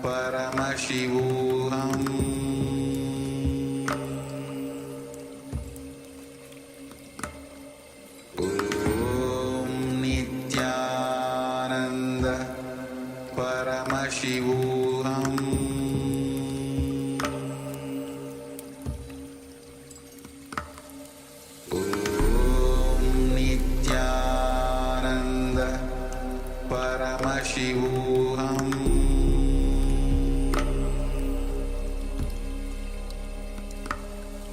Paramashivoham Om Nithyananda Paramashivoham Om Nithyananda Paramashivoham Paramashivoham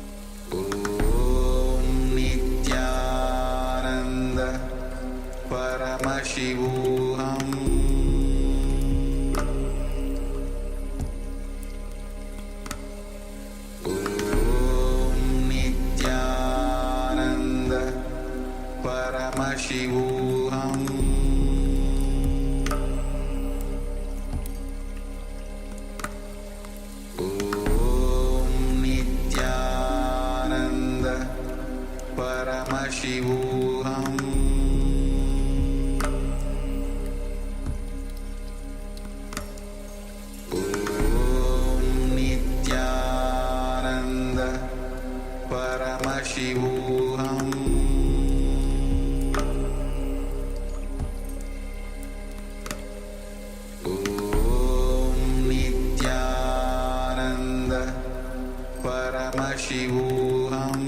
Om Nithyananda Paramashivoham Om Nithyananda Paramashivoham Paramashivoham Om Nithyananda Paramashivoham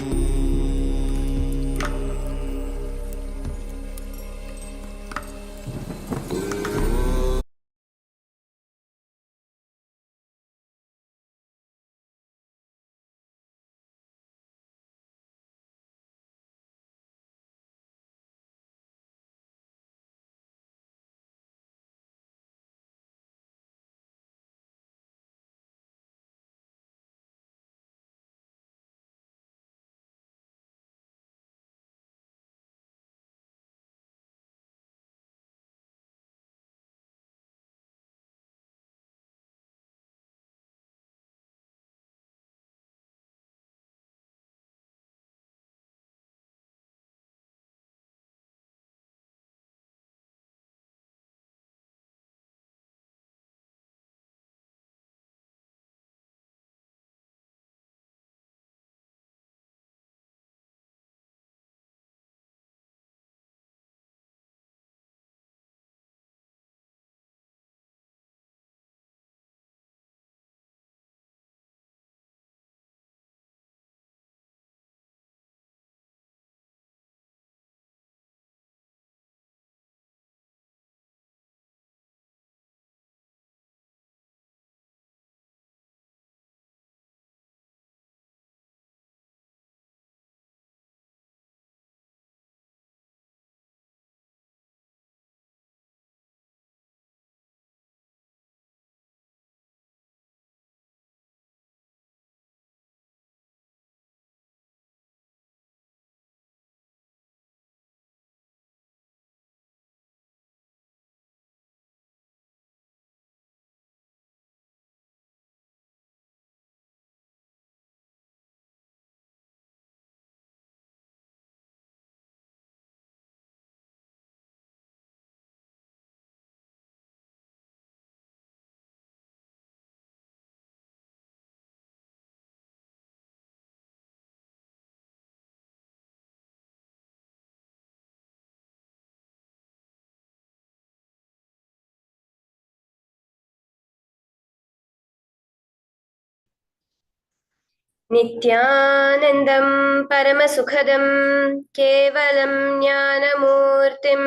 Nithyanandam Paramasukhadam Kevalam Jnanamurtim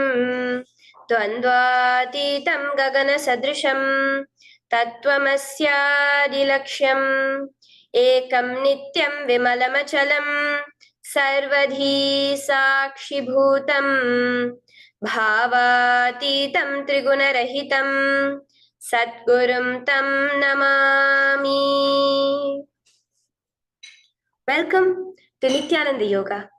Dvandvatitam Gagana Sadrisham Tattvamasyaadilaksham Ekam Nityam Vimalamachalam Sarvadhi Sakshibhutam Bhavatitam Trigunarahitam Satgurum Tam Namami. Welcome to Nithyananda Yoga,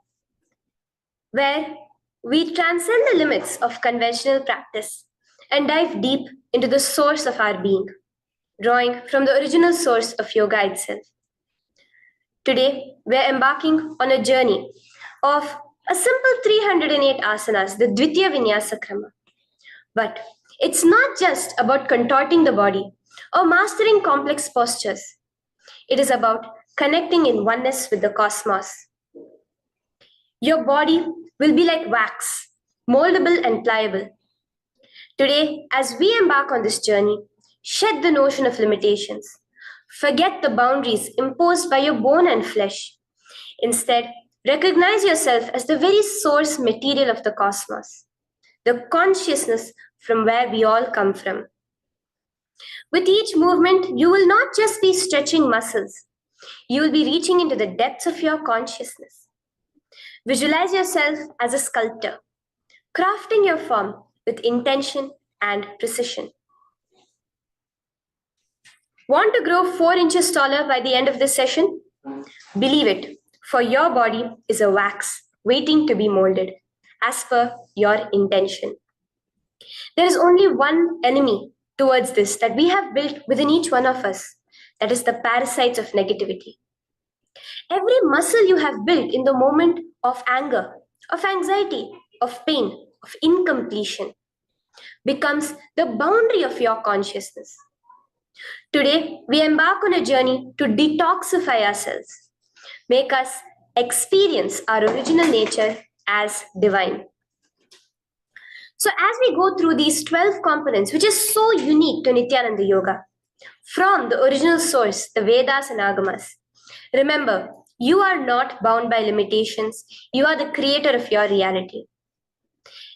where we transcend the limits of conventional practice and dive deep into the source of our being, drawing from the original source of yoga itself. Today, we're embarking on a journey of a simple 308 asanas, the Dvitiya Vinyasa Krama. But It's not just about contorting the body or mastering complex postures. It is about connecting in oneness with the cosmos. Your body will be like wax, moldable and pliable. Today, as we embark on this journey, shed the notion of limitations. Forget the boundaries imposed by your bone and flesh. Instead, recognize yourself as the very source material of the cosmos, the consciousness from where we all come from. With each movement, you will not just be stretching muscles, you will be reaching into the depths of your consciousness. Visualize yourself as a sculptor, crafting your form with intention and precision. Want to grow 4 inches taller by the end of this session? Believe it, for your body is a wax waiting to be molded as per your intention. There is only one enemy towards this that we have built within each one of us, that is the parasites of negativity. Every muscle you have built in the moment of anger, of anxiety, of pain, of incompletion becomes the boundary of your consciousness. Today, we embark on a journey to detoxify ourselves, make us experience our original nature as divine. So as we go through these 12 components, which is so unique to Nithyananda Yoga, from the original source, the Vedas and Agamas, remember, you are not bound by limitations. You are the creator of your reality.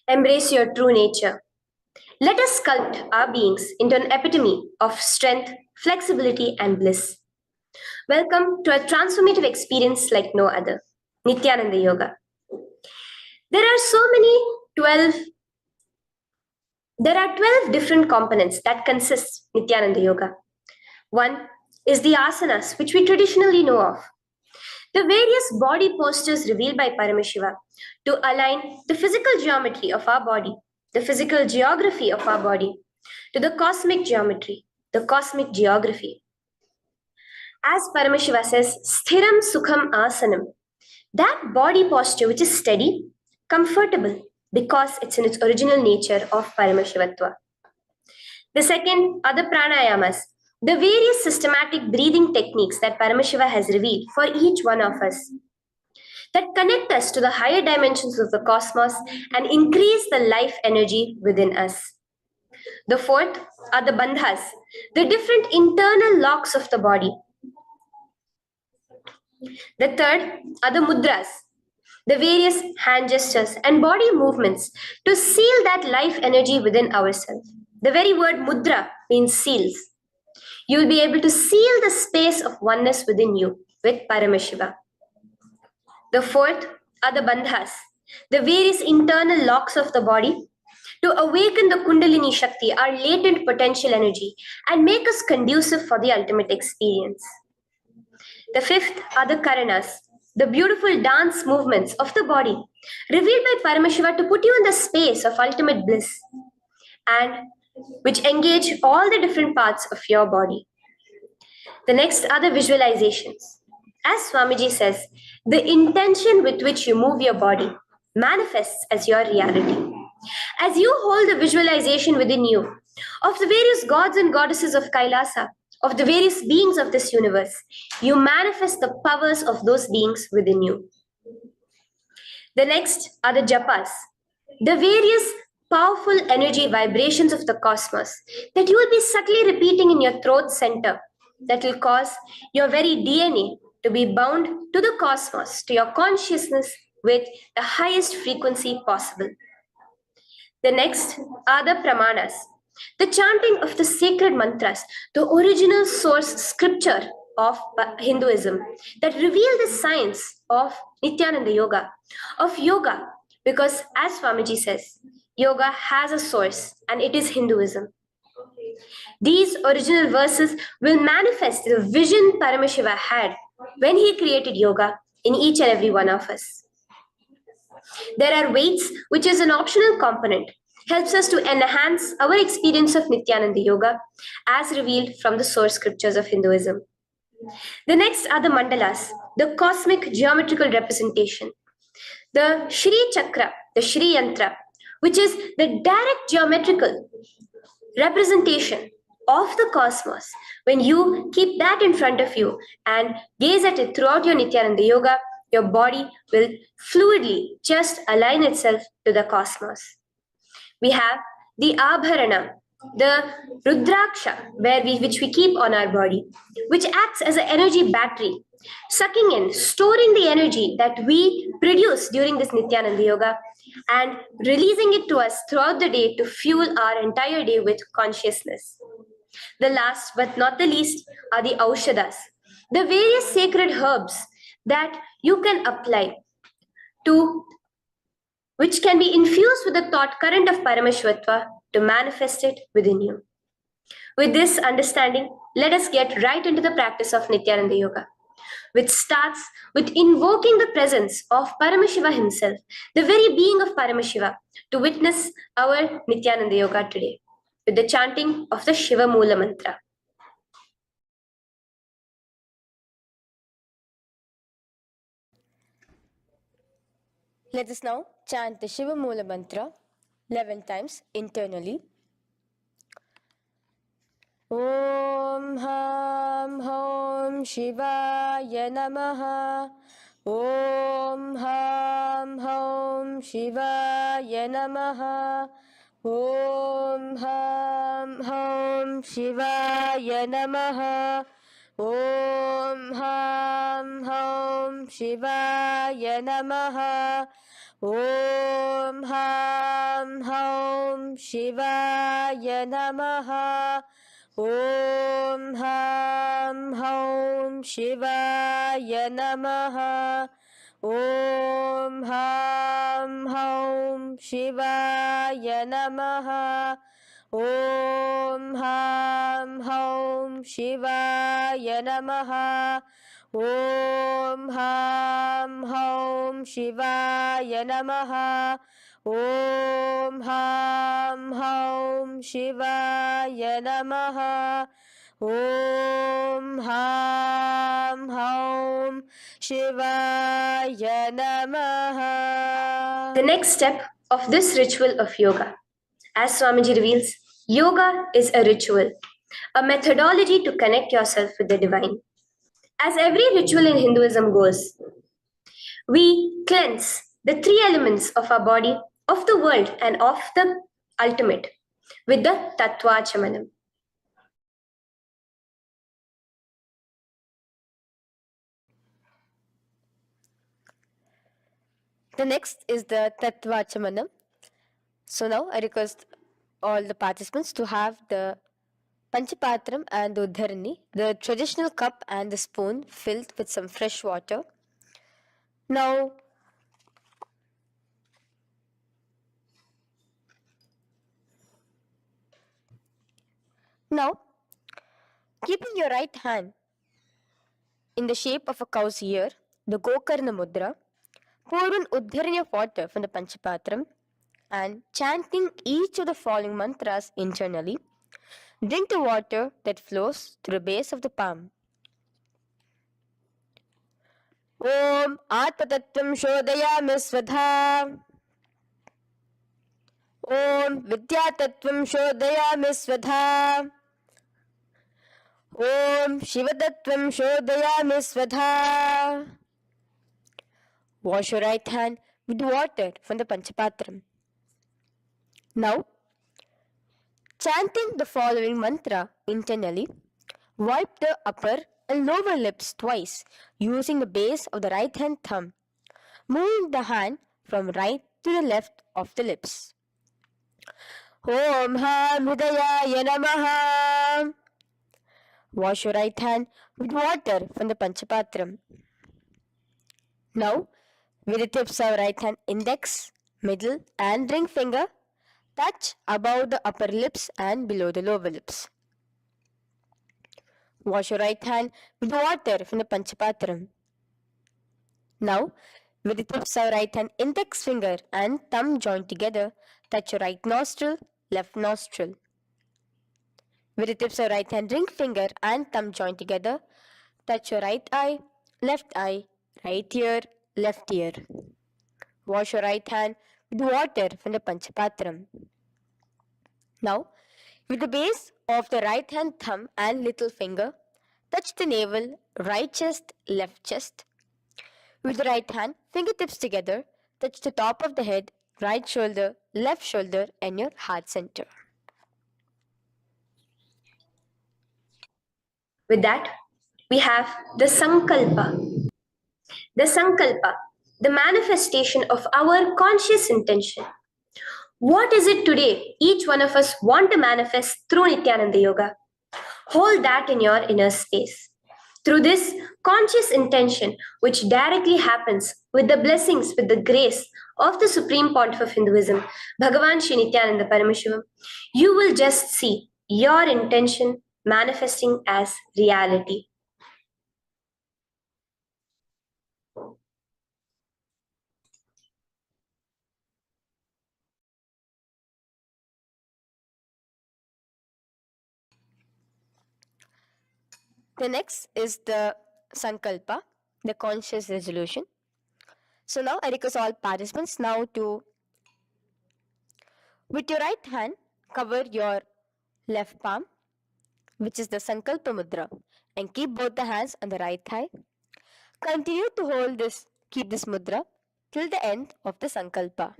Embrace your true nature. Let us sculpt our beings into an epitome of strength, flexibility, and bliss. Welcome to a transformative experience like no other, Nithyananda Yoga. There are 12 different components that consist Nithyananda Yoga. One is the asanas, which we traditionally know of. The various body postures revealed by Paramashiva to align the physical geometry of our body, the physical geography of our body, to the cosmic geometry, the cosmic geography. As Paramashiva says, sthiram sukham asanam, that body posture which is steady, comfortable, because it's in its original nature of Paramashivatva. The second are the pranayamas, the various systematic breathing techniques that Paramashiva has revealed for each one of us, that connect us to the higher dimensions of the cosmos and increase the life energy within us. The fourth are the bandhas, the different internal locks of the body. The third are the mudras, the various hand gestures and body movements to seal that life energy within ourselves. The very word mudra means seals. You will be able to seal the space of oneness within you with Paramashiva. The fourth are the bandhas, the various internal locks of the body to awaken the Kundalini Shakti, our latent potential energy, and make us conducive for the ultimate experience. The fifth are the Karanas, the beautiful dance movements of the body, revealed by Paramashiva to put you in the space of ultimate bliss, and which engage all the different parts of your body. The next are the visualizations. As Swamiji says, the intention with which you move your body manifests as your reality. As you hold the visualization within you of the various gods and goddesses of KAILASA, of the various beings of this universe, you manifest the powers of those beings within you. The next are the japas, the various powerful energy vibrations of the cosmos that you will be subtly repeating in your throat center, that will cause your very DNA to be bound to the cosmos, to your consciousness with the highest frequency possible. The next are the pramanas, the chanting of the sacred mantras, the original source scripture of Hinduism that reveal the science of Nithyananda Yoga, of yoga, because as Swamiji says, yoga has a source and it is Hinduism. These original verses will manifest the vision Paramashiva had when he created yoga in each and every one of us. There are weights, which is an optional component, helps us to enhance our experience of Nithyananda Yoga as revealed from the source scriptures of Hinduism. The next are the mandalas, the cosmic geometrical representation. The Shri Chakra, the Shri Yantra, which is the direct geometrical representation of the cosmos, when you keep that in front of you and gaze at it throughout your Nithyananda Yoga, your body will fluidly just align itself to the cosmos. We have the Abharana, the Rudraksha, which we keep on our body, which acts as an energy battery, sucking in, storing the energy that we produce during this Nithyananda Yoga and releasing it to us throughout the day to fuel our entire day with consciousness. The last but not the least are the Aushadas, the various sacred herbs that you can apply to which can be infused with the thought current of Parameshwatva to manifest it within you. With this understanding, let us get right into the practice of Nithyananda Yoga, which starts with invoking the presence of Paramashiva himself, the very being of Paramashiva, to witness our Nithyananda Yoga today, with the chanting of the Shiva Mula Mantra. Let us now chant the Shiva Mula Mantra 11 times internally. Om Ham Hom Shivaya Namaha. Om Ham Hom Shivaya Namaha. Om Ham Hom Shivaya Namaha. Om Ham Hom Shivaya Namaha. Om Ham Hom Shivaya Namaha. Om Ham Hom Shivaya Namaha. Om Ham Hom Shivaya Namaha. Om Ham Hom Shivaya Namaha. Om Ham Hom Shivaya Namaha. Om Ham Hom Shivaya Namaha. Om Ham Hom Shivaya Namaha. The next step of this ritual of yoga, as Swamiji reveals, yoga is a ritual, a methodology to connect yourself with the divine. As every ritual in Hinduism goes, we cleanse the three elements of our body, of the world, and of the ultimate with the Tattvachamanam. The next is the Tattvachamanam. So now I request all the participants to have the Panchapatram and the Uddharani, the traditional cup and the spoon filled with some fresh water. Now, keeping your right hand in the shape of a cow's ear, the Gokarna Mudra, pour an Uddharani of water from the Panchapatram and chanting each of the following mantras internally, drink the water that flows through the base of the palm. Om Atmatattvam Shodayami Svadha. Om Vidyatattvam Shodayami Svadha. Om Shivatattvam Shodayami Svadha. Wash your right hand with water from the Panchapatram. Now, chanting the following mantra internally, wipe the upper and lower lips twice using the base of the right hand thumb, moving the hand from right to the left of the lips. Om Ham Hridayaya Namaha. Wash your right hand with water from the Panchapatram. Now, with the tips of right hand index, middle and ring finger, touch above the upper lips and below the lower lips. Wash your right hand with water from the Panchapatram. Now, with the tips of right hand index finger and thumb joined together, touch your right nostril, left nostril. With the tips of right hand ring finger and thumb joined together, touch your right eye, right ear, left ear. Wash your right hand with water from the Panchapatram. Now, With the base of the right hand thumb and little finger, touch the navel, right chest, left chest. With the right hand, fingertips together, touch the top of the head, right shoulder, left shoulder, and your heart center. With that, we have the Sankalpa. The Sankalpa, the manifestation of our conscious intention. What is it today each one of us want to manifest through Nithyananda Yoga? Hold that in your inner space. Through this conscious intention, which directly happens with the blessings, with the grace of the Supreme Pontiff of Hinduism, Bhagavan Sri Nithyananda Paramashivoham, you will just see your intention manifesting as reality. The next is the Sankalpa, the conscious resolution. So now I request all participants now to, with your right hand, cover your left palm, which is the Sankalpa Mudra, and keep both the hands on the right thigh. Continue to keep this mudra till the end of the Sankalpa.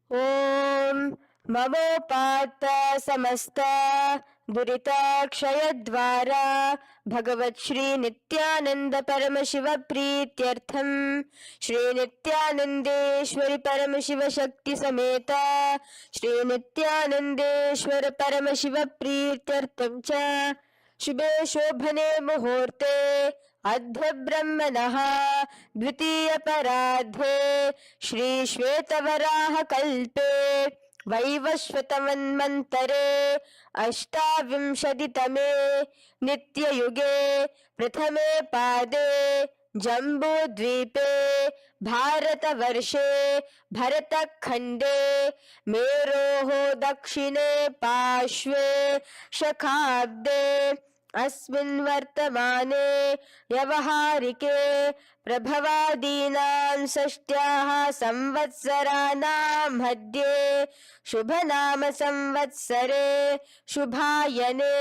Om Mavopata Samasta Duritakshayaddvara Bhagavat Shri Nithyananda Paramashiva Prityartham Shri Nithyanandeshwari Paramashiva Shakti Sameta Shri Nithyanandeshwara Paramashiva Prityartham Cha शुभे शोभने मुहूर्ते अद्य ब्रह्मणः द्वितीय परार्धे श्री श्वेतवराह कल्पे वैवस्वतमन्वन्तरे अष्टाविंशतितमे नित्ययुगे प्रथमे पादे जम्बूद्वीपे भारतवर्षे भरतखण्डे मेरोः दक्षिणे पार्श्वे शखाब्दे अस्मिन् वर्तमाने व्यवहारिके प्रभवादीनां षष्ट्याः संवत्सराणां मध्ये शुभनाम संवत्सरे शुभायने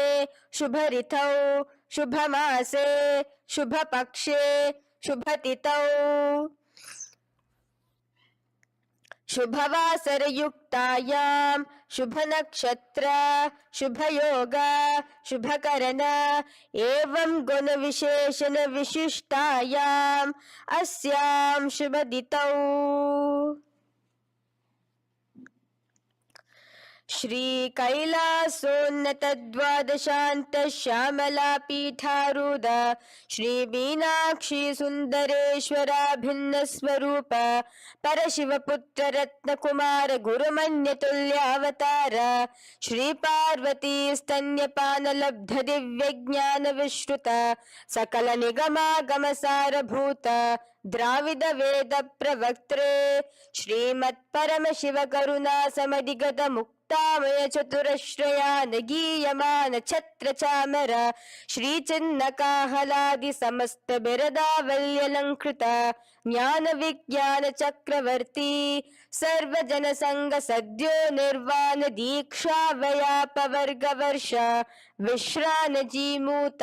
शुभऋतौ शुभमासे शुभपक्षे शुभतिथौ शुभवासरयुक्तायां शुभनक्षत्र शुभयोग शुभकरण एवं गुणविशेषण विशिष्टायाम् अस्यां शुभदितौ श्री कैलासोन्नत द्वादशान्त श्यामला पीठारूढ श्री मीनाक्षी सुंदरेश्वरा भिन्न स्वरूप परशिवपुत्र रत्नकुमार गुरुमन्यतुल्यावतार श्री पार्वती स्तन्यपान लब्ध दिव्य ज्ञान विश्रुत सकल निगमागम सारभूत द्राविड वेद प्रवक्त्रे श्रीमत् परम शिव करुणा समधिगत मुक्तामय चतुरश्रयान गीयमान छत्र चामर श्री चिन्ह काहलादि समस्त बिरदावल्यलंकृत ज्ञान विज्ञान चक्रवर्ती सर्वजन संग सद्यो निर्वाण दीक्षा व्याप वर्ग वर्ष विश्रान जीमूत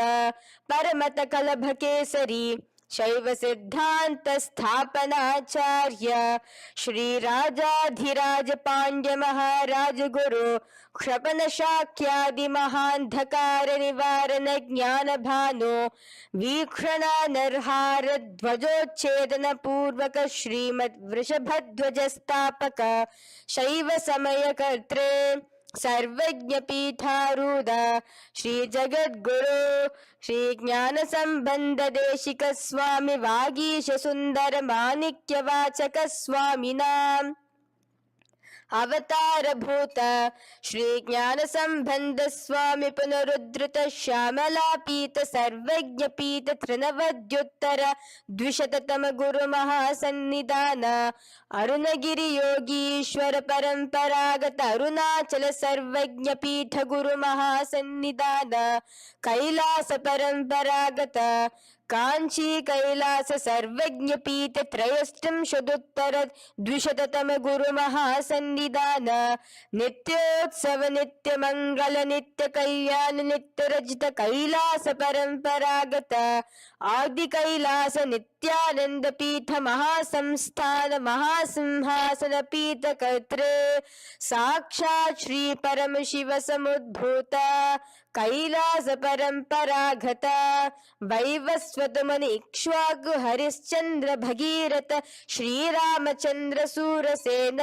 परमत कलभ केसरी शैव सिद्धांत स्थापनाचार्य श्री राजाधिराज पांड्य महाराज गुरु क्षपन शाक्यादि महांधकार निवारण ज्ञान भानु वीक्षणा नरहार ध्वजोच्छेदन पूर्वक श्रीमद् वृषभध्वज स्थापक शैव समय कर्त्रे सर्वज्ञ पीठारूढ़ श्री जगद्गुरु श्री ज्ञान संबंध देशिक स्वामी वागीश सुंदर माणिक्य वाचक स्वामी नाम अवतार भूत श्री ज्ञान संबंध स्वामी पुनरुद्धृत श्यामला पीत सर्वज्ञ पीत त्रिनवद्युत्तर द्विशततम गुरु महासन्निधान अरुणगिरि योगीश्वर परंपरागत अरुणाचल सर्वज्ञ पीठ गुरु महासन्निधान कैलास परंपरागत कांची कैलास सर्वज्ञ पीठ त्रयस्त्रिंशदुत्तर द्विशततम गुरु महासन्निधान नित्योत्सव नित्य मंगल नित्य कल्याण नित्य रजित कैलास परंपरागत आदि कैलास नित्यानंद पीठ महासंस्थान महासिंहासन पीठ कर्तृ साक्षात् श्री परम शिव समुद्भूत कैलास परंपरागत वैवस्वत मनि इक्ष्वाकु हरिश्चंद्र भगीरथ श्रीरामचंद्र सूरसेन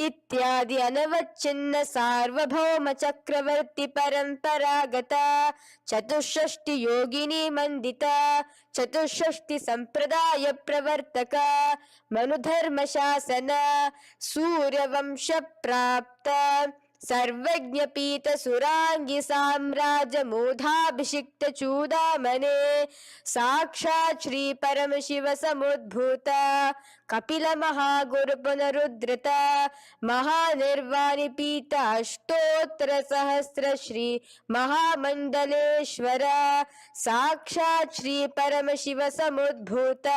इत्यादि अनवच्छिन्न सार्वभौम चक्रवर्ती परंपरागत चतुष्षष्टि योगिनी मंडित चतुष्षष्टि संप्रदाय प्रवर्तक मनुधर्म शासन सूर्यवंश प्राप्त सर्वज्ञ पीठ सुरांगी साम्राज्य मूधाभिषिक्त चूदामणे साक्षात् श्री परम शिव समुद्भूत कपिल महागुरु पुनरुद्धृत महानिर्वाणि पीठ अष्टोत्तर सहस्र श्री महामंडलेश्वर साक्षात् श्री परम शिव समुद्भूत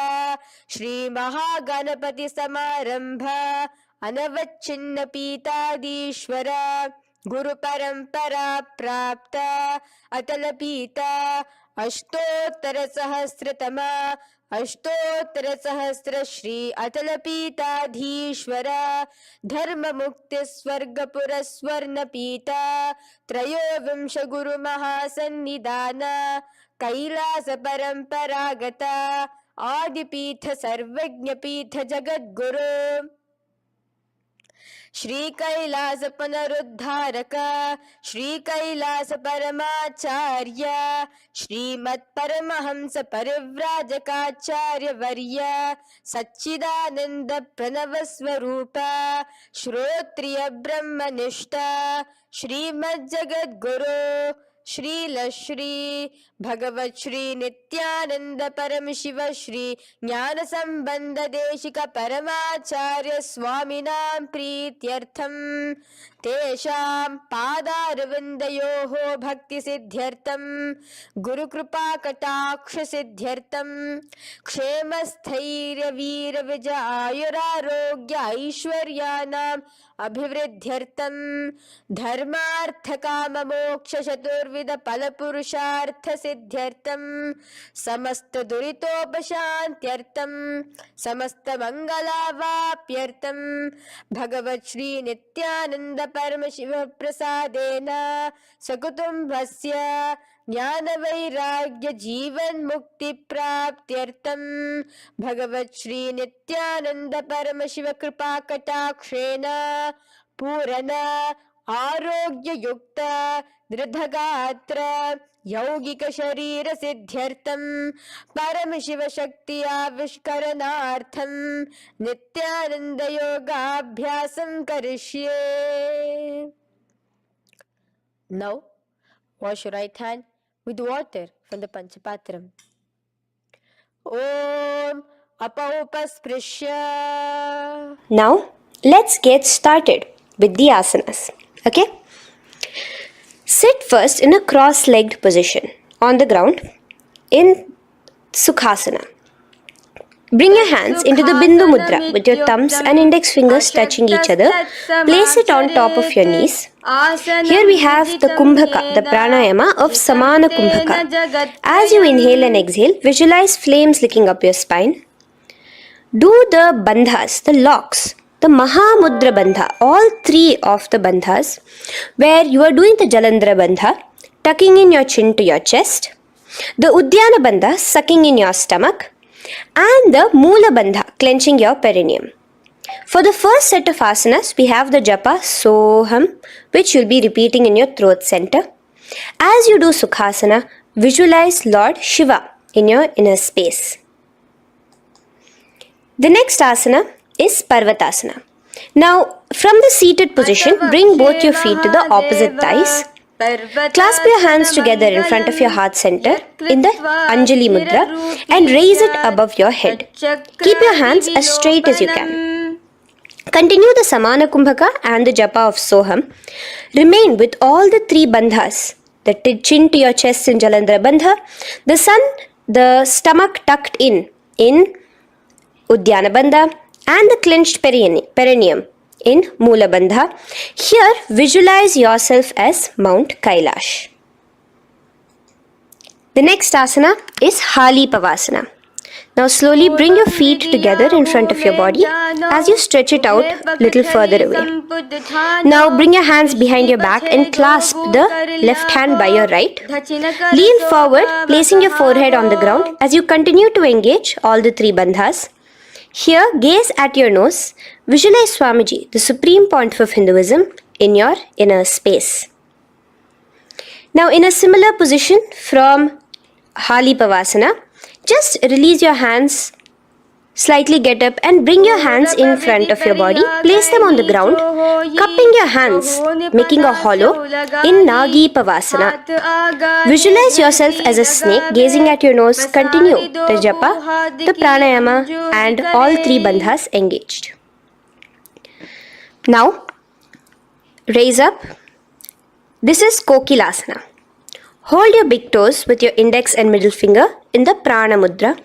श्री महागणपति समारंभ अनवच्छिन्न पीताधीश्वर गुरु परंपरा प्राप्त अतल पीता अष्टोत्तर सहस्र श्री अतल पीताधीश्वर धर्म मुक्ति स्वर्गपुर स्वर्ण पीता त्रयोविंश गुरु महासन्निधान कैलास परंपरागत आदिपीठ सर्वज्ञ पीठ जगद्गुरु श्री कैलास पुनरुद्धारक श्री कैलास परमाचार्य श्रीमत् परमहंस परिव्राजकाचार्य वर्य सच्चिदानंद प्रणव स्वरूप श्रोत्रिय ब्रह्मनिष्ठ श्रीमद् जगद्गुरु श्री भगवत श्री नित्यानंद परम शिव श्री ज्ञान संबंध देशिक परमाचार्य स्वामिनां प्रीत्यर्थम तेषां पादारविन्दयोः भक्ति सिद्ध्यर्थम गुरु कृपा कटाक्ष सिद्ध्यर्थम क्षेम स्थैर्य वीर विजय आयुरारोग्य ऐश्वर्यानां अभिवृद्ध्यर्थम धर्मार्थ काम मोक्ष चतुर्विध फल पुरुषार्थ सिद्ध्यर्थम समस्त दुरितोपशांत्यर्थम समस्त मंगलावाप्यर्थम भगवत श्री नित्यानंद परम शिव प्रसादेन सकुटुंबस्य ज्ञान वैराग्य जीवन मुक्ति प्राप्त्यर्थम भगवत श्री नित्यानंद परम शिव कृपा कटाक्षेण पूर्ण आरोग्य युक्त दृढ़गात्र यौगिक शरीर सिद्ध्यर्थम परम शिव शक्ति आविष्करणार्थम नित्यानंद योगाभ्यासं करिष्ये. Now wash your right hand with water from the Panchapatram. Om Apaupasprisya. Now, let's get started with the asanas. Okay? Sit first in a cross-legged position on the ground in Sukhasana. Bring your hands into the Bindu Mudra with your thumbs and index fingers touching each other. Place it on top of your knees. Here we have the Kumbhaka, the pranayama of Samana Kumbhaka. As you inhale and exhale, visualize flames licking up your spine. Do the bandhas, the locks, the Mahamudra Bandha, all three of the bandhas, where you are doing the Jalandhara Bandha, tucking in your chin to your chest, the Udyana Bandha, sucking in your stomach, and the Moola Bandha, clenching your perineum. For the first set of asanas, we have the japa Soham, which you'll be repeating in your throat center. As you do Sukhasana, visualize Lord Shiva in your inner space. The next asana is Parvatasana. Now, from the seated position, bring both your feet to the opposite thighs. Clasp your hands together in front of your heart center in the Anjali Mudra and raise it above your head. Keep your hands as straight as you can. Continue the Samana Kumbhaka and the Japa of Soham. Remain with all the three bandhas, the chin to your chest in Jalandhara Bandha, the sun the stomach tucked in Uddiyana Bandha, and the clenched perineum in Mula Bandha. Here, visualize yourself as Mount Kailash. The next asana is Hali Pavasana. Now slowly bring your feet together in front of your body as you stretch it out a little further away. Now bring your hands behind your back and clasp the left hand by your right. Lean forward, placing your forehead on the ground as you continue to engage all the three bandhas. Here, gaze at your nose. Visualize Swamiji, the supreme pontiff of Hinduism, in your inner space. Now in a similar position from Hali Pavasana, just release your hands, slightly get up and bring your hands in front of your body. Place them on the ground, cupping your hands, making a hollow in Nagi Pavasana. Visualize yourself as a snake, gazing at your nose. Continue the japa, the pranayama and all three bandhas engaged. Now, raise up. This is Kokilasana. Hold your big toes with your index and middle finger in the Prana Mudra.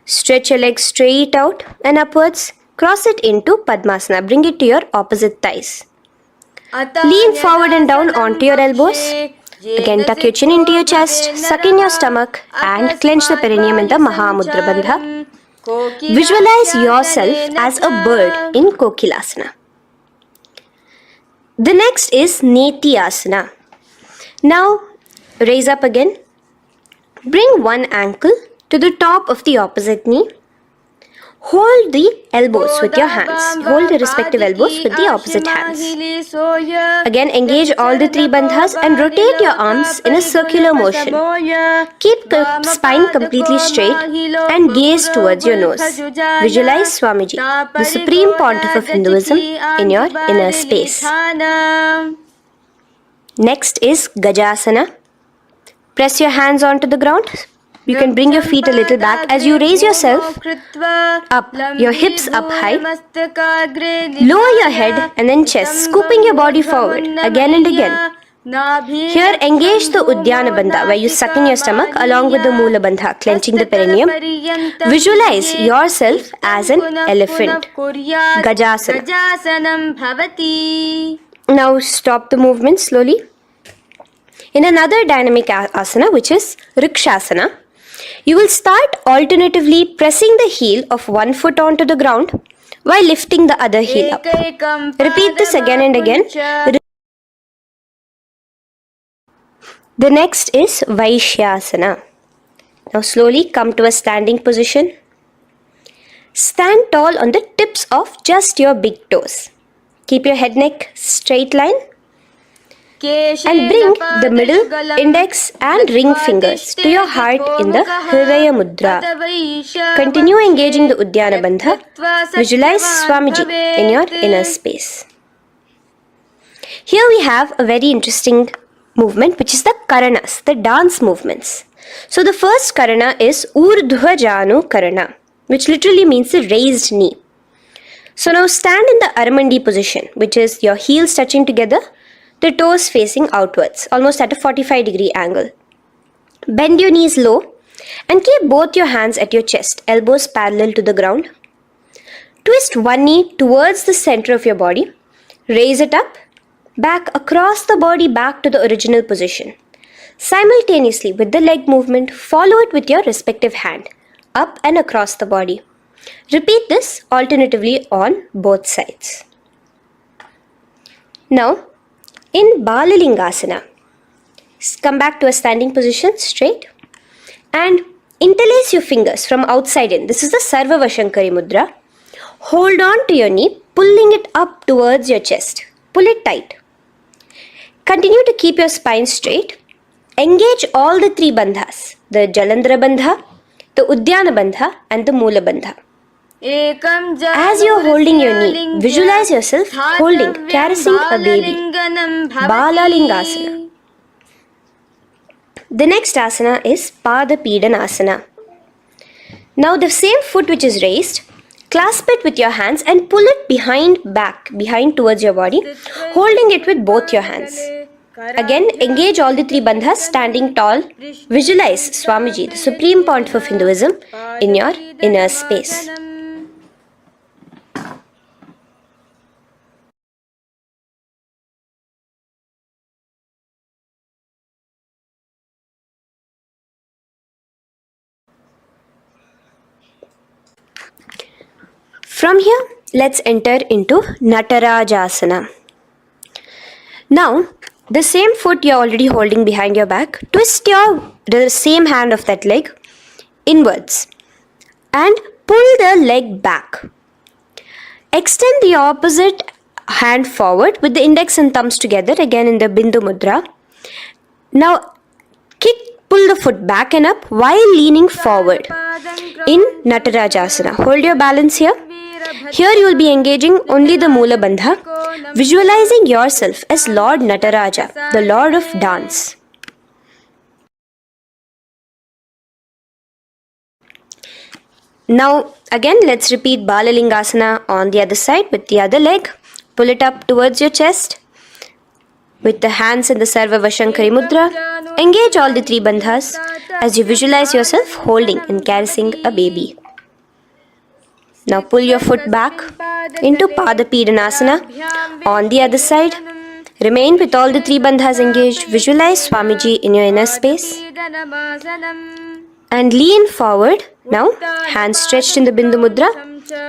Stretch your legs straight out and upwards. Cross it into Padmasana. Bring it to your opposite thighs. Lean forward and down onto your elbows. Again, tuck your chin into your chest, suck in your stomach and clench the perineum in the Mahamudra Bandha. Visualize yourself as a bird in Kokilasana. The next is Nithyananda. Now, raise up again. Bring one ankle to the top of the opposite knee. Hold the elbows with your hands. Hold the respective elbows with the opposite hands. Again, engage all the three bandhas and rotate your arms in a circular motion. Keep the spine completely straight and gaze towards your nose. Visualize Swamiji, the supreme pontiff of Hinduism, in your inner space. Next is Gajasana. Press your hands onto the ground. You can bring your feet a little back as you raise yourself up, your hips up high. Lower your head and then chest, scooping your body forward again and again. Here, engage the Uddiyana Bandha, where you suck in your stomach along with the Mula Bandha, clenching the perineum. Visualize yourself as an elephant. Gajasana. Now stop the movement slowly. In another dynamic asana, which is Rikshasana, you will start alternatively pressing the heel of one foot onto the ground while lifting the other heel up. Repeat this again and again. The next is Vaishyasana. Now slowly come to a standing position. Stand tall on the tips of just your big toes. Keep your head neck straight line. And bring the middle, index and ring fingers to your heart in the Hridaya Mudra. Continue engaging the Uddiyana Bandha. Visualize Swamiji in your inner space. Here we have a very interesting movement, which is the Karanas, the dance movements. So the first Karana is Urdhva Janu Karana, which literally means the raised knee. So now stand in the Aramandi position, which is your heels touching together, the toes facing outwards, almost at a 45-degree angle. Bend your knees low and keep both your hands at your chest, elbows parallel to the ground. Twist one knee towards the center of your body. Raise it up, back across the body back to the original position. Simultaneously with the leg movement, follow it with your respective hand, up and across the body. Repeat this alternatively on both sides. Now, in Balalingasana, come back to a standing position straight and interlace your fingers from outside in. This is the Sarva Vashankari Mudra. Hold on to your knee, pulling it up towards your chest. Pull it tight. Continue to keep your spine straight. Engage all the three bandhas, the Jalandhara Bandha, the Uddiyana Bandha and the Mula Bandha. As you are holding your knee, visualize yourself holding, caressing a baby. Balalingasana. The next asana is Pada Pidanasana. Now the same foot which is raised, clasp it with your hands and pull it behind towards your body, holding it with both your hands. Again, engage all the three bandhas standing tall. Visualize Swamiji, the supreme pontiff of Hinduism, in your inner space. From here, let's enter into Natarajasana. Now, the same foot you're already holding behind your back, twist the same hand of that leg inwards and pull the leg back. Extend the opposite hand forward with the index and thumbs together, again in the Bindu Mudra. Now, pull the foot back and up while leaning forward in Natarajasana. Hold your balance here. Here you will be engaging only the Moola Bandha, visualizing yourself as Lord Nataraja, the Lord of Dance. Now again let's repeat Balalingasana on the other side with the other leg. Pull it up towards your chest with the hands in the Sarva Vashankari Mudra. Engage all the three bandhas as you visualize yourself holding and caressing a baby. Now pull your foot back into Padapidanasana on the other side. Remain with all the three bandhas engaged. Visualize Swamiji in your inner space. And lean forward. Now hands stretched in the Bindu Mudra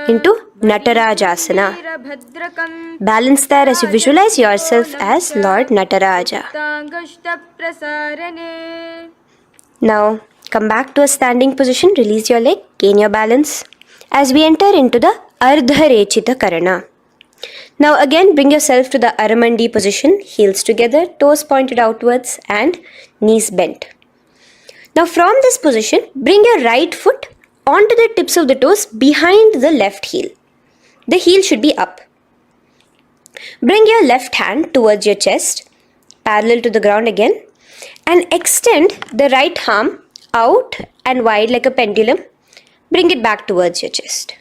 into Natarajasana. Balance there as you visualize yourself as Lord Nataraja. Now come back to a standing position. Release your leg. Gain your balance as we enter into the Ardharechita Karana. Now again bring yourself to the Aramandi position, heels together, toes pointed outwards and knees bent. Now from this position, bring your right foot onto the tips of the toes behind the left heel. The heel should be up. Bring your left hand towards your chest, parallel to the ground again, and extend the right arm out and wide like a pendulum. Bring it back towards your chest.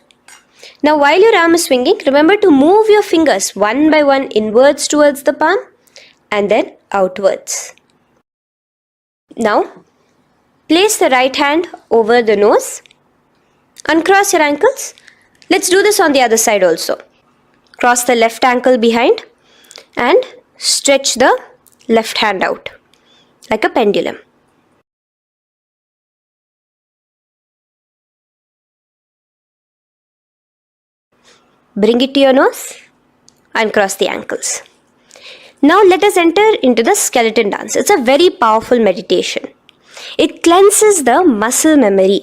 Now while your arm is swinging, remember to move your fingers one by one inwards towards the palm and then outwards. Now place the right hand over the nose. Uncross your ankles. Let's do this on the other side also. Cross the left ankle behind and stretch the left hand out like a pendulum. Bring it to your nose and cross the ankles. Now let us enter into the skeleton dance. It's a very powerful meditation. It cleanses the muscle memory.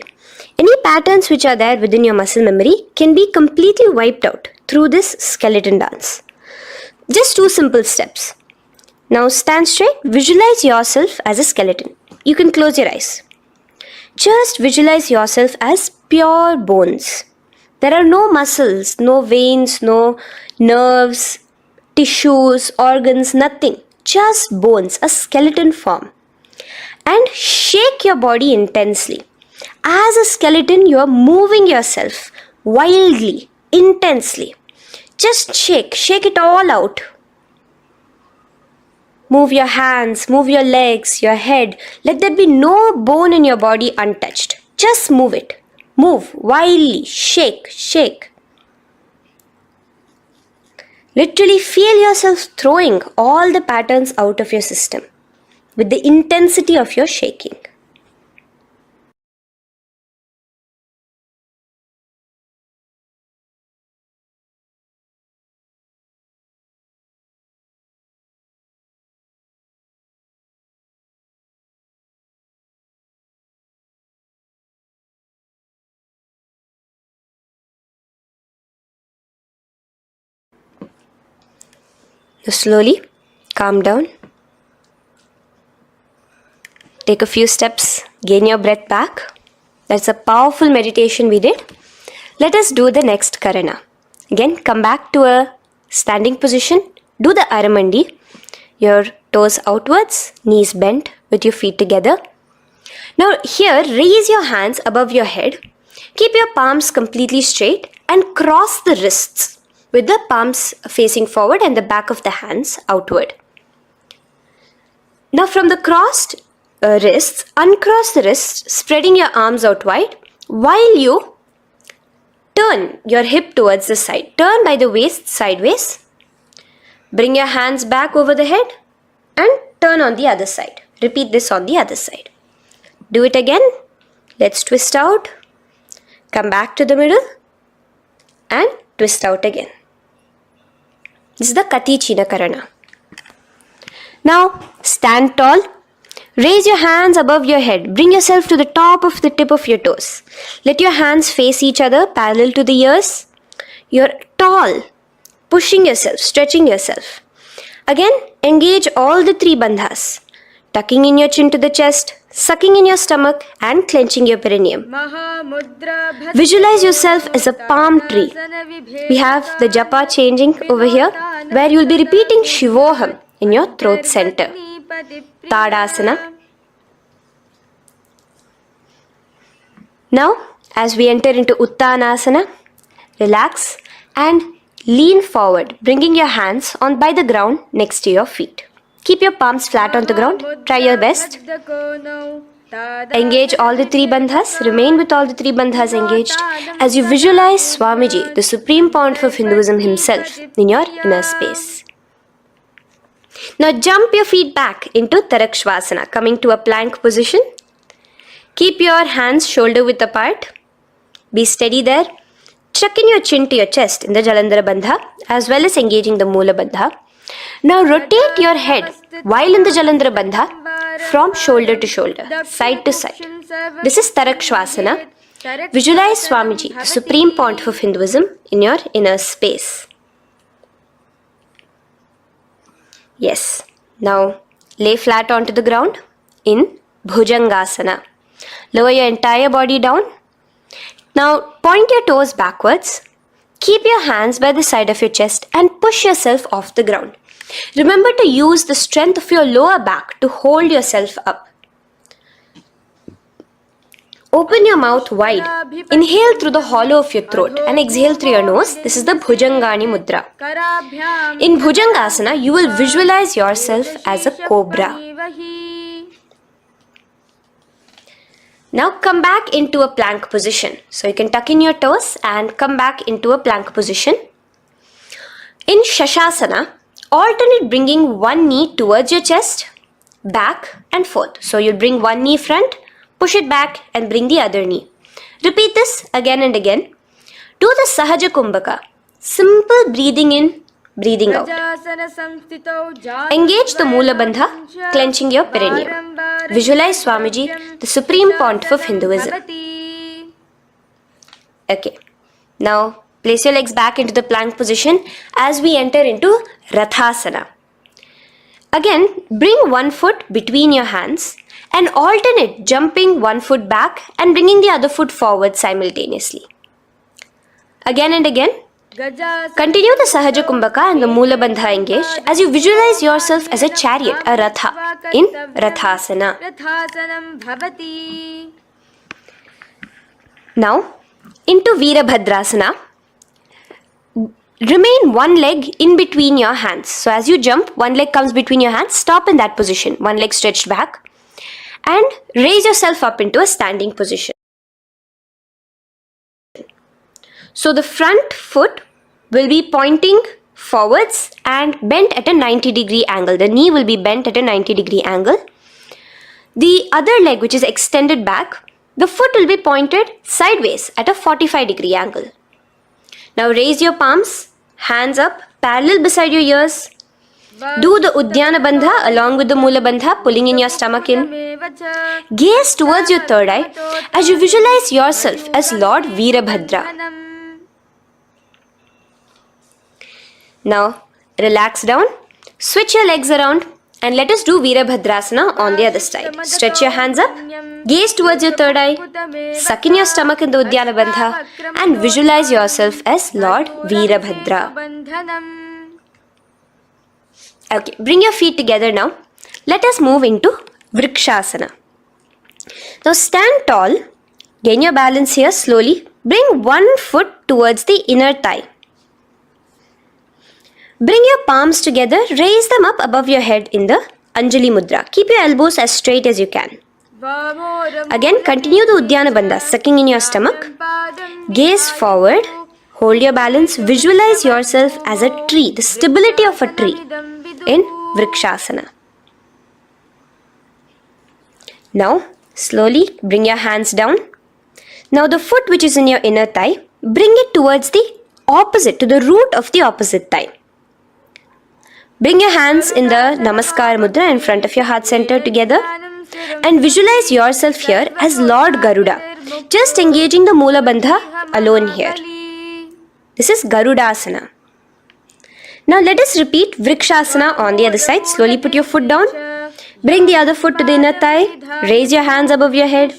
Any patterns which are there within your muscle memory can be completely wiped out through this skeleton dance. Just 2 simple steps. Now stand straight, visualize yourself as a skeleton. You can close your eyes. Just visualize yourself as pure bones. There are no muscles, no veins, no nerves, tissues, organs, nothing. Just bones, a skeleton form. And shake your body intensely. As a skeleton, you are moving yourself wildly, intensely. Just shake it all out. Move your hands, move your legs, your head. Let there be no bone in your body untouched. Just move it. Move wildly, shake. Literally feel yourself throwing all the patterns out of your system with the intensity of your shaking. Now slowly calm down. Take a few steps, gain your breath back. That's a powerful meditation we did. Let us do the next Karana. Again, come back to a standing position. Do the Aramandi. Your toes outwards, knees bent with your feet together. Now here, raise your hands above your head. Keep your palms completely straight and cross the wrists with the palms facing forward and the back of the hands outward. Now from the crossed wrists, uncross the wrists, spreading your arms out wide while you turn your hip towards the side. Turn by the waist sideways. Bring your hands back over the head and turn on the other side. Repeat this on the other side. Do it again. Let's twist out. Come back to the middle and twist out again. This is the Kati China Karana. Now stand tall. Raise your hands above your head. Bring yourself to the top of the tip of your toes. Let your hands face each other parallel to the ears. You're tall, pushing yourself, stretching yourself. Again, engage all the three bandhas. Tucking in your chin to the chest, sucking in your stomach and clenching your perineum. Visualize yourself as a palm tree. We have the japa changing over here where you will be repeating Shivoham in your throat center. Tadasana. Now, as we enter into Uttanasana, relax and lean forward, bringing your hands on by the ground next to your feet. Keep your palms flat on the ground. Try your best. Engage all the three bandhas. Remain with all the three bandhas engaged as you visualize Swamiji, the supreme point of Hinduism himself, in your inner space. Now jump your feet back into Tarakshvasana, coming to a plank position. Keep your hands shoulder width apart. Be steady there. Chuck in your chin to your chest in the Jalandhara Bandha as well as engaging the Moola Bandha. Now rotate your head while in the Jalandhara Bandha from shoulder to shoulder, side to side. This is Tarakshvasana. Visualize Swamiji, the supreme point of Hinduism, in your inner space. Yes. Now lay flat onto the ground in Bhujangasana. Lower your entire body down. Now point your toes backwards. Keep your hands by the side of your chest and push yourself off the ground. Remember to use the strength of your lower back to hold yourself up. Open your mouth wide. Inhale through the hollow of your throat and exhale through your nose. This is the Bhujangani Mudra. In Bhujangasana, you will visualize yourself as a cobra. Now come back into a plank position. So you can tuck in your toes and come back into a plank position. In Shashasana, alternate bringing one knee towards your chest, back and forth. So you'll bring one knee front, push it back and bring the other knee. Repeat this again and again. Do the Sahaja Kumbhaka. Simple breathing in, breathing out. Engage the Moola Bandha, clenching your perineum. Visualize Swamiji, the supreme pontiff of Hinduism. Okay. Now place your legs back into the plank position as we enter into Rathasana. Again, bring one foot between your hands and alternate jumping one foot back and bringing the other foot forward simultaneously. Again and again. Continue the Sahaja Kumbhaka and the Moola Bandha engaged as you visualize yourself as a chariot, a Ratha, in Rathasana. Now, into Veerabhadrasana. Remain one leg in between your hands. So as you jump, one leg comes between your hands. Stop in that position. One leg stretched back. And raise yourself up into a standing position. So the front foot will be pointing forwards and bent at a 90-degree angle. The knee will be bent at a 90-degree angle. The other leg, which is extended back, the foot will be pointed sideways at a 45-degree angle. Now raise your palms, hands up, parallel beside your ears. Do the Uddiyana Bandha along with the Moola Bandha, pulling in your stomach in. Gaze towards your third eye as you visualize yourself as Lord Veerabhadra. Now relax down, switch your legs around and let us do Veerabhadrasana on the other side. Stretch your hands up, gaze towards your third eye, suck in your stomach in the Uddiyana Bandha and visualize yourself as Lord Veerabhadra. Okay, bring your feet together now. Let us move into Vrikshasana. Now stand tall, gain your balance here slowly. Bring one foot towards the inner thigh. Bring your palms together, raise them up above your head in the Anjali Mudra. Keep your elbows as straight as you can. Again, continue the Udyana Bandha, sucking in your stomach. Gaze forward. Hold your balance. Visualize yourself as a tree, the stability of a tree in Vrikshasana. Now, slowly bring your hands down. Now, the foot which is in your inner thigh, bring it towards the opposite, to the root of the opposite thigh. Bring your hands in the Namaskar Mudra in front of your heart center together and visualize yourself here as Lord Garuda, just engaging the Mula Bandha alone here. This is Garudasana. Now let us repeat Vrikshasana on the other side. Slowly put your foot down. Bring the other foot to the inner thigh. Raise your hands above your head.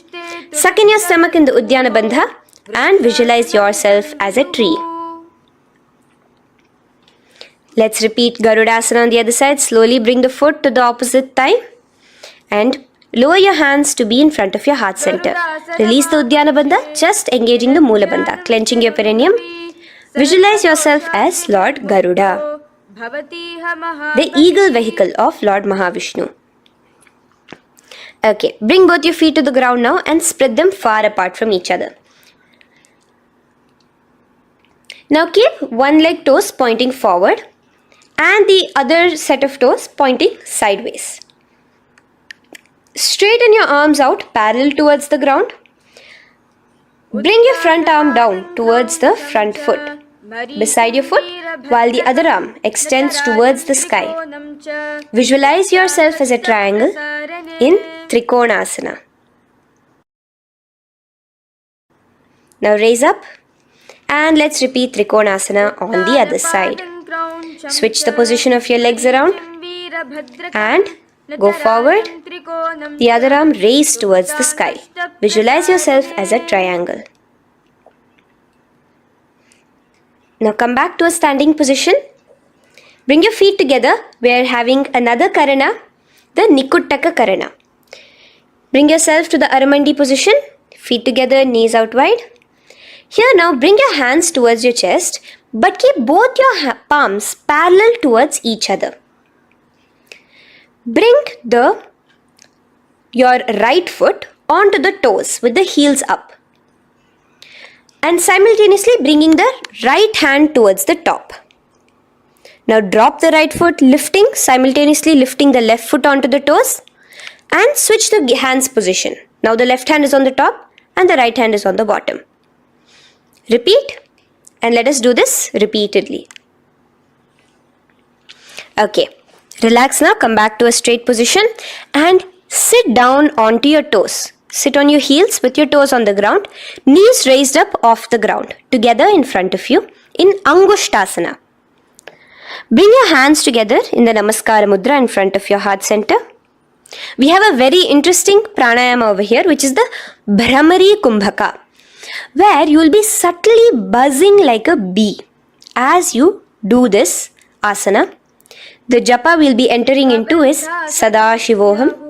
Suck in your stomach in the Udyana Bandha and visualize yourself as a tree. Let's repeat Garudasana on the other side. Slowly bring the foot to the opposite thigh and lower your hands to be in front of your heart center. Release the Udyana Bandha, just engaging the Mula Bandha, clenching your perineum. Visualize yourself as Lord Garuda, the eagle vehicle of Lord Mahavishnu. Okay, bring both your feet to the ground now and spread them far apart from each other. Now keep one leg toes pointing forward and the other set of toes pointing sideways. Straighten your arms out parallel towards the ground. Bring your front arm down towards the front foot, beside your foot, while the other arm extends towards the sky. Visualize yourself as a triangle in Trikonasana. Now raise up and let's repeat Trikonasana on the other side. Switch the position of your legs around and go forward. The other arm raised towards the sky. Visualize yourself as a triangle. Now come back to a standing position. Bring your feet together. We are having another Karana, the Nikuttaka Karana. Bring yourself to the Aramandi position. Feet together, knees out wide. Here now bring your hands towards your chest, but keep both your palms parallel towards each other. Bring your right foot onto the toes with the heels up. And simultaneously bringing the right hand towards the top. Now drop the right foot, simultaneously lifting the left foot onto the toes and switch the hands position. Now the left hand is on the top and the right hand is on the bottom. Repeat and let us do this repeatedly. Okay, relax now, come back to a straight position and sit down onto your toes. Sit on your heels with your toes on the ground, knees raised up off the ground, together in front of you in Angushtasana. Bring your hands together in the Namaskara Mudra in front of your heart center. We have a very interesting pranayama over here, which is the Bhramari Kumbhaka, where you will be subtly buzzing like a bee as you do this asana. The japa we'll be entering into is Sadashivoham.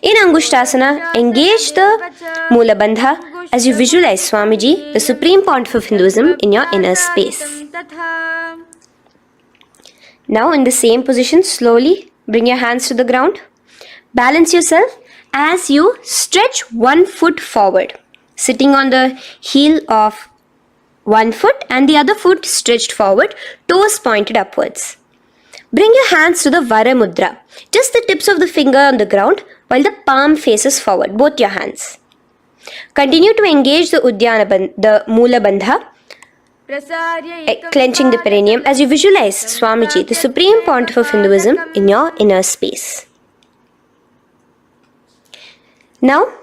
In Angushtasana, engage the Mula Bandha as you visualize Swamiji, the Supreme Pontiff of Hinduism, in your inner space. Now in the same position, slowly bring your hands to the ground. Balance yourself as you stretch one foot forward, sitting on the heel of one foot and the other foot stretched forward, toes pointed upwards. Bring your hands to the Vara Mudra, just the tips of the finger on the ground while the palm faces forward, both your hands. Continue to engage the Mula Bandha, clenching the perineum as you visualize Swamiji, the Supreme Pontiff of Hinduism, in your inner space. Now,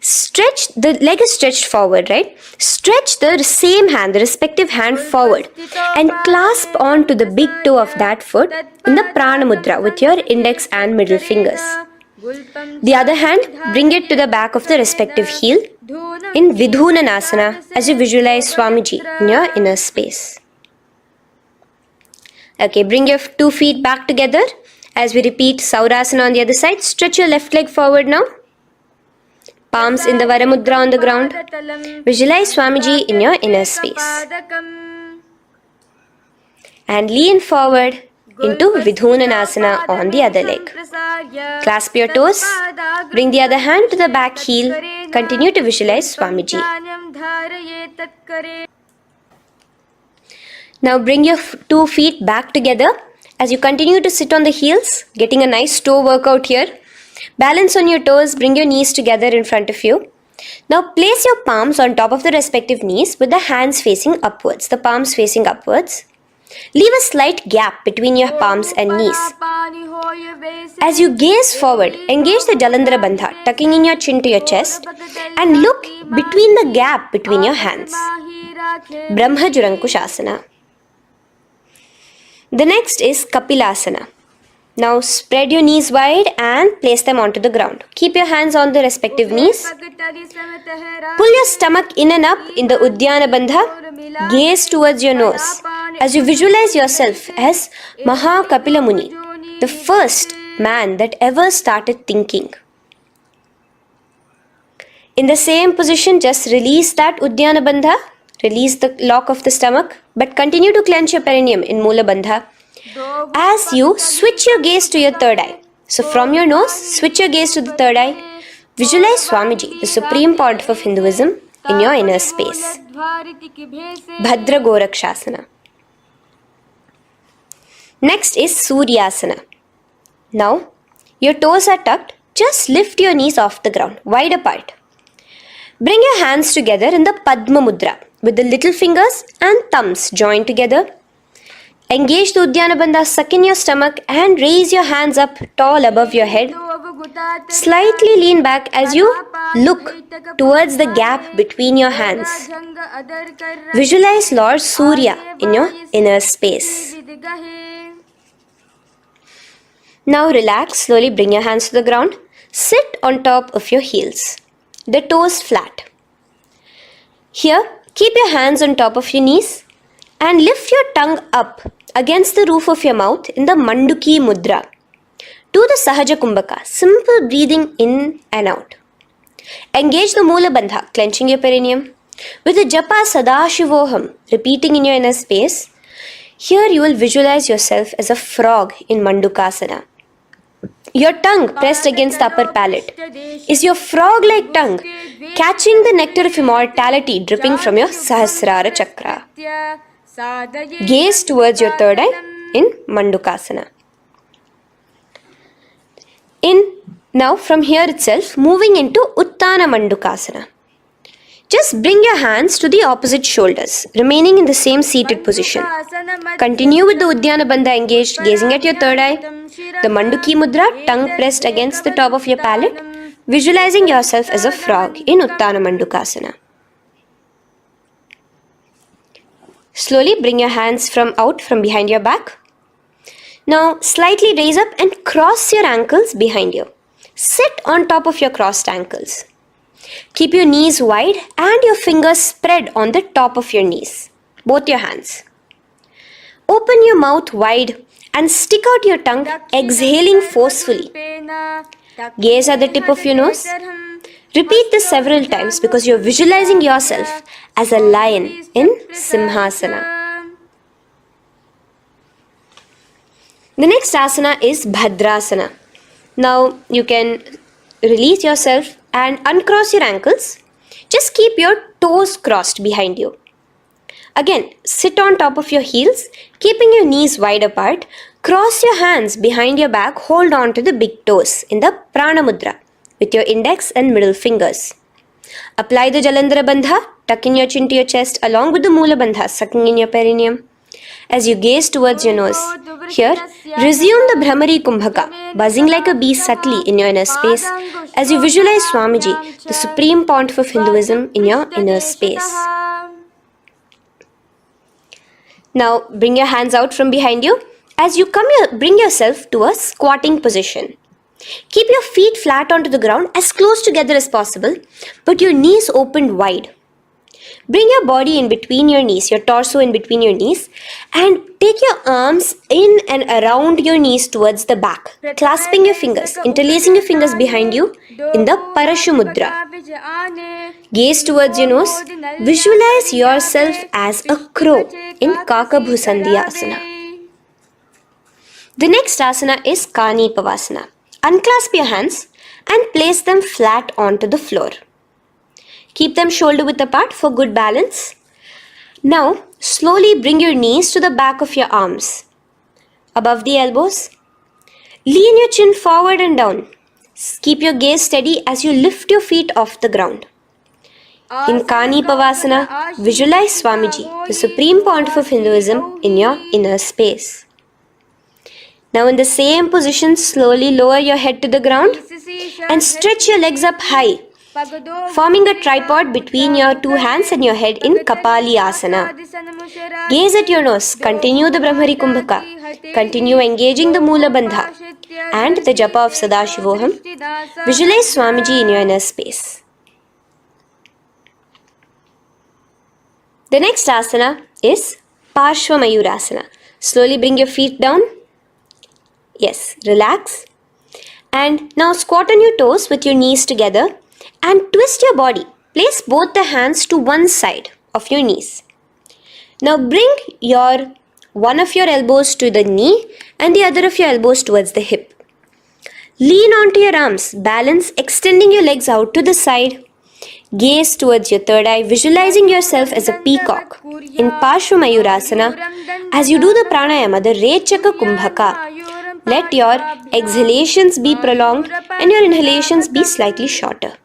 stretch, the leg is stretched forward, right? Stretch the same hand, the respective hand forward and clasp onto the big toe of that foot in the Prana Mudra with your index and middle fingers. The other hand, bring it to the back of the respective heel in Vidhunanasana as you visualize Swamiji in your inner space. Okay, bring your 2 feet back together as we repeat Saurasana on the other side. Stretch your left leg forward now. Palms in the Vara Mudra on the ground. Visualize Swamiji in your inner space. And lean forward into Vidhunanasana on the other leg. Clasp your toes. Bring the other hand to the back heel. Continue to visualize Swamiji. Now bring your 2 feet back together as you continue to sit on the heels, getting a nice toe workout here. Balance on your toes, bring your knees together in front of you. Now place your palms on top of the respective knees with the hands facing upwards, the palms facing upwards. Leave a slight gap between your palms and knees. As you gaze forward, engage the Jalandhara Bandha, tucking in your chin to your chest, and look between the gap between your hands. Brahma Jurankushasana. The next is Kapilasana. Now spread your knees wide and place them onto the ground. Keep your hands on the respective knees. Pull your stomach in and up in the Uddiyana Bandha. Gaze towards your nose as you visualize yourself as Maha Kapila Muni, the first man that ever started thinking. In the same position, just release that Uddiyana Bandha. Release the lock of the stomach, but continue to clench your perineum in Mula Bandha. As you switch your gaze to your third eye. So from your nose, switch your gaze to the third eye. Visualize Swamiji, the supreme pontiff of Hinduism, in your inner space. Bhadra Gorakshasana. Next is Suryasana. Now, your toes are tucked. Just lift your knees off the ground, wide apart. Bring your hands together in the Padma Mudra with the little fingers and thumbs joined together. Engage the Uddiyana Bandha, suck in your stomach and raise your hands up tall above your head. Slightly lean back as you look towards the gap between your hands. Visualize Lord Surya in your inner space. Now relax, slowly bring your hands to the ground. Sit on top of your heels, the toes flat. Here, keep your hands on top of your knees and lift your tongue up against the roof of your mouth in the Manduki Mudra. Do the Sahaja Kumbhaka, simple breathing in and out. Engage the Mula Bandha, clenching your perineum. With the Japa Sadashivoham, repeating in your inner space, here you will visualize yourself as a frog in Mandukasana. Your tongue pressed against the upper palate. Is your frog-like tongue catching the nectar of immortality dripping from your Sahasrara Chakra? Gaze towards your third eye in Mandukasana. Now from here itself, moving into Uttana Mandukasana. Just bring your hands to the opposite shoulders, remaining in the same seated position. Continue with the Uddiyana Bandha engaged, gazing at your third eye. The Manduki Mudra, tongue pressed against the top of your palate, visualizing yourself as a frog in Uttana Mandukasana. Slowly bring your hands out from behind your back. Now slightly raise up and cross your ankles behind you. Sit on top of your crossed ankles. Keep your knees wide and your fingers spread on the top of your knees, both your hands. Open your mouth wide and stick out your tongue, exhaling forcefully. Gaze at the tip of your nose. Repeat this several times because you're visualizing yourself as a lion in Simhasana. The next asana is Bhadrasana. Now you can release yourself and uncross your ankles. Just keep your toes crossed behind you. Again, sit on top of your heels, keeping your knees wide apart. Cross your hands behind your back, hold on to the big toes in the Prana Mudra with your index and middle fingers. Apply the Jalandhara Bandha, tuck in your chin to your chest along with the Mula Bandha, sucking in your perineum. As you gaze towards your nose, here, resume the Bhramari Kumbhaka, buzzing like a bee subtly in your inner space as you visualize Swamiji, the supreme pontiff of Hinduism, in your inner space. Now, bring your hands out from behind you. As you bring yourself to a squatting position. Keep your feet flat onto the ground as close together as possible, but your knees opened wide. Bring your body in between your knees, your torso in between your knees, and take your arms in and around your knees towards the back, clasping your fingers, interlacing your fingers behind you in the Parashu Mudra. Gaze towards your nose. Visualize yourself as a crow in Kakabhusandhi Asana. The next asana is Kanipavasana. Unclasp your hands and place them flat onto the floor. Keep them shoulder width apart for good balance. Now, slowly bring your knees to the back of your arms, above the elbows. Lean your chin forward and down. Keep your gaze steady as you lift your feet off the ground. In Kanipavasana, visualize Swamiji, the Supreme Pontiff of Hinduism, in your inner space. Now in the same position, slowly lower your head to the ground and stretch your legs up high, forming a tripod between your two hands and your head in Kapali Asana. Gaze at your nose, continue the Brahmari Kumbhaka, continue engaging the Mula Bandha and the Japa of Sadashivoham. Visualize Swamiji in your inner space. The next asana is Parshva Mayurasana. Slowly bring your feet down. Yes, relax. And now squat on your toes with your knees together and twist your body. Place both the hands to one side of your knees. Now bring one of your elbows to the knee and the other of your elbows towards the hip. Lean onto your arms, balance, extending your legs out to the side. Gaze towards your third eye, visualizing yourself as a peacock. In Parshva Mayurasana, as you do the pranayama, the Rechaka Kumbhaka, let your exhalations be prolonged and your inhalations be slightly shorter.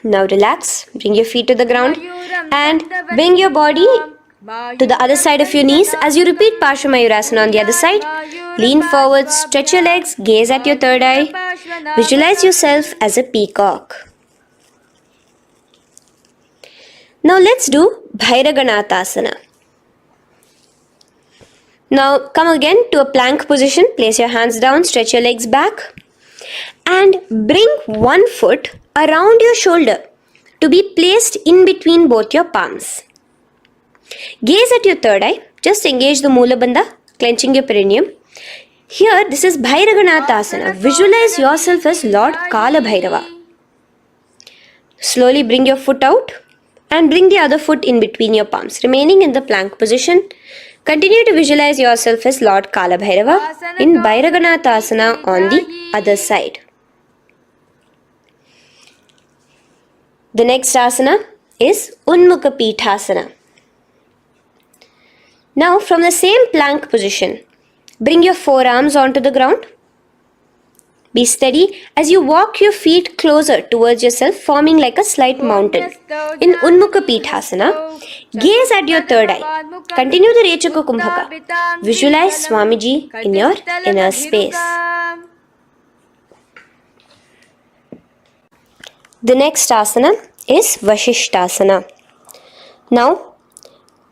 Now relax, bring your feet to the ground and bring your body to the other side of your knees as you repeat Parshva Mayurasana on the other side. Lean forward, stretch your legs, gaze at your third eye. Visualize yourself as a peacock. Now let's do Bhairaganathasana. Now come again to a plank position. Place your hands down, stretch your legs back and bring one foot around your shoulder to be placed in between both your palms. Gaze at your third eye. Just engage the Mula Bandha, clenching your perineum. Here, this is Bhairaganathasana. Visualize yourself as Lord Kala Bhairava. Slowly bring your foot out and bring the other foot in between your palms, remaining in the plank position. Continue to visualize yourself as Lord Kala Bhairava in Bhairaganathasana on the other side. The next asana is Unmukha Pithasana. Now from the same plank position, bring your forearms onto the ground. Be steady as you walk your feet closer towards yourself, forming like a slight mountain. In Unmukha Pithasana, gaze at your third eye. Continue the Rechaka Kumbhaka. Visualize Swamiji in your inner space. The next asana is Vashishthasana. Now,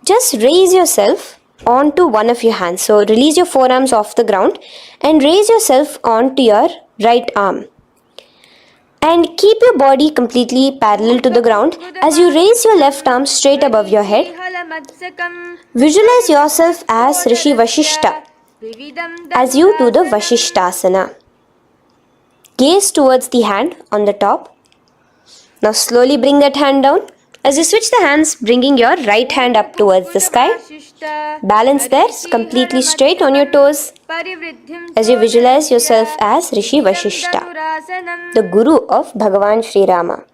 just raise yourself onto one of your hands. So, release your forearms off the ground and raise yourself onto your right arm. And keep your body completely parallel to the ground as you raise your left arm straight above your head. Visualize yourself as Rishi Vashishta as you do the Vashishthasana. Gaze towards the hand on the top. Now slowly bring that hand down. As you switch the hands, bringing your right hand up towards the sky. Balance there, completely straight on your toes. As you visualize yourself as Rishi Vashishta, the Guru of Bhagavan Sri Rama.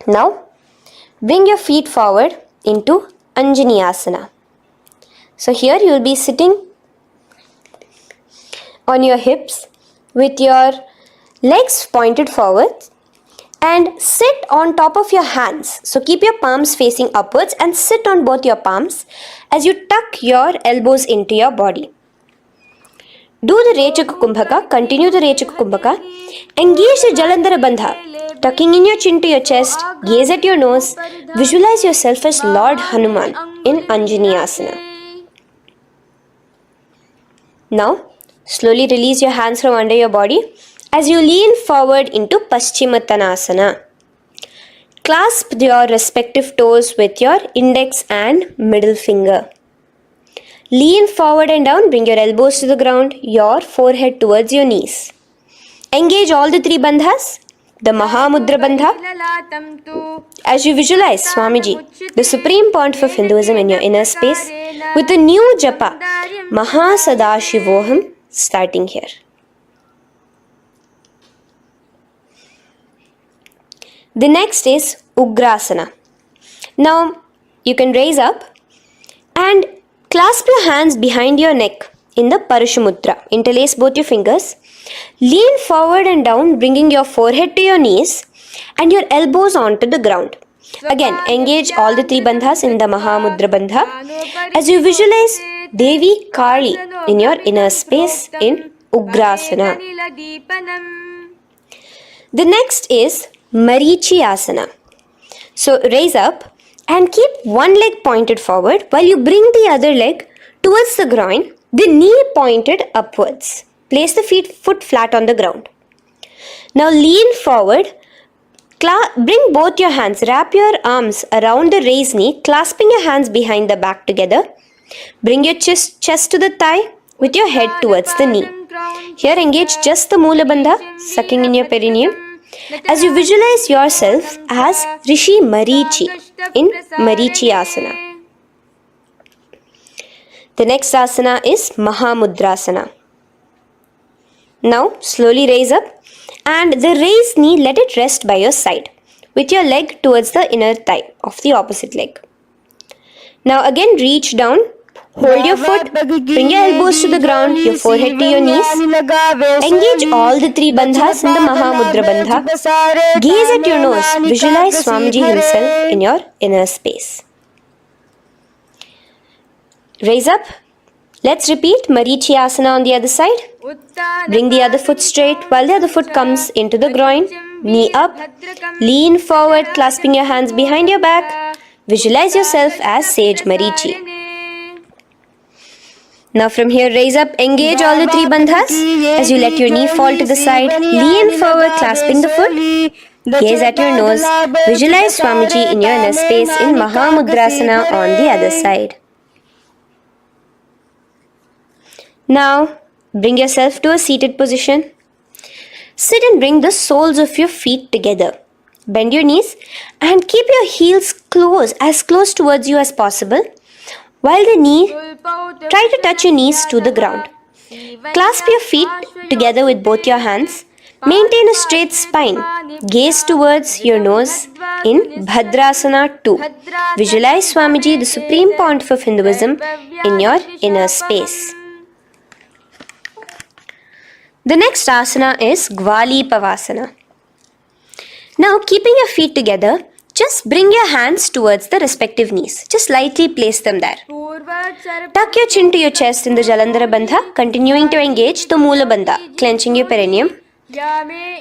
Now, bring your feet forward into Anjani Asana. So here you will be sitting on your hips with your legs pointed forward. And sit on top of your hands. So keep your palms facing upwards and sit on both your palms as you tuck your elbows into your body. Do the Rechaka Kumbhaka, continue the Rechaka Kumbhaka. Engage the Jalandhara Bandha, tucking in your chin to your chest, gaze at your nose. Visualize yourself as Lord Hanuman in Anjani Asana. Now, slowly release your hands from under your body. As you lean forward into Paschimottanasana, clasp your respective toes with your index and middle finger. Lean forward and down, bring your elbows to the ground, your forehead towards your knees. Engage all the three bandhas, the Mahamudra Bandha. As you visualize Swamiji, the supreme pontiff of Hinduism, in your inner space, with a new japa, Mahasadashivoham, starting here. The next is Ugrasana. Now, you can raise up and clasp your hands behind your neck in the Parashamudra. Interlace both your fingers. Lean forward and down, bringing your forehead to your knees and your elbows onto the ground. Again, engage all the three bandhas in the Mahamudra Bandha as you visualize Devi Kali in your inner space in Ugrasana. The next is Marichi Asana. So raise up and keep one leg pointed forward while you bring the other leg towards the groin, the knee pointed upwards. Place the foot flat on the ground. Now lean forward, bring both your hands, wrap your arms around the raised knee, clasping your hands behind the back together. Bring your chest to the thigh with your head towards the knee. Here engage just the Mula Bandha, sucking in your perineum, as you visualize yourself as Rishi Marichi in Marichi Asana. The next asana is Mahamudrasana. Now slowly raise up and the raised knee, let it rest by your side with your leg towards the inner thigh of the opposite leg. Now again reach down, hold your foot, bring your elbows to the ground, your forehead to your knees. Engage all the three bandhas in the Mahamudra Bandha. Gaze at your nose, visualize Swamiji himself in your inner space. Raise up. Let's repeat Marichi Asana on the other side. Bring the other foot straight while the other foot comes into the groin. Knee up. Lean forward, clasping your hands behind your back. Visualize yourself as Sage Marichi. Now from here, raise up, engage all the three bandhas as you let your knee fall to the side. Lean forward, clasping the foot. Gaze at your nose. Visualize Swamiji in your inner space in Mahamudrasana on the other side. Now, bring yourself to a seated position. Sit and bring the soles of your feet together. Bend your knees and keep your heels as close towards you as possible. While try to touch your knees to the ground. Clasp your feet together with both your hands. Maintain a straight spine. Gaze towards your nose in Bhadrasana 2. Visualize Swamiji, the supreme pontiff of Hinduism, in your inner space. The next asana is Gwali Pavasana. Now, keeping your feet together, just bring your hands towards the respective knees. Just lightly place them there. Tuck your chin to your chest in the Jalandhara Bandha, continuing to engage the Mula Bandha, clenching your perineum.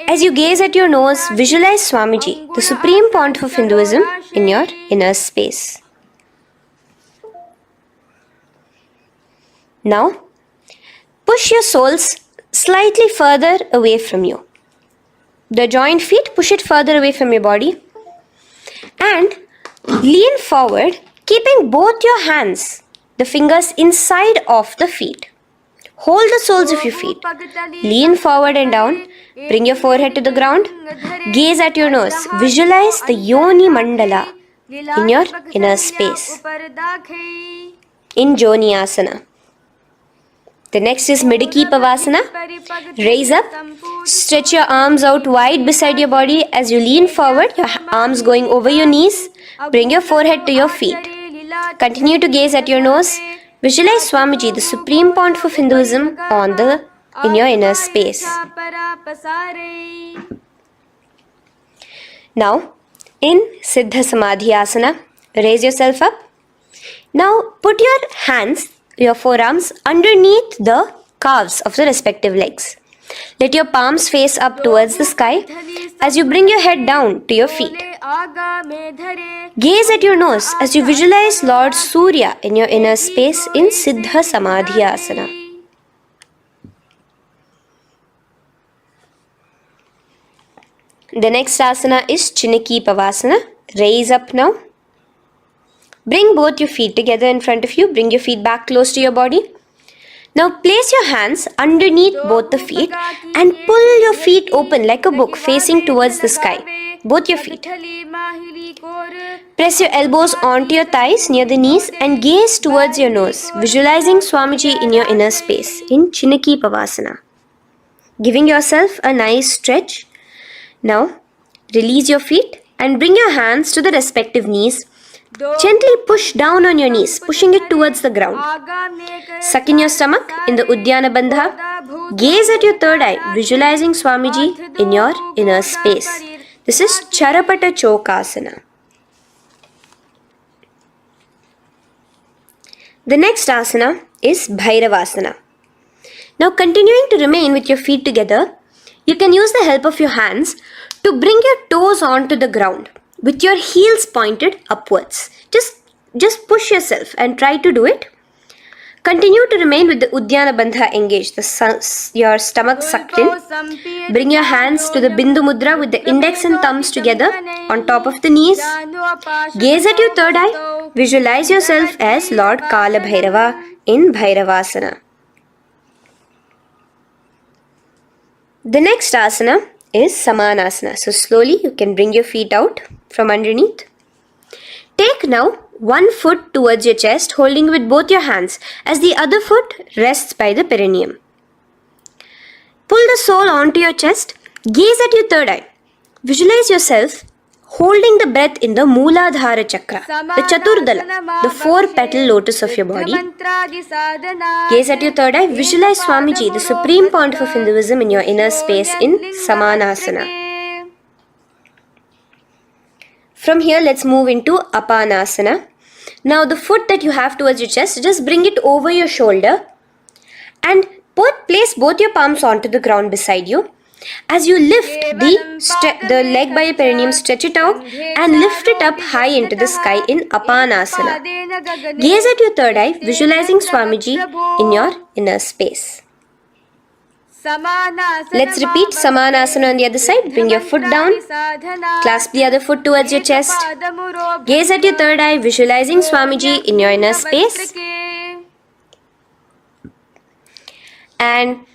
As you gaze at your nose, visualize Swamiji, the supreme pontiff of Hinduism, in your inner space. Now, push your soles slightly further away from you. The joined feet, push it further away from your body. And lean forward, keeping both your hands, the fingers inside of the feet. Hold the soles of your feet. Lean forward and down. Bring your forehead to the ground. Gaze at your nose. Visualize the Yoni Mandala in your inner space. In Joni Asana. The next is Midiki Pavasana. Raise up. Stretch your arms out wide beside your body as you lean forward, your arms going over your knees. Bring your forehead to your feet. Continue to gaze at your nose. Visualize Swamiji, the supreme pontiff of Hinduism, in your inner space. Now, in Siddha Samadhi Asana, raise yourself up. Now, put your forearms underneath the calves of the respective legs. Let your palms face up towards the sky as you bring your head down to your feet. Gaze at your nose as you visualize Lord Surya in your inner space in Siddha Samadhi Asana. The next asana is Chiniki Pavasana. Raise up now. Bring both your feet together in front of you. Bring your feet back close to your body. Now place your hands underneath both the feet and pull your feet open like a book facing towards the sky. Both your feet. Press your elbows onto your thighs near the knees and gaze towards your nose, visualizing Swamiji in your inner space in Chinaki Pavasana. Giving yourself a nice stretch. Now, release your feet and bring your hands to the respective knees. Gently push down on your knees, pushing it towards the ground. Suck in your stomach in the Uddiyana Bandha. Gaze at your third eye, visualizing Swamiji in your inner space. This is Charapata Chokasana. The next asana is Bhairavasana. Now continuing to remain with your feet together, you can use the help of your hands to bring your toes onto the ground with your heels pointed upwards. Just push yourself and try to do it. Continue to remain with the Uddiyana Bandha engaged, your stomach sucked in. Bring your hands to the Bindu Mudra with the index and thumbs together on top of the knees. Gaze at your third eye. Visualize yourself as Lord Kala Bhairava in Bhairavasana. The next asana is Samanasana. So slowly you can bring your feet out from underneath. Take now one foot towards your chest, holding with both your hands as the other foot rests by the perineum. Pull the sole onto your chest. Gaze at your third eye. Visualize yourself holding the breath in the Mooladhara Chakra, the Chaturdala, the 4-petal lotus of your body. Gaze at your third eye. Visualize Swamiji, the supreme pontiff of Hinduism, in your inner space in Samanasana. From here, let's move into Apanasana. Now, the foot that you have towards your chest, just bring it over your shoulder and place both your palms onto the ground beside you. As you lift the leg by your perineum, stretch it out and lift it up high into the sky in Apanasana. Gaze at your third eye, visualizing Swamiji in your inner space. Let's repeat Samanasana on the other side. Bring your foot down. Clasp the other foot towards your chest. Gaze at your third eye, visualizing Swamiji in your inner space. And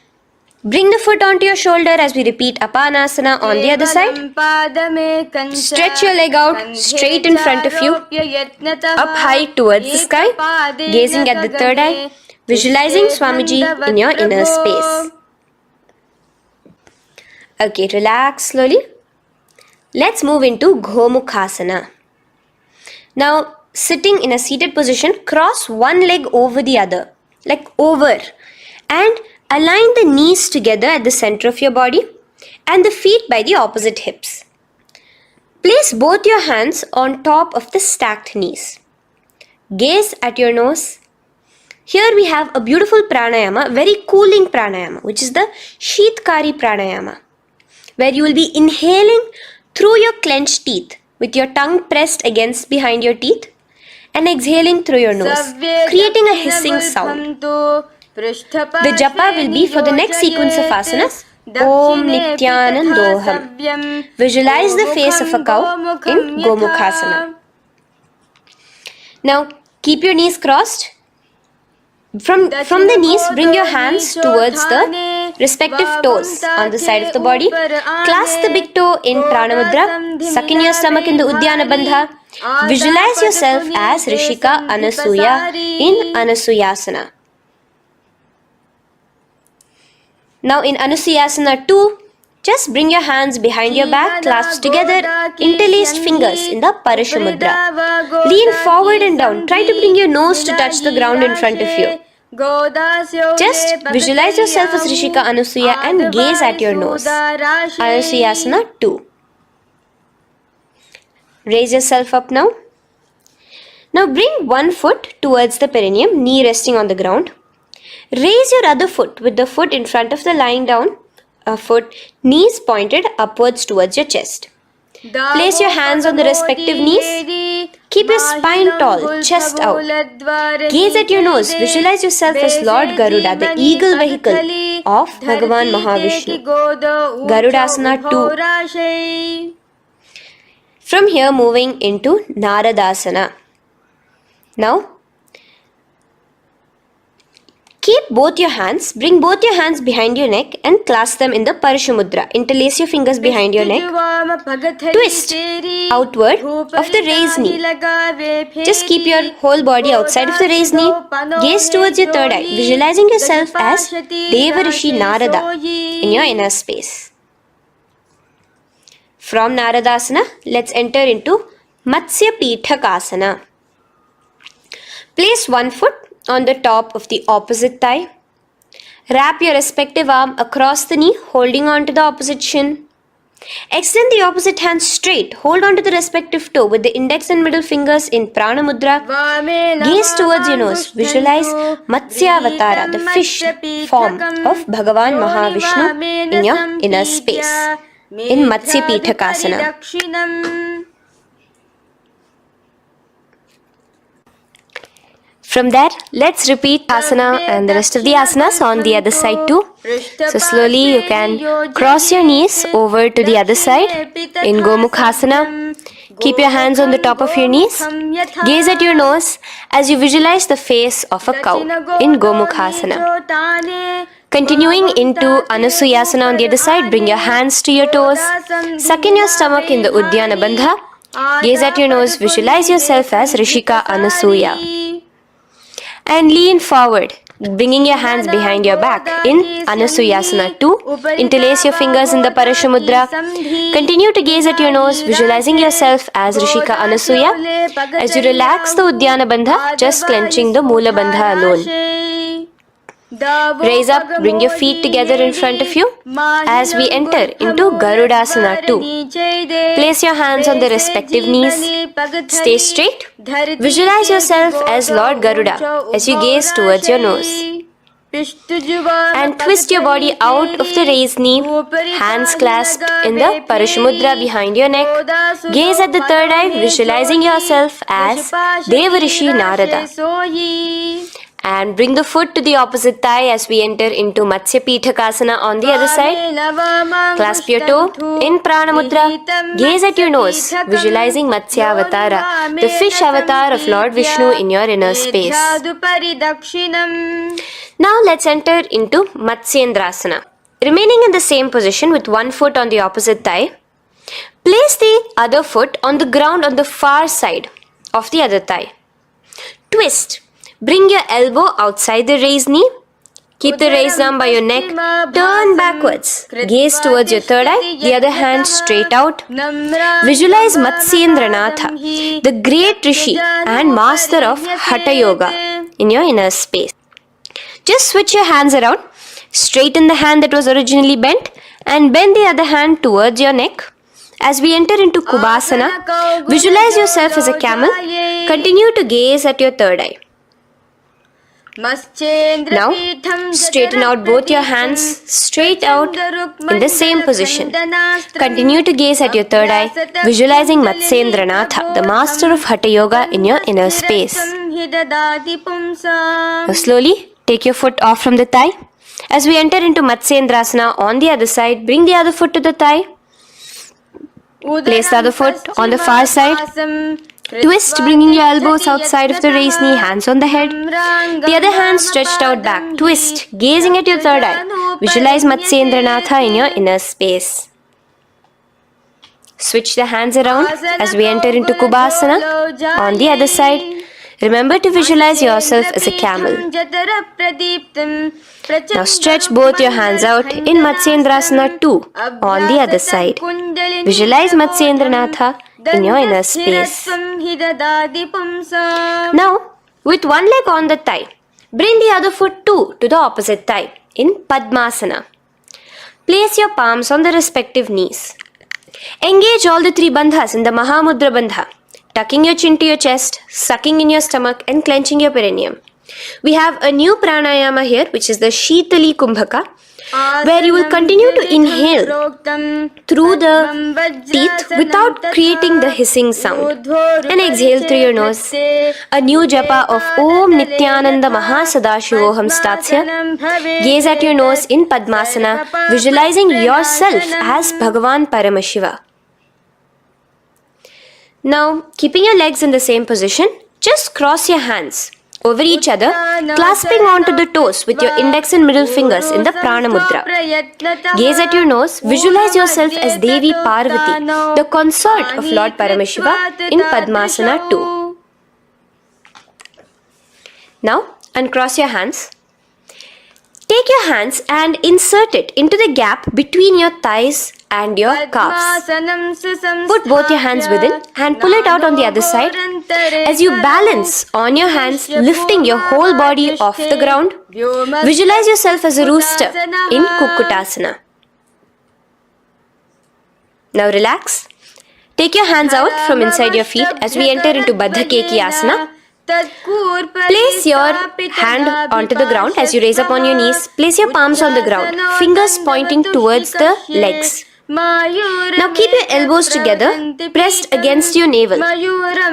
bring the foot onto your shoulder as we repeat Apanasana on the other side. Stretch your leg out straight in front of you, up high towards the sky, gazing at the third eye, visualizing Swamiji in your inner space. Okay, relax slowly. Let's move into Gomukhasana. Now, sitting in a seated position, cross one leg over the other, like over, and align the knees together at the center of your body and the feet by the opposite hips. Place both your hands on top of the stacked knees. Gaze at your nose. Here we have a beautiful pranayama, very cooling pranayama, which is the Sheetkari pranayama, where you will be inhaling through your clenched teeth with your tongue pressed against behind your teeth and exhaling through your nose, creating a hissing sound. The japa will be for the next sequence of asanas. Om Nithyanandoham. Visualize the face of a cow in Gomukhasana. Now keep your knees crossed. From the knees, bring your hands towards the respective toes on the side of the body. Clasp the big toe in Pranamudra. Suck in your stomach in the Uddiyana Bandha. Visualize yourself as Rishika Anasuya in Anasuyasana. Now in Anusuyasana 2, just bring your hands behind your back, clasped together, interlaced fingers in the Parashamudra. Lean forward and down. Try to bring your nose to touch the ground in front of you. Just visualize yourself as Rishika Anasuya and gaze at your nose. Anusuyasana 2. Raise yourself up now. Now bring one foot towards the perineum, knee resting on the ground. Raise your other foot with the foot in front of the lying down foot, knees pointed upwards towards your chest. Place your hands on the respective knees. Keep your spine tall, chest out. Gaze at your nose. Visualize yourself as Lord Garuda, the eagle vehicle of Bhagavan Mahavishnu. Garudasana 2. From here, moving into Naradasana. Now, Keep both your hands, bring both your hands behind your neck and clasp them in the Parashumudra. Interlace your fingers behind your neck. Twist outward of the raised knee. Just keep your whole body outside of the raised knee. Gaze towards your third eye, visualizing yourself as Devarishi Narada in your inner space. From Naradasana, let's enter into Matsya Pithakasana. Place one foot on the top of the opposite thigh. Wrap your respective arm across the knee, holding on to the opposite shin. Extend the opposite hand straight. Hold on to the respective toe with the index and middle fingers in Prana Mudra. Gaze towards your nose. Visualize Matsyavatara, the fish form of Bhagavan Mahavishnu in your inner space in Matsya Pithakasana. From there, let's repeat asana and the rest of the asanas on the other side too. So slowly you can cross your knees over to the other side in Gomukhasana. Keep your hands on the top of your knees. Gaze at your nose as you visualize the face of a cow in Gomukhasana. Continuing into Anusuyasana on the other side, bring your hands to your toes. Suck in your stomach in the Uddiyana Bandha. Gaze at your nose, visualize yourself as Rishika Anasuya. And lean forward, bringing your hands behind your back in Anusuyasana 2. Interlace your fingers in the Parashamudra. Continue to gaze at your nose, visualizing yourself as Rishika Anasuya. As you relax the Uddiyana Bandha, just clenching the Mula Bandha alone. Raise up, bring your feet together in front of you as we enter into Garudasana 2. Place your hands on the respective knees. Stay straight. Visualize yourself as Lord Garuda as you gaze towards your nose. And twist your body out of the raised knee, hands clasped in the Parashmudra behind your neck. Gaze at the third eye, visualizing yourself as Devarishi Narada. And bring the foot to the opposite thigh as we enter into Matsya Pithakasana on the other side. Clasp your toe in Prana Mudra. Gaze at your nose, visualizing Matsya Avatara, the fish avatar of Lord Vishnu in your inner space. Now let's enter into Matsyendrasana. Remaining in the same position with one foot on the opposite thigh, place the other foot on the ground on the far side of the other thigh. Twist. Bring your elbow outside the raised knee. Keep the raised arm by your neck. Turn backwards. Gaze towards your third eye, the other hand straight out. Visualize Matsyendranatha, the great Rishi and master of Hatha Yoga in your inner space. Just switch your hands around. Straighten the hand that was originally bent and bend the other hand towards your neck. As we enter into Kubhasana, visualize yourself as a camel. Continue to gaze at your third eye. Now, straighten out both your hands straight out in the same position. Continue to gaze at your third eye, visualizing Matsyendranatha, the master of Hatha Yoga in your inner space. Now slowly, take your foot off from the thigh. As we enter into Matsyendrasana on the other side, bring the other foot to the thigh. Place the other foot on the far side. Twist, bringing your elbows outside of the raised knee, hands on the head. The other hand stretched out back. Twist, gazing at your third eye. Visualize Matsyendranatha in your inner space. Switch the hands around as we enter into Kubhasana on the other side. Remember to visualize yourself as a camel. Now stretch both your hands out in Matsyendrasana 2 on the other side. Visualize Matsyendranatha in your inner space. Now, with one leg on the thigh, bring the other foot too to the opposite thigh in Padmasana. Place your palms on the respective knees. Engage all the three bandhas in the Mahamudra Bandha, tucking your chin to your chest, sucking in your stomach and clenching your perineum. We have a new pranayama here, which is the Shitali Kumbhaka, where you will continue to inhale through the teeth without creating the hissing sound and exhale through your nose. A new japa of Om Nithyananda Mahasadashivoham starts here. Gaze at your nose in Padmasana, visualizing yourself as Bhagavan Paramashiva. Now, keeping your legs in the same position, just cross your hands over each other, clasping onto the toes with your index and middle fingers in the Prana Mudra. Gaze at your nose, visualize yourself as Devi Parvati, the consort of Lord Paramashiva in Padmasana 2. Now, uncross your hands. Take your hands and insert it into the gap between your thighs and your calves. Put both your hands within and pull it out on the other side. As you balance on your hands, lifting your whole body off the ground, visualize yourself as a rooster in Kukkutasana. Now relax. Take your hands out from inside your feet as we enter into Baddha Keki Asana. Place your hand onto the ground as you raise up on your knees. Place your palms on the ground, fingers pointing towards the legs. Now keep your elbows together, pressed against your navel.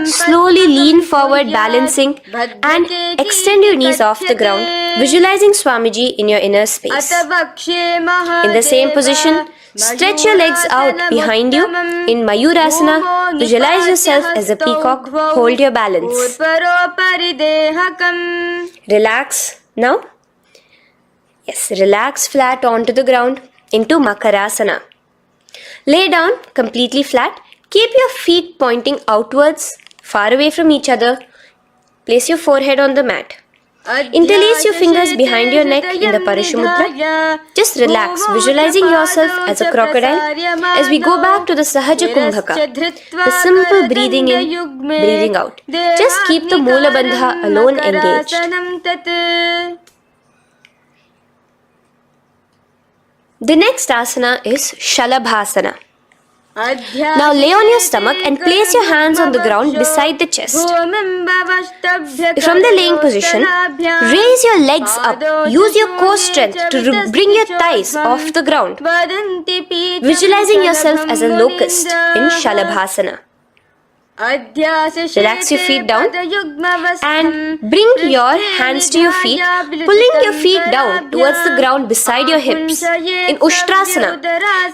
Slowly lean forward, balancing, and extend your knees off the ground, visualizing Swamiji in your inner space. In the same position, stretch your legs out behind you. In Mayurasana, visualize yourself as a peacock. Hold your balance. Relax now. Yes, relax flat onto the ground into Makarasana. Lay down completely flat. Keep your feet pointing outwards, far away from each other. Place your forehead on the mat. Interlace your fingers behind your neck in the Parashumudra. Just relax, visualizing yourself as a crocodile as we go back to the Sahaja Kumbhaka, the simple breathing in, breathing out. Just keep the Moola Bandha alone engaged. The next asana is Shalabhasana. Now lay on your stomach and place your hands on the ground beside the chest. From the laying position, raise your legs up. Use your core strength to bring your thighs off the ground. Visualizing yourself as a locust in Shalabhasana. Relax your feet down and bring your hands to your feet, pulling your feet down towards the ground beside your hips. In Ushtrasana,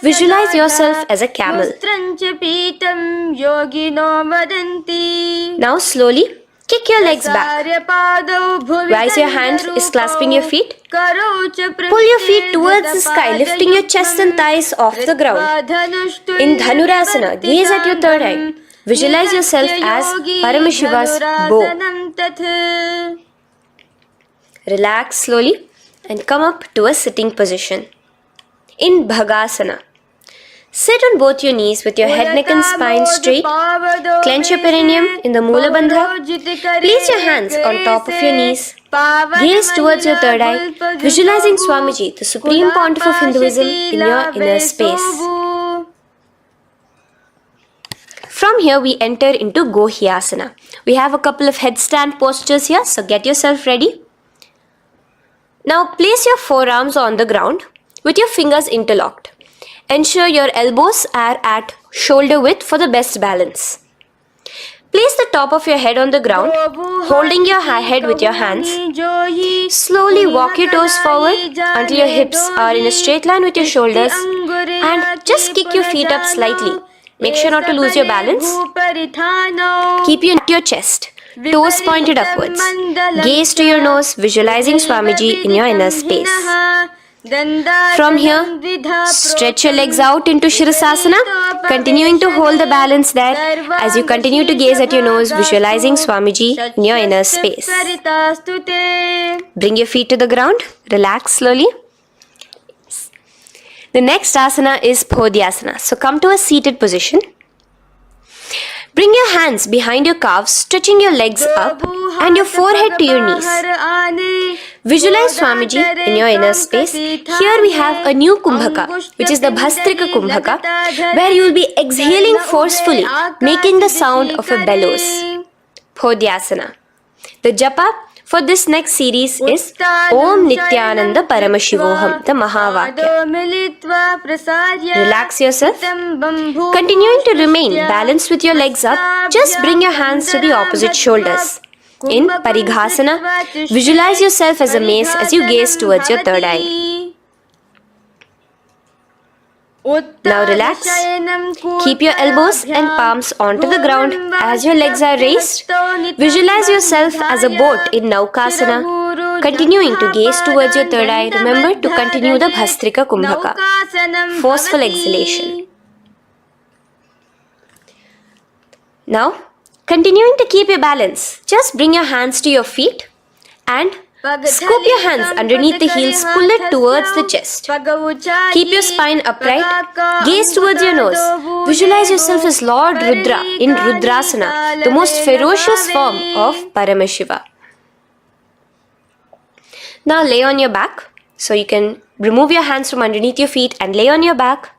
visualize yourself as a camel. Now slowly kick your legs back. Rise your hand is clasping your feet. Pull your feet towards the sky, lifting your chest and thighs off the ground. In Dhanurasana, gaze at your third eye. Visualize yourself as Paramashiva's bow. Relax slowly and come up to a sitting position. In Bhagasana, sit on both your knees with your head, neck and spine straight. Clench your perineum in the Moola Bandha. Place your hands on top of your knees. Gaze towards your third eye, visualizing Swamiji, the Supreme Pontiff of Hinduism, in your inner space. From here we enter into Gohyasana. We have a couple of headstand postures here, so get yourself ready. Now place your forearms on the ground with your fingers interlocked. Ensure your elbows are at shoulder width for the best balance. Place the top of your head on the ground, holding your head with your hands. Slowly walk your toes forward until your hips are in a straight line with your shoulders, and just kick your feet up slightly. Make sure not to lose your balance. Keep your chest, toes pointed upwards. Gaze to your nose, visualizing Swamiji in your inner space. From here, stretch your legs out into Shirasasana, continuing to hold the balance there as you continue to gaze at your nose, visualizing Swamiji in your inner space. Bring your feet to the ground, relax slowly. The next asana is Phodyasana. So come to a seated position. Bring your hands behind your calves, stretching your legs up and your forehead to your knees. Visualize Swamiji in your inner space. Here we have a new Kumbhaka, which is the Bhastrika Kumbhaka, where you will be exhaling forcefully, making the sound of a bellows. Phodyasana. The japa for this next series is Om Nithyananda Paramashivoham, the Mahavakya. Relax yourself. Continuing to remain balanced with your legs up, just bring your hands to the opposite shoulders. In Parighasana, visualize yourself as a mace as you gaze towards your third eye. Now relax. Keep your elbows and palms onto the ground as your legs are raised. Visualize yourself as a boat in Naukasana, continuing to gaze towards your third eye. Remember to continue the Bhastrika Kumbhaka. Forceful exhalation. Now, continuing to keep your balance, just bring your hands to your feet and scoop your hands underneath the heels, pull it towards the chest. Keep your spine upright, gaze towards your nose. Visualize yourself as Lord Rudra in Rudrasana, the most ferocious form of Paramashiva. Now lay on your back, so you can remove your hands from underneath your feet and lay on your back.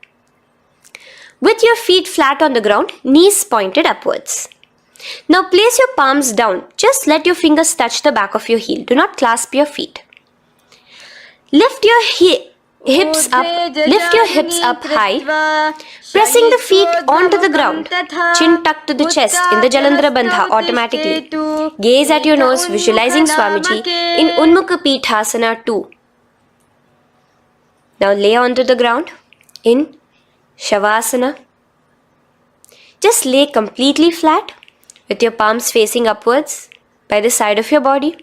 With your feet flat on the ground, knees pointed upwards. Now place your palms down. Just let your fingers touch the back of your heel. Do not clasp your feet. Lift your hips up high, pressing the feet onto the ground. Chin tucked to the chest in the Jalandhara Bandha automatically. Gaze at your nose, visualizing Swamiji in Unmukha Pithasana 2. Now lay onto the ground in Shavasana. Just lay completely flat with your palms facing upwards by the side of your body.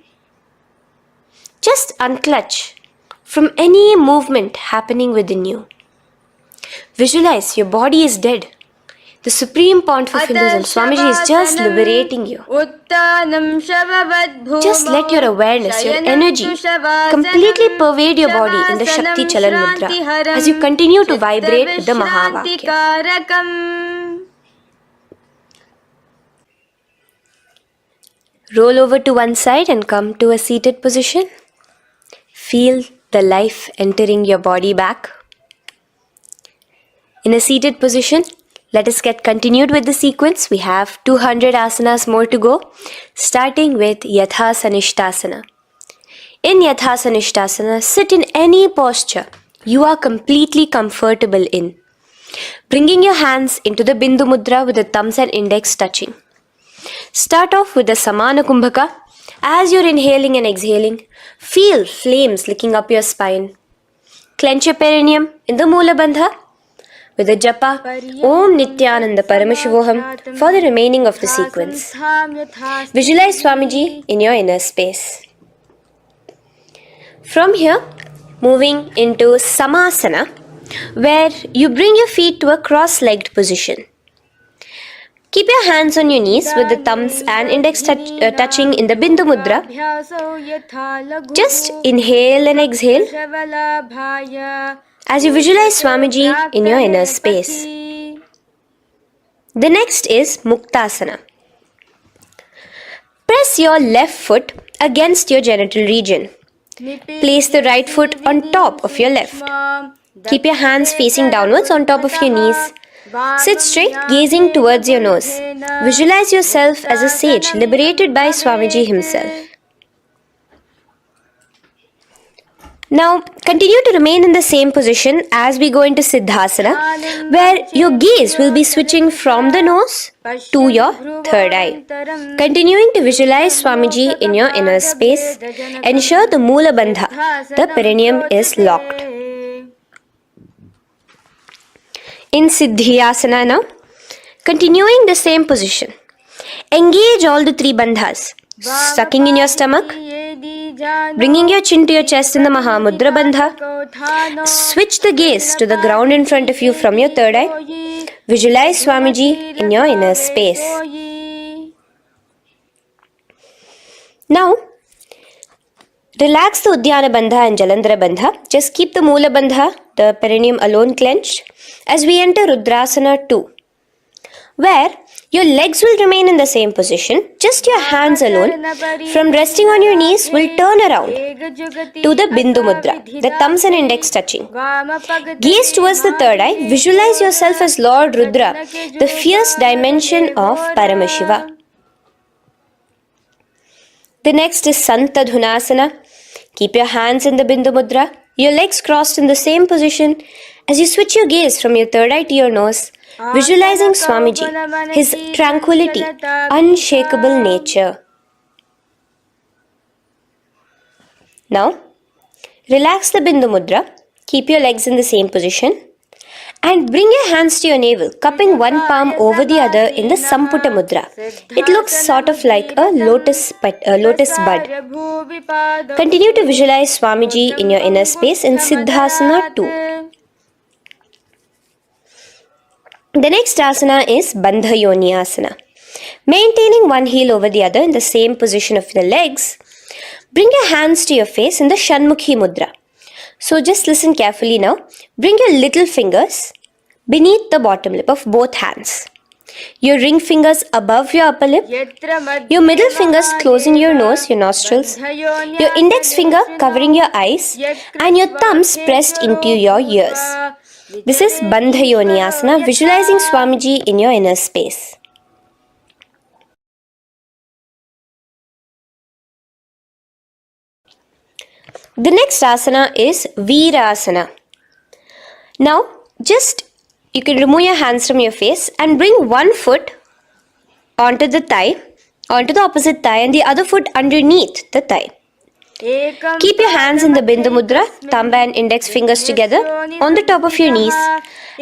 Just unclutch from any movement happening within you. Visualize your body is dead. The supreme point of Hinduism, Swamiji is just liberating you. Just let your awareness, your energy completely pervade your body in the Shakti Chalan Mudra as you continue to vibrate with the Mahavakya. Roll over to one side and come to a seated position. Feel the life entering your body back. In a seated position, let us get continued with the sequence. We have 200 asanas more to go, starting with Yatha Sanishtasana. In Yatha Sanishtasana, sit in any posture you are completely comfortable in, bringing your hands into the Bindu Mudra with the thumbs and index touching. Start off with the Samana Kumbhaka. As you're inhaling and exhaling, feel flames licking up your spine. Clench your perineum in the Moola Bandha with the japa Om Nithyananda Paramashivoham for the remaining of the sequence. Visualize Swamiji in your inner space. From here, moving into Samasana, where you bring your feet to a cross-legged position. Keep your hands on your knees with the thumbs and index touching in the Bindu Mudra. Just inhale and exhale as you visualize Swamiji in your inner space. The next is Muktasana. Press your left foot against your genital region. Place the right foot on top of your left. Keep your hands facing downwards on top of your knees. Sit straight, gazing towards your nose. Visualize yourself as a sage liberated by Swamiji himself. Now, continue to remain in the same position as we go into Siddhasana, where your gaze will be switching from the nose to your third eye. Continuing to visualize Swamiji in your inner space, ensure the Moola Bandha, the perineum, is locked. In Siddhyasana now, continuing the same position. Engage all the three bandhas, sucking in your stomach, bringing your chin to your chest in the Mahamudra Bandha. Switch the gaze to the ground in front of you from your third eye. Visualize Swamiji in your inner space. Now, relax the Udyana Bandha and Jalandhara Bandha. Just keep the Moola Bandha, the perineum alone clenched, as we enter Rudrasana 2, where your legs will remain in the same position, just your hands alone, from resting on your knees, will turn around to the Bindu Mudra, the thumbs and index touching. Gaze towards the third eye, visualize yourself as Lord Rudra, the fierce dimension of Paramashiva. The next is Santadhunasana. Keep your hands in the Bindu Mudra, your legs crossed in the same position. As you switch your gaze from your third eye to your nose, visualizing Swamiji, his tranquility, unshakable nature. Now, relax the Bindu Mudra, keep your legs in the same position, And bring your hands to your navel, cupping one palm over the other in the Samputa Mudra. It looks sort of like a lotus bud. Continue to visualize Swamiji in your inner space in Siddhasana 2. The next asana is Bandha Yoni Asana. Maintaining one heel over the other in the same position of the legs, bring your hands to your face in the Shanmukhi Mudra. So just listen carefully now. Bring your little fingers beneath the bottom lip of both hands. Your ring fingers above your upper lip. Your middle fingers closing your nose, your nostrils. Your index finger covering your eyes. And your thumbs pressed into your ears. This is Bandha Yoni Asana, visualizing Swamiji in your inner space. The next asana is Virasana. Now, you can remove your hands from your face and bring one foot onto the opposite thigh, and the other foot underneath the thigh. Keep your hands in the Bindu Mudra, thumb and index fingers together on the top of your knees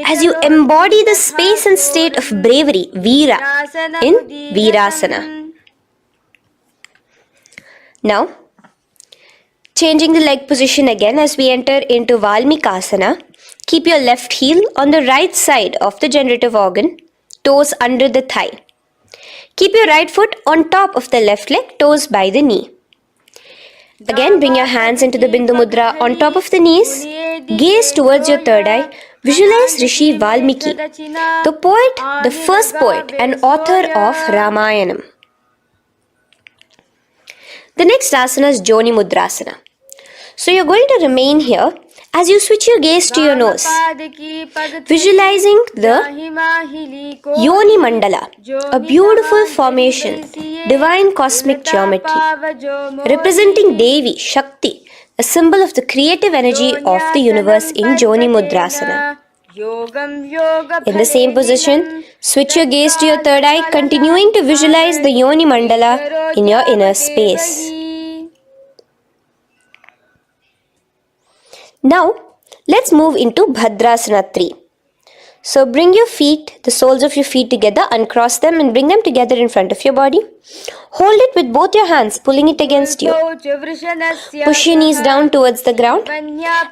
as you embody the space and state of bravery, Veera, in Virasana. Now, changing the leg position again as we enter into Valmikasana. Keep your left heel on the right side of the generative organ, toes under the thigh. Keep your right foot on top of the left leg, toes by the knee. Again, bring your hands into the Bindu Mudra on top of the knees. Gaze towards your third eye. Visualize Rishi Valmiki, the poet, the first poet and author of Ramayanam. The next asana is Joni Mudrasana. So you're going to remain here as you switch your gaze to your nose, visualizing the Yoni Mandala, a beautiful formation, divine cosmic geometry, representing Devi, Shakti, a symbol of the creative energy of the universe in Joni Mudrasana. In the same position, switch your gaze to your third eye, continuing to visualize the Yoni Mandala in your inner space. Now, let's move into Bhadrasana 3. So bring your feet, the soles of your feet together, uncross them and bring them together in front of your body. Hold it with both your hands, pulling it against you. Push your knees down towards the ground.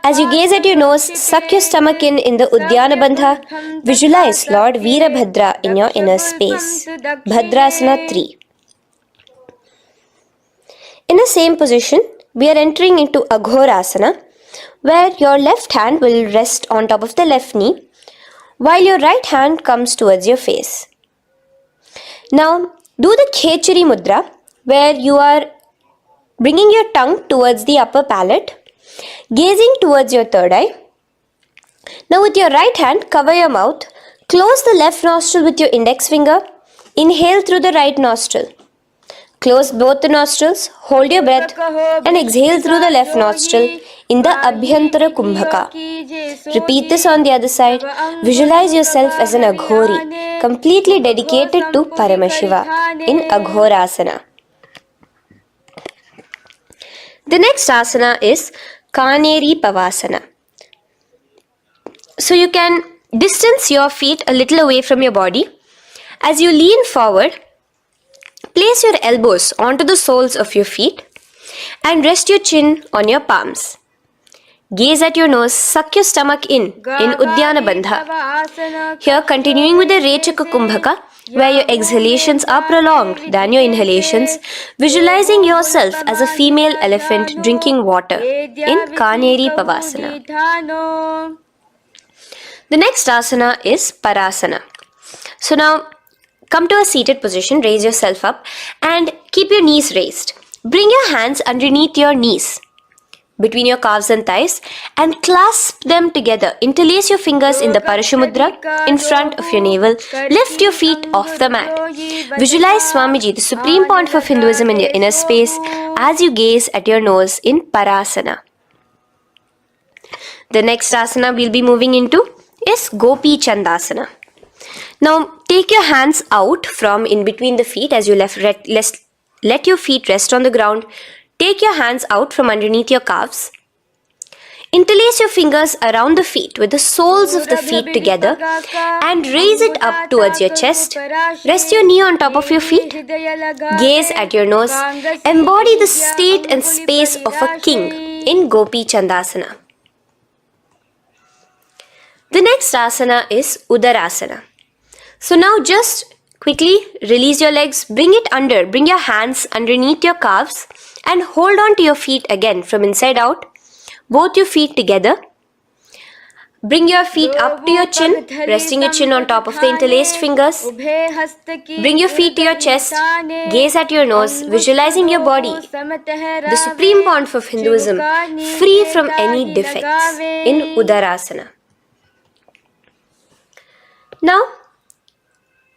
As you gaze at your nose, suck your stomach in the Udyana Bandha. Visualize Lord Veerabhadra in your inner space. Bhadrasana 3. In the same position, we are entering into Aghorasana, where your left hand will rest on top of the left knee, while your right hand comes towards your face. Now, do the Khechari Mudra, where you are bringing your tongue towards the upper palate, gazing towards your third eye. Now, with your right hand, cover your mouth, close the left nostril with your index finger, inhale through the right nostril. Close both the nostrils, hold your breath and exhale through the left nostril in the Abhyantara Kumbhaka. Repeat this on the other side. Visualize yourself as an Aghori, completely dedicated to Paramashiva in Aghorasana. The next asana is Kaneri Pavasana. So you can distance your feet a little away from your body. As you lean forward, place your elbows onto the soles of your feet and rest your chin on your palms. Gaze at your nose, suck your stomach in Udyana Bandha. Here, continuing with the Rechaka Kumbhaka, where your exhalations are prolonged than your inhalations, visualizing yourself as a female elephant drinking water in Kaneri Pavasana. The next asana is Parasana. So now, come to a seated position, raise yourself up and keep your knees raised. Bring your hands underneath your knees, between your calves and thighs, and clasp them together. Interlace your fingers in the Parashamudra in front of your navel. Lift your feet off the mat. Visualize Swamiji, the supreme point of Hinduism, in your inner space as you gaze at your nose in Parasana. The next asana we'll be moving into is Gopi Chandasana. Now, take your hands out from in between the feet as you let your feet rest on the ground. Take your hands out from underneath your calves. Interlace your fingers around the feet with the soles of the feet together and raise it up towards your chest. Rest your knee on top of your feet. Gaze at your nose. Embody the state and space of a king in Gopi Chandasana. The next asana is Udarasana. So now just quickly release your legs, bring your hands underneath your calves and hold on to your feet again from inside out. Both your feet together. Bring your feet up to your chin, resting your chin on top of the interlaced fingers. Bring your feet to your chest, gaze at your nose, visualizing your body, the supreme point of Hinduism, free from any defects in Udarasana. Now,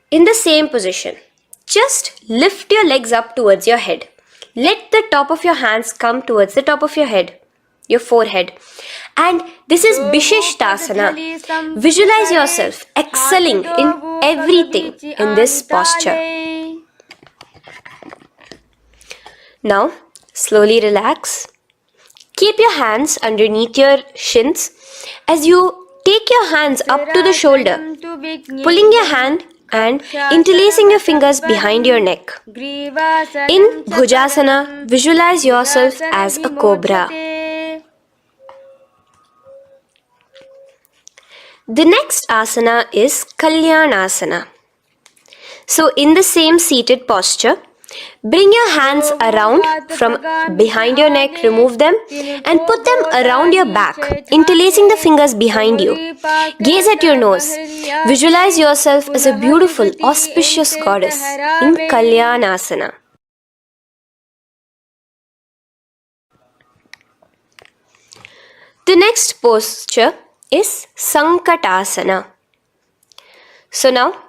in the same position, just lift your legs up towards your head. Let the top of your hands come towards the top of your head, your forehead. And this is Vishishtasana. Visualize yourself excelling in everything in this posture. Now, slowly relax. Keep your hands underneath your shins as you take your hands up to the shoulder, pulling your hand and interlacing your fingers behind your neck. In Bhujasana, visualize yourself as a cobra. The next asana is Kalyanasana. So in the same seated posture, bring your hands around from behind your neck, remove them and put them around your back, interlacing the fingers behind you. Gaze at your nose. Visualize yourself as a beautiful, auspicious goddess in Kalyanasana. The next posture is Sankatasana. So now,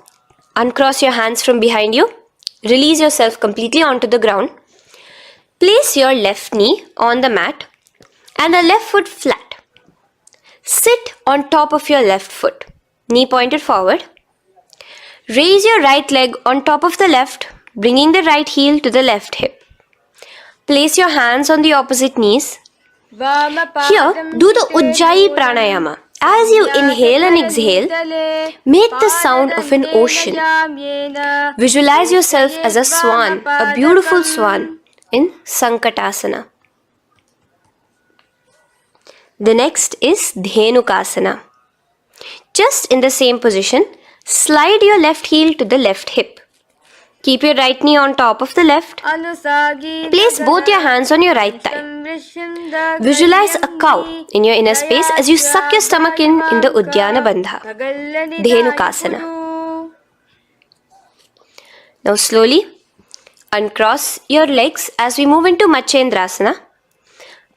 uncross your hands from behind you. Release yourself completely onto the ground. Place your left knee on the mat and the left foot flat. Sit on top of your left foot, knee pointed forward. Raise your right leg on top of the left, bringing the right heel to the left hip. Place your hands on the opposite knees. Here, do the Ujjayi Pranayama. As you inhale and exhale, make the sound of an ocean. Visualize yourself as a swan, a beautiful swan in Sankatasana. The next is Dhenukasana. Just in the same position, slide your left heel to the left hip. Keep your right knee on top of the left. Place both your hands on your right thigh. Visualize a cow in your inner space as you suck your stomach in the Udyana Bandha, Dhenukasana. Now slowly uncross your legs as we move into Matsyendrasana.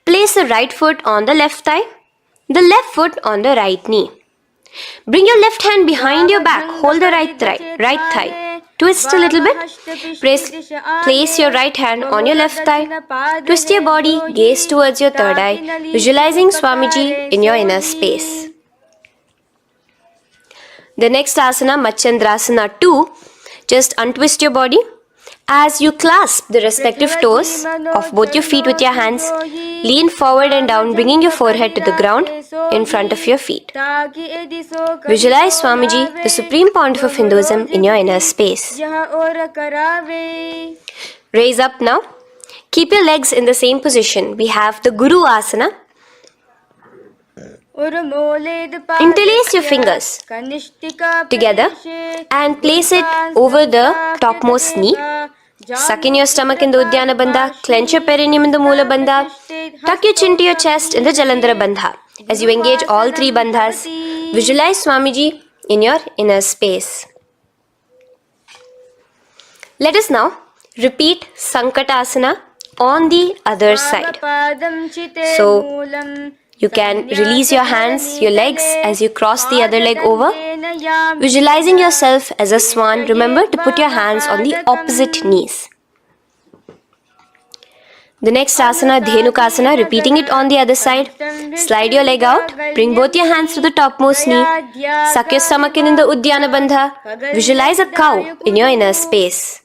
Place the right foot on the left thigh, the left foot on the right knee. Bring your left hand behind your back, hold the right thigh. Twist a little bit. Place your right hand on your left thigh. Twist your body, gaze towards your third eye, visualizing Swamiji in your inner space. The next asana, Matsyendrasana 2, just untwist your body. As you clasp the respective toes of both your feet with your hands, lean forward and down, bringing your forehead to the ground in front of your feet. Visualize Swamiji, the supreme point of Hinduism, in your inner space. Raise up now. Keep your legs in the same position. We have the Guru Asana. Interlace your fingers together and place it over the topmost knee. Suck in your stomach in the Udyana Bandha, clench your perineum in the Moola Bandha, tuck your chin to your chest in the Jalandhara Bandha. As you engage all three bandhas, visualize Swamiji in your inner space. Let us now repeat Sankatasana on the other side. So, you can release your hands, your legs as you cross the other leg over. Visualizing yourself as a swan, remember to put your hands on the opposite knees. The next asana, Dhenukasana, repeating it on the other side. Slide your leg out, bring both your hands to the topmost knee. Suck your stomach in the Udyana Bandha. Visualize a cow in your inner space.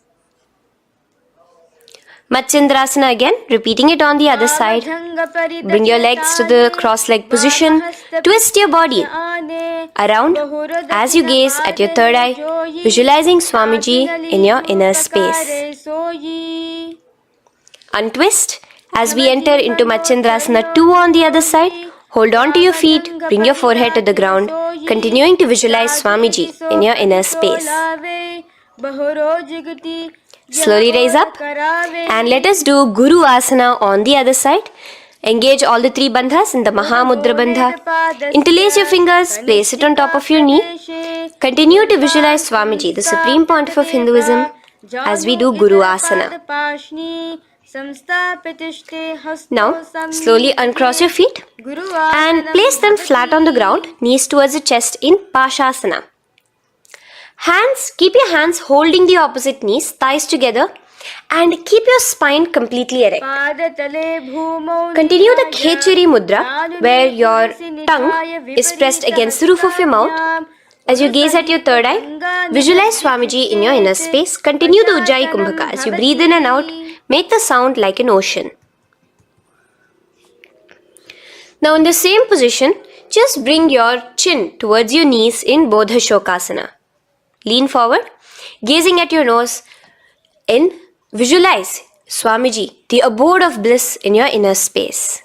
Matsyendrasana again, repeating it on the other side. Bring your legs to the cross-leg position. Twist your body around as you gaze at your third eye, visualizing Swamiji in your inner space. Untwist as we enter into Matsyendrasana 2 on the other side. Hold on to your feet, bring your forehead to the ground, continuing to visualize Swamiji in your inner space. Slowly raise up and let us do Guru Asana on the other side. Engage all the 3 bandhas in the Mahamudra Bandha. Interlace your fingers, place it on top of your knee. Continue to visualize Swamiji, the Supreme Pontiff of Hinduism, as we do Guru Asana. Now, slowly uncross your feet and place them flat on the ground, knees towards the chest in Pashasana. Keep your hands holding the opposite knees, thighs together, and keep your spine completely erect. Continue the Khechari Mudra, where your tongue is pressed against the roof of your mouth. As you gaze at your third eye, visualize Swamiji in your inner space. Continue the Ujjayi Kumbhaka. As you breathe in and out, make the sound like an ocean. Now in the same position, just bring your chin towards your knees in Bodha Shokasana. Lean forward, gazing at your nose, and visualize Swamiji, the abode of bliss in your inner space.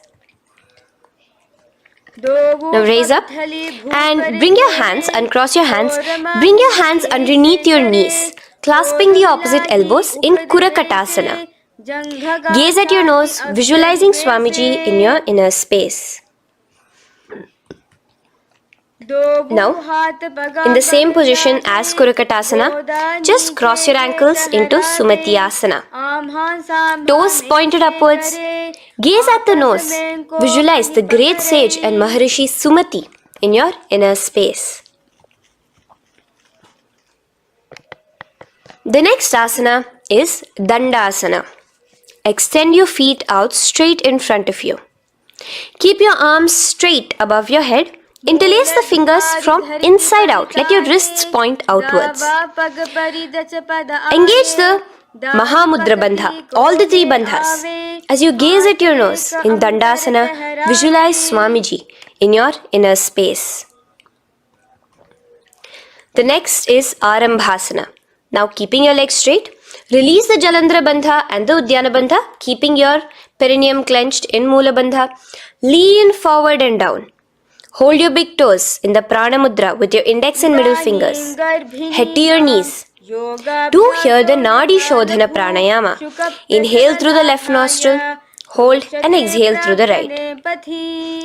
Now raise up and bring your hands, uncross your hands, bring your hands underneath your knees, clasping the opposite elbows in Kurakatasana. Gaze at your nose, visualizing Swamiji in your inner space. Now, in the same position as Kurakatasana, just cross your ankles into Sumati Asana. Toes pointed upwards. Gaze at the nose. Visualize the great sage and Maharishi Sumati in your inner space. The next asana is Dandasana. Extend your feet out straight in front of you. Keep your arms straight above your head. Interlace the fingers from inside out. Let your wrists point outwards. Engage the Mahamudra Bandha, all the 3 bandhas. As you gaze at your nose in Dandasana, visualize Swamiji in your inner space. The next is Arambhasana. Now keeping your legs straight, release the Jalandhara Bandha and the Udyana Bandha, keeping your perineum clenched in Mula Bandha. Lean forward and down. Hold your big toes in the Prana Mudra with your index and middle fingers. Head to your knees. Do here the Nadi Shodhana Pranayama. Inhale through the left nostril, hold and exhale through the right.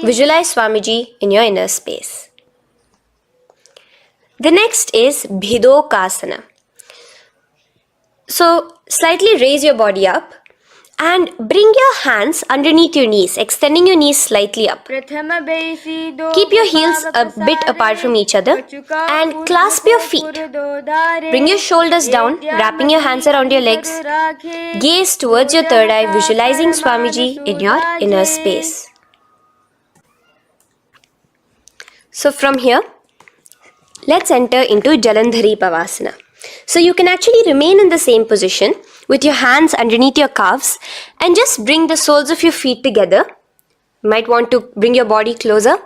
Visualize Swamiji in your inner space. The next is Bhidokasana. So slightly raise your body up and bring your hands underneath your knees, extending your knees slightly up. Keep your heels a bit apart from each other and clasp your feet. Bring your shoulders down, wrapping your hands around your legs. Gaze towards your third eye, visualizing Swamiji in your inner space. So from here, let's enter into Jalandhari Pavasana. So you can actually remain in the same position with your hands underneath your calves and just bring the soles of your feet together. You might want to bring your body closer.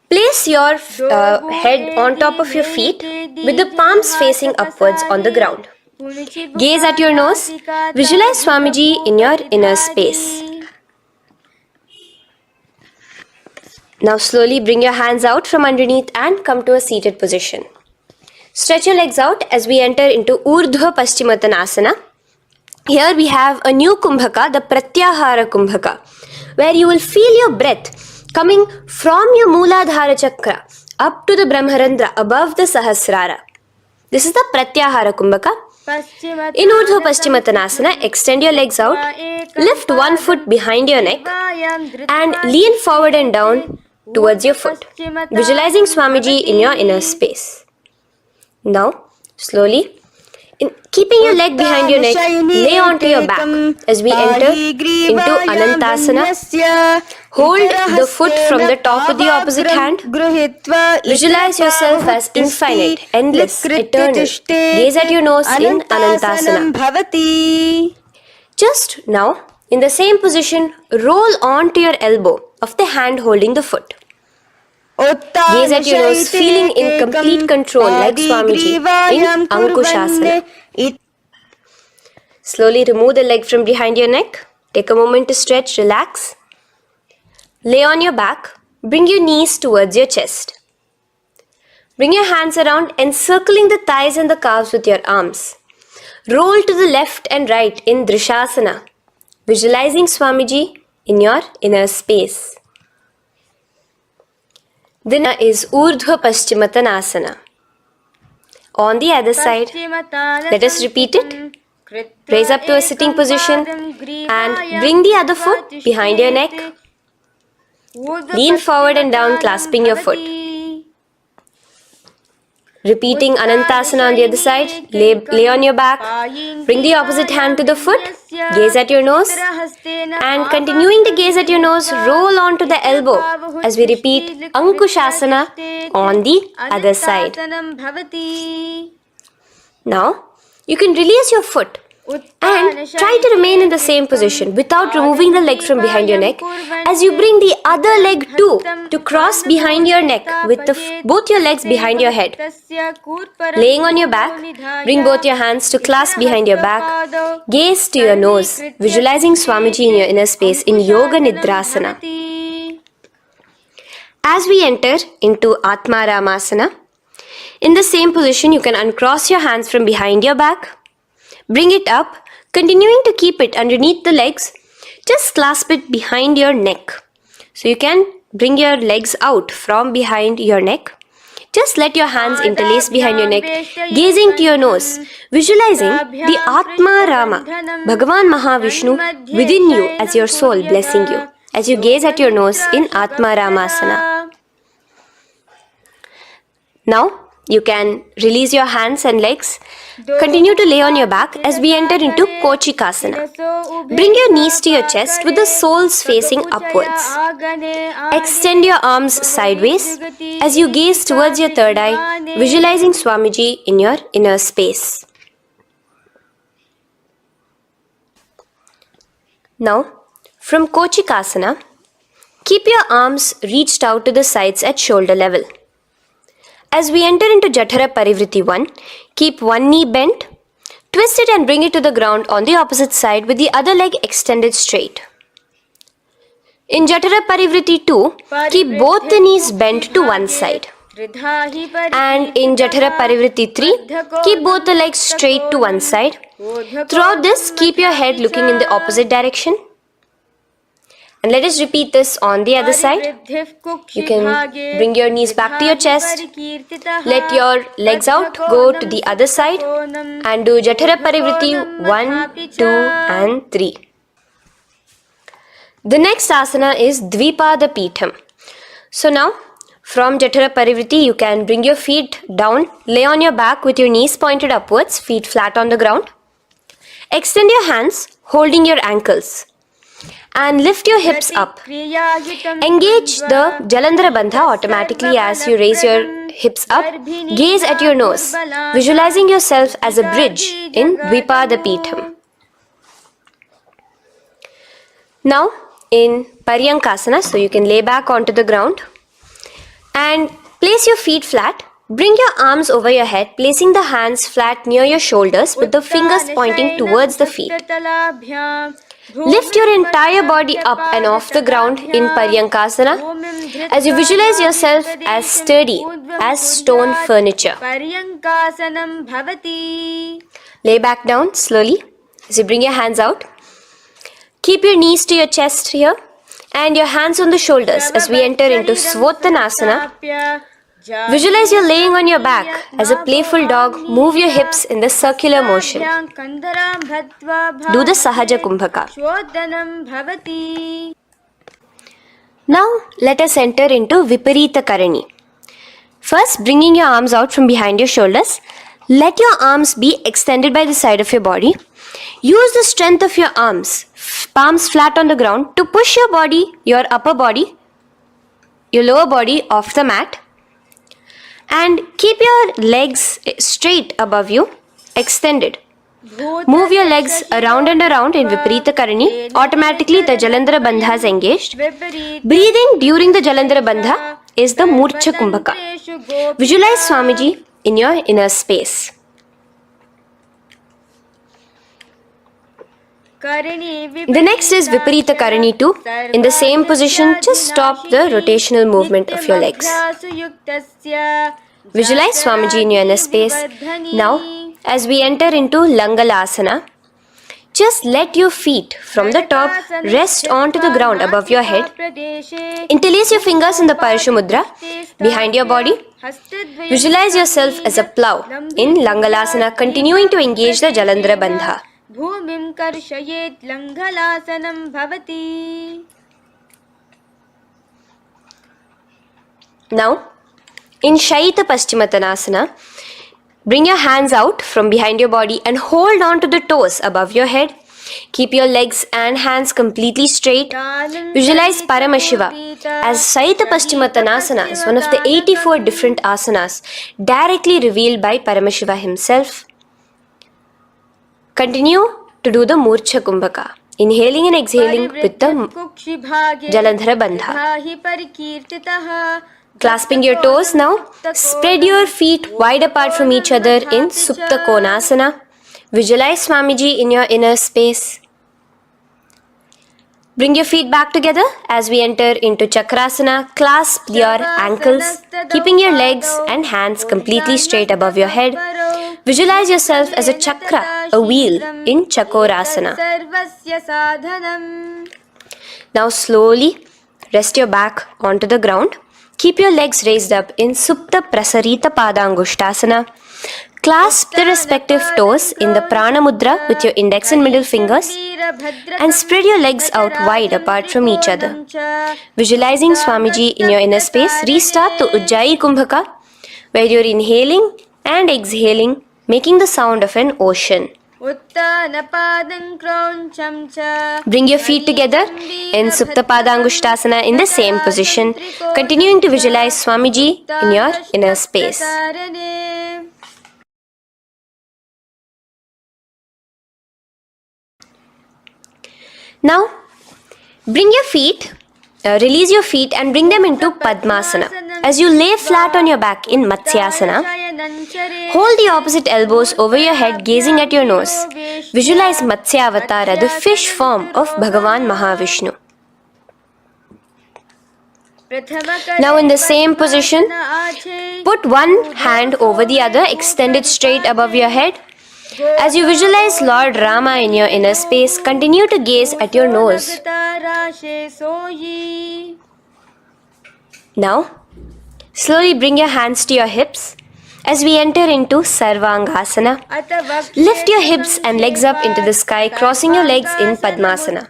Place your head on top of your feet with the palms facing upwards on the ground. Gaze at your nose. Visualize Swamiji in your inner space. Now slowly bring your hands out from underneath and come to a seated position. Stretch your legs out as we enter into Urdhva Paschimottanasana. Here we have a new Kumbhaka, the Pratyahara Kumbhaka, where you will feel your breath coming from your Mooladhara Chakra up to the Brahmarandra above the Sahasrara. This is the Pratyahara Kumbhaka. In Urdhva Paschimottanasana, extend your legs out, lift one foot behind your neck and lean forward and down towards your foot, visualizing Swamiji in your inner space. Now, slowly, keeping your leg behind your neck, lay onto your back as we enter into Anantasana. Hold the foot from the top of the opposite hand. Visualize yourself as infinite, endless, eternal. Gaze at your nose in Anantasana. Just now, in the same position, roll onto your elbow of the hand holding the foot. Gaze at your nose, feeling in complete control like Swamiji in Ankushasana. Slowly remove the leg from behind your neck. Take a moment to stretch, relax. Lay on your back. Bring your knees towards your chest. Bring your hands around, encircling the thighs and the calves with your arms. Roll to the left and right in Drishasana, visualizing Swamiji in your inner space. Then is Urdhva Paschimottanasana. On the other side, let us repeat it. Raise up to a sitting position and bring the other foot behind your neck. Lean forward and down, clasping your foot. Repeating Anantasana on the other side. Lay on your back. Bring the opposite hand to the foot. Gaze at your nose. And continuing to gaze at your nose, roll onto the elbow as we repeat Ankushasana on the other side. Now, you can release your foot and try to remain in the same position without removing the leg from behind your neck as you bring the other leg too to cross behind your neck with both your legs behind your head. Laying on your back, bring both your hands to clasp behind your back. Gaze to your nose, visualizing Swamiji in your inner space in Yoga Nidrasana. As we enter into Atma Ramasana, in the same position you can uncross your hands from behind your back. Bring it up, continuing to keep it underneath the legs. Just clasp it behind your neck. So you can bring your legs out from behind your neck. Just let your hands interlace behind your neck, gazing to your nose, visualizing the Atma Rama, Bhagavan Mahavishnu within you as your soul blessing you, as you gaze at your nose in Atma Ramasana. Now, you can release your hands and legs. Continue to lay on your back as we enter into Kochikasana. Bring your knees to your chest with the soles facing upwards. Extend your arms sideways as you gaze towards your third eye, visualizing Swamiji in your inner space. Now, from Kochikasana, keep your arms reached out to the sides at shoulder level. As we enter into Jatara Parivritti 1, keep one knee bent, twist it and bring it to the ground on the opposite side with the other leg extended straight. In Jatara Parivritti 2, keep both the knees bent to one side. And in Jatara Parivritti 3, keep both the legs straight to one side. Throughout this, keep your head looking in the opposite direction. And let us repeat this on the other side. You can bring your knees back to your chest. Let your legs out, go to the other side and do Jatara Parivritti 1, 2 and 3. The next asana is Dvipada Pitham. So now from Jatara Parivritti you can bring your feet down, lay on your back with your knees pointed upwards, feet flat on the ground. Extend your hands holding your ankles. And lift your hips up. Engage the Jalandhara Bandha automatically as you raise your hips up. Gaze at your nose, visualizing yourself as a bridge in Dvipada Pitham. Now in Paryankasana, so you can lay back onto the ground and place your feet flat. Bring your arms over your head, placing the hands flat near your shoulders with the fingers pointing towards the feet. Lift your entire body up and off the ground in Paryankasana as you visualize yourself as sturdy as stone furniture. Lay back down slowly as you bring your hands out. Keep your knees to your chest here and your hands on the shoulders as we enter into Svottanasana. Visualize you're laying on your back as a playful dog. Move your hips in the circular motion. Do the Sahaja Kumbhaka. Now let us enter into Viparita Karani. First, bringing your arms out from behind your shoulders. Let your arms be extended by the side of your body. Use the strength of your arms, palms flat on the ground, to push your body, your upper body, your lower body off the mat. And keep your legs straight above you, extended. Move your legs around and around in Viparita Karani. Automatically the Jalandhara Bandha is engaged. Breathing during the Jalandhara Bandha is the Murcha Kumbhaka. Visualize Swamiji in your inner space. The next is Viparita Karani 2. In the same position, just stop the rotational movement of your legs. Visualize Swamiji in your inner space. Now, as we enter into Langalasana, just let your feet from the top rest onto the ground above your head. Interlace your fingers in the Parashu Mudra behind your body. Visualize yourself as a plow in Langalasana, continuing to engage the Jalandhara Bandha. भूमिं कर्षयेत् लङ्घलासनं भवति. Now, in Shaita Paschimottanasana, bring your hands out from behind your body and hold on to the toes above your head. Keep your legs and hands completely straight. Visualize Paramashiva as Shaita Paschimottanasana is one of the 84 different asanas directly revealed by Paramashiva himself. Continue to do the Murcha Kumbhaka, inhaling and exhaling with the Jalandhara Bandha. Clasping your toes now, spread your feet wide apart from each other in Supta Konasana. Visualize Swamiji in your inner space. Bring your feet back together as we enter into Chakrasana. Clasp your ankles, keeping your legs and hands completely straight above your head. Visualize yourself as a chakra, a wheel in Chakorasana. Now slowly rest your back onto the ground. Keep your legs raised up in Supta Prasarita Padangushtasana. Clasp the respective toes in the Prana Mudra with your index and middle fingers and spread your legs out wide apart from each other. Visualizing Swamiji in your inner space, restart the Ujjayi Kumbhaka where you're inhaling and exhaling, making the sound of an ocean. Bring your feet together in Supta Padangushtasana in the same position, continuing to visualize Swamiji in your inner space. Now, bring your feet, release your feet and bring them into Padmasana. As you lay flat on your back in Matsyasana, hold the opposite elbows over your head, gazing at your nose. Visualize Matsyavatara, the fish form of Bhagavan Mahavishnu. Now in the same position, put one hand over the other, extend it straight above your head. As you visualize Lord Rama in your inner space, continue to gaze at your nose. Now, slowly bring your hands to your hips as we enter into Sarvangasana. Lift your hips and legs up into the sky, crossing your legs in Padmasana.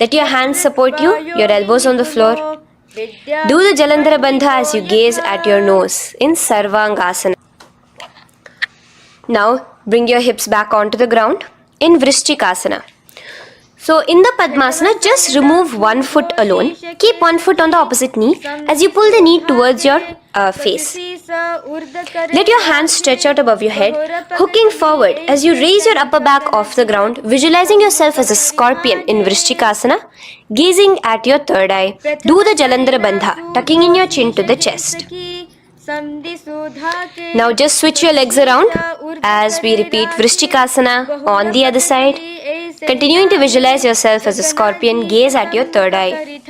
Let your hands support you, your elbows on the floor. Do the Jalandhara Bandha as you gaze at your nose in Sarvangasana. Now, bring your hips back onto the ground in Vrishchikasana. So, in the Padmasana, just remove one foot alone. Keep one foot on the opposite knee as you pull the knee towards your face. Let your hands stretch out above your head, hooking forward as you raise your upper back off the ground, visualizing yourself as a scorpion in Vrishchikasana, gazing at your third eye. Do the Jalandhara Bandha, tucking in your chin to the chest. Now just switch your legs around as we repeat Vrishchikasana on the other side. Continuing to visualize yourself as a scorpion, gaze at your third eye.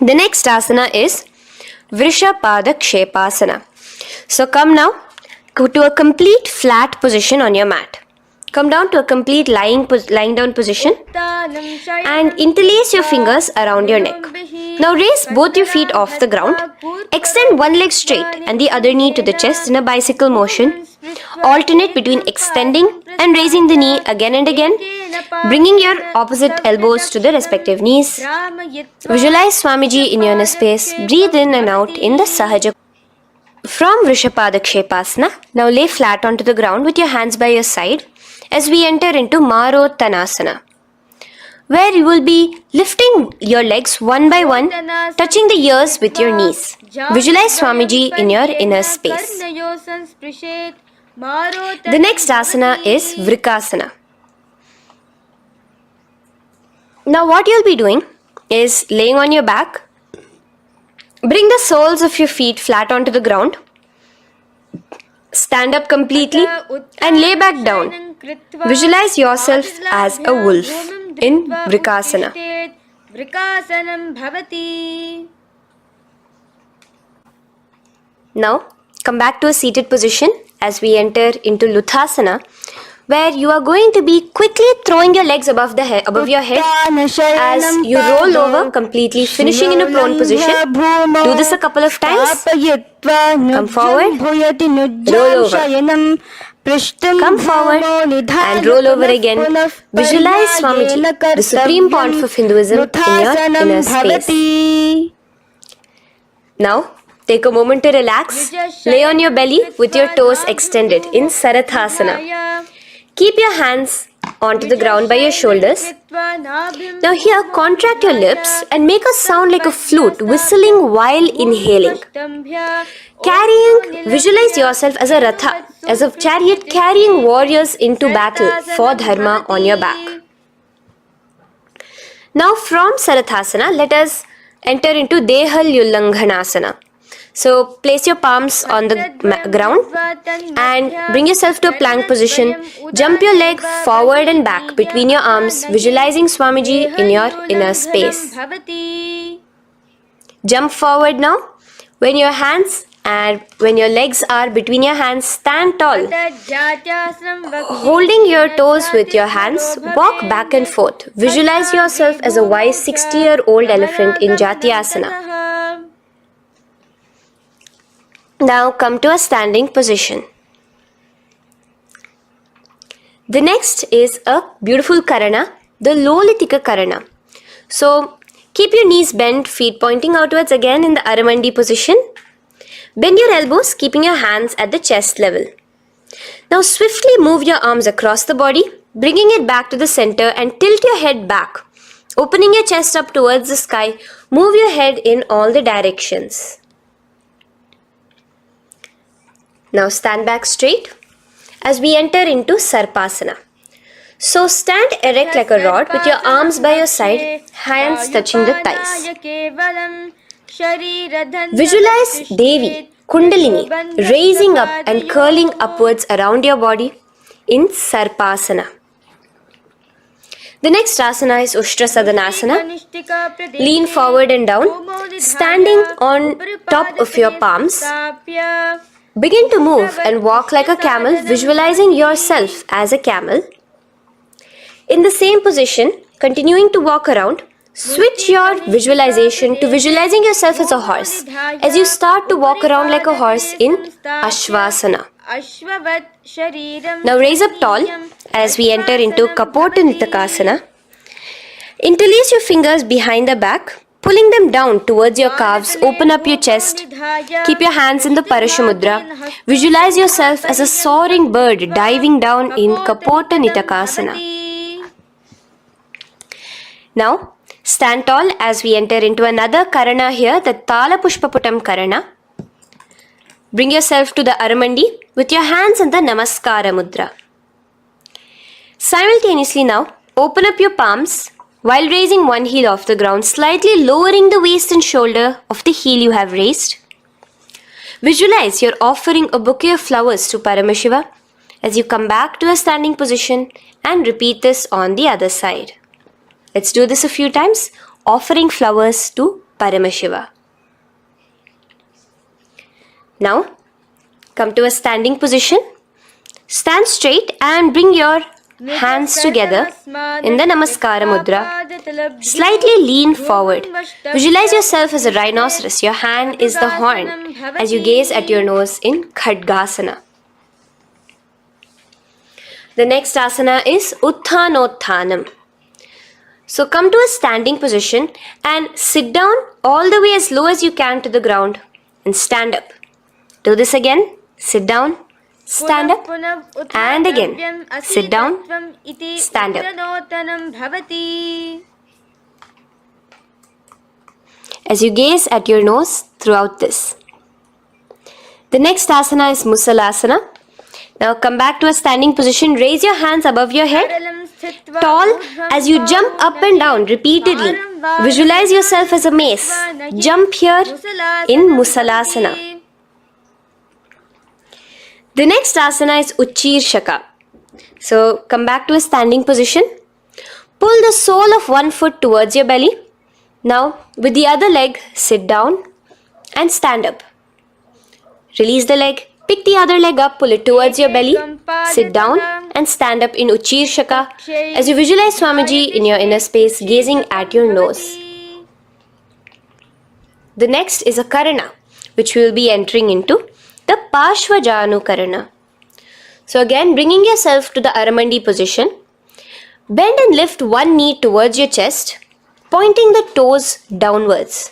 The next asana is Vrishapada Kshepasana. So come now to a complete flat position on your mat. Come down to a complete lying down position and interlace your fingers around your neck. Now raise both your feet off the ground. Extend one leg straight and the other knee to the chest in a bicycle motion. Alternate between extending and raising the knee again and again, bringing your opposite elbows to the respective knees. Visualize Swamiji in your inner space. Breathe in and out in the Sahaja. From Vrishapada Kshepasana, now lay flat onto the ground with your hands by your side as we enter into Marottanasana, where you will be lifting your legs one by one, touching the ears with your knees. Visualize Swamiji in your inner space. संस्पृशेत् मारोतनं The next asana भवति. is Vrikasana. Now what you'll be doing is laying on your back. Bring the soles of your feet flat onto the ground. Stand up completely and lay back down. Visualize yourself as a wolf in Vrikasana. Vrikasanam bhavati. Now come back to a seated position as we enter into Luthasana, where you are going to be quickly throwing your legs above your head as you roll over completely, finishing in a prone position. Do this a couple of times. Come forward, roll over. Come forward and roll over again. Visualize Swamiji, the supreme point of Hinduism, in your inner space. Now, take a moment to relax. Lay on your belly with your toes extended in Sarathasana. Keep your hands onto the ground by your shoulders. Now here, contract your lips and make a sound like a flute, whistling while inhaling. Visualize yourself as a ratha, as a chariot carrying warriors into battle for dharma on your back. Now from Sarathasana, let us enter into Dehalyullanghanasana. So place your palms on the ground and bring yourself to a plank position. Jump your leg forward and back between your arms, visualizing Swamiji in your inner space. Jump forward now. When your legs are between your hands, stand tall. Holding your toes with your hands, walk back and forth. Visualize yourself as a wise 60-year-old elephant in Jatyasana. Now come to a standing position. The next is a beautiful Karana, the Lolitika Karana. So keep your knees bent, feet pointing outwards again in the Aramandi position. Bend your elbows, keeping your hands at the chest level. Now swiftly move your arms across the body, bringing it back to the center and tilt your head back. Opening your chest up towards the sky, move your head in all the directions. Now stand back straight as we enter into Sarpasana. So stand erect like a rod with your arms by your side, hands touching the thighs. Visualize Devi, Kundalini, raising up and curling upwards around your body in Sarpasana. The next asana is Ushtra Sadanasana. Lean forward and down, standing on top of your palms. Begin to move and walk like a camel, visualizing yourself as a camel. In the same position, continuing to walk around, switch your visualization to visualizing yourself as a horse as you start to walk around like a horse in Ashvasana. Now raise up tall as we enter into Kapota Nitakasana. Interlace your fingers behind the back, pulling them down towards your calves. Open up your chest. Keep your hands in the Parashamudra. Visualize yourself as a soaring bird diving down in Kapota Nitakasana. Now, stand tall as we enter into another Karana here, the Tala Pushpaputam Karana. Bring yourself to the Aramandi with your hands in the Namaskara Mudra. Simultaneously now, open up your palms while raising one heel off the ground, slightly lowering the waist and shoulder of the heel you have raised. Visualize you're offering a bouquet of flowers to Paramashiva as you come back to a standing position and repeat this on the other side. Let's do this a few times, offering flowers to Paramashiva. Now, come to a standing position. Stand straight and bring your hands together in the Namaskara Mudra. Slightly lean forward. Visualize yourself as a rhinoceros. Your hand is the horn as you gaze at your nose in Khadgasana. The next asana is Utthanotthanam. So come to a standing position and sit down all the way as low as you can to the ground and stand up. Do this again. Sit down, stand up, and again. Sit down, stand up. As you gaze at your nose throughout this. The next asana is Musalasana. Now come back to a standing position. Raise your hands above your head, tall as you jump up and down repeatedly. Visualize yourself as a mace. Jump here in Musalasana. The next asana is Uchirshaka. So come back to a standing position. Pull the sole of one foot towards your belly. Now with the other leg, sit down and stand up. Release the leg. Pick the other leg up, pull it towards your belly, sit down and stand up in Uchirshaka as you visualize Swamiji in your inner space gazing at your nose. The next is a Karana, which we will be entering into the Parshvajanu Karana. So again, bringing yourself to the Aramandi position, bend and lift one knee towards your chest, pointing the toes downwards.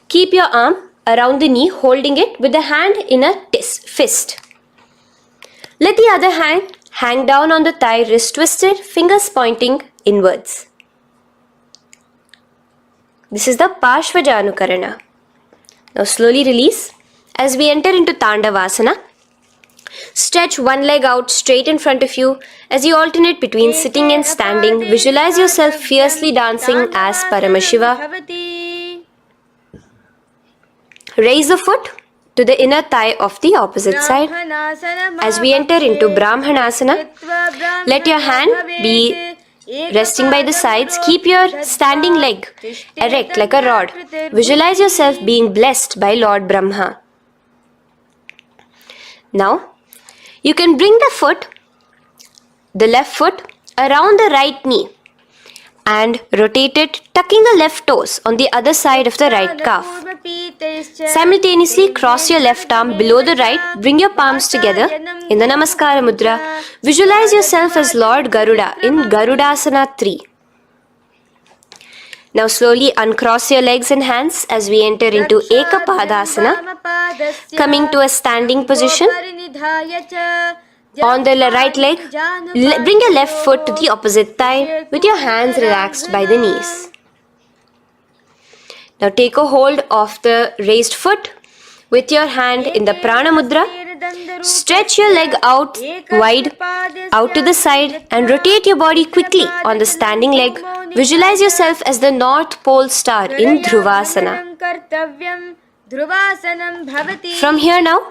Keep your arm around the knee, holding it with the hand in a fist. Let the other hand hang down on the thigh, wrist twisted, fingers pointing inwards. This is the Parshvajanu Karana. Now slowly release as we enter into Tandavasana. Stretch one leg out straight in front of you as you alternate between sitting and standing. Visualize yourself fiercely dancing as Paramashiva. Raise the foot to the inner thigh of the opposite side. As we enter into Brahmanasana, let your hand be resting by the sides. Keep your standing leg erect like a rod. Visualize yourself being blessed by Lord Brahma. Now, you can bring the left foot around the right knee and rotate it, tucking the left toes on the other side of the right calf. Simultaneously cross your left arm below the right, bring your palms together in the Namaskara Mudra. Visualize yourself as Lord Garuda in Garudasana 3. Now slowly uncross your legs and hands as we enter into Ekapadasana, coming to a standing position. On the right leg, bring your left foot to the opposite thigh with your hands relaxed by the knees. Now take a hold of the raised foot with your hand in the Prana Mudra. Stretch your leg out wide, out to the side and rotate your body quickly on the standing leg. Visualize yourself as the North Pole star in Dhruvasana. From here now,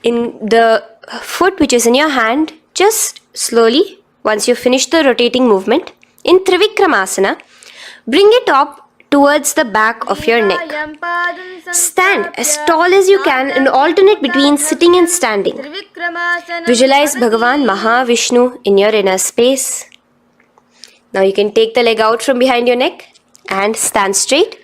in the foot which is in your hand, just slowly, once you finish the rotating movement, in Trivikramasana, bring it up towards the back of your neck. Stand as tall as you can and alternate between sitting and standing. Visualize Bhagavan Mahavishnu in your inner space. Now you can take the leg out from behind your neck and stand straight.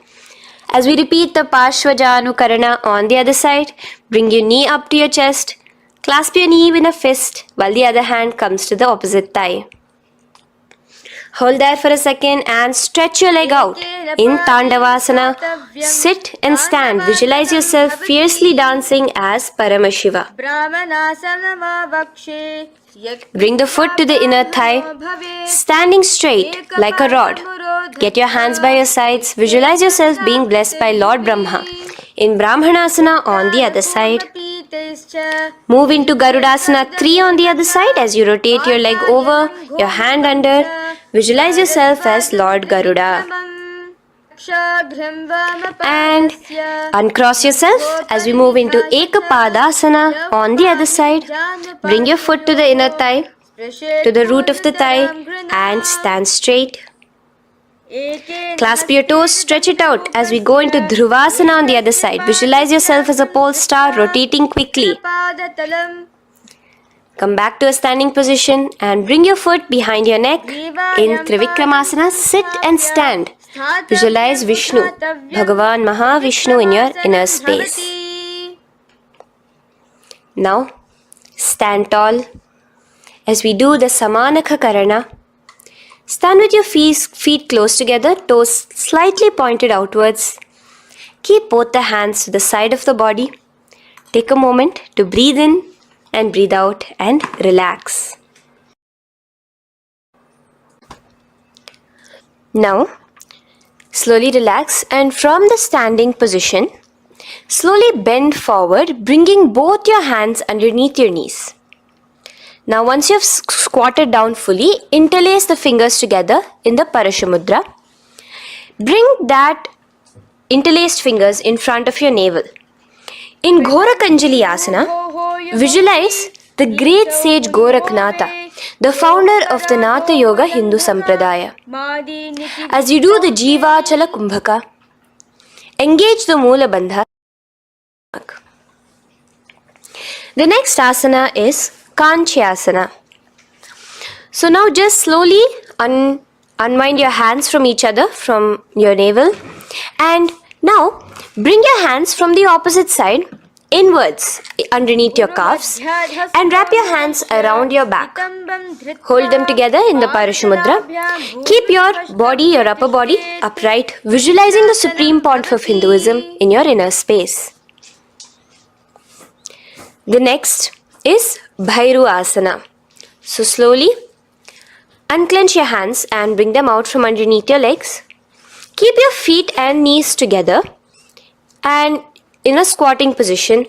As we repeat the Parshvajanu Karana on the other side, bring your knee up to your chest, clasp your knee in a fist while the other hand comes to the opposite thigh. Hold there for a second and stretch your leg out. In Tandavasana, sit and stand. Visualize yourself fiercely dancing as Paramashiva. Bring the foot to the inner thigh, standing straight like a rod. Get your hands by your sides. Visualize yourself being blessed by Lord Brahma. In Brahmanasana on the other side. Move into Garudasana 3 on the other side as you rotate your leg over, your hand under. Visualize yourself as Lord Garuda. And uncross yourself as we move into Ekapadasana on the other side. Bring your foot to the inner thigh, to the root of the thigh and stand straight. Clasp your toes, stretch it out as we go into Dhruvasana on the other side. Visualize yourself as a pole star rotating quickly. Come back to a standing position and bring your foot behind your neck. In Trivikramasana, sit and stand. Visualize Vishnu, Bhagavan Mahavishnu in your inner space. Now, stand tall as we do the Samanakha Karana. Stand with your feet close together, toes slightly pointed outwards. Keep both the hands to the side of the body. Take a moment to breathe in and breathe out and relax. Now, slowly relax and from the standing position, Slowly bend forward, bringing both your hands underneath your knees. Now once you've squatted down fully, interlace the fingers together in the Parashamudra. Bring that interlaced fingers in front of your navel. In Ghorakanjali Asana, visualize the great sage Goraknatha, the founder of the Natha Yoga Hindu Sampradaya. As you do the Jivachala Kumbhaka, engage the Moola Bandha. The next asana is Kanchyasana. So now just slowly unwind your hands from each other, from your navel, and now bring your hands from the opposite side inwards underneath your calves and wrap your hands around your back. Hold them together in the Parashamudra. Keep your body, your upper body, upright, visualizing the supreme point of Hinduism in your inner space. The next is Bhairu Asana. So slowly unclench your hands and bring them out from underneath your legs. Keep your feet and knees together and in a squatting position,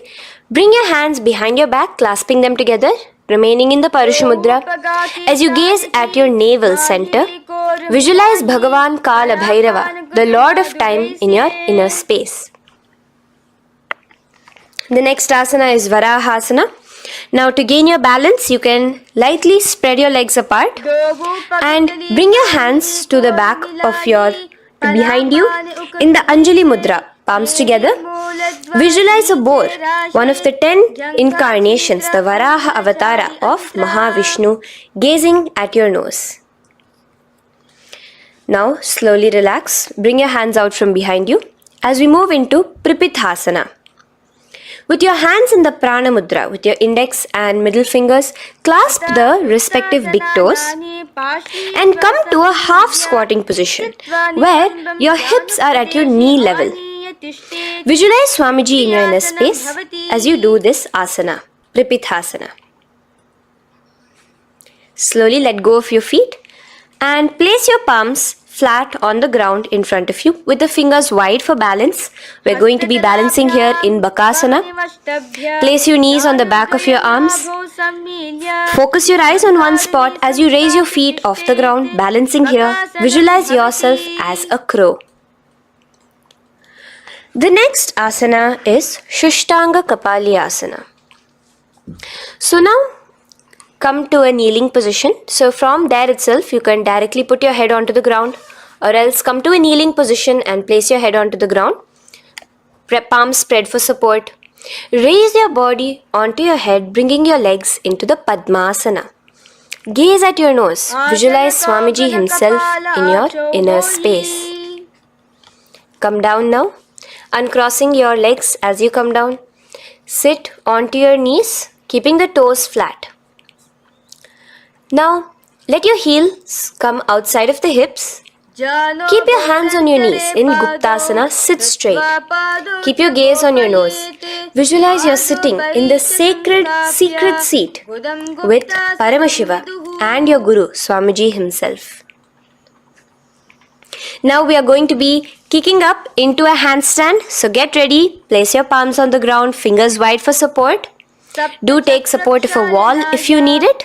bring your hands behind your back, clasping them together, remaining in the Parashamudra. As you gaze at your navel center, visualize Bhagavan Kala Bhairava, the Lord of Time, in your inner space. The next asana is Varahasana. Now to gain your balance, you can lightly spread your legs apart and bring your hands to the back of your behind you in the Anjali Mudra, palms together. Visualize a boar, one of the 10 incarnations, the Varaha Avatara of Mahavishnu, gazing at your nose. Now slowly relax, bring your hands out from behind you as we move into Pripithasana. With your hands in the Prana Mudra, with your index and middle fingers, clasp the respective big toes and come to a half squatting position where your hips are at your knee level. Visualize Swamiji in your inner space as you do this asana, Pripithasana. Slowly let go of your feet and place your palms flat on the ground in front of you with the fingers wide for balance. We're going to be balancing here in Bakasana. Place your knees on the back of your arms. Focus your eyes on one spot as you raise your feet off the ground, balancing here. Visualize yourself as a crow. The next asana is Shushtanga Kapali Asana. So now come to a kneeling position. So from there itself, you can directly put your head onto the ground, or else come to a kneeling position and place your head onto the ground. Palms spread for support. Raise your body onto your head, bringing your legs into the Padmasana. Gaze at your nose. Visualize Swamiji himself in your inner space. Come down now, uncrossing your legs as you come down. Sit onto your knees, keeping the toes flat. Now, let your heels come outside of the hips. Keep your hands on your knees in Guptasana, sit straight. Keep your gaze on your nose. Visualize you're sitting in the sacred secret seat with Paramashiva and your Guru, Swamiji himself. Now we are going to be kicking up into a handstand. So get ready, place your palms on the ground, fingers wide for support. Do take support of a wall if you need it.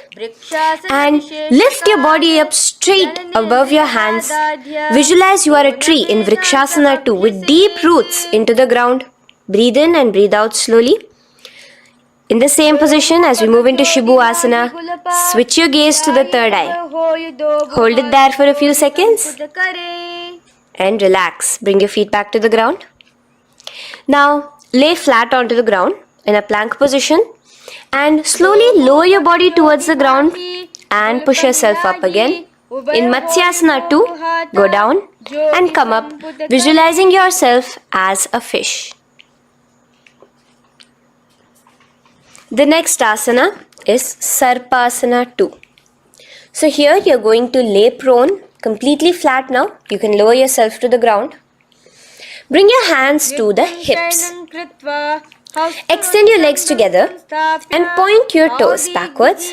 And lift your body up straight above your hands. Visualize you are a tree in Vrikshasana 2 with deep roots into the ground. Breathe in and breathe out slowly. In the same position as we move into Shibhu Asana, switch your gaze to the third eye. Hold it there for a few seconds and relax. Bring your feet back to the ground. Now lay flat onto the ground in a plank position and slowly lower your body towards the ground and push yourself up again. In Matsyasana 2, go down and come up, visualizing yourself as a fish. The next asana is Sarpasana 2. So here you're going to lay prone, completely flat now. You can lower yourself to the ground. Bring your hands to the hips. Extend your legs together and point your toes backwards.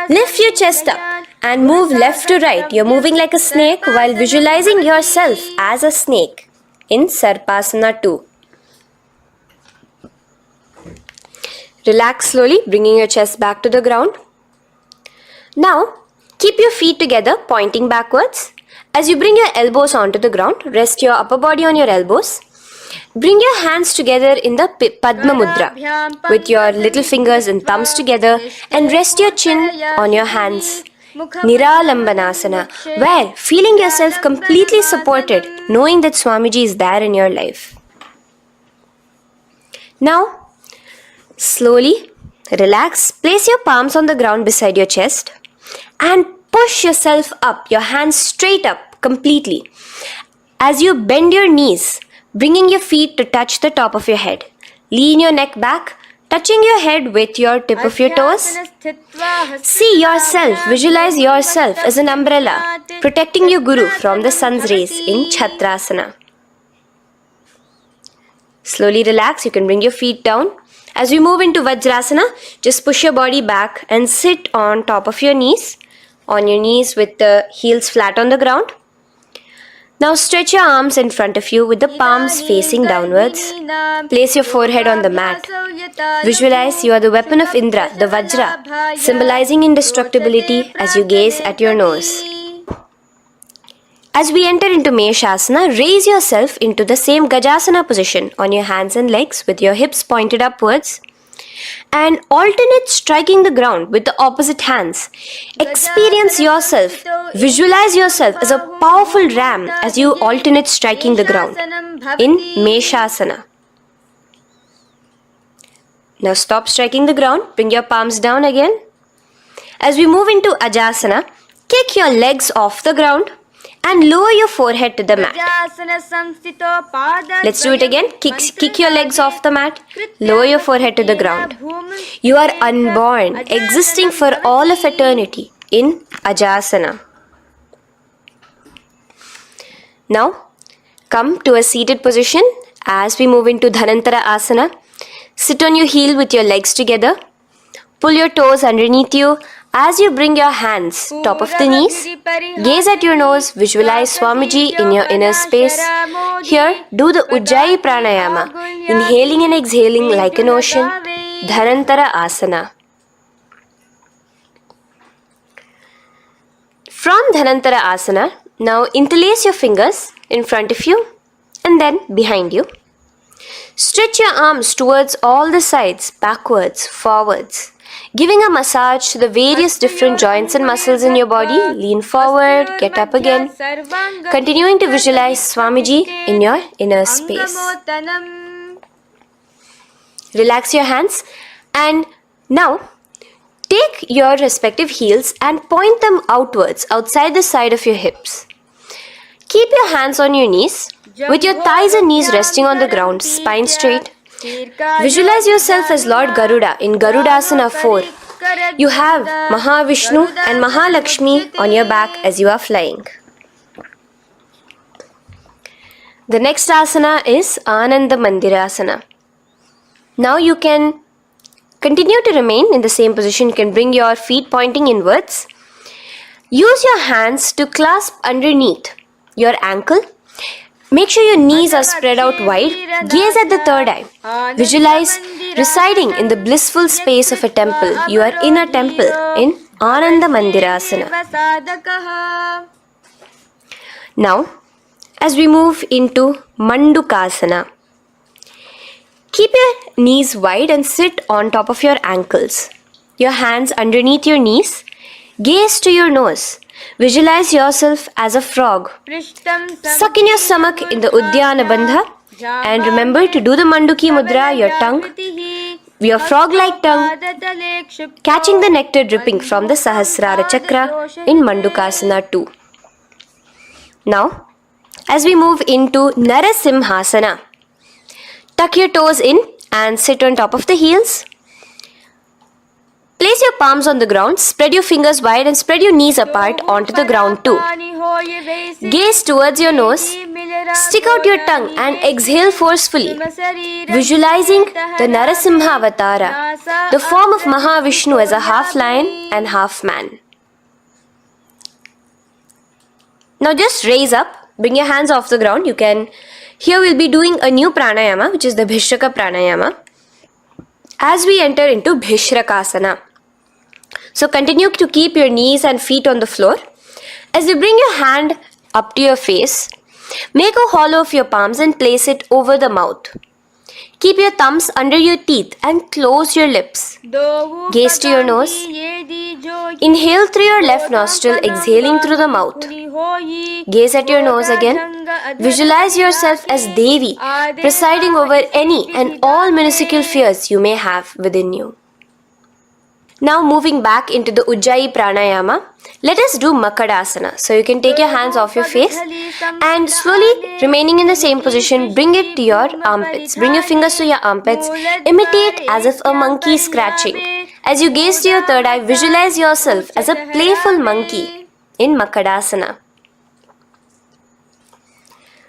Lift your chest up and move left to right. You're moving like a snake while visualizing yourself as a snake in Sarpasana 2. Relax slowly, bringing your chest back to the ground. Now, keep your feet together, pointing backwards. As you bring your elbows onto the ground, rest your upper body on your elbows. Bring your hands together in the Padma Mudra with your little fingers and thumbs together and rest your chin on your hands. Niralambanasana, where feeling yourself completely supported, knowing that Swamiji is there in your life. Now, slowly relax, place your palms on the ground beside your chest and push yourself up, your hands straight up completely. As you bend your knees, bringing your feet to touch the top of your head. Lean your neck back, touching your head with your tip of your toes. See yourself, visualize yourself as an umbrella, protecting your Guru from the sun's rays in Chhatrasana. Slowly relax, you can bring your feet down. As we move into Vajrasana, just push your body back and sit on top of your knees, with the heels flat on the ground. Now stretch your arms in front of you with the palms facing downwards. Place your forehead on the mat. Visualize you are the weapon of Indra, the Vajra, symbolizing indestructibility as you gaze at your nose. As we enter into Meshasana, raise yourself into the same Gajasana position on your hands and legs with your hips pointed upwards and alternate striking the ground with the opposite hands. Experience yourself, visualize yourself as a powerful ram as you alternate striking the ground in Meshasana. Now stop striking the ground, bring your palms down again. As we move into Ajasana, kick your legs off the ground and lower your forehead to the mat. Let's do it again. Kick your legs off the mat. Lower your forehead to the ground. You are unborn, existing for all of eternity in Ajasana. Now, come to a seated position as we move into Dhanantara Asana. Sit on your heel with your legs together. Pull your toes underneath you. As you bring your hands top of the knees, gaze at your nose, visualize Swamiji in your inner space. Here, do the Ujjayi Pranayama, inhaling and exhaling like an ocean, Dhanantara Asana. From Dhanantara Asana, now interlace your fingers in front of you and then behind you. Stretch your arms towards all the sides, backwards, forwards. Giving a massage to the various different joints and muscles in your body. Lean forward, get up again. Continuing to visualize Swamiji in your inner space. Relax your hands and now take your respective heels and point them outwards, outside the side of your hips. Keep your hands on your knees with your thighs and knees resting on the ground, spine straight. Visualize yourself as Lord Garuda in Garudasana 4. You have Mahavishnu and Mahalakshmi on your back as you are flying. The next asana is Ananda Mandirasana. Now you can continue to remain in the same position. You can bring your feet pointing inwards. Use your hands to clasp underneath your ankle. Make sure your knees are spread out wide. Gaze at the third eye. Visualize residing in the blissful space of a temple. You are in a temple in Ananda Mandirasana. Now, as we move into Mandukasana, keep your knees wide and sit on top of your ankles. Your hands underneath your knees. Gaze to your nose. Visualize yourself as a frog. Suck in your stomach in the Udyana Bandha and remember to do the Manduki Mudra, your tongue, your frog-like tongue, catching the nectar dripping from the Sahasrara Chakra in Mandukasana 2. Now, as we move into Narasimhasana, tuck your toes in and sit on top of the heels. Place your palms on the ground, spread your fingers wide and spread your knees apart onto the ground too. Gaze towards your nose, stick out your tongue and exhale forcefully, visualizing the Narasimha Avatara, the form of Mahavishnu as a half lion and half man. Now just raise up, bring your hands off the ground. Here we'll be doing a new pranayama, which is the Bhishaka pranayama. as we enter into Bhishrakasana. So continue to keep your knees and feet on the floor. As you bring your hand up to your face, make a hollow of your palms and place it over the mouth. Keep your thumbs under your teeth and close your lips. Gaze to your nose. Inhale through your left nostril, exhaling through the mouth. Gaze at your nose again. Visualize yourself as Devi, presiding over any and all minuscule fears you may have within you. Now moving back into the Ujjayi Pranayama, let us do Makadasana. So you can take your hands off your face and slowly remaining in the same position, bring it to your armpits. Bring your fingers to your armpits. Imitate as if a monkey is scratching. As you gaze to your third eye, visualize yourself as a playful monkey in Makadasana.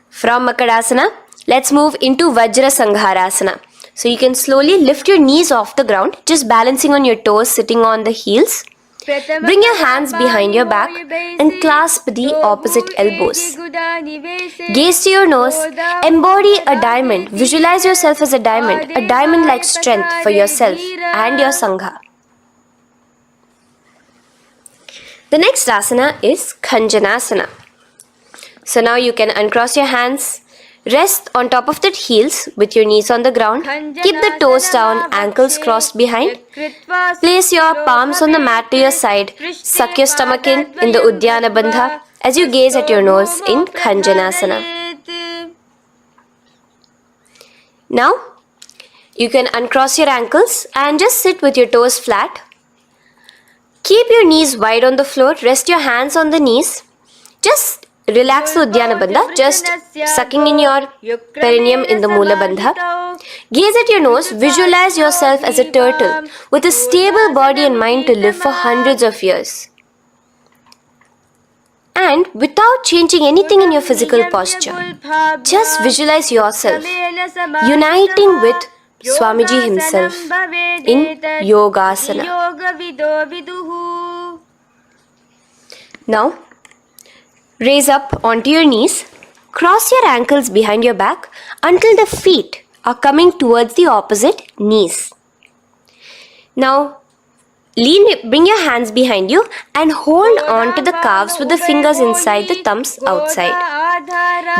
From Makadasana, let's move into Vajra Sangharasana. So you can slowly lift your knees off the ground, just balancing on your toes, sitting on the heels. Bring your hands behind your back and clasp the opposite elbows. Gaze to your nose, embody a diamond. Visualize yourself as a diamond-like strength for yourself and your Sangha. The next asana is Khanjanasana. So now you can uncross your hands, rest on top of the heels with your knees on the ground. Keep the toes down, ankles crossed behind. Place your palms on the mat to your side. Suck your stomach in the Uddiyana Bandha as you gaze at your nose in Khanjanasana. Now, you can uncross your ankles and just sit with your toes flat. Keep your knees wide on the floor. Rest your hands on the knees. Just relax the Uddiyana Bandha, just sucking in your perineum in the Mula Bandha. Gaze at your nose, visualize yourself as a turtle with a stable body and mind to live for hundreds of years. And without changing anything in your physical posture, just visualize yourself uniting with Swamiji himself in Yogasana. Now, raise up onto your knees, cross your ankles behind your back until the feet are coming towards the opposite knees. Now, bring your hands behind you and hold on to the calves with the fingers inside, the thumbs outside.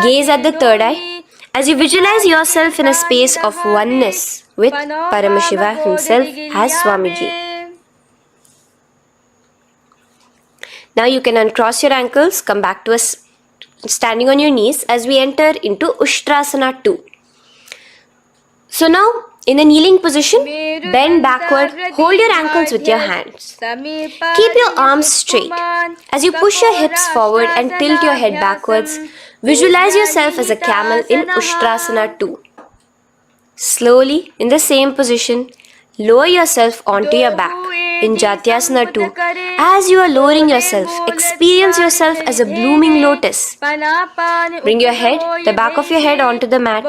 Gaze at the third eye as you visualize yourself in a space of oneness with Paramashiva himself as Swamiji. Now you can uncross your ankles, come back to standing on your knees as we enter into Ushtrasana 2. So now, in a kneeling position, bend backward, hold your ankles with your hands. Keep your arms straight. As you push your hips forward and tilt your head backwards, visualize yourself as a camel in Ushtrasana 2. Slowly, in the same position, lower yourself onto your back in Jatyasana 2. As you are lowering yourself, experience yourself as a blooming lotus. Bring your head, the back of your head onto the mat.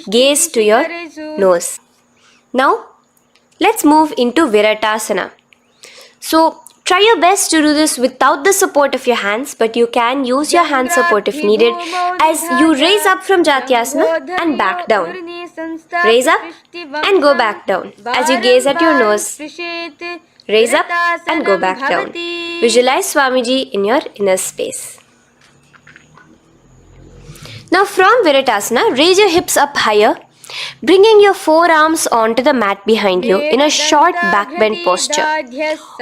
Gaze to your nose. Now, let's move into Viratasana. So, try your best to do this without the support of your hands, but you can use your hand support if needed as you raise up from Jatyasana and back down. Raise up and go back down as you gaze at your nose. Raise up and go back down. Visualize Swamiji in your inner space. Now from Viratasana, raise your hips up higher, bringing your forearms onto the mat behind you in a short back bend posture.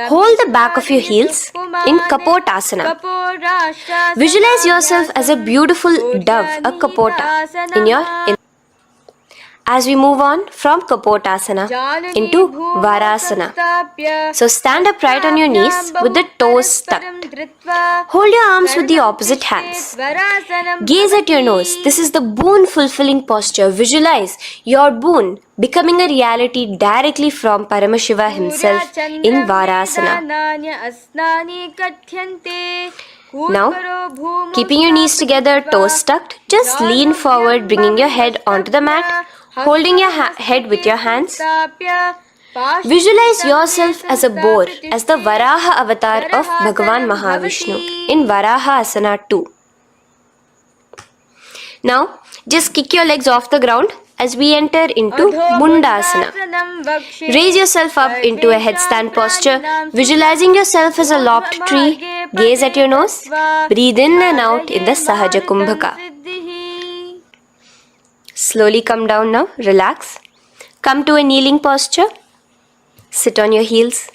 Hold the back of your heels in Kapotasana. Visualize yourself as a beautiful dove, a Kapota, in your inner. As we move on from Kapotasana into Varasana. So stand upright on your knees with the toes tucked. Hold your arms with the opposite hands. Gaze at your nose. This is the boon fulfilling posture. Visualize your boon becoming a reality directly from Paramashiva himself in Varasana. Now, keeping your knees together, toes tucked, just lean forward, bringing your head onto the mat. Holding your head with your hands. Visualize yourself as a boar, as the Varaha avatar of Bhagavan Mahavishnu in Varaha Asana 2. Now, just kick your legs off the ground as we enter into Mundasana. Raise yourself up into a headstand posture, visualizing yourself as a lopped tree. Gaze at your nose. Breathe in and out in the Sahaja Kumbhaka. Slowly come down now. Relax. Come to a kneeling posture. Sit on your heels.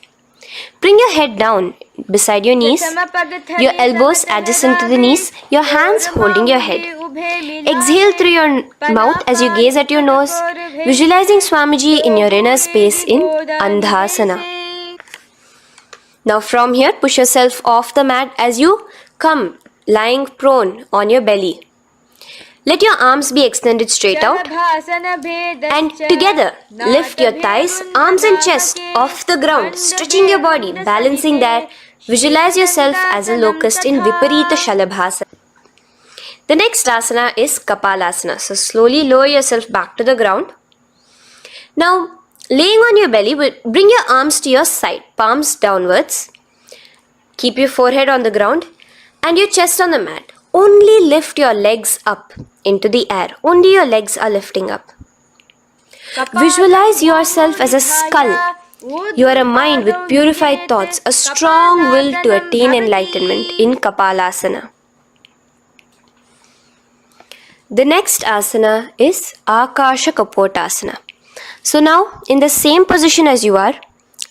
Bring your head down beside your knees, your elbows adjacent to the knees, your hands holding your head. Exhale through your mouth as you gaze at your nose, visualizing Swamiji in your inner space in Andhasana. Now from here, push yourself off the mat as you come lying prone on your belly. Let your arms be extended straight out, and together lift your thighs, arms and chest off the ground, stretching your body, balancing there. Visualize yourself as a locust in Viparita Shalabhasana. The next asana is Kapalasana. So slowly lower yourself back to the ground. Now, laying on your belly, bring your arms to your side, palms downwards. Keep your forehead on the ground and your chest on the mat. Only lift your legs up into the air. Only your legs are lifting up. Visualize yourself as a skull. You are a mind with purified thoughts, a strong will to attain enlightenment in Kapalasana. The next asana is Akasha Kapotasana. So now, in the same position as you are,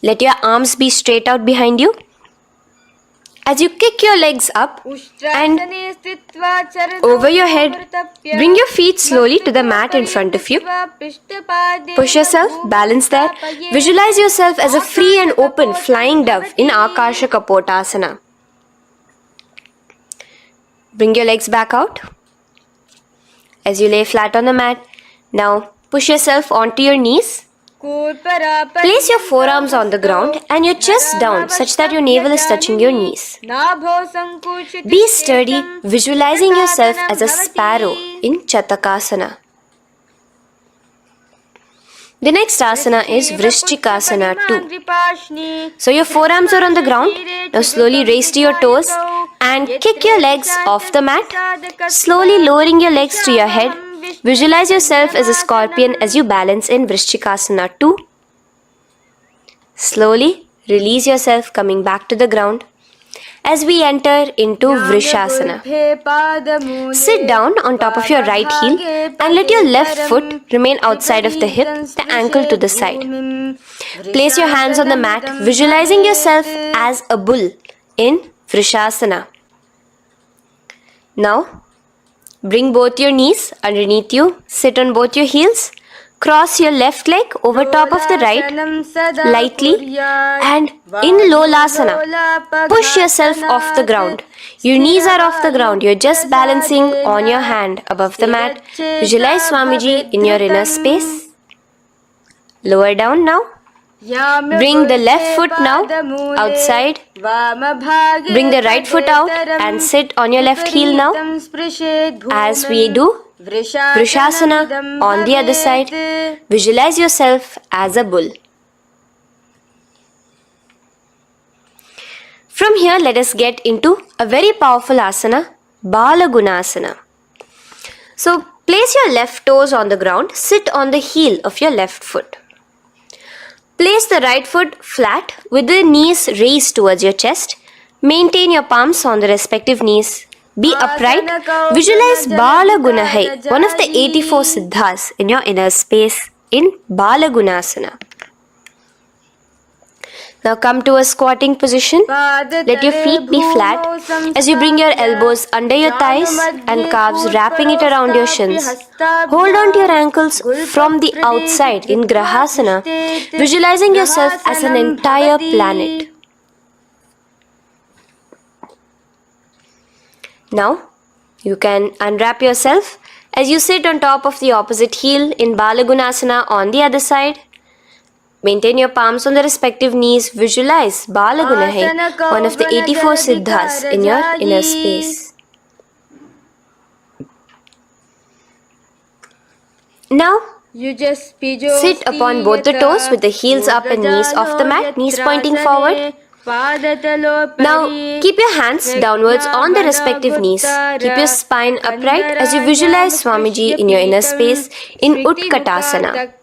let your arms be straight out behind you. As you kick your legs up and over your head, bring your feet slowly to the mat in front of you. Push yourself, balance there. Visualize yourself as a free and open flying dove in Akasha Kapotasana. Bring your legs back out as you lay flat on the mat. Now push yourself onto your knees. Place your forearms on the ground and your chest down such that your navel is touching your knees. Be sturdy, visualizing yourself as a sparrow in Chatakasana. The next asana is Vrishchikasana 2. So your forearms are on the ground. Now slowly raise to your toes and kick your legs off the mat. Slowly lowering your legs to your head. Visualize yourself as a scorpion as you balance in Vrishchikasana 2. Slowly release yourself, coming back to the ground as we enter into Vrishasana. Sit down on top of your right heel and let your left foot remain outside of the hip, the ankle to the side. Place your hands on the mat, visualizing yourself as a bull in Vrishasana. Now, bring both your knees underneath you, sit on both your heels, cross your left leg over top of the right lightly, and in Lolasana, push yourself off the ground. Your knees are off the ground, you're just balancing on your hand above the mat. Visualize Swamiji in your inner space. Lower down now. Bring the left foot now outside. Bring the right foot out and sit on your left heel now. As we do Vrishasana on the other side, visualize yourself as a bull. From here, let us get into a very powerful asana, Balagunasana. So, place your left toes on the ground, sit on the heel of your left foot. Place the right foot flat with the knees raised towards your chest. Maintain your palms on the respective knees. Be upright. Visualize Balagunahai, one of the 84 siddhas in your inner space in Balagunasana. Now come to a squatting position. Let your feet be flat as you bring your elbows under your thighs and calves, wrapping it around your shins. Hold on to your ankles from the outside in Grahasana, visualizing yourself as an entire planet. Now, you can unwrap yourself as you sit on top of the opposite heel in Balagunasana on the other side. Maintain your palms on the respective knees. Visualize Balagunahai, one of the 84 siddhas in your inner space. Now, sit upon both the toes with the heels up and knees off the mat, knees pointing forward. Now, keep your hands downwards on the respective knees. Keep your spine upright as you visualize Swamiji in your inner space in Utkatasana.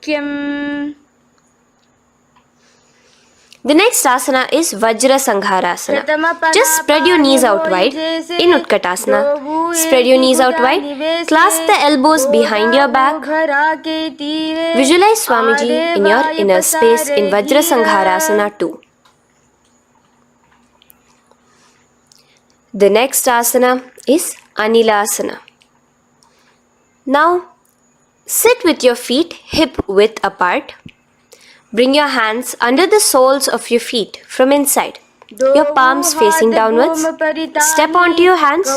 The next asana is Vajra Sangharasana. Just spread your knees out wide in Utkatasana. Spread your knees out wide. Clasp the elbows behind your back. Visualize Swamiji in your inner space in Vajra Sangharasana 2. The next asana is Anilasana. Now, sit with your feet hip width apart. Bring your hands under the soles of your feet from inside. Your palms facing downwards. Step onto your hands.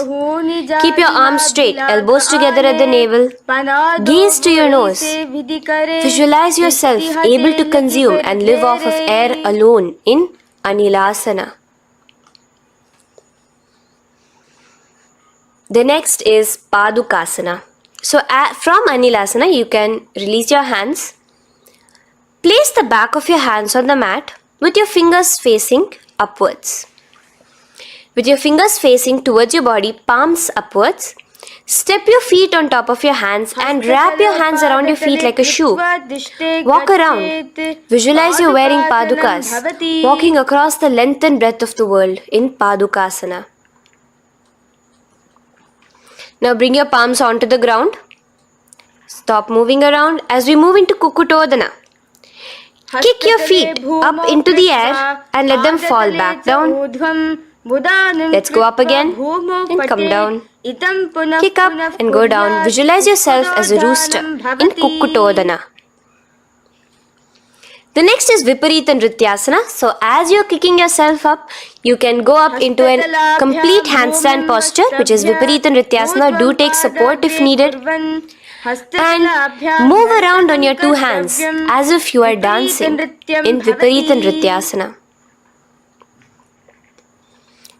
Keep your arms straight, elbows together at the navel. Gaze to your nose. Visualize yourself able to consume and live off of air alone in Anilasana. The next is Padukasana. So from Anilasana, you can release your hands. Place the back of your hands on the mat with your fingers facing upwards. With your fingers facing towards your body, palms upwards. Step your feet on top of your hands and wrap your hands around your feet like a shoe. Walk around. Visualize you're wearing padukas, walking across the length and breadth of the world in Padukasana. Now bring your palms onto the ground. Stop moving around as we move into Kukutodana. Kick your feet up into the air and let them fall back down. Let's go up again and come down. Kick up and go down. Visualize yourself as a rooster in Kukutodana. The next is Viparita Nrityasana. So as you're kicking yourself up, you can go up into a complete handstand posture, which is Viparita Nrityasana. Do take support if needed. And move around on your two hands as if you are dancing in Viparita Nrityasana.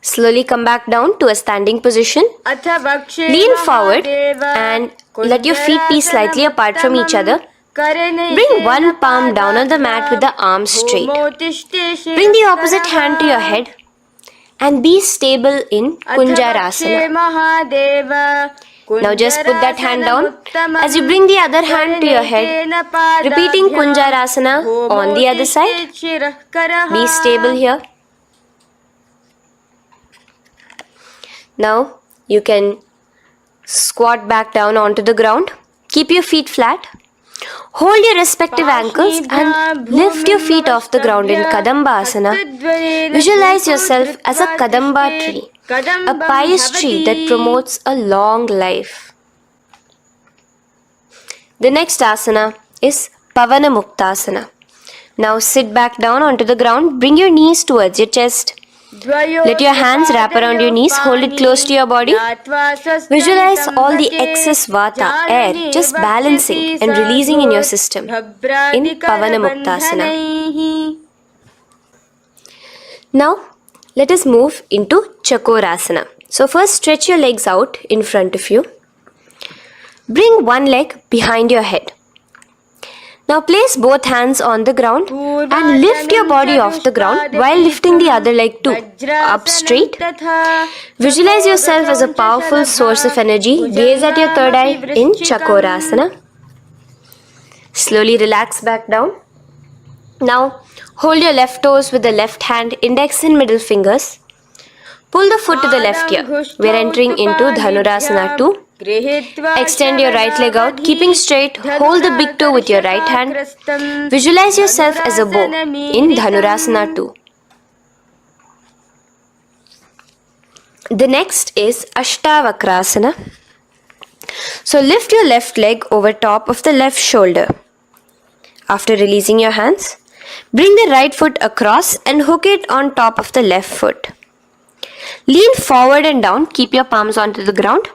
Slowly come back down to a standing position. Lean forward and let your feet be slightly apart from each other. Bring one palm down on the mat with the arms straight. Bring the opposite hand to your head and be stable in Kunjarasana. Now just put that hand down as you bring the other hand to your head, repeating Kunjarasana on the other side. Be stable here. Now you can squat back down onto the ground. Keep your feet flat. Hold your respective ankles and lift your feet off the ground in Kadambasana. Visualize yourself as a Kadamba tree, a pious tree that promotes a long life. The next asana is Pavana Muktasana. Now sit back down onto the ground. Bring your knees towards your chest. Let your hands wrap around your knees. Hold it close to your body. Visualize all the excess vata, air, just balancing and releasing in your system in Pavana Muktasana. Now, let us move into Chakorasana. So first stretch your legs out in front of you. Bring one leg behind your head. Now place both hands on the ground and lift your body off the ground while lifting the other leg too, up straight. Visualize yourself as a powerful source of energy. Gaze at your third eye in Chakorasana. Slowly relax back down. Now hold your left toes with the left hand, index and middle fingers. Pull the foot to the left ear. We are entering into Dhanurasana 2. Extend your right leg out, keeping straight. Hold the big toe with your right hand. Visualize yourself as a bow in Dhanurasana 2. The next is Ashtavakrasana. So lift your left leg over top of the left shoulder. After releasing your hands, bring the right foot across and hook it on top of the left foot. Lean forward and down. Keep your palms onto the ground.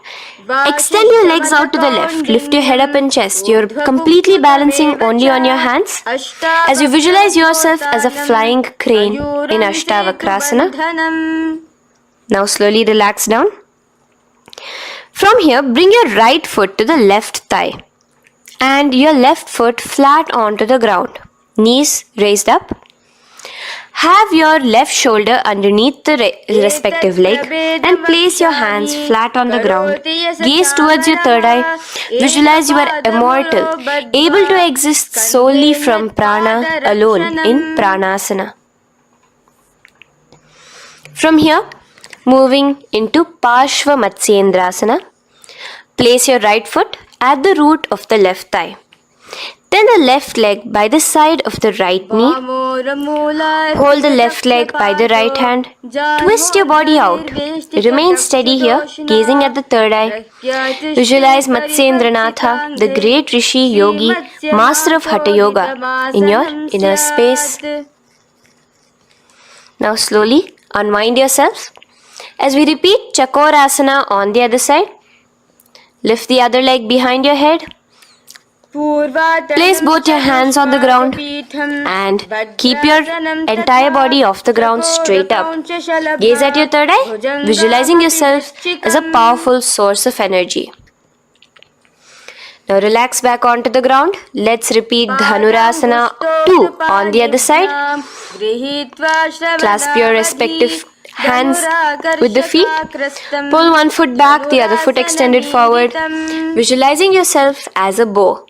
Extend your legs out to the left. Lift your head up and chest. You're completely balancing only on your hands as you visualize yourself as a flying crane in Ashtavakrasana. Now slowly relax down. From here, bring your right foot to the left thigh and your left foot flat onto the ground. Knees raised up. Have your left shoulder underneath the respective leg and place your hands flat on the ground. Gaze towards your third eye. Visualize you are immortal, able to exist solely from prana alone in pranasana. From here, moving into Parshva Matsyendrasana. Place your right foot at the root of the left thigh. Then the left leg by the side of the right knee. Hold the left leg by the right hand. Twist your body out. Remain steady here, gazing at the third eye. Visualize Matsyendranatha, the great Rishi Yogi, master of Hatha Yoga, in your inner space. Now slowly unwind yourselves. As we repeat Chakorasana on the other side, lift the other leg behind your head. Place both your hands on the ground and keep your entire body off the ground straight up. Gaze at your third eye, visualizing yourself as a powerful source of energy. Now relax back onto the ground. Let's repeat Dhanurasana 2 on the other side. Clasp your respective hands with the feet. Pull one foot back, the other foot extended forward, visualizing yourself as a bow.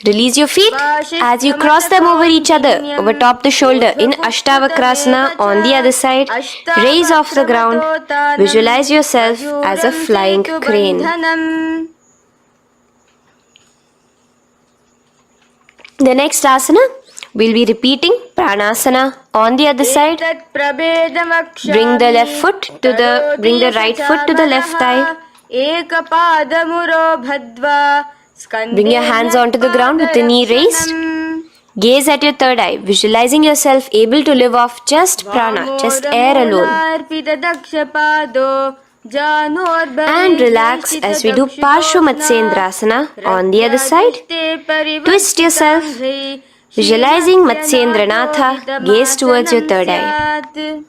Release your feet as you cross them over each other, over top the shoulder in Ashtavakrasana on the other side. Raise off the ground. Visualize yourself as a flying crane. The next asana, we'll be repeating Pranasana on the other side. Bring the right foot to the left thigh. Bring your hands onto the ground with the knee raised. Gaze at your third eye, visualizing yourself able to live off just prana, just air alone. And relax as we do Parshva Matsyendrasana on the other side. Twist yourself, visualizing Matsyendranatha, gaze towards your third eye.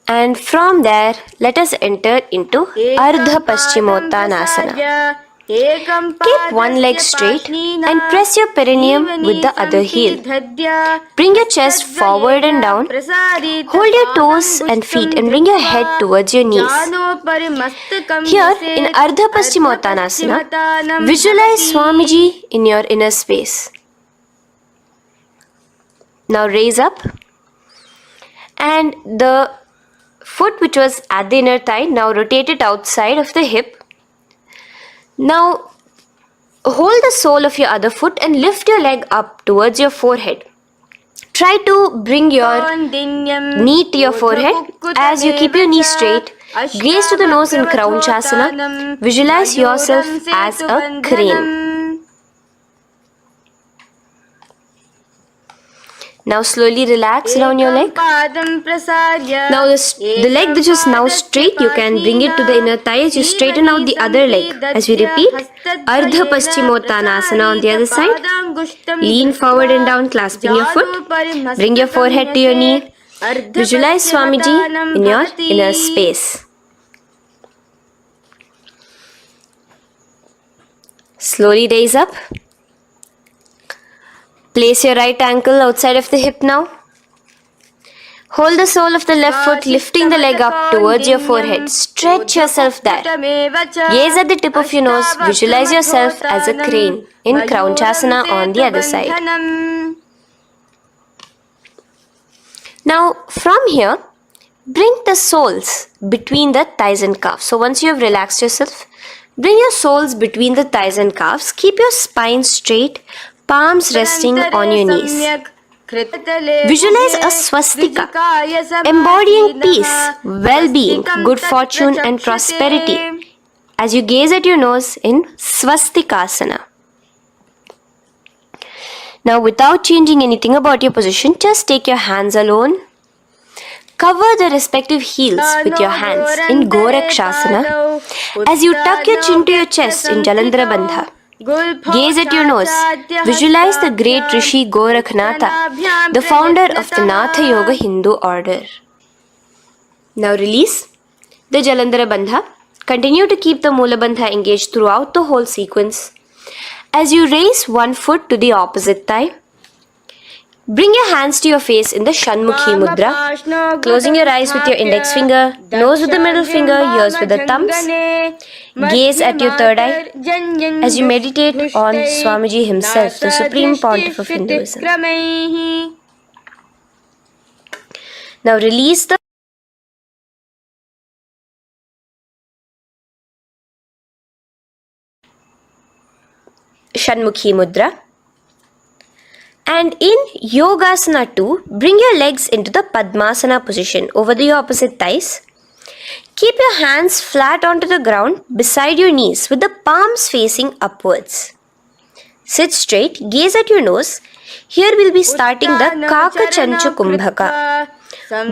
And from there, let us enter into Ardha Paschimottanasana. Keep one leg straight and press your perineum with the other heel. Bring your chest forward and down. Hold your toes and feet and bring your head towards your knees. Here in Ardha Paschimottanasana, visualize Swamiji in your inner space. Now raise up, and the foot which was at the inner thigh, now rotate it outside of the hip. Now hold the sole of your other foot and lift your leg up towards your forehead. Try to bring your knee to your forehead as you keep your knee straight. Gaze to the nose in Kraunchasana. Visualize yourself as a crane. Now slowly relax down your leg. Now the leg which is now straight, you can bring it to the inner thigh as you straighten out the other leg. As we repeat, Ardha Paschimottanasana on the other side. Lean forward and down, clasping your foot. Bring your forehead to your knee. Visualize Swamiji in your inner space. Slowly raise up. Place your right ankle outside of the hip now. Hold the sole of the left foot, lifting the leg up towards your forehead. Stretch yourself there. Gaze at the tip of your nose. Visualize yourself as a crane in Kraunchasana on the other side. Now from here, bring the soles between the thighs and calves. So once you have relaxed yourself, bring your soles between the thighs and calves. Keep your spine straight. Palms resting on your knees. Visualize a swastika, embodying peace, well-being, good fortune and prosperity as you gaze at your nose in Swastikasana. Now without changing anything about your position, just take your hands alone. Cover the respective heels with your hands in Gorakshasana as you tuck your chin to your chest in Jalandhara Bandha. Gaze at your nose. Visualize the great Rishi Gorakhnatha, the founder of the Natha Yoga Hindu order. Now release the Jalandhara Bandha. Continue to keep the Mula Bandha engaged throughout the whole sequence. As you raise one foot to the opposite thigh, Bring your hands to your face in the Shanmukhi Mudra, closing your eyes with your index finger, nose with the middle finger, ears with the thumbs. Gaze at your third eye as you meditate on Swamiji himself, the Supreme Pontiff of Hinduism. Now release the Shanmukhi Mudra. And in Yogasana 2, bring your legs into the Padmasana position over the opposite thighs. Keep your hands flat onto the ground beside your knees with the palms facing upwards. Sit straight, gaze at your nose. Here we'll be starting the Kakachanchu Kumbhaka,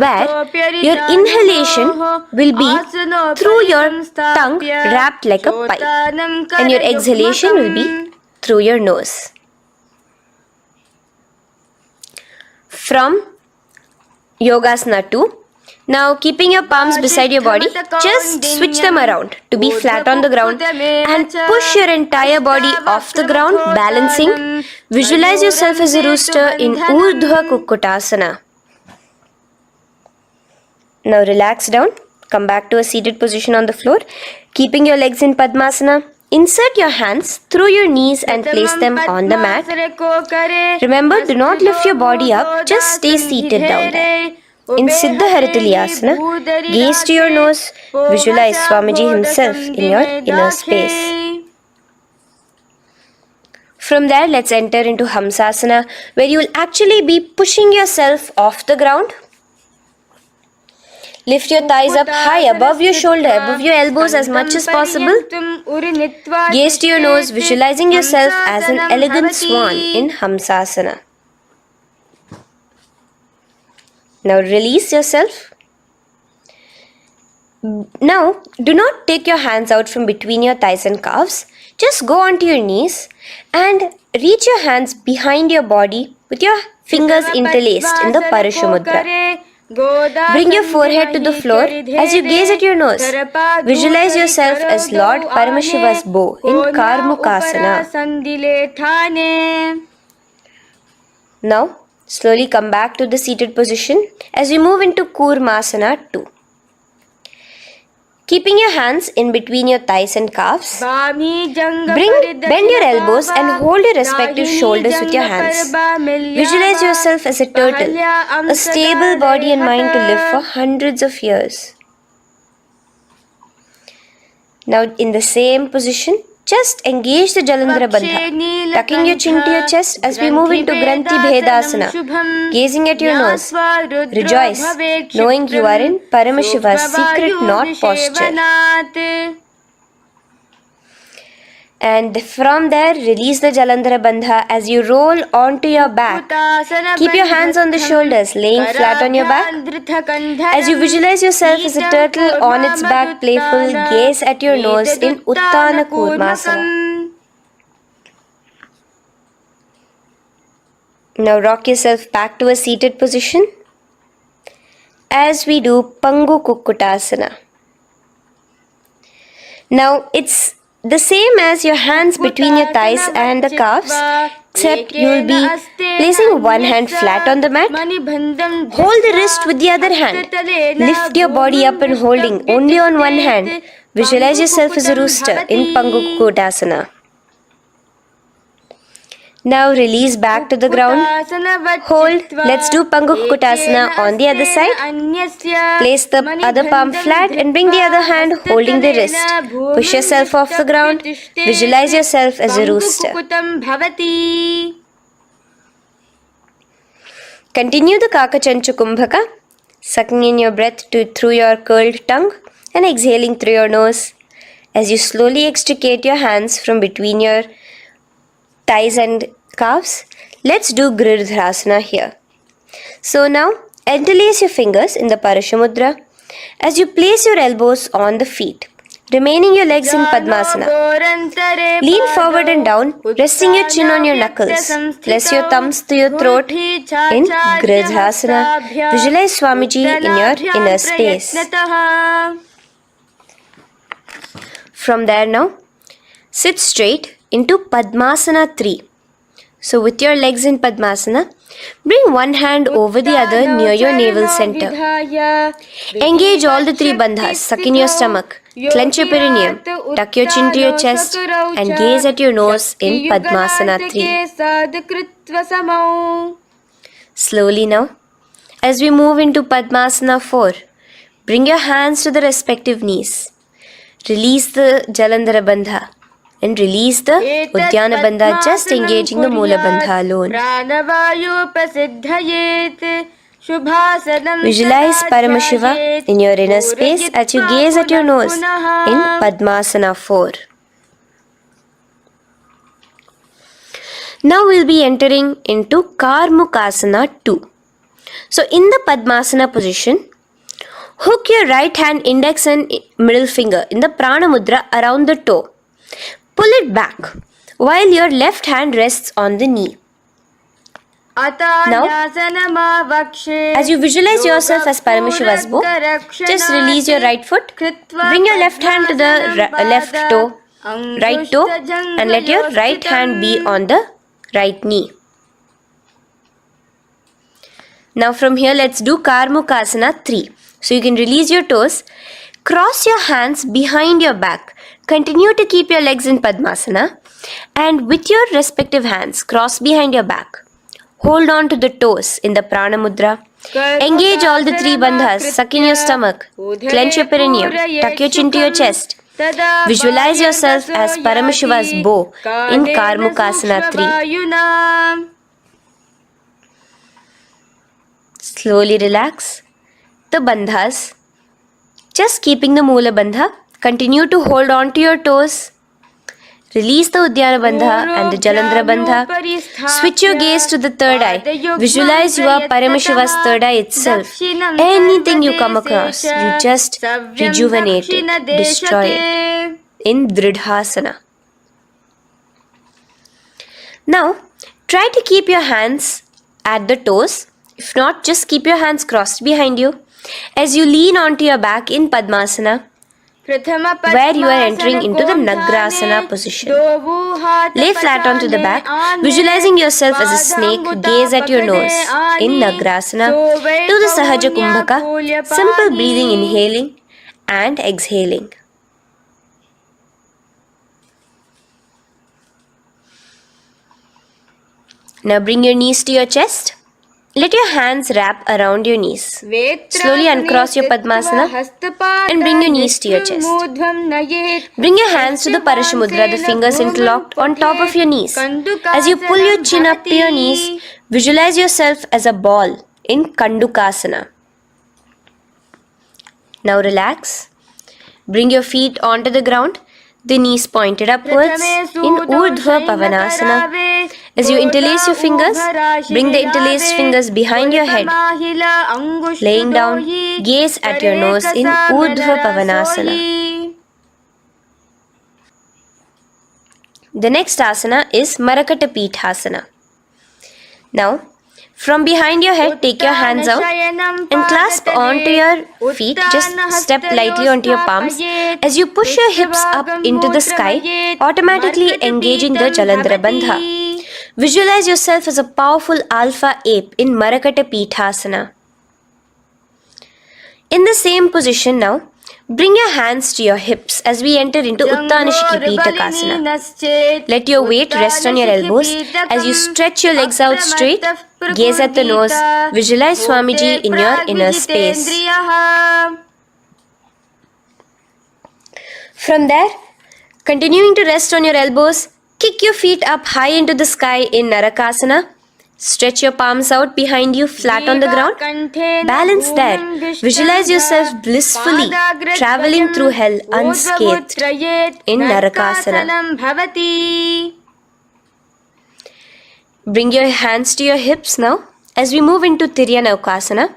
where your inhalation will be through your tongue wrapped like a pipe, and your exhalation will be through your nose. From Yogasana 2, now keeping your palms beside your body, just switch them around to be flat on the ground and push your entire body off the ground, balancing. Visualize yourself as a rooster in Urdhva Kukkutasana. Now relax down, come back to a seated position on the floor, keeping your legs in Padmasana. Insert your hands through your knees and place them on the mat. Remember, do not lift your body up, just stay seated down there. In Siddha Harituliyasana, gaze to your nose, visualize Swamiji himself in your inner space. From there, let's enter into Hamsasana, where you will actually be pushing yourself off the ground. Lift your thighs up high above your shoulder, above your elbows as much as possible. Gaze to your nose, visualizing yourself as an elegant swan in Hamsasana. Now release yourself. Now, do not take your hands out from between your thighs and calves. Just go onto your knees and reach your hands behind your body with your fingers interlaced in the Parashumudra. Bring your forehead to the floor as you gaze at your nose. Visualize yourself as Lord Paramashiva's bow in Karmukasana. Now, slowly come back to the seated position as you move into Kurmasana 2. Keeping your hands in between your thighs and calves, bend your elbows and hold your respective shoulders with your hands. Visualize yourself as a turtle, a stable body and mind to live for hundreds of years. Now in the same position, just engage the Jalandhara Bandha, tucking your chin to your chest as we move into Granthi Bhedasana, gazing at your nose. Rejoice, knowing you are in Paramashiva's secret knot posture. And from there, release the Jalandhara Bandha as you roll onto your back. Keep your hands on the shoulders, laying flat on your back. As you visualize yourself as a turtle on its back, playful, gaze at your nose in Uttana Kurmasana. Now rock yourself back to a seated position as we do Pangu Kukkutasana. Now it's the same as your hands between your thighs and the calves, except you will be placing one hand flat on the mat. Hold the wrist with the other hand. Lift your body up and holding only on one hand. Visualize yourself as a rooster in Pangu Kukkutasana. Now release back to the ground. Hold. Let's do Pangu Kukkutasana on the other side. Place the other palm flat and bring the other hand holding the wrist. Push yourself off the ground. Visualize yourself as a rooster. Continue the Kakachanchu Kumbhaka, sucking in your breath through your curled tongue and exhaling through your nose. As you slowly extricate your hands from between your thighs and calves, let's do Girdharasana here. So now, interlace your fingers in the Parashumudra as you place your elbows on the feet, remaining your legs in Padmasana. Lean forward and down, resting your chin on your knuckles. Place your thumbs to your throat in Girdharasana. Visualize Swamiji in your inner space. From there now, sit straight into Padmasana 3. So with your legs in Padmasana, bring one hand over the other near your navel center. Engage all the three bandhas. Suck in your stomach. Clench your perineum. Tuck your chin to your chest. And gaze at your nose in Padmasana 3. Slowly now. As we move into Padmasana 4, bring your hands to the respective knees. Release the Jalandhara Bandha and release the Udyana Bandha, just engaging the Moola Bandha alone. Visualize Paramashiva in your inner space as you gaze at your nose in Padmasana 4. Now we'll be entering into Karmukasana 2. So in the Padmasana position, hook your right hand index and middle finger in the Prana Mudra around the toe. Pull it back while your left hand rests on the knee. Now, as you visualize yourself as Paramashiva's bow, just release your right foot, bring your left hand to the left toe, right toe, and let your right hand be on the right knee. Now from here, let's do Karmukasana 3. So you can release your toes, cross your hands behind your back, continue to keep your legs in Padmasana, and with your respective hands, cross behind your back. Hold on to the toes in the Prana Mudra. Engage all the three bandhas, suck in your stomach, clench your perineum, tuck your chin to your chest. Visualize yourself as Paramashiva's bow in Karmukasana 3. Slowly relax the bandhas, just keeping the Moola Bandha. Continue to hold on to your toes. Release the Udyana Bandha and the Jalandhara Bandha. Switch your gaze to the third eye. Visualize you are Paramashiva's third eye itself. Anything you come across, you just rejuvenate it, destroy it in Dridhasana. Now, try to keep your hands at the toes. If not, just keep your hands crossed behind you as you lean onto your back in Padmasana, where you are entering into the Nagrasana position. Lay flat onto the back, visualizing yourself as a snake. Gaze at your nose in Nagrasana. Do the Sahaja Kumbhaka, simple breathing, inhaling and exhaling. Now bring your knees to your chest. Let your hands wrap around your knees. Slowly uncross your Padmasana and bring your knees to your chest. Bring your hands to the Parashamudra, the fingers interlocked on top of your knees. As you pull your chin up to your knees, visualize yourself as a ball in Kandukasana. Now relax. Bring your feet onto the ground, the knees pointed upwards in Urdhva Pavanasana. As you interlace your fingers, bring the interlaced fingers behind your head. Laying down, gaze at your nose in Urdhva Pavanasana. The next asana is Marakata Pithasana. Now, from behind your head, take your hands out and clasp onto your feet. Just step lightly onto your palms. As you push your hips up into the sky, automatically engaging the Jalandhara Bandha. Visualize yourself as a powerful alpha ape in Marakata Pithasana. In the same position now, bring your hands to your hips as we enter into Uttanashiki Pitakasana. Let your weight rest on your elbows as you stretch your legs out straight. Gaze at the nose. Visualize Swamiji in your inner space. From there, continuing to rest on your elbows, kick your feet up high into the sky in Narakasana. Stretch your palms out behind you, flat on the ground. Balance there. Visualize yourself blissfully traveling through hell unscathed in Narakasana. Bring your hands to your hips now as we move into Tiryanaukasana.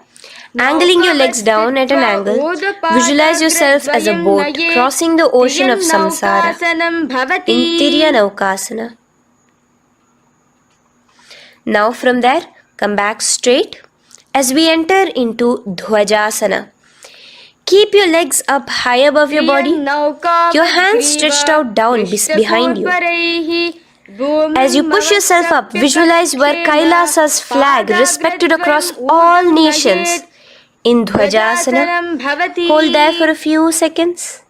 Angling your legs down at an angle, visualize yourself as a boat crossing the ocean of samsara in Tiryanaukasana. Now from there, come back straight as we enter into Dhwajasana. Keep your legs up high above your body, your hands stretched out down behind you. As you push yourself up, visualize where Kailasa's flag respected across all nations in Dhwajasana. Hold there for a few seconds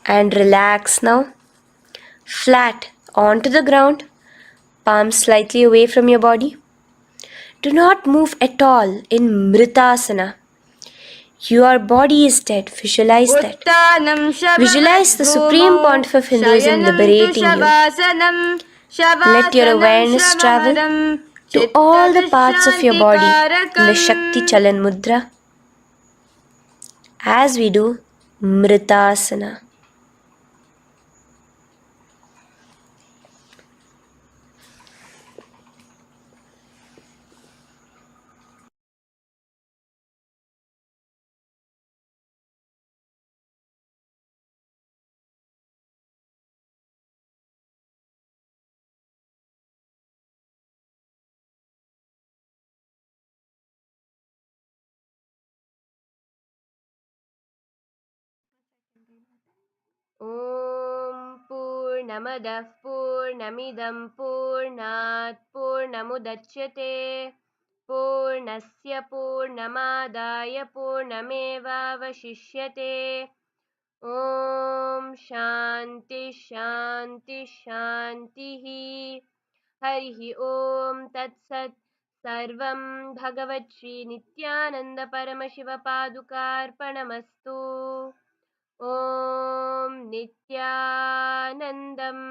and relax now. Flat onto the ground, palms slightly away from your body. Do not move at all in Mritasana. Your body is dead. Visualize that. Visualize the Supreme Pontiff of Hinduism liberating you. Let your awareness travel to all the parts of your body in the Shakti Chalan Mudra as we do Mritasana. ॐ पूर्णमदः पूर्णमिदं पूर्णात् पूर्णमुदच्यते पूर्णस्य पूर्णमादाय पूर्णमेवावशिष्यते ॐ शान्ति शान्ति शान्तिः हरिः ॐ तत्सत् सर्वं भगवच्छ्री नित्यानन्द परमशिवपादुकार्पणमस्तु ॐ नित्यानन्दम्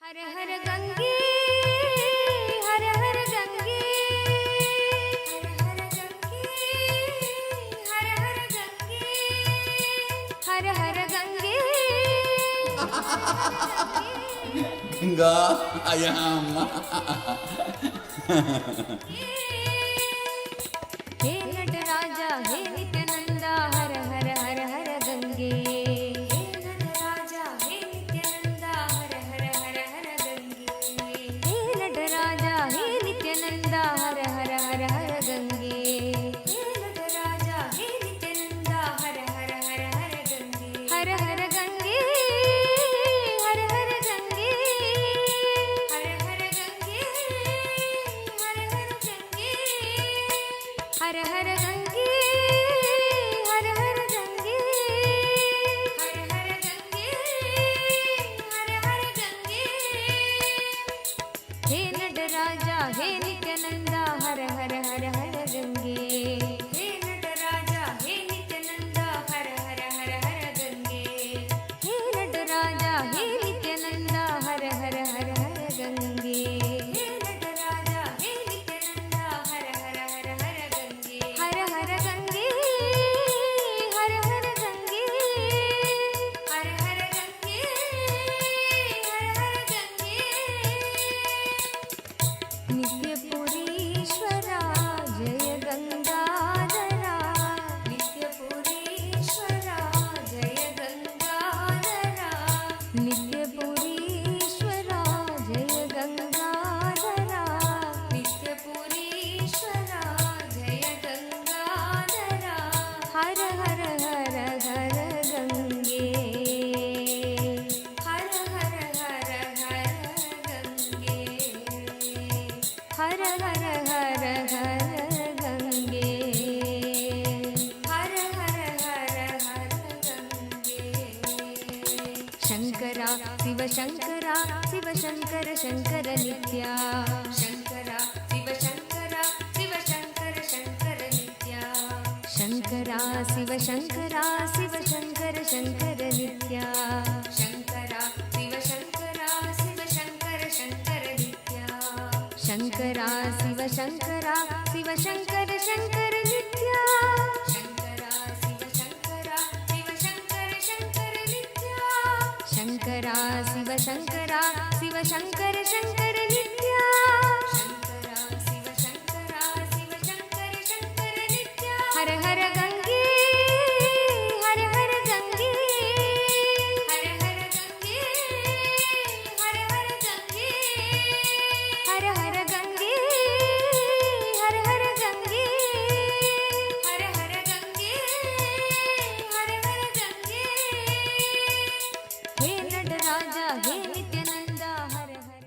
हर हर गंगे हर हर गंगे हर हर गंगे हर हर गंगे हर हर गंगे गंगा अयम हे नटराजा हे नित्यानंदा हर हर हर हर गंगे हे नटराजा हे नित्यानंदा हर हर हर हर गंगे हे नटराजा हे नित्यानंदा हर हर हर हर गंगे हे नटराजा हे नित्यानंदा हर हर हर हर गंगे हर हर गंगे हर हर गंगे हर हर गंगे हर हर गंगे हर हर गंगे हर हर गंगे हर हर गंगे हर हर गंगे हे नटराजा हे नित्यानंदा हर हर हर हर गंगे हे नटराजा हे नित्यानंदा हर हर हर हर गंगे हे नटराजा हे नित्यानंदा हर हर हर हर गंगे हे नटराजा हे नित्यानंदा हर हर हर हर गंगे हर हर गंगे हर हर गंगे हर हर गंगे हर हर गंगे नित्यपुरीश्वरा जय गंगाधरा नित्यपुरीश्वरा जय गंगाधरा नित्यपुरीश्वरा जय गंगाधरा नित्यपुरीश्वरा जय गंगाधरा हर हर हर हर गंगे हर हर हर हर गंगे हर हर हर हर गंगे हर हर हर हर गंगे शंकरा शिव शंकरा शिव शंकर शंकर नित्या शंकरा शिव शंकरा शिव शंकर शंकर नित्या शंकरा शिव शंकरा शिव शंकर शंकर नित्या शंकरा शिव शंकरा शिव शंकर शंकर नित्या ಶಂಕರ ಶಿವ ಶಂಕರ ಶಿವ ಶಂಕರ ಶಂಕರ ನಿತ್ಯ ಶಂಕರ ಶಿವ ಶಂಕರ ಶಿವ ಶಂಕರ ಶಂಕರ ನಿತ್ಯ ಶಂಕರ ಶಿವ ಶಂಕರ ಶಿವ ಶಂಕರ ಶಂಕರ ನಿತ್ಯ ಶಂಕರ ಶಿವ ಶಂಕರ ಶಿವ ಶಂಕರ ಶಂಕರ ನಿತ್ಯ ಹರ ಹರ ಗಂಗೆ ಹರ ಹರ ಗಂಗೆ ಹರ ಹರ ಗಂಗೆ ಹರ ಹರ ಗಂಗೆ ಹರ ಹರ ಗಂಗೆ ಹರ ಹರ ಗಂಗೆ ಹರ ಹರ ಗಂಗೆ ಹರ ಹರ ಗಂಗೆ ಹೇ ನಟರಾಜ ಹೇ ನಿತ್ಯಾನಂದ ಹರ ಹರ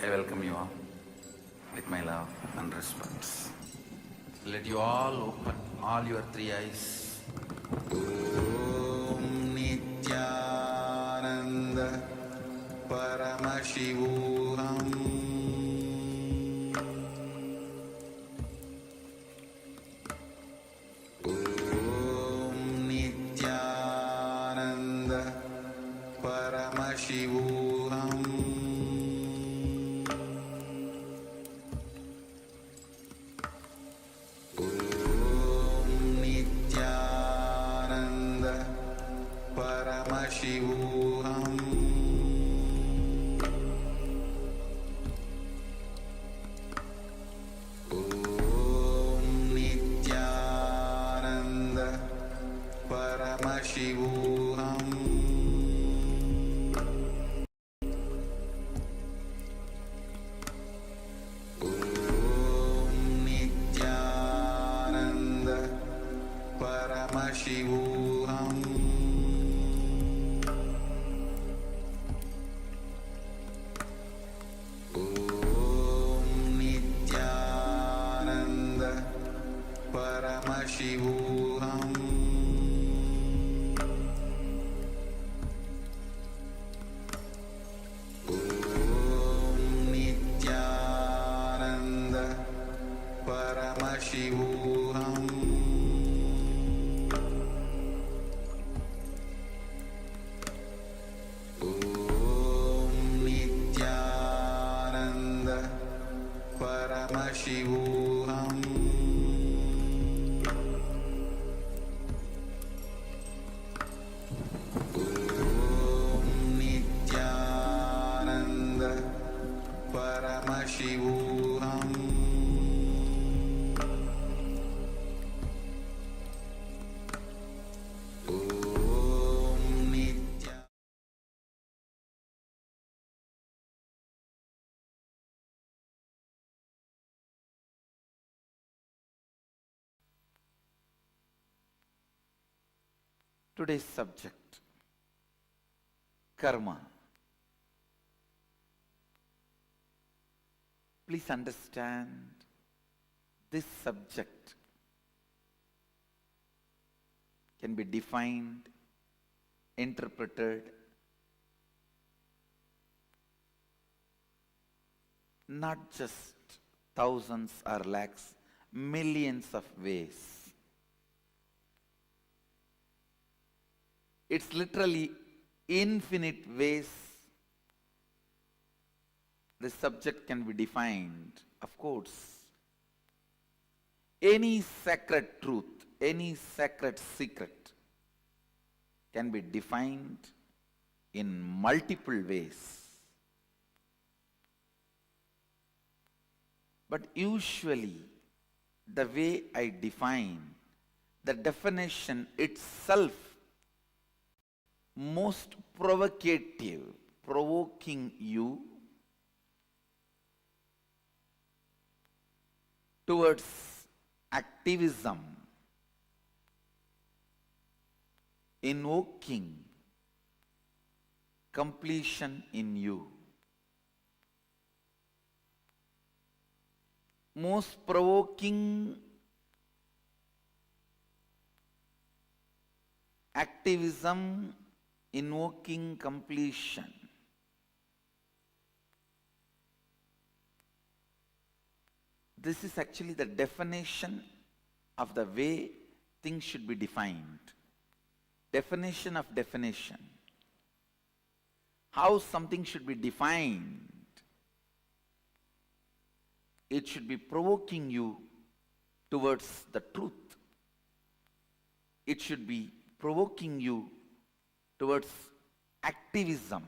I welcome you all with my love and respect. Let you all open all your three eyes. Om Nithyananda Paramashivoham Om Nithyananda Paramashivoham Om Nithyananda Paramashivoham Om Nithyananda Paramashivoham Om Nithyananda Paramashivoham Om Nithyananda Paramashivoham Om Nithyananda Paramashivoham Om Nithyananda Paramashivoham Om Nithyananda Paramashivoham Om Nithyananda Today's subject, karma. Please understand, this subject can be defined, interpreted, not just thousands or lakhs, millions of ways. It's literally infinite ways the subject can be defined. Of course, any sacred truth, any sacred secret can be defined in multiple ways. But usually, the way I define, the definition itself most provocative, provoking you towards activism, invoking completion in you. Most provoking activism, invoking completion. This is actually the definition of the way things should be defined. Definition of definition. How something should be defined. It should be provoking you towards the truth. It should be provoking you towards activism,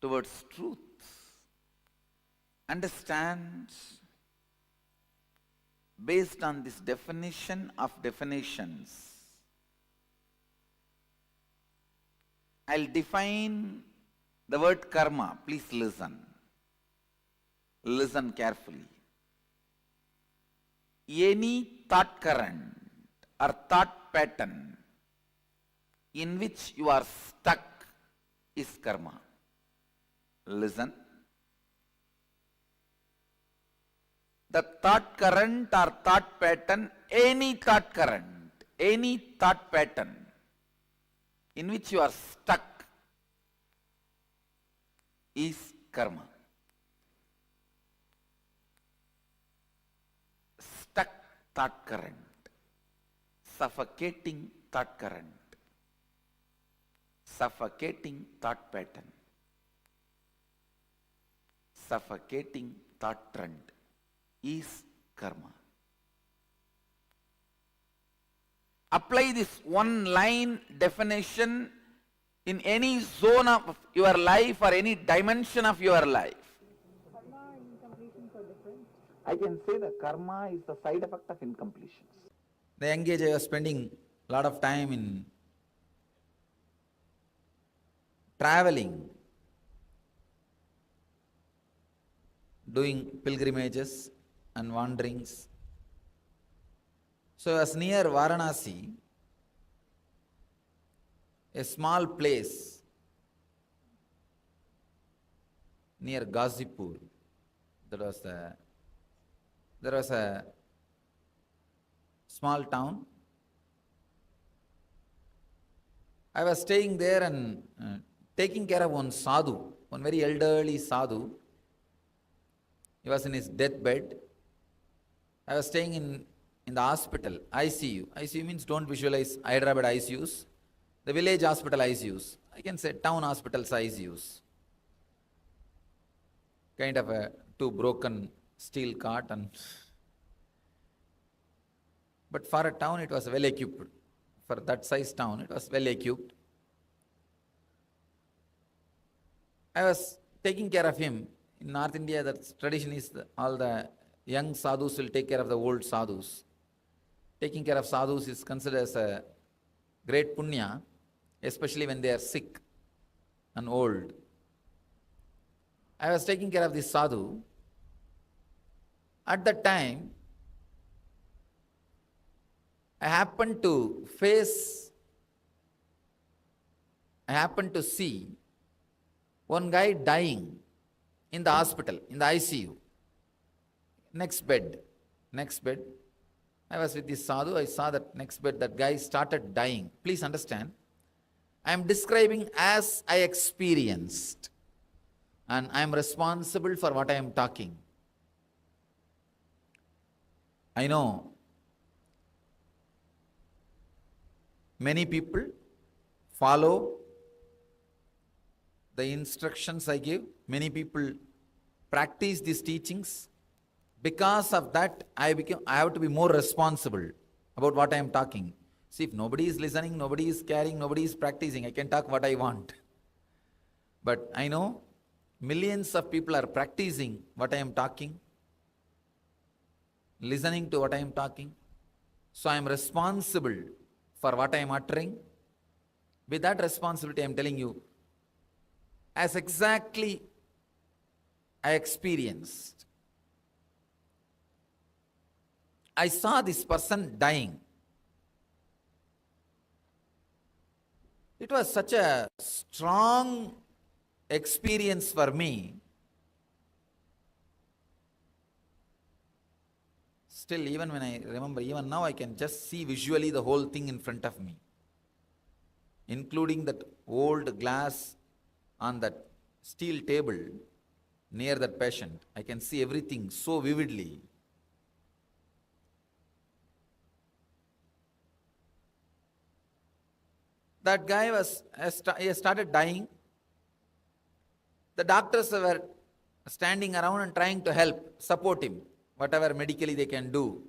towards truth. Understand, based on this definition of definitions, I'll define the word karma. Please listen. Listen carefully. Any thought current or thought pattern in which you are stuck is karma. Listen. the thought current or thought pattern, any thought current, any thought pattern in which you are stuck is karma. Stuck thought current, suffocating thought current, suffocating thought pattern, suffocating thought trend is karma. Apply this one line definition in any zone of your life or any dimension of your life. I can say that karma is the side effect of incompletions. The young age I was spending a lot of time in traveling, doing pilgrimages and wanderings. So I was near Varanasi, a small place near Ghazipur. There was a small town. I was staying there and taking care of one sadhu, one very elderly sadhu. He was in his deathbed. I was staying in the hospital, ICU. ICU means don't visualize Hyderabad ICUs. The village hospital ICUs. I can say town hospitals ICUs. Kind of a two broken steel cart. But for a town it was well equipped. For that size town it was well equipped. I was taking care of him. In North India, the tradition is all the young sadhus will take care of the old sadhus. Taking care of sadhus is considered as a great punya, especially when they are sick and old. I was taking care of this sadhu. At that time, I happened to see one guy dying in the hospital, in the ICU. Next bed. I was with this sadhu, I saw that next bed, that guy started dying. Please understand, I am describing as I experienced. And I am responsible for what I am talking. I know many people follow the instructions I give. Many people practice these teachings. Because of that, I have to be more responsible about what I am talking. See, if nobody is listening, nobody is caring, nobody is practicing, I can talk what I want. But I know millions of people are practicing what I am talking, listening to what I am talking. So I am responsible for what I am uttering. With that responsibility, I am telling you, as exactly I experienced. I saw this person dying. It was such a strong experience for me. Still, even when I remember, even now I can just see visually the whole thing in front of me, including that old glass on that steel table near that patient. I can see everything so vividly. That guy he started dying. The doctors were standing around and trying to help, support him, whatever medically they can do,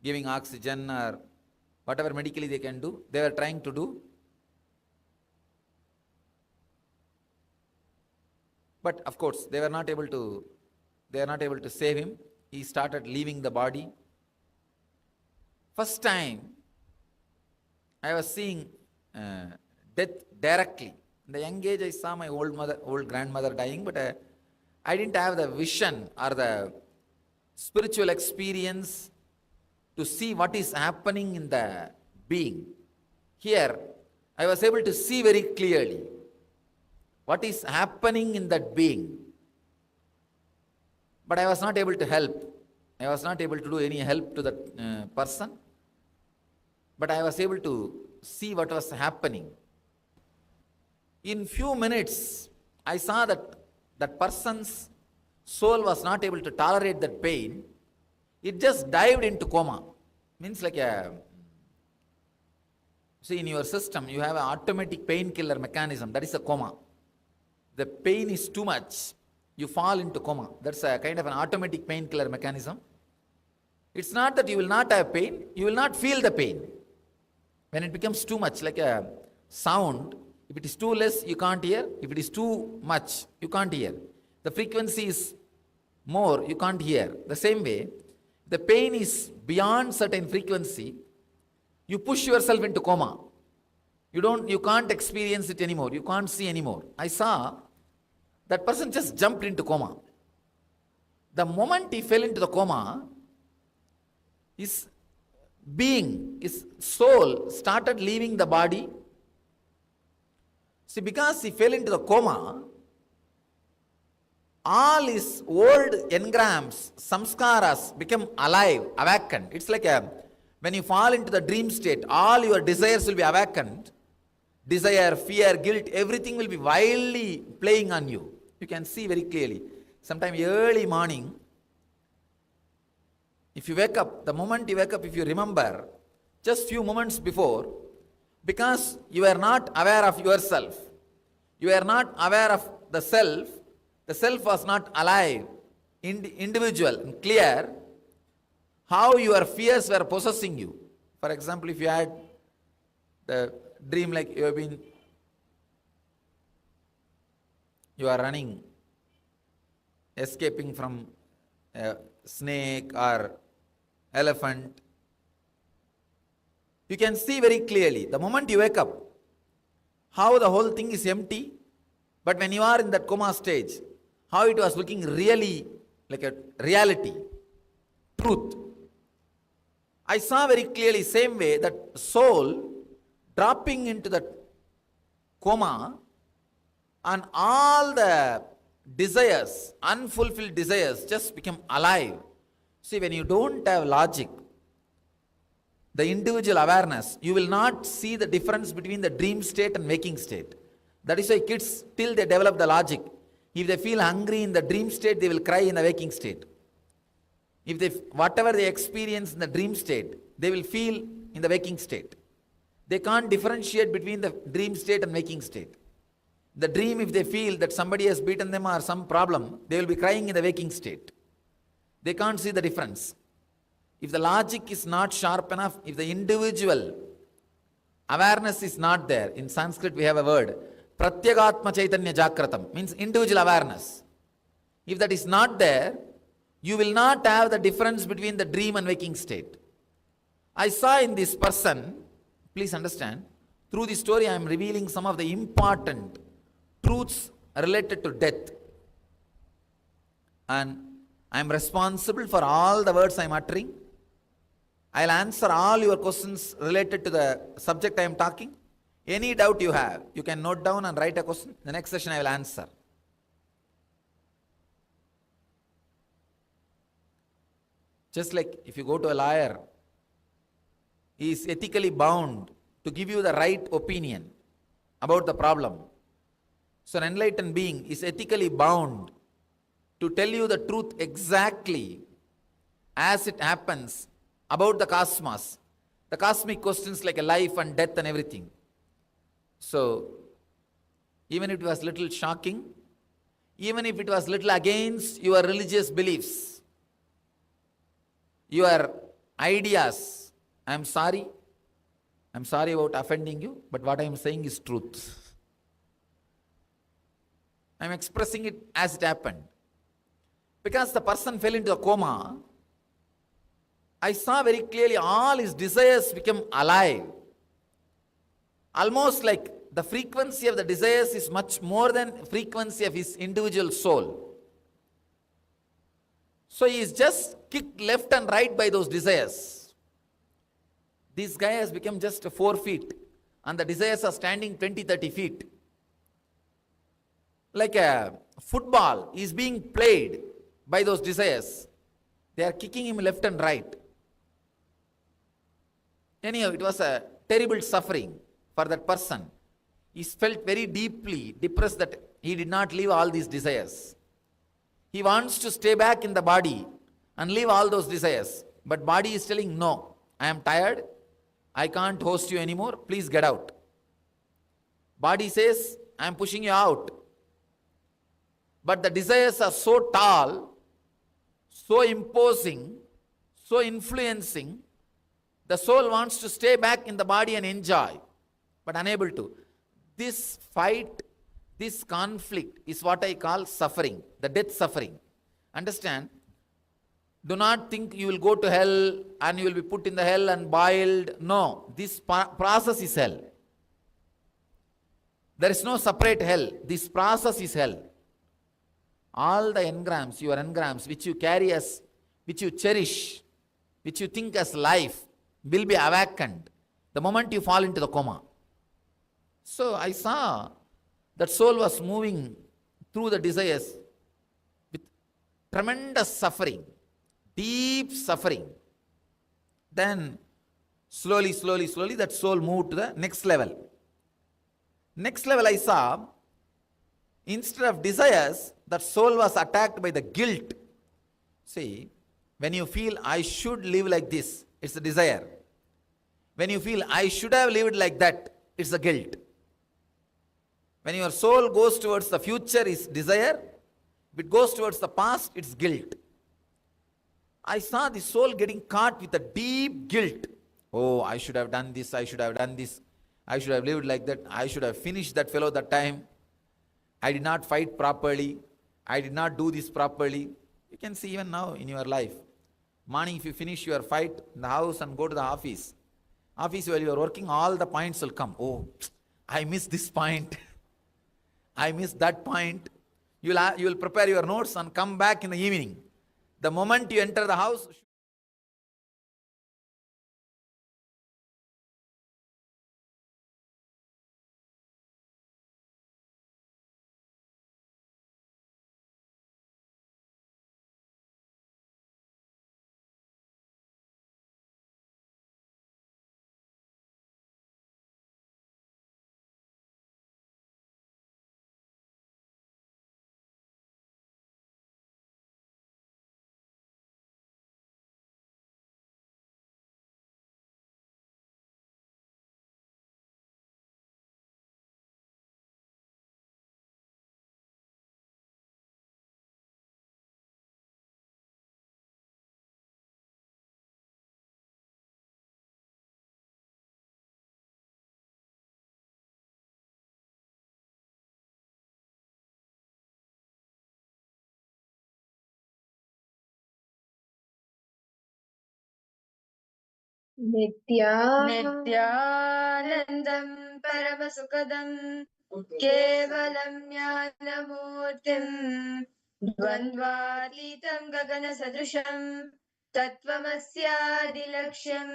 giving oxygen or whatever medically they can do, they were trying to do. But of course, they were not able to save him. He started leaving the body. First time, I was seeing death directly. In the young age, I saw my old grandmother dying, but I didn't have the vision or the spiritual experience to see what is happening in the being. Here, I was able to see very clearly what is happening in that being. But I was not able to help. I was not able to do any help to that person, but I was able to see what was happening. In few minutes, I saw that that person's soul was not able to tolerate that pain. It just dived into coma. Means like see, in your system, you have an automatic painkiller mechanism. That is a coma. The pain is too much, you fall into coma. That's a kind of an automatic painkiller mechanism. It's not that you will not have pain, you will not feel the pain. When it becomes too much, like a sound, if it is too less, you can't hear. If it is too much, you can't hear. The frequency is more, you can't hear. The same way, the pain is beyond certain frequency, you push yourself into coma. You can't experience it anymore. You can't see anymore. I saw that person just jumped into coma. The moment he fell into the coma, his being, his soul started leaving the body. See, because he fell into the coma, all his old engrams, samskaras become alive, awakened. It's like when you fall into the dream state, all your desires will be awakened. Desire, fear, guilt, everything will be wildly playing on you. You can see very clearly. Sometime early morning, if you wake up, the moment you wake up, if you remember, just few moments before, because you are not aware of yourself, you are not aware of the self was not alive, individual, and clear, how your fears were possessing you. For example, if you had the dream like you are running, escaping from a snake or elephant, you can see very clearly, the moment you wake up, how the whole thing is empty, but when you are in that coma stage, how it was looking really like a reality, truth. I saw very clearly, same way, that soul dropping into that coma, and all the desires, unfulfilled desires, just become alive. See, when you don't have logic, the individual awareness, you will not see the difference between the dream state and waking state. That is why kids, till they develop the logic, if they feel hungry in the dream state, they will cry in the waking state. Whatever they experience in the dream state, they will feel in the waking state. They can't differentiate between the dream state and waking state. The dream, if they feel that somebody has beaten them or some problem, they will be crying in the waking state. They can't see the difference. If the logic is not sharp enough, if the individual awareness is not there, in Sanskrit we have a word, Pratyagatma Chaitanya Jakratam, means individual awareness. If that is not there, you will not have the difference between the dream and waking state. I saw in this person, please understand, through this story I am revealing some of the important truths related to death. And I am responsible for all the words I am uttering. I will answer all your questions related to the subject I am talking. Any doubt you have, you can note down and write a question. The next session I will answer. Just like if you go to a lawyer, he is ethically bound to give you the right opinion about the problem. So an enlightened being is ethically bound to tell you the truth exactly as it happens about the cosmos, the cosmic questions like a life and death and everything. So, even if it was little shocking, even if it was little against your religious beliefs, your ideas, I am sorry about offending you, but what I am saying is truth. I am expressing it as it happened. Because the person fell into a coma, I saw very clearly all his desires become alive. Almost like the frequency of the desires is much more than frequency of his individual soul. So he is just kicked left and right by those desires. This guy has become just 4 feet and the desires are standing 20, 30 feet. Like a football is being played by those desires. They are kicking him left and right. Anyhow, it was a terrible suffering for that person. He felt very deeply depressed that he did not leave all these desires. He wants to stay back in the body and leave all those desires. But body is telling, no, I am tired. I can't host you anymore. Please get out. Body says, I am pushing you out. But the desires are so tall, so imposing, so influencing. The soul wants to stay back in the body and enjoy, but unable to. This fight, this conflict is what I call suffering, the death suffering. Understand? Do not think you will go to hell and you will be put in the hell and boiled. No, this process is hell. There is no separate hell. This process is hell. All the engrams, your engrams, which you carry as, which you cherish, which you think as life, will be awakened the moment you fall into the coma. So I saw that soul was moving through the desires with tremendous suffering, deep suffering. Then slowly, that soul moved to the next level. Next level I saw, instead of desires, that soul was attacked by the guilt. See, when you feel I should live like this, it's a desire. When you feel I should have lived like that, it's a guilt. When your soul goes towards the future, it's desire. If it goes towards the past, it's guilt. I saw the soul getting caught with a deep guilt. Oh, I should have done this, I should have done this, I should have lived like that, I should have finished that fellow that time. I did not fight properly, I did not do this properly. You can see even now in your life. Morning, if you finish your fight in the house and go to the office while you are working, all the points will come. Oh, I missed this point. I missed that point. You will prepare your notes and come back in the evening. The moment you enter the house, नित्यानन्दं परमसुखदं केवलं ज्ञानमूर्तिं द्वन्द्वातीतं गगनसदृशं तत्त्वमस्यादिलक्ष्यम्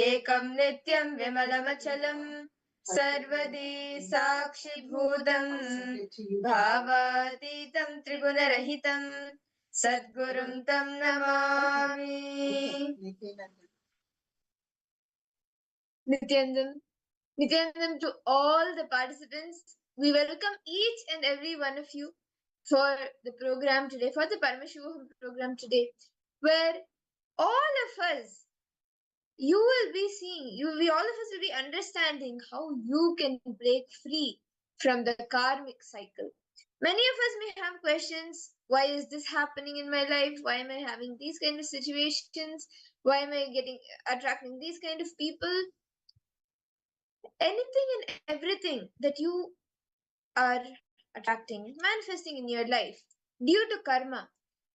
एकं नित्यं विमलमचलं सर्वदी साक्षिभूतं भावातीतं त्रिगुणरहितं सद्गुरुं तं Namami. Nithyanandam to all the participants. We welcome each and every one of you for the program today, for the Paramashivoham program today, where all of us, you will be seeing, all of us will be understanding how you can break free from the karmic cycle. Many of us may have questions. Why is this happening in my life? Why am I having these kind of situations? Why am I attracting these kind of people? Anything and everything that you are attracting, manifesting in your life due to karma,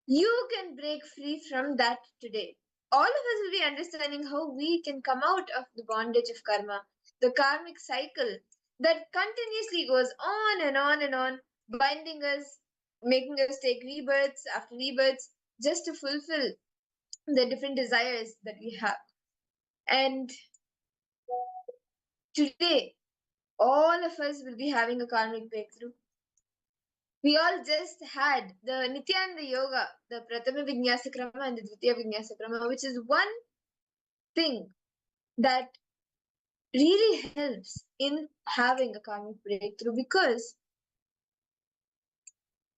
you can break free from that today. All of us will be understanding how we can come out of the bondage of karma, the karmic cycle that continuously goes on and on and on, binding us, making us take rebirths after rebirths just to fulfill the different desires that we have. And today, all of us will be having a karmic breakthrough. we all just had the Nithyananda Yoga, the Prathama Vinyasa Krama and the Dvitiya Vinyasa Krama, which is one thing that really helps in having a karmic breakthrough, because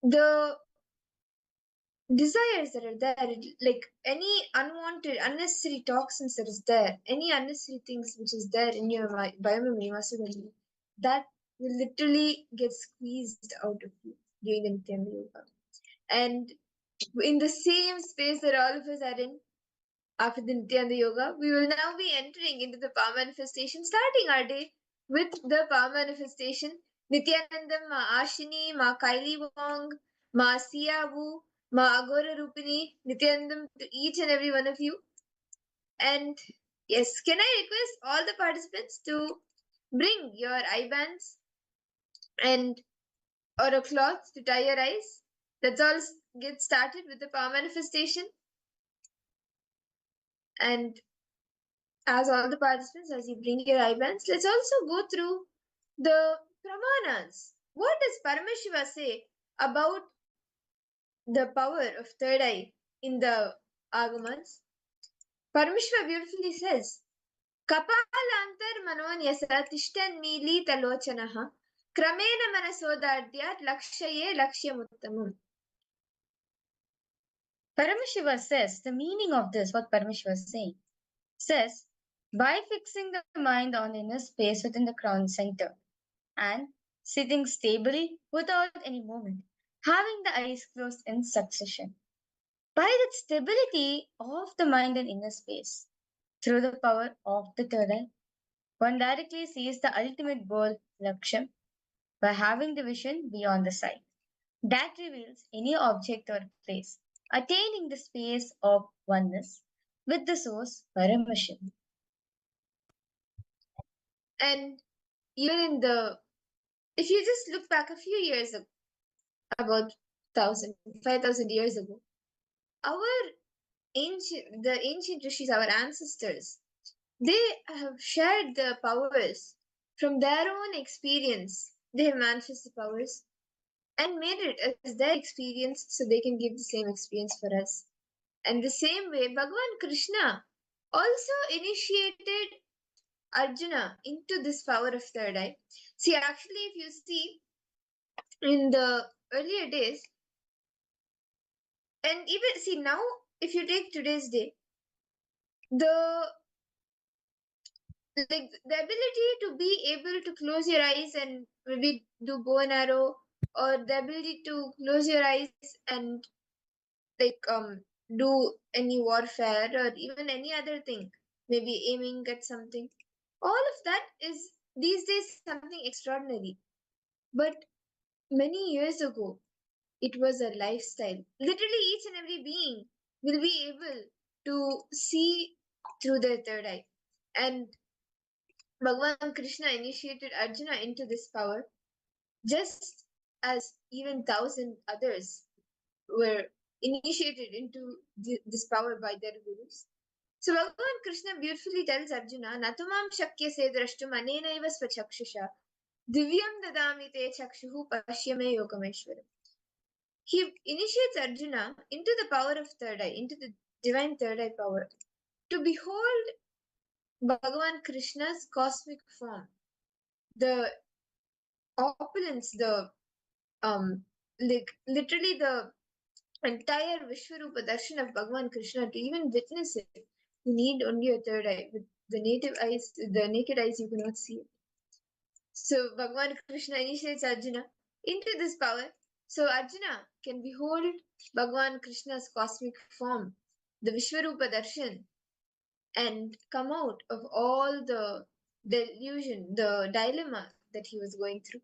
the desires that are there, like any unwanted, unnecessary toxins that is there, any unnecessary things which is there in your biomemory, muscle, that will literally get squeezed out of you during the Nityananda Yoga. And in the same space that all of us are in, after the Nityananda Yoga, we will now be entering into the power manifestation, starting our day with the power manifestation. Nityanandam, Ma Ashini, Ma Kaili Wong, Ma Siyavu, Ma Agora Rupini, Nityanandam to each and every one of you. And yes, can I request all the participants to bring your eye bands and or a cloth to tie your eyes? Let's all get started with the power manifestation. And as all the participants, as you bring your eye bands, let's also go through the pramanas. What does Paramashiva say about the power of third eye in the Agamans? Paramashiva beautifully says, Kapalantar manonyasa tishtan mili talochanaha kramena manasodadyat lakshaye lakshyamuttamam. Paramashiva says the meaning of this, what Paramashiva is saying, says by fixing the mind on the inner space within the crown center and sitting stably without any movement, having the eyes closed in succession. By that stability of the mind and inner space, through the power of the third eye, one directly sees the ultimate goal, Laksham, by having the vision beyond the sight. That reveals any object or place, attaining the space of oneness with the source, Paramashiva. And even in the, if you just look back a few years ago, about 5,000 years ago, the ancient rishis, our ancestors, they have shared the powers from their own experience. They have manifested the powers and made it as their experience so they can give the same experience for us. And the same way, Bhagavan Krishna also initiated Arjuna into this power of third eye. See, actually, if you see in the earlier days, and even see now, if you take today's day, the ability to be able to close your eyes and maybe do bow and arrow, or the ability to close your eyes and do any warfare or even any other thing, maybe aiming at something, all of that is these days something extraordinary. But many years ago, it was a lifestyle. Literally, each and every being will be able to see through their third eye. And Bhagavan Krishna initiated Arjuna into this power, just as even thousand others were initiated into this power by their gurus. So Bhagavan Krishna beautifully tells Arjuna, Natumam shakyase drashtum anenaiva swachakshusha divyam dadami te chakshuhu pashyame yogameshwaram. He initiates Arjuna into the power of third eye, into the divine third eye power, to behold Bhagavan Krishna's cosmic form, the opulence, the literally the entire Vishwarupa darshan of Bhagavan Krishna. To even witness it, you need only a third eye. With the naked eyes, you cannot see it. So Bhagavan Krishna initiates Arjuna into this power, so Arjuna can behold Bhagavan Krishna's cosmic form, the Vishwarupa darshan, and come out of all the delusion, the dilemma that he was going through.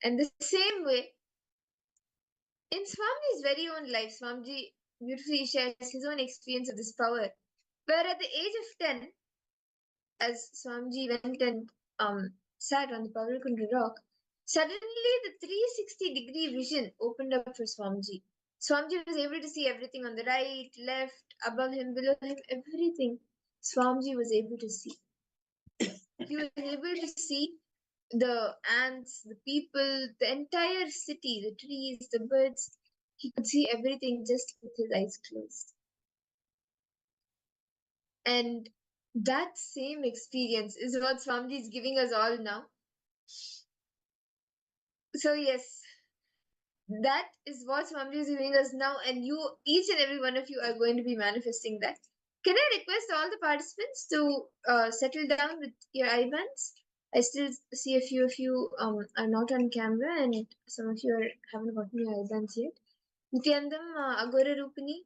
And the same way, in Swamiji's very own life, Swamiji beautifully shares his own experience of this power, where at the age of 10, as Swamiji went and sat on the Pavalkund rock, suddenly the 360-degree vision opened up for Swamiji. Swamiji was able to see everything on the right, left, above him, below him, everything Swamiji was able to see. He was able to see the ants, the people, the entire city, the trees, the birds. He could see everything just with his eyes closed. And that same experience is what Swamiji is giving us all now. So yes, that is what Swamiji is giving us now, and you, each and every one of you, are going to be manifesting that. Can I request all the participants to settle down with your eye bands? I still see a few of you are not on camera, and some of you haven't gotten your eye bands yet. Nithyanandam, Agora Rupini.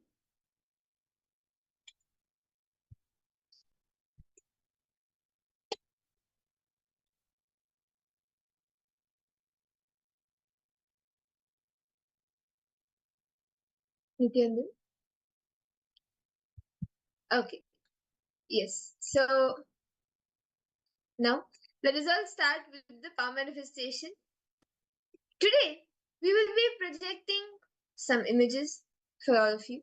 Nithyanandam. Okay. Yes. So now let us all start with the power manifestation. Today we will be projecting some images for all of you.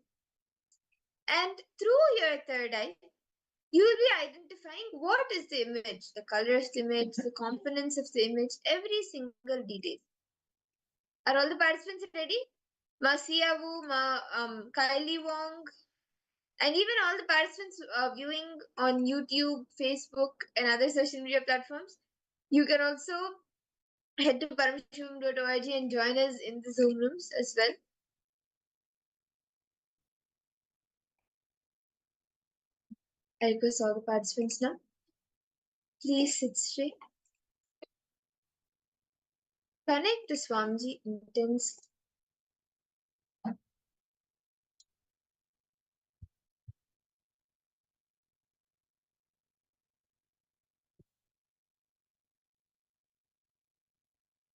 And through your third eye, you will be identifying what is the image, the color of the image, the components of the image, every single detail. Are all the participants ready? Ma Siawu, Kylie Wong, and even all the participants viewing on YouTube, Facebook, and other social media platforms. You can also head to paramashivaham.org and join us in the Zoom rooms as well. I request all the participants now. Please sit straight. Connect to Swamiji intensely.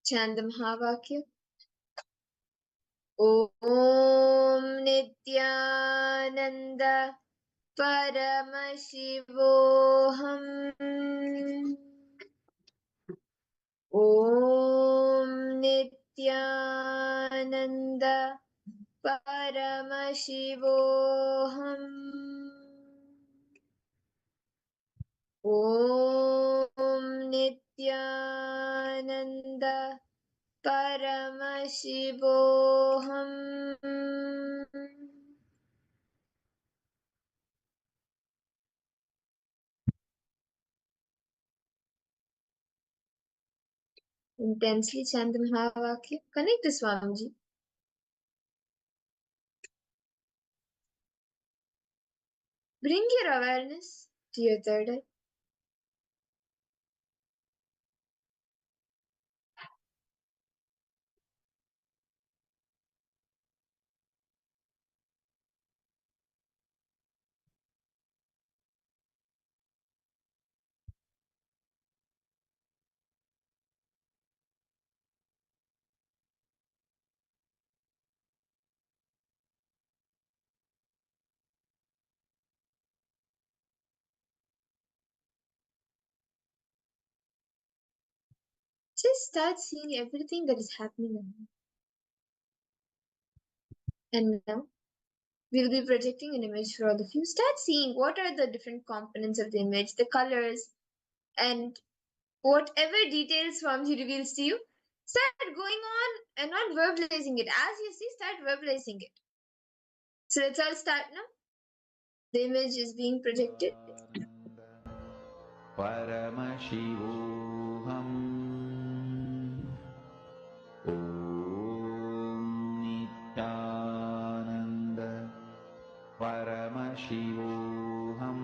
Chant the Mahavakya. Om Nithyananda Paramashivoham. Om Nithyananda Paramashivoham. Om Nithyananda Paramashivoham. Intensely chant the Mahavakya. Connect to Swamiji. Bring your awareness to your third eye. Just start seeing everything that is happening around. And now we'll be projecting an image for all of you. Start seeing what are the different components of the image, the colors, and whatever details Swamiji reveals to you. Start going on and not verbalizing it. As you see, start verbalizing it. So let's all start now. The image is being projected. Paramashivoham. Om Nithyananda Paramashivoham.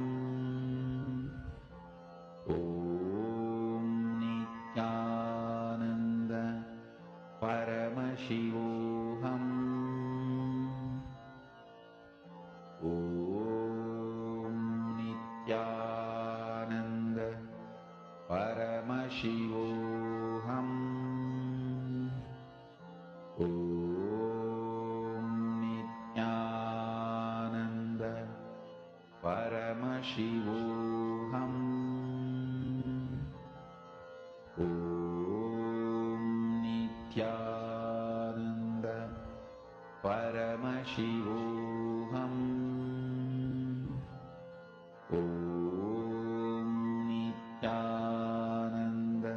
Om Nithyananda Paramashivoham. Om Nithyananda Paramashivoham. Om Nithyananda Paramashivoham. Om Nithyananda Paramashivoham. Om Nithyananda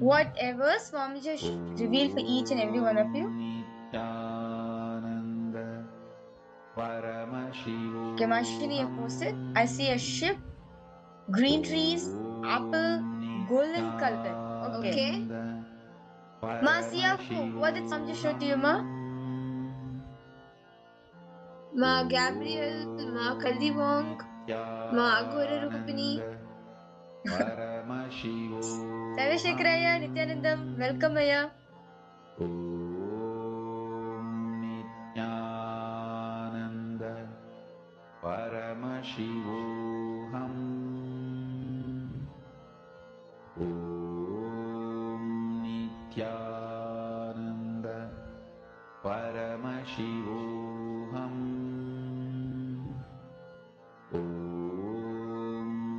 whatever Swamiji revealed for each and every one of you. Nithyananda Paramashivoham Okay, Mashini, you posted. I see a ship, green trees, apple, golden color. Okay. Okay. Ma Siyavu, what did Swamiji show to you, Ma? Ma Gabriel, Ma Kaldiwong, Ma Aghora Rupini. Sarvashekaraya, Nithyanandam, welcome Aya. Nithyananda Paramashivoham Nithyananda Paramashivoham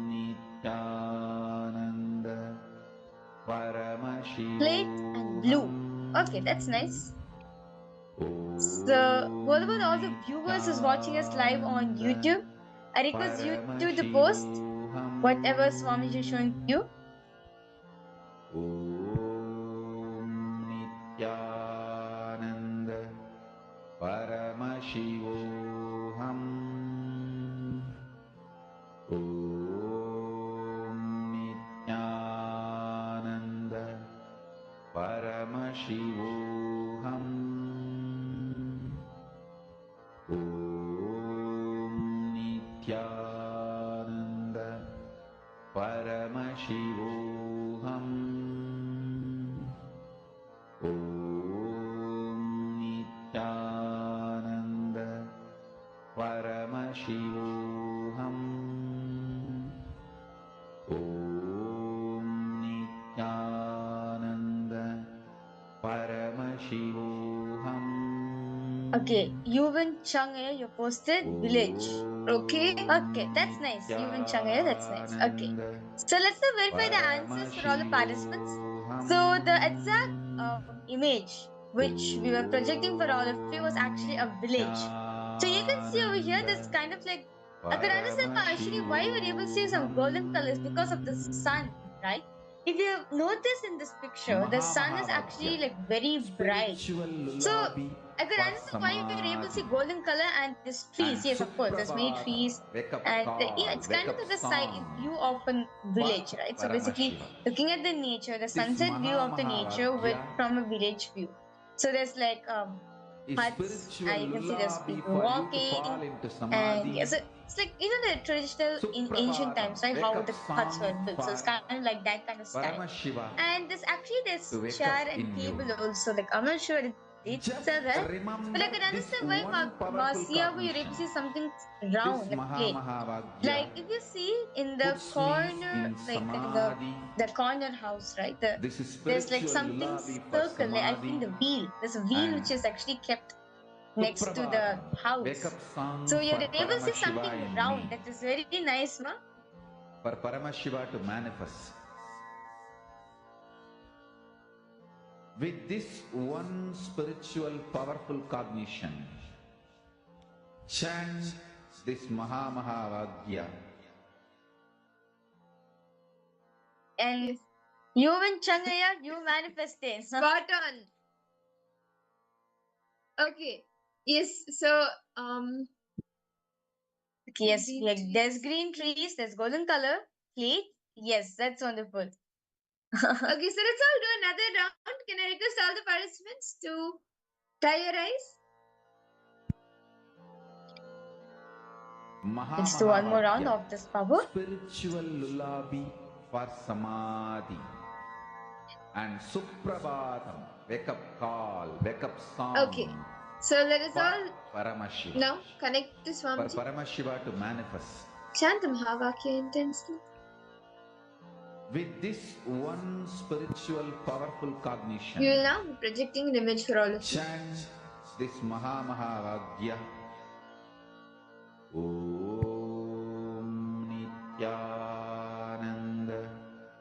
Nithyananda Paramashivoham Plate and blue. Okay, that's nice. So, what about all the viewers who's watching us live on YouTube? I request you to post whatever Swamiji is showing you. Nithyananda Paramashivoham Nithyananda Paramashivoham Nithyananda Paramashivoham Nithyananda Paramashivoham Nithyananda Paramashivoham. Okay, Yuvan Changaya, you posted village. Okay. Okay, that's nice. Yuvan Changaya, that's nice. Okay. So let's now verify the answers for all the participants. So the exact image which we were projecting for all of you was actually a village. So you can see over here, this kind of like, I could understand actually why you were able to see some golden colors because of the sun, right? If you notice in this picture, the sun is actually like very bright. So I could understand why you were able to see golden color and these trees. Yes, of course, there's many trees. And yeah, it's kind of like the side view of a village, right? So basically, looking at the nature, the sunset view of the nature with from a village view. So there's like huts, and you can see there's people walking, and yeah, so it's like the traditional in ancient times, right? How the huts were built. So it's kind of like that kind of style. And there's chair and table also. Like I'm not sure it's that, but I can understand why Masiyavu you're able to see something round, like plate. Like if you see in the corner, like in the corner house, right? There's like something circle. Like I think the wheel. There's a wheel which is actually kept next to the house. So you're able to see something round. That is very nice, ma. For Paramashiva to manifest. With this one spiritual powerful cognition, chant this Mahavagya. And you and Changaya, you manifest this. Spot on. Okay. Yes. So Okay, yes, like there's green trees, there's golden color, plate. Yes, that's wonderful. Okay, so let's all do another round. Can I request all the participants to tie your eyes? Let's do one more round of this power. Spiritual lullaby for samadhi. And Suprabhatam, wake up call, wake up song. Okay. So let us all Paramashiva. now connect to For Swamiji. Paramashiva to manifest. Chant the Mahavakya intensely. With this one spiritual powerful cognition, We will now be projecting an image for all of you. chant this Mahavagya. Om Nithyananda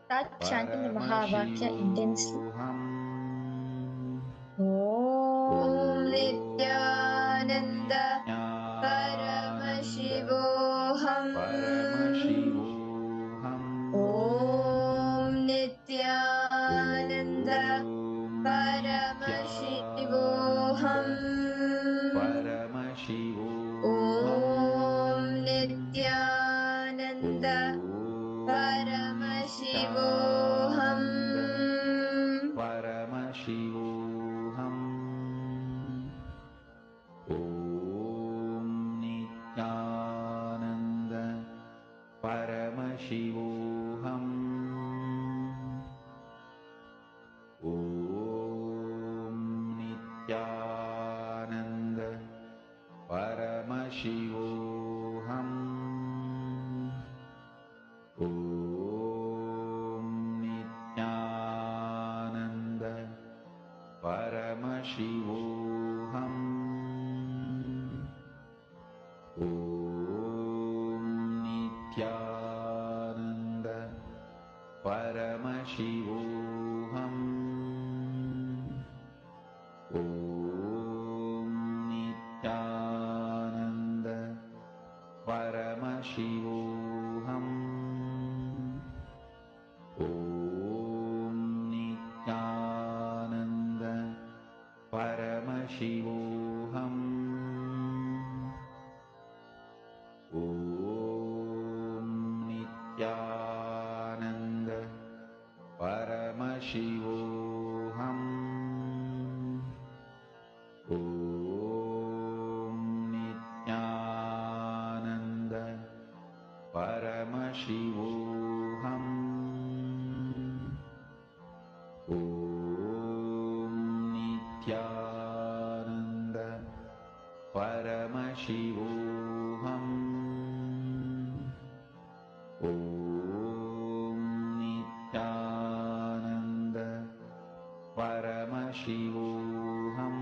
Start chanting the Mahavakya intensely. Paramashivoham Om Nithyananda Paramashivoham. Paramashivoham Om Nithyananda Paramashivoham Paramashivoham Om Nithyananda Paramashivoham Om Nithyananda Paramashivoham Om Nithyananda Paramashivoham Om Nithyananda Paramashivoham Om Nithyananda Paramashivoham Om Nithyananda Paramashivoham Om Nithyananda Paramashivoham Om Nithyananda Paramashivoham Om Nithyananda Paramashivoham Om Nithyananda Paramashivoham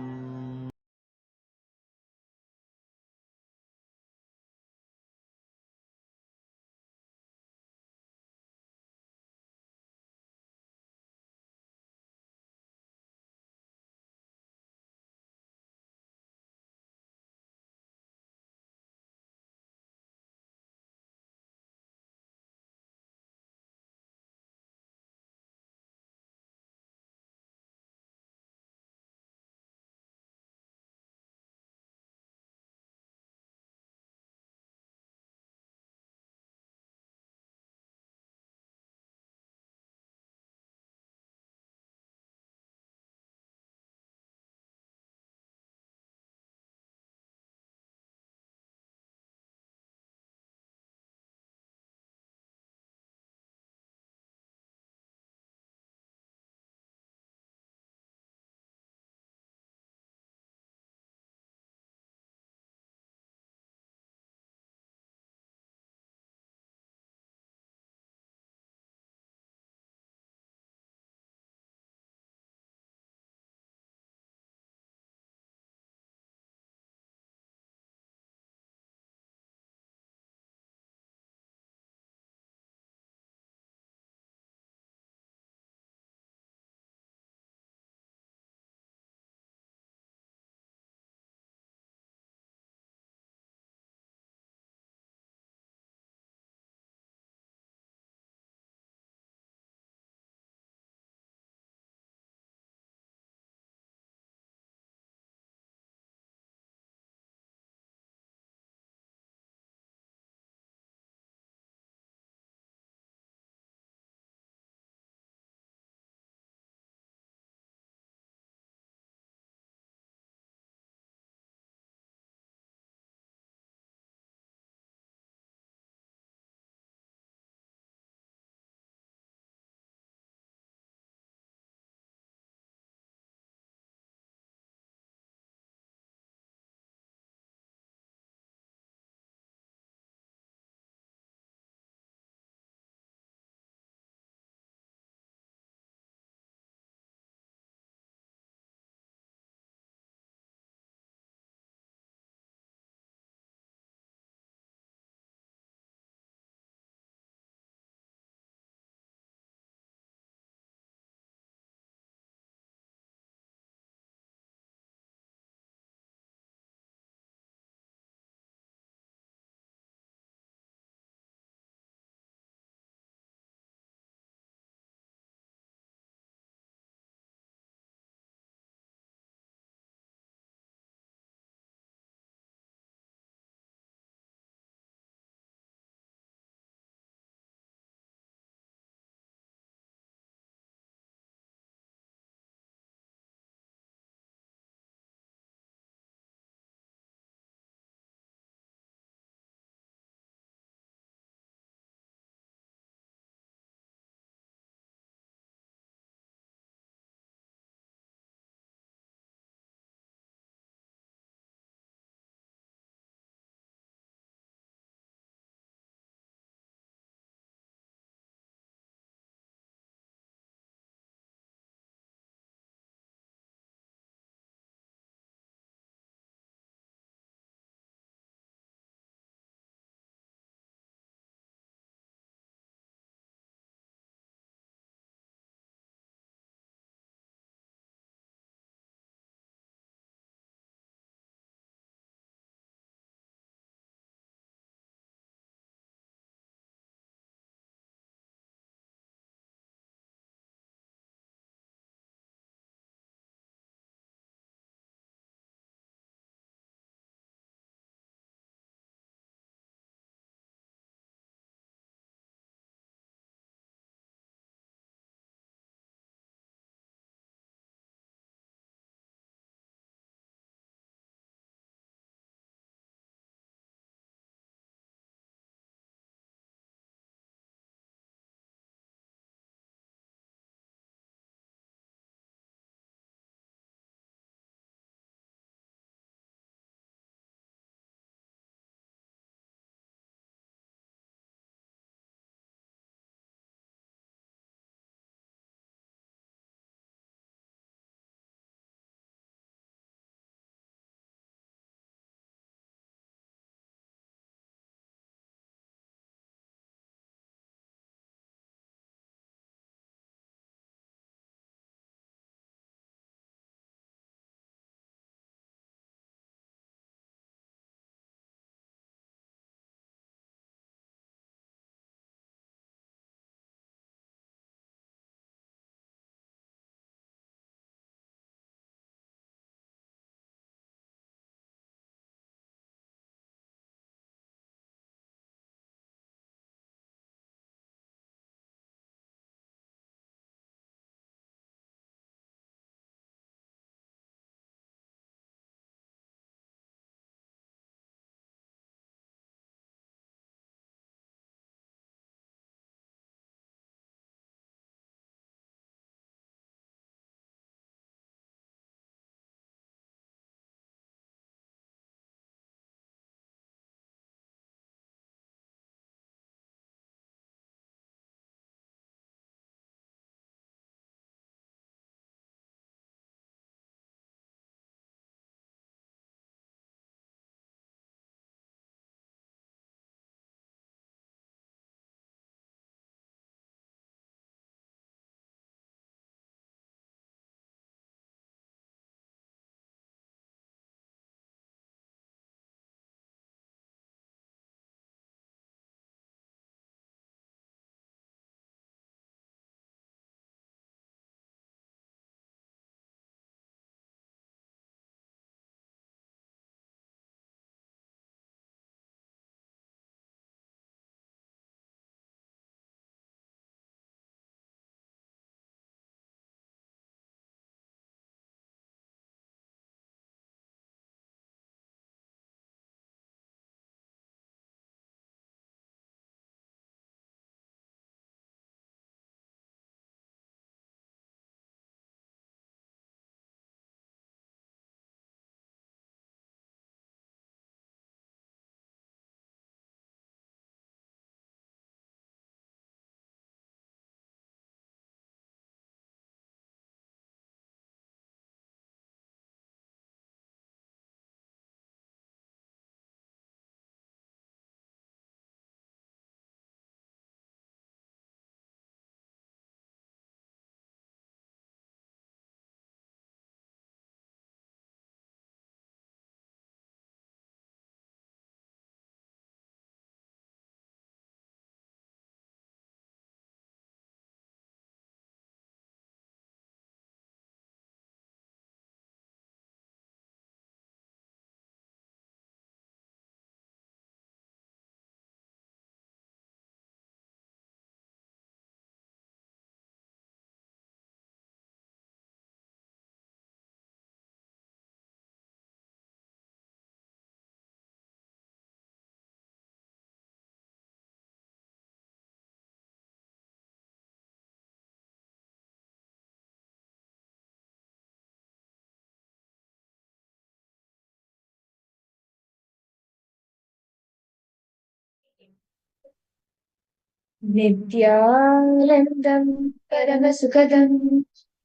नित्यानन्दं परमसुखदं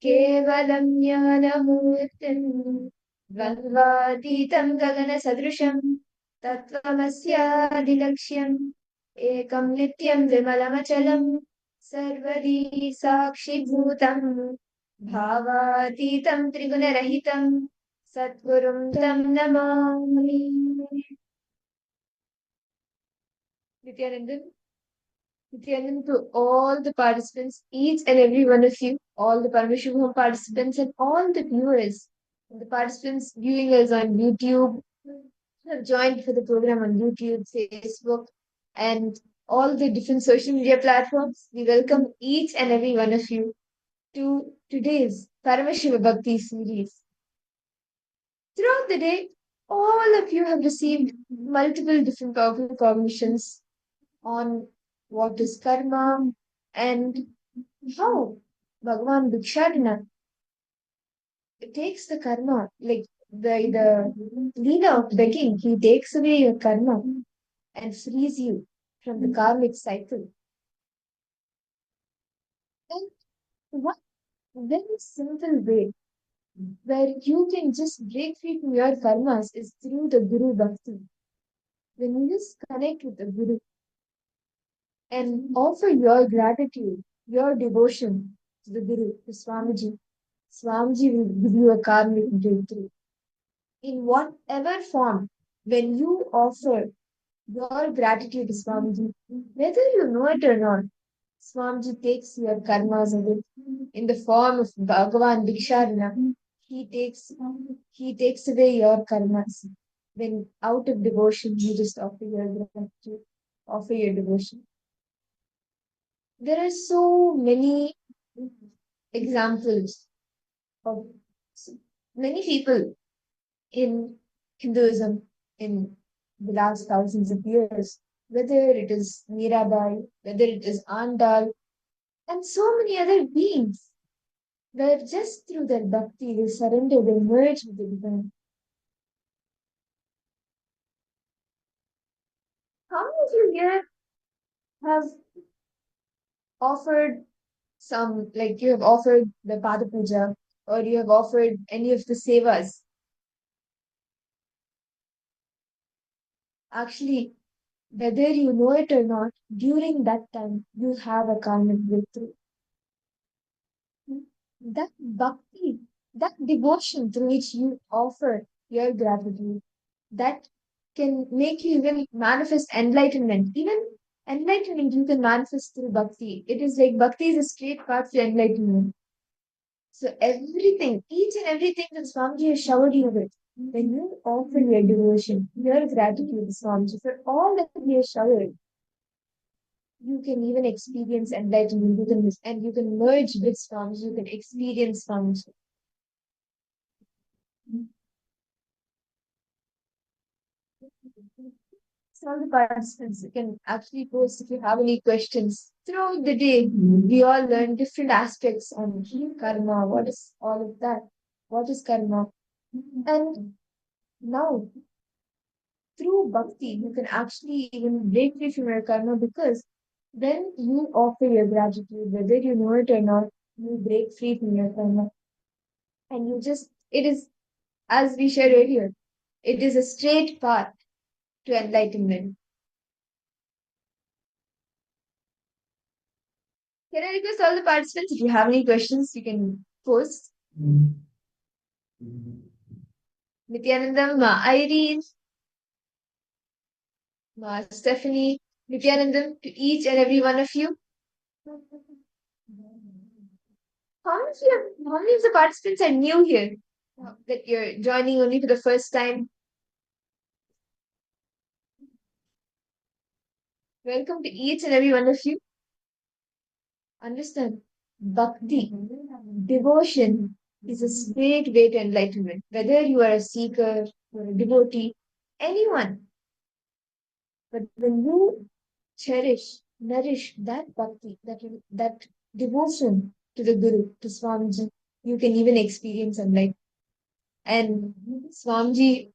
केवलं ज्ञानमूर्तिं द्वन्द्वातीतं गगनसदृशं तत्त्वमस्यादिलक्ष्यम् एकं नित्यं विमलमचलं सर्वदी साक्षिभूतं भावातीतं त्रिगुणरहितं सद्गुरुं तं Namami. Nithyananda to all the participants, each and every one of you, all the Paramashivoham participants and all the viewers, the participants viewing us on YouTube, who have joined for the program on YouTube, Facebook, and all the different social media platforms. We welcome each and every one of you to today's Paramashiva Bhakti series. Throughout the day, all of you have received multiple different powerful cognitions on what is karma and how Bhagavan Bhikshadana takes the karma, like the leader of begging, he takes away your karma and frees you from the karmic cycle. And one very simple way where you can just break free from your karmas is through the Guru Bhakti. When you just connect with the Guru and offer your gratitude, your devotion to the Guru, to Swamiji, Swamiji will give you a karmic breakthrough. In whatever form, when you offer your gratitude to Swamiji, whether you know it or not, Swamiji takes your karmas away. In the form of Bhagavan Diksharana, he takes away your karmas. When out of devotion, you just offer your gratitude, offer your devotion. There are so many examples of many people in Hinduism in the last thousands of years, whether it is Mirabai, whether it is Andal, and so many other beings, where just through their bhakti they surrender, they merge with the divine. How many of you here have offered some, like you have offered the Pada Puja or you have offered any of the sevas? Actually, whether you know it or not, during that time, you have a karmic breakthrough. That bhakti, that devotion through which you offer your gratitude, that can make you even manifest enlightenment. Even enlightenment you can manifest through bhakti. It is like bhakti is a straight path to enlightenment. So everything, each and everything that Swamiji has showered you with, when you offer your devotion, your gratitude to Swamiji for all that he has showered, you can even experience enlightenment. You can merge with Swamiji, you can experience Swamiji. So all the participants can actually post if you have any questions. Throughout the day, we all learn different aspects on karma, what is all of that, what is karma. And now, through bhakti, you can actually even break free from your karma because when you offer your gratitude, whether you know it or not, you break free from your karma. And it is, as we shared earlier, it is a straight path to enlightenment. Can I request all the participants, if you have any questions, you can post. Nithyanandam, Ma Irene, Ma Stephanie, Nithyanandam, to each and every one of you. How many of the participants are new here? That you're joining only for the first time? Welcome to each and every one of you. Understand, bhakti, devotion is a straight way to enlightenment. Whether you are a seeker or a devotee, anyone. But when you cherish, nourish that bhakti, that devotion to the Guru, to Swamiji, you can even experience enlightenment. And Swamiji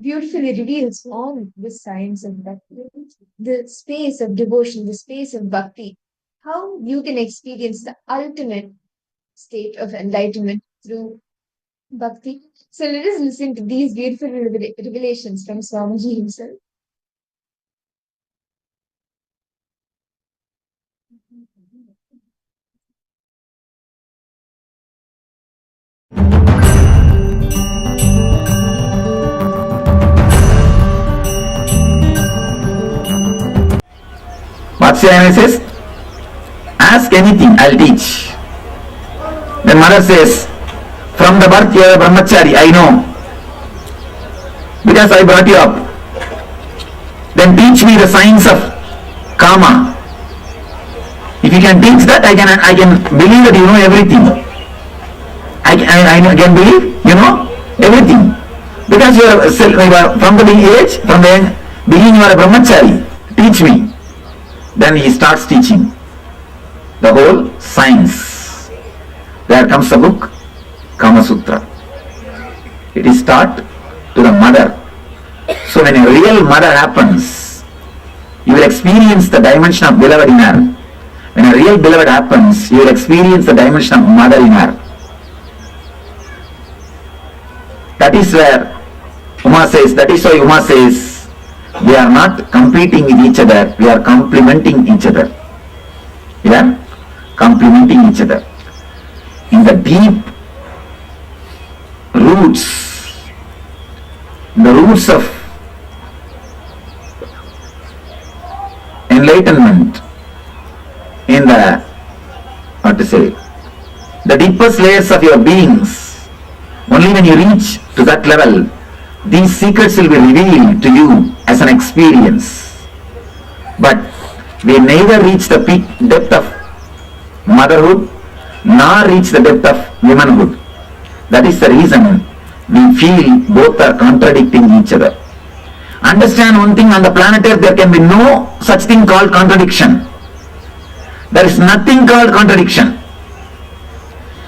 beautifully reveals all the science of bhakti, the space of devotion, the space of bhakti, how you can experience the ultimate state of enlightenment through bhakti. So let us listen to these beautiful revelations from Swamiji himself. Vatsayana says, ask anything, I'll teach. Then mother says, from the birth you are a brahmachari, I know, because I brought you up. Then teach me the science of karma. If you can teach that, I can believe that you know everything. I can believe you know everything. Because you are from the age, from the beginning you are a brahmachari. Teach me. Then he starts teaching the whole science. There comes the book, Kama Sutra. It is taught to the mother. So when a real mother happens, you will experience the dimension of beloved in her. When a real beloved happens, you will experience the dimension of mother in her. That is where Uma says, that is why Uma says, we are not competing with each other, we are complementing each other. We are complementing each other. In the deep roots, the roots of enlightenment, in the, the deepest layers of your beings, only when you reach to that level, these secrets will be revealed to you as an experience. But we neither reach the peak depth of motherhood nor reach the depth of womanhood. That is the reason we feel both are contradicting each other. Understand one thing, on the planet Earth there can be no such thing called contradiction. There is nothing called contradiction.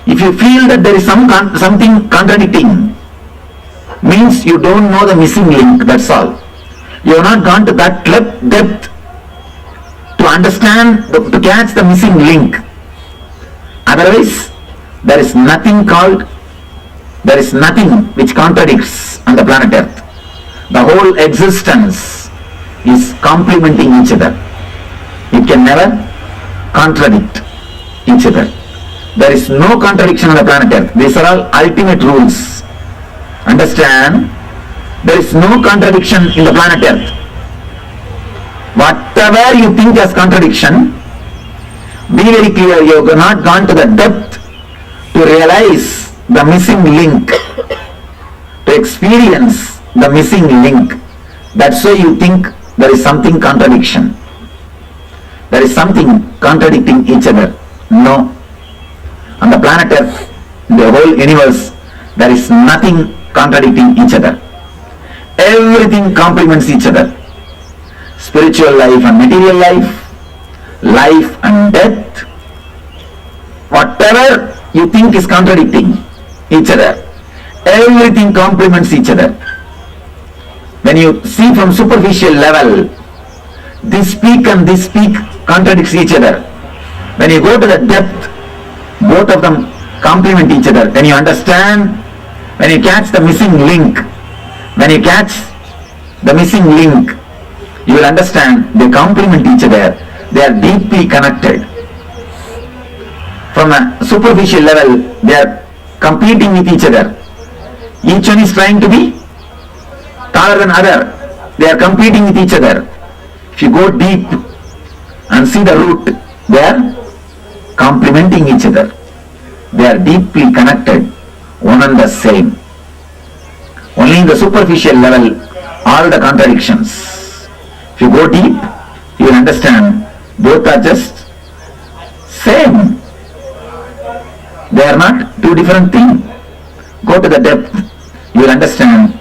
If you feel that there is something contradicting, means you don't know the missing link, that's all. You have not gone to that depth to understand, to catch the missing link. Otherwise, there is nothing which contradicts on the planet Earth. The whole existence is complementing each other. It can never contradict each other. There is no contradiction on the planet Earth. These are all ultimate rules. Understand? There is no contradiction in the planet Earth. Whatever you think as contradiction, be very clear, you have not gone to the depth to realize the missing link, to experience the missing link. That's why you think there is something contradiction. There is something contradicting each other. No. On the planet Earth, the whole universe, there is nothing contradicting each other. Everything complements each other. Spiritual life and material life, life and death, whatever you think is contradicting each other, everything complements each other. When you see from superficial level, this peak and this peak contradicts each other. When you go to the depth, both of them complement each other. When you understand, when you catch the missing link, you will understand they complement each other. They are deeply connected. From a superficial level, they are competing with each other. Each one is trying to be taller than other. They are competing with each other. If you go deep and see the root, they are complementing each other. They are deeply connected, one and the same. Only in the superficial level, all the contradictions. If you go deep, you will understand both are just same. They are not two different things. Go to the depth, you will understand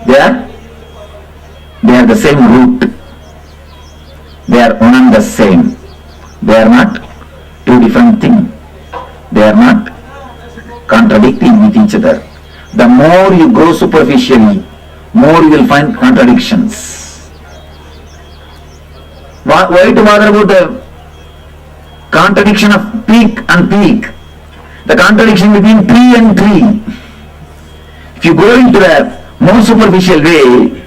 they are the same root. They are one and the same. They are not two different things. They are not contradicting with each other. The more you grow superficially, more you will find contradictions. Why to bother about the contradiction of peak and peak? The contradiction between tree and tree. If you go into the more superficial way,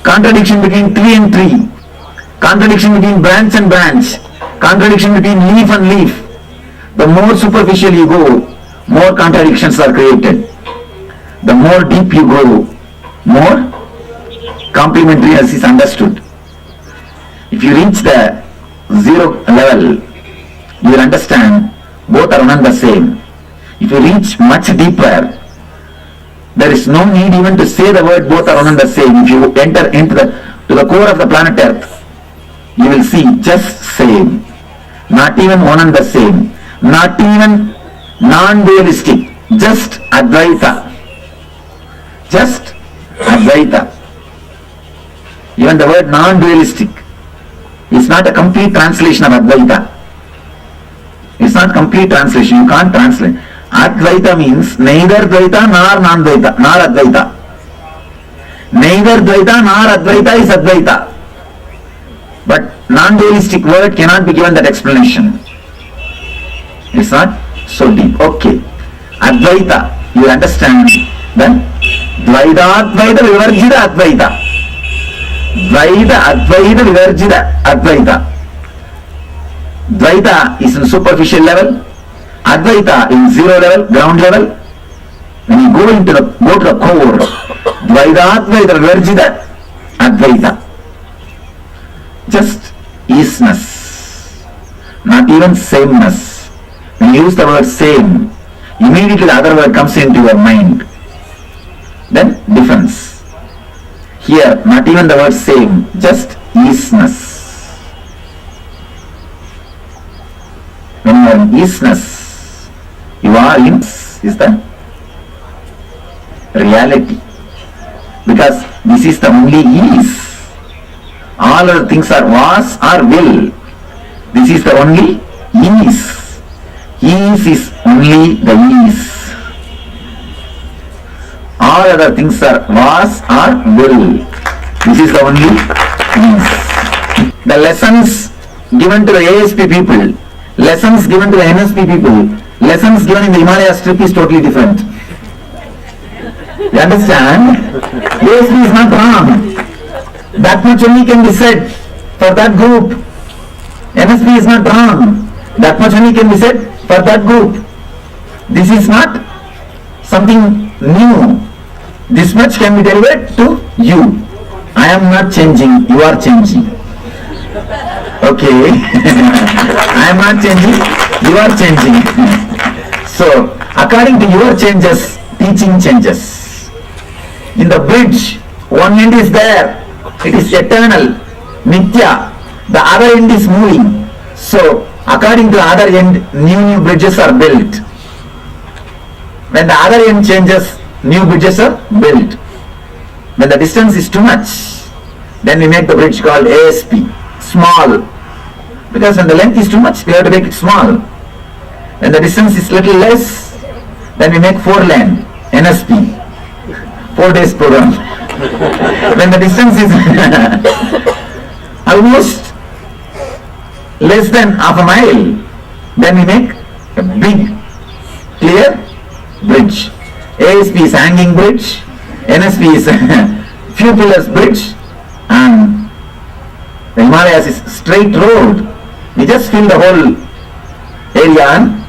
contradiction between tree and tree, contradiction between branch and branch, contradiction between leaf and leaf. The more superficial you go, more contradictions are created. The more deep you go, more complementariness is understood. If you reach the zero level, you will understand both are one and the same. If you reach much deeper, there is no need even to say the word both are one and the same. If you enter into the core of the planet Earth, you will see just same. Not even one and the same. Not even non-dualistic. Just Advaita. Just Advaita. Even the word non-dualistic is not a complete translation of Advaita. It's not complete translation. You can't translate. Advaita means neither Dvaita nor non-Dvaita, nor Advaita. Neither Dvaita nor Advaita is Advaita. But non-dualistic word cannot be given that explanation. It's not so deep. Okay. Advaita, you understand then? Dvaita Advaita Vivarjita Advaita. Dvaita Advaita Vivarjita Advaita. Dvaita is in superficial level. Advaita in zero level, ground level. When you go to the core, Dvaita Advaita Vivarjita Advaita. Just isness, not even sameness. When you use the word same, immediately the other word comes into your mind. Then difference. Here, not even the word same, just isness. When you are in isness, you are in is the reality. Because this is the only ease. All other things are was or will. This is the only ease. Ease is only the ease. All other things are was or will. This is the only ease. The lessons given to the ASP people, lessons given to the NSP people, lessons given in the Himalayas trip is totally different. You understand? ASP is not wrong. That much only can be said for that group. NSP is not wrong. That much only can be said for that group. This is not something new. This much can be delivered to you. I am not changing, you are changing. Okay. I am not changing, you are changing. So, according to your changes, teaching changes. In the bridge, one end is there. It is eternal, Nithya. The other end is moving. So, according to the other end, new bridges are built. When the other end changes, new bridges are built. When the distance is too much, then we make the bridge called ASP, small. Because when the length is too much, we have to make it small. When the distance is little less, then we make 4-lane, NSP, 4 days program. When the distance is almost less than half a mile, then we make a big, clear bridge. ASP is hanging bridge, NSP is few pillars bridge, and the Himalayas is straight road. We just fill the whole area and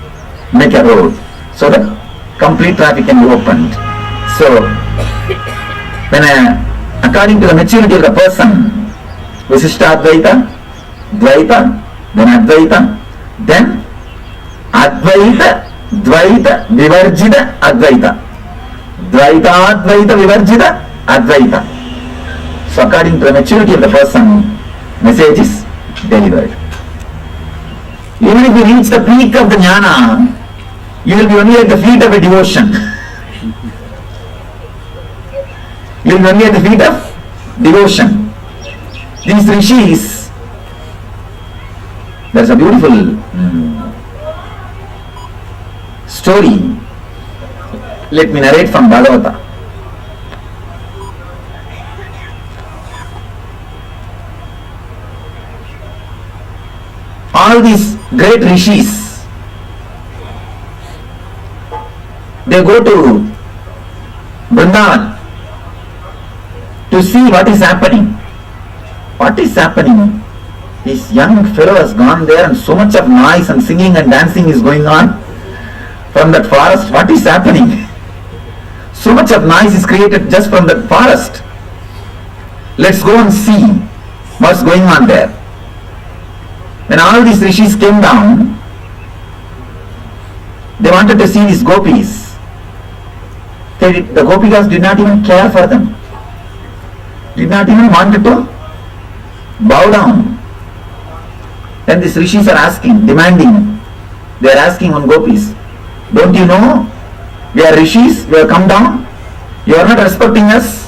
make a road, so that complete traffic can be opened. So, when according to the maturity of the person, Visishta Advaita, Dvaita, then Advaita, then Advaita, Dvaita, Vivarjita, Advaita. Dvaita, Advaita, Vivarjita, Advaita. So according to the maturity of the person, message is delivered. Even if you reach the peak of the jnana, you will be only at the feet of a devotion. You will be only at the feet of devotion. These rishis, there is a beautiful story. Let me narrate from Bhagavata. all these great rishis, they go to Vrindavan to see what is happening. What is happening? This young fellow has gone there and so much of noise and singing and dancing is going on from that forest. What is happening? So much of noise is created just from that forest. Let's go and see what's going on there. When all these rishis came down, they wanted to see these gopis. The gopikas did not even care for them. Did not even wanted to bow down. Then these rishis are asking, demanding. They are asking on gopis, don't you know we are rishis, we have come down, you are not respecting us?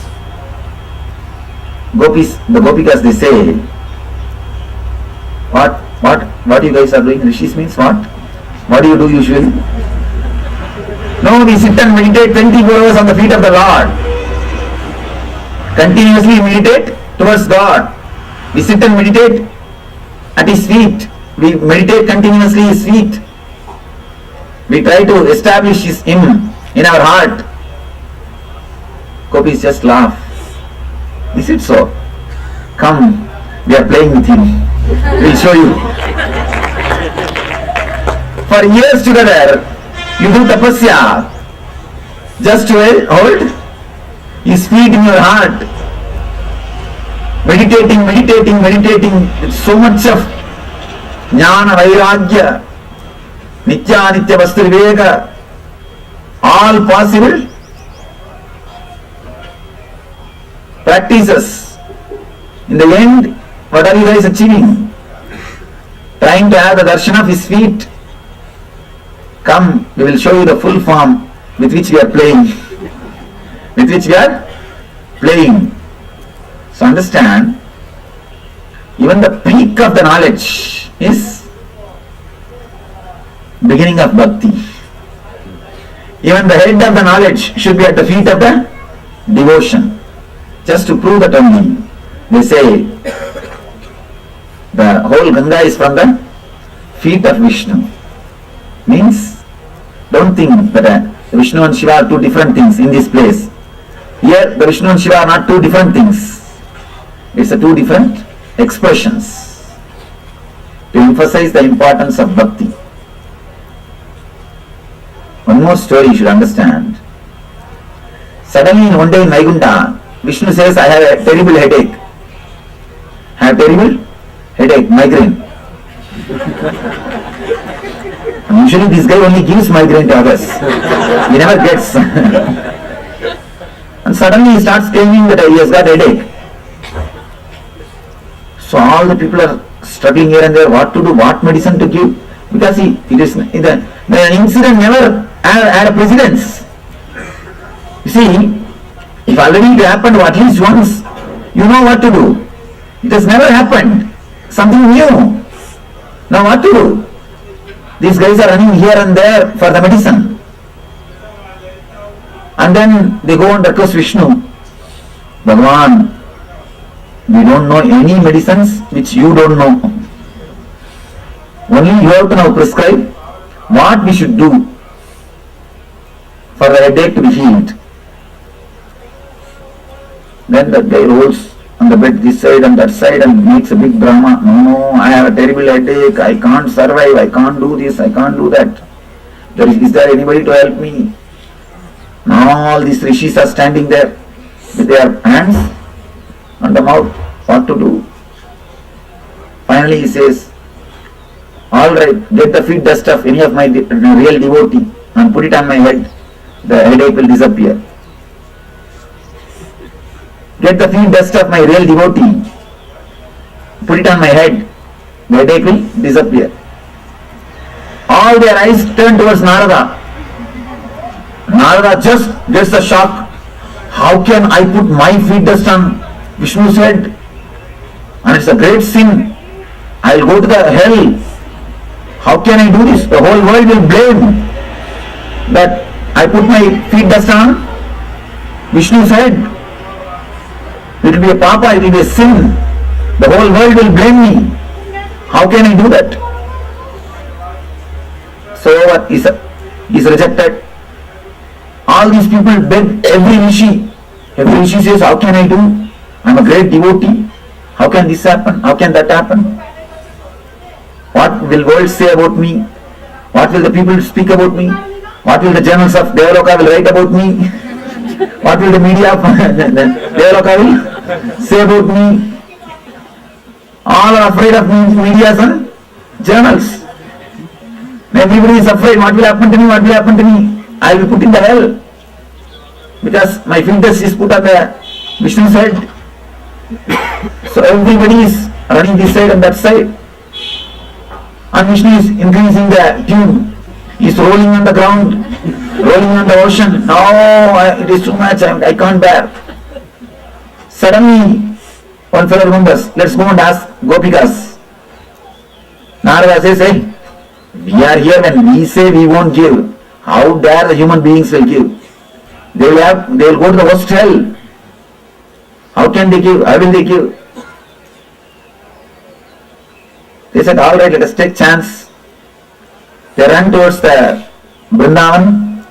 Gopis, the gopikas, they say, what you guys are doing? Rishis means what? What do you do usually? No, we sit and meditate 24 hours on the feet of the Lord. Continuously meditate towards God. We sit and meditate at His feet. We meditate continuously His feet. We try to establish Him in our heart. Gopis just laugh. Is it so? Come, we are playing with Him. We'll show you. For years together, you do tapasya just to hold His feet in your heart. Meditating with so much of jnana, vairagya, nitya vastu viveka, all possible practices. In the end, what are you guys achieving? Trying to have the darshan of His feet. Come, we will show you the full form with which we are playing. With which we are playing. So understand, even the peak of the knowledge is beginning of bhakti. Even the head of the knowledge should be at the feet of the devotion. Just to prove that only, they say the whole Ganga is from the feet of Vishnu. Means, don't think that Vishnu and Shiva are two different things in this place. Here, the Vishnu and Shiva are not two different things. It's a two different expressions to emphasize the importance of bhakti. One more story you should understand. Suddenly in one day in Vaikunta, Vishnu says, I have a terrible headache. Have terrible headache, migraine. Usually this guy only gives migraine to others. He never gets. And suddenly he starts claiming that he has got headache. So all the people are struggling here and there, what to do, what medicine to give, because the incident never had a precedence. You see, if already it happened at least once, you know what to do. It has never happened. Something new. Now what to do? These guys are running here and there for the medicine. And then they go and request Vishnu. Bhagavan, we don't know any medicines which you don't know. Only you have to now prescribe what we should do for the headache to be healed. Then the guy rolls on the bed this side and that side and makes a big drama. No, I have a terrible headache, I can't survive, I can't do this, I can't do that. Is there anybody to help me? Now all these rishis are standing there with their hands on the mouth. What to do? Finally he says, all right, get the feet dust of any of my real devotee and put it on my head. The headache will disappear. Get the feet dust of my real devotee. Put it on my head. The headache will disappear. All their eyes turn towards Narada. Narada just gets a shock. How can I put my feet dust on Vishnu's head? And it's a great sin. I'll go to the hell. How can I do this? The whole world will blame that I put my feet dust on Vishnu's head. It will be a papa, it will be a sin. The whole world will blame me. How can I do that? so is rejected. All these people beg every rishi. Every rishi says, how can I do? I'm a great devotee. How can this happen? How can that happen? What will world say about me? What will the people speak about me? What will the journals of Devaloka will write about me? What will the media of Devaloka will say about me? All are afraid of media and journals. Everybody is afraid, what will happen to me, what will happen to me? I will be put in the hell. Because my fingers is put on the Vishnu's head. So everybody is running this side and that side. And Vishnu is increasing the tune. He is rolling on the ground, rolling on the ocean. No, it is too much, I can't bear. Suddenly, one fellow remembers, let's go and ask Gopikas. Narada says, hey, we are here when we say we won't give. How dare the human beings will give? They will go to the worst hell. How can they give? How will they give? They said, all right, let us take chance. They ran towards the Vrindavan.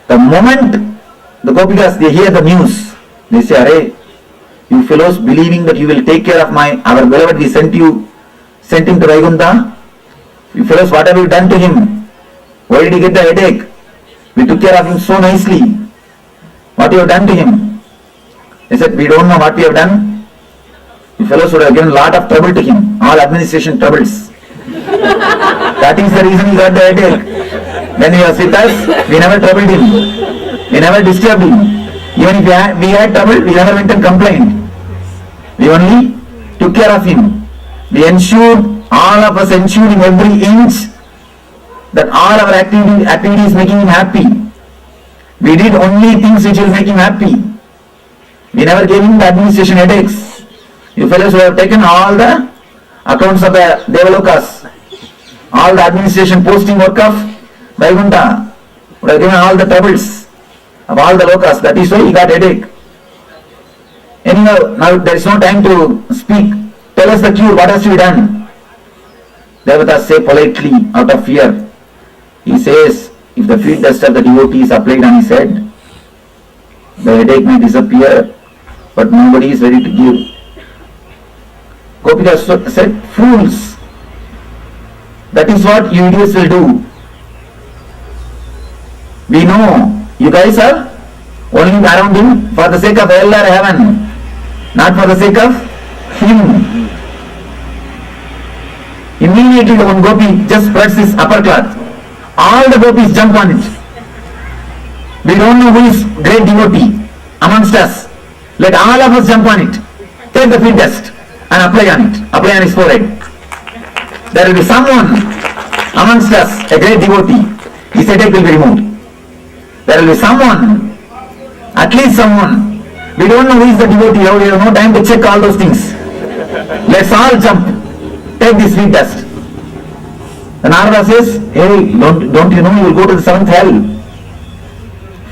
The moment the Gopikas, they hear the news, they say, Arey, you fellows believing that you will take care of our beloved, we sent him to Vaikuntha. You fellows, what have you done to him? Why did he get the headache? We took care of him so nicely. What you have done to him? They said, we don't know what we have done. You fellows would have given a lot of trouble to him. All administration troubles. That is the reason he got the headache. When he was with us, we never troubled him. We never disturbed him. Even if we had trouble, we never went and complained. We only took care of him. We ensured, all of us ensured in every inch that all our activities making him happy. We did only things which will make him happy. We never gave him the administration headaches. You fellows who have taken all the accounts of the Devalokas, all the administration posting work of Vaikuntha, would have given all the troubles of all the lokas. That is why he got headache. Anyhow, now there is no time to speak. Tell us the cure, what has to be done? Devatas say politely, out of fear. He says, if the feet dust of the devotee is applied on his head, the headache may disappear, but nobody is ready to give. Gopikas said, fools, that is what you idiots will do. We know you guys are only around him for the sake of hell or heaven, not for the sake of him. Immediately the one gopi just spreads his upper cloth. All the gopis jump on it. We don't know who is great devotee amongst us. Let all of us jump on it. Take the feet dust and apply on it. Apply on his forehead. There will be someone amongst us, a great devotee. His headache will be removed. There will be someone, at least someone. We don't know who is the devotee. We have no time to check all those things. Let's all jump. Take this feet dust. The Narada says, hey, don't you know you will go to the seventh hell?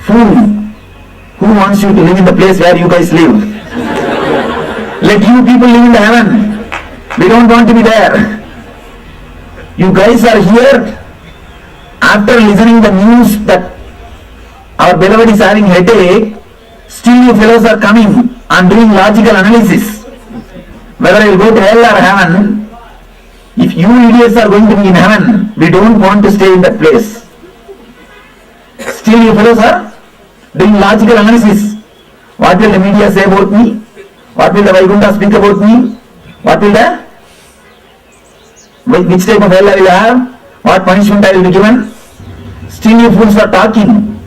Fool, who wants you to live in the place where you guys live? Let you people live in the heaven. We don't want to be there. You guys are here after listening the news that our beloved is having headache. Still you fellows are coming and doing logical analysis. Whether you will go to hell or heaven. If you idiots are going to be in heaven, we don't want to stay in that place. Still you fellows are doing logical analysis. What will the media say about me? What will the Vaikuntha speak about me? What will which type of hell I will have? What punishment I will be given? Still you fools are talking.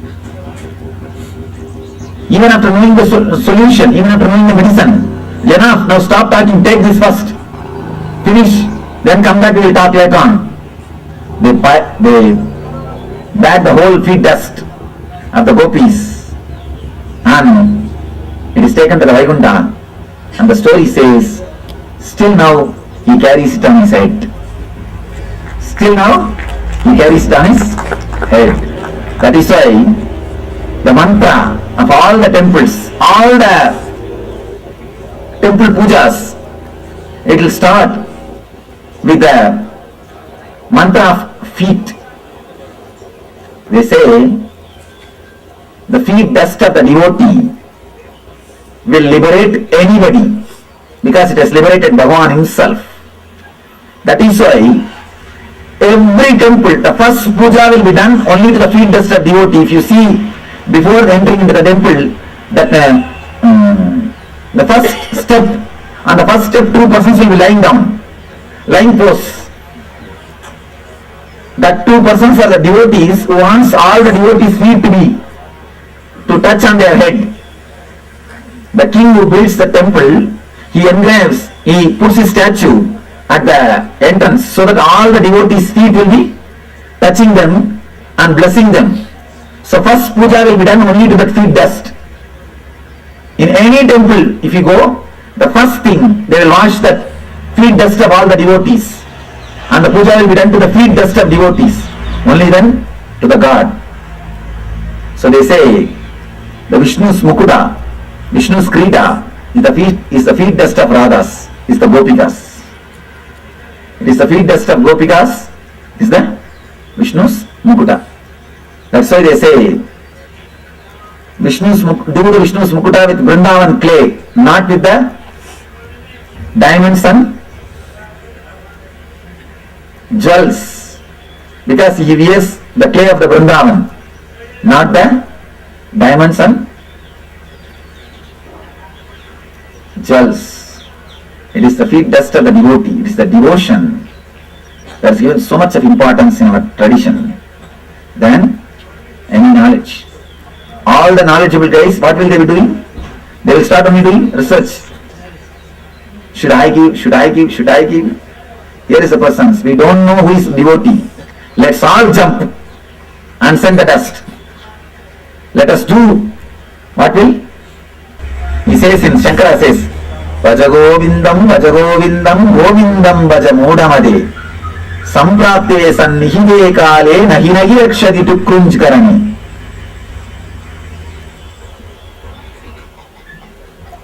Even after knowing the solution, even after knowing the medicine. Enough, now stop talking, take this first. Finish. Then come back, we will talk later on. They bag the whole feet dust of the gopis and it is taken to the Vaikuntha. And the story says, still now he carries it on his head. Still now he carries it on his head. That is why the mantra of all the temples, all the temple pujas, it will start with the mantra of feet. They say the feet dust of the devotee will liberate anybody because it has liberated Bhagavan himself. That is why every temple, the first puja will be done only to the feet dust of devotee. If you see before entering into the temple, that the first step, on the first step, two persons will be lying down, lying pose. That two persons are the devotees who wants all the devotees' feet to touch on their head. The king who builds the temple, he engraves, he puts his statue at the entrance so that all the devotees' feet will be touching them and blessing them. So first puja will be done only to that feet dust. In any temple, if you go, the first thing they will wash that feet dust of all the devotees, and the puja will be done to the feet dust of devotees, only then to the God. So they say the Vishnu's Mukuta, Vishnu's Krita is the feet dust of Radhas, is the Gopikas. It is the feet dust of Gopikas, is the Vishnu's Mukuta. That's why they say do the Vishnu's Mukuta with Vrindavan clay, not with the diamonds and jewels, because he wears the clay of the Vrindavan, not the diamonds and jewels. It is the feet dust of the devotee. It is the devotion that is given so much of importance in our tradition than any knowledge. All the knowledgeable guys, what will they be doing? They will start only doing research. Should I give? Should I give? Should I give? Here is a person. We don't know who is devotee. Let's all jump and send the dust. Let us do what will? He says in Shankara says, Bhaja Govindam, Govindam Bhaja Mudamade, Samprapte Sannihide Kale, Nahi Nahi Rakshati Tukrunj Karani.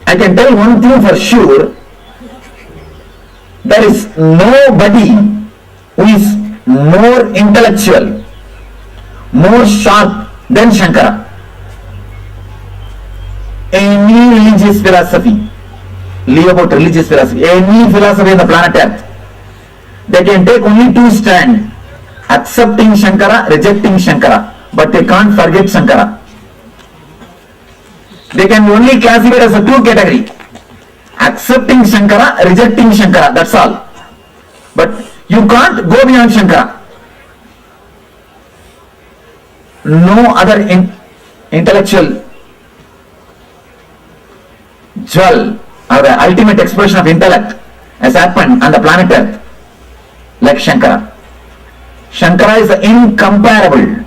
I can tell one thing for sure, there is nobody who is more intellectual, more sharp than Shankara. Any religious philosophy, leave about religious philosophy, any philosophy on the planet Earth, they can take only two stands, accepting Shankara, rejecting Shankara, but they can't forget Shankara. They can only classify it as a two category, accepting Shankara, rejecting Shankara, that's all. But you can't go beyond Shankara. No other intellectual jewel or the ultimate expression of intellect has happened on the planet Earth like Shankara. Shankara is the incomparable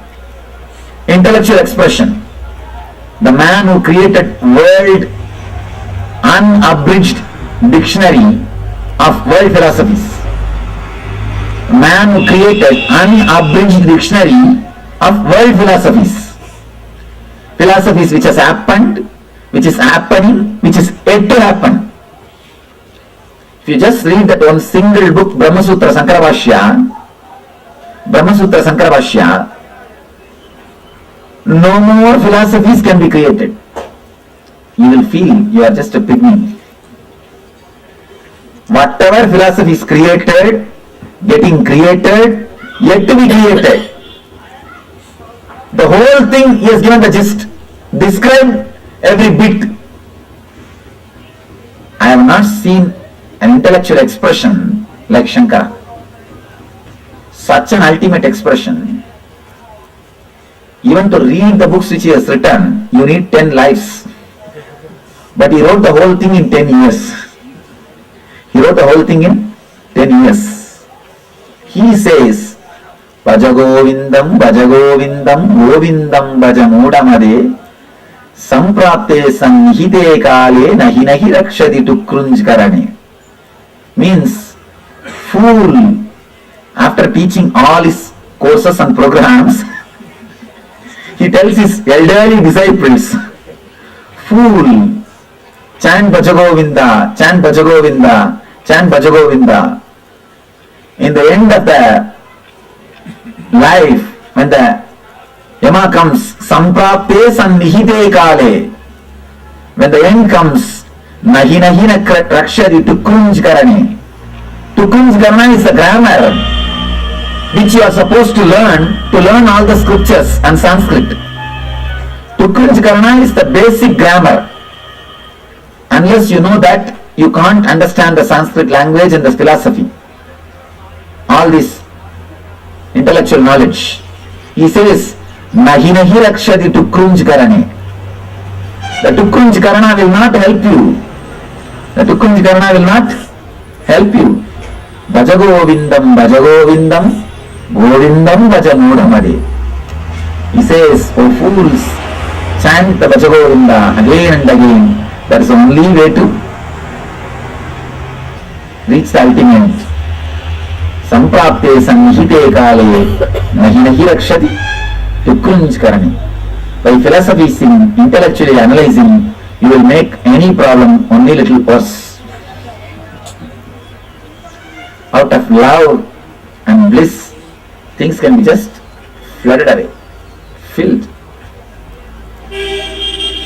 intellectual expression. The man who created world unabridged dictionary of world philosophies. The man who created unabridged dictionary of world philosophies. Philosophies which has happened, which is happening, which is yet to happen. If you just read that one single book, Brahmasutra Sankarabhashya, no more philosophies can be created. You will feel you are just a pygmy. Whatever philosophy is created, getting created, yet to be created. The whole thing he has given the gist, described every bit. I have not seen an intellectual expression like Shankara. Such an ultimate expression. Even to read the books which he has written, you need 10 lives. But he wrote the whole thing in 10 years. He wrote the whole thing in 10 years. He says, Bhaja Govindam, Govindam Bhaja Mudamade, Samprapte Sannihide Kale, Nahi Nahi Rakshati Tukrunj Karane. Means, fool, after teaching all his courses and programs, he tells his elderly disciples, fool, chant Bhaja Govinda, chant Bhaja Govinda, chant Bhaja Govinda. In the end of the life, when the Yama comes, samprapte sannihite kale, when the end comes, nahi nahi na rakshari tukunj karane. Tukunj karana is the grammar which you are supposed to learn all the scriptures and Sanskrit. Tukunj karana is the basic grammar. Unless you know that, you can't understand the Sanskrit language and the philosophy. All this intellectual knowledge. He says, nahi nahi rakshati tukunj karane. The tukunj karana will not help you. The tukunj karana will not help you. Bhajagovindam, bhajagovindam, govindam bhajanodamade. He says, oh fools, chant the Bhajagovinda again and again. That is the only way to reach the ultimate. Samprapte sannihite kale, nahi nahi rakshati tukunj karane. By philosophizing, intellectually analyzing, you will make any problem only little worse. Out of love and bliss, things can be just flooded away, filled.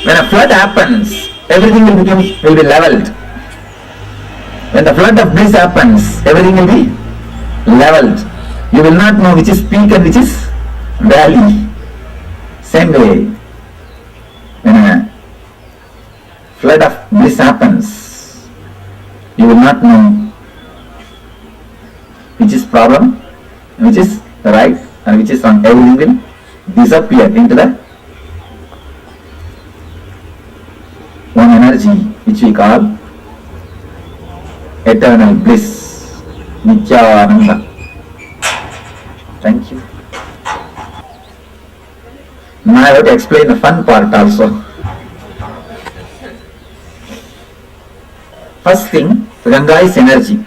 When a flood happens, everything will be leveled. When the flood of bliss happens, everything will be leveled. You will not know which is peak and which is valley. Same way, when a flood of bliss happens, you will not know which is problem, which is right and which is wrong. Everything will disappear into the one energy which we call eternal bliss, Nithyananda. Thank you. Now I have to explain the fun part also. First thing, Ganga is energy.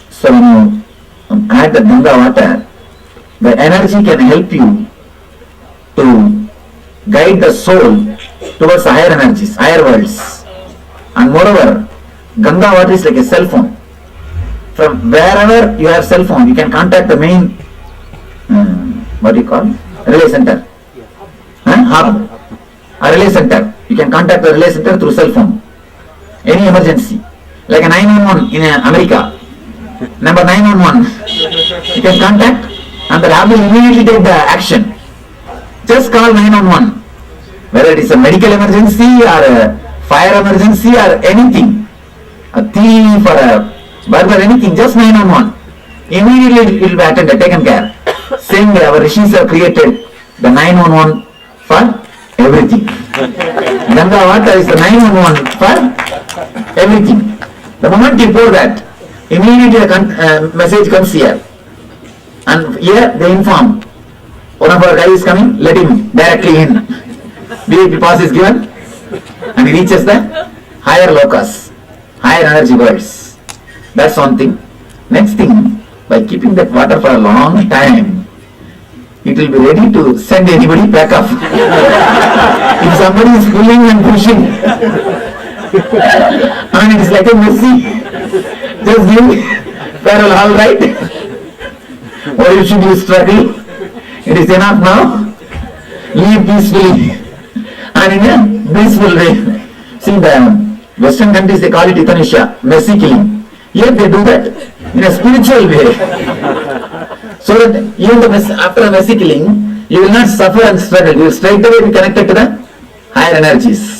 So when you add the Ganga water, the energy can help you to guide the soul towards higher energies, higher worlds. And moreover, Ganga water is like a cell phone. From wherever you have cell phone, you can contact the main, what do you call, relay center. Hub. A relay center. You can contact the relay center through cell phone. Any emergency. Like a 911 in America. Number 911. You can contact and the lab will immediately take the action. Just call 911. Whether it is a medical emergency or a fire emergency or anything. A thief or a burglar, anything. Just 911. Immediately it will be attended, taken care. Same way our rishis have created the 911 for everything. Ganga water is the 911 for everything. The moment you pour that, immediately the message comes here. And here they inform, one of our guys is coming, let him directly in. VIP pass is given and he reaches the higher locus, higher energy worlds. That's one thing. Next thing, by keeping that water for a long time, it will be ready to send anybody back up. If somebody is pulling and pushing, and it is like a mercy, just give parallel, all right. Why should you struggle? It is enough now. Live peacefully and in a blissful way. See, the Western countries they call it euthanasia, mercy killing. Here they do that in a spiritual way. So that even after a mercy killing, you will not suffer and struggle. You will straight away be connected to the higher energies.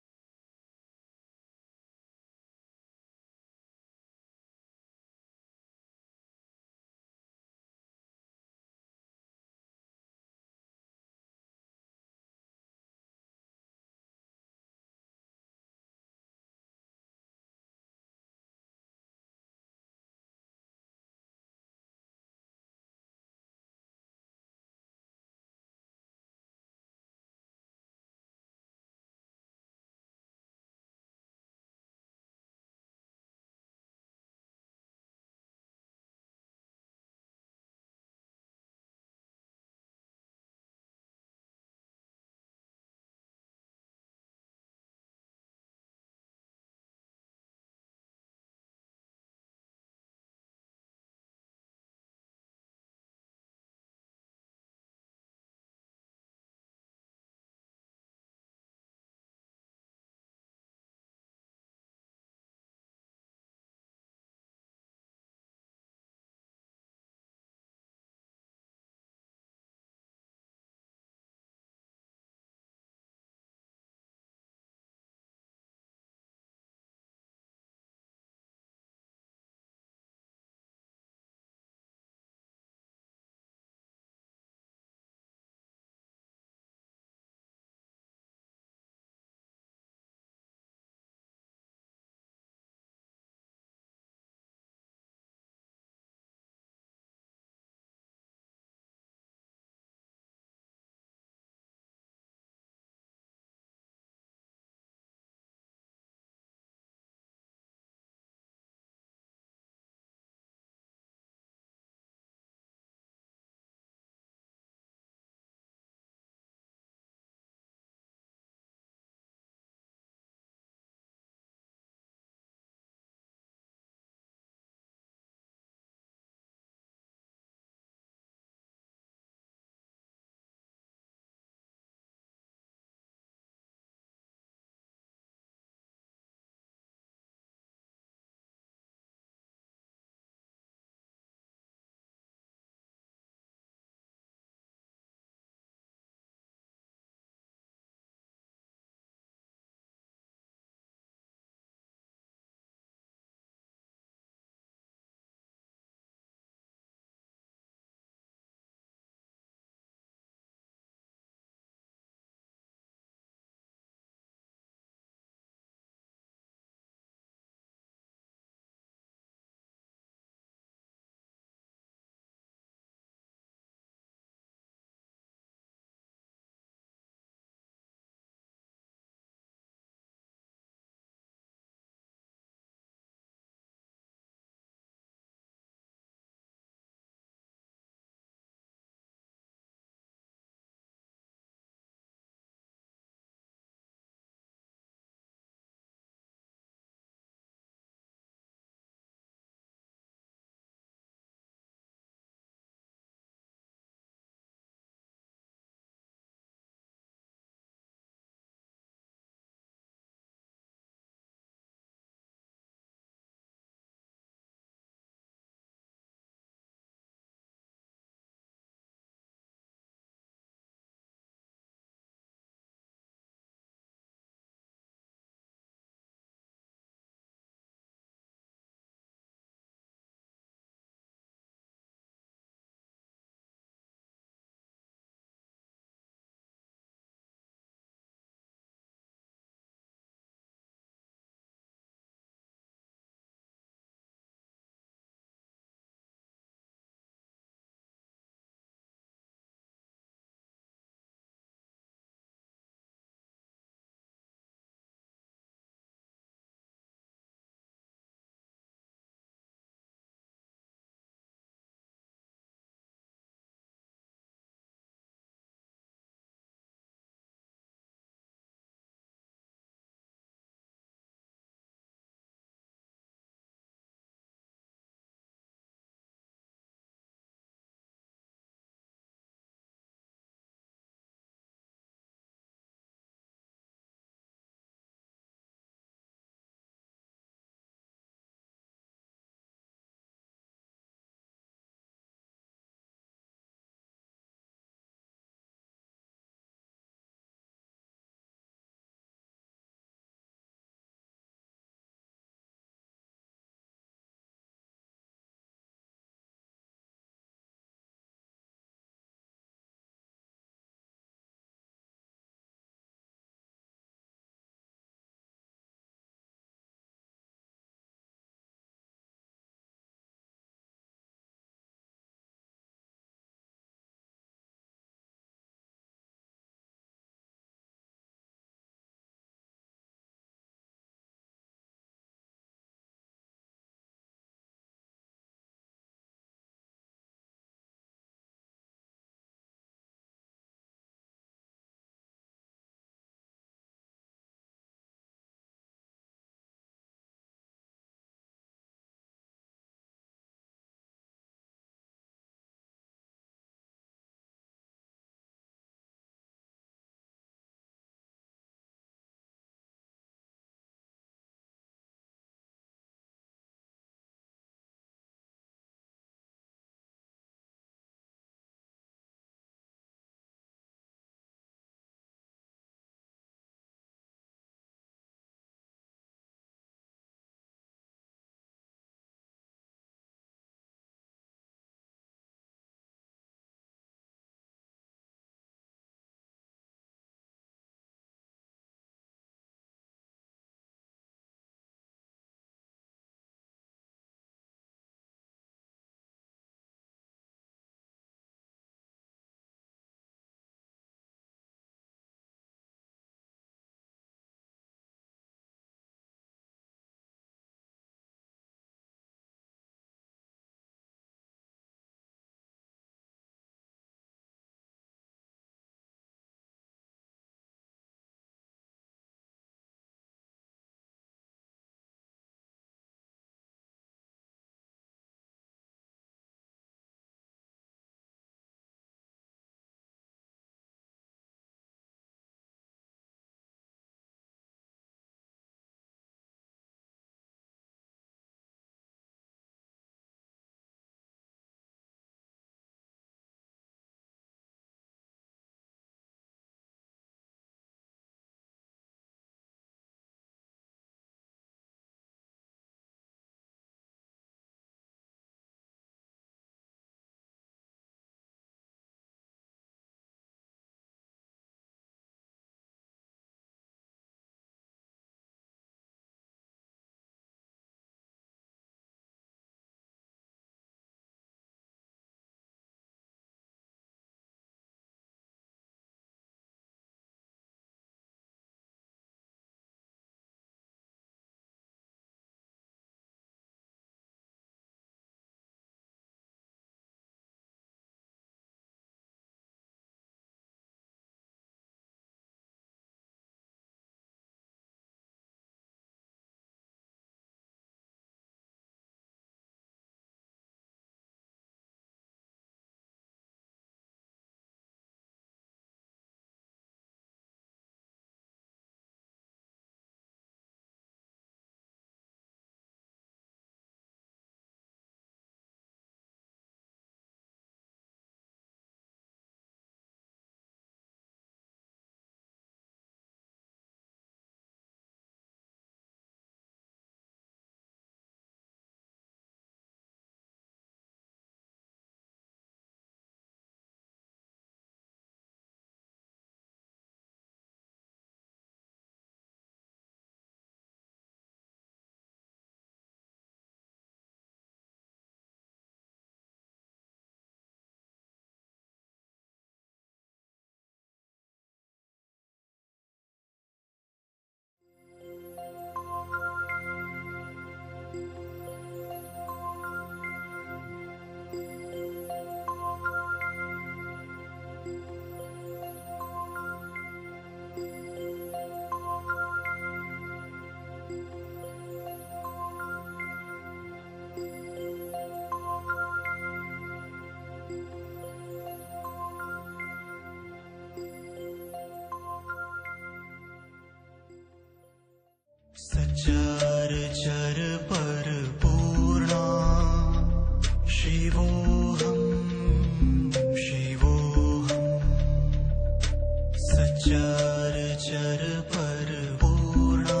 सचराचर परिपूर्णा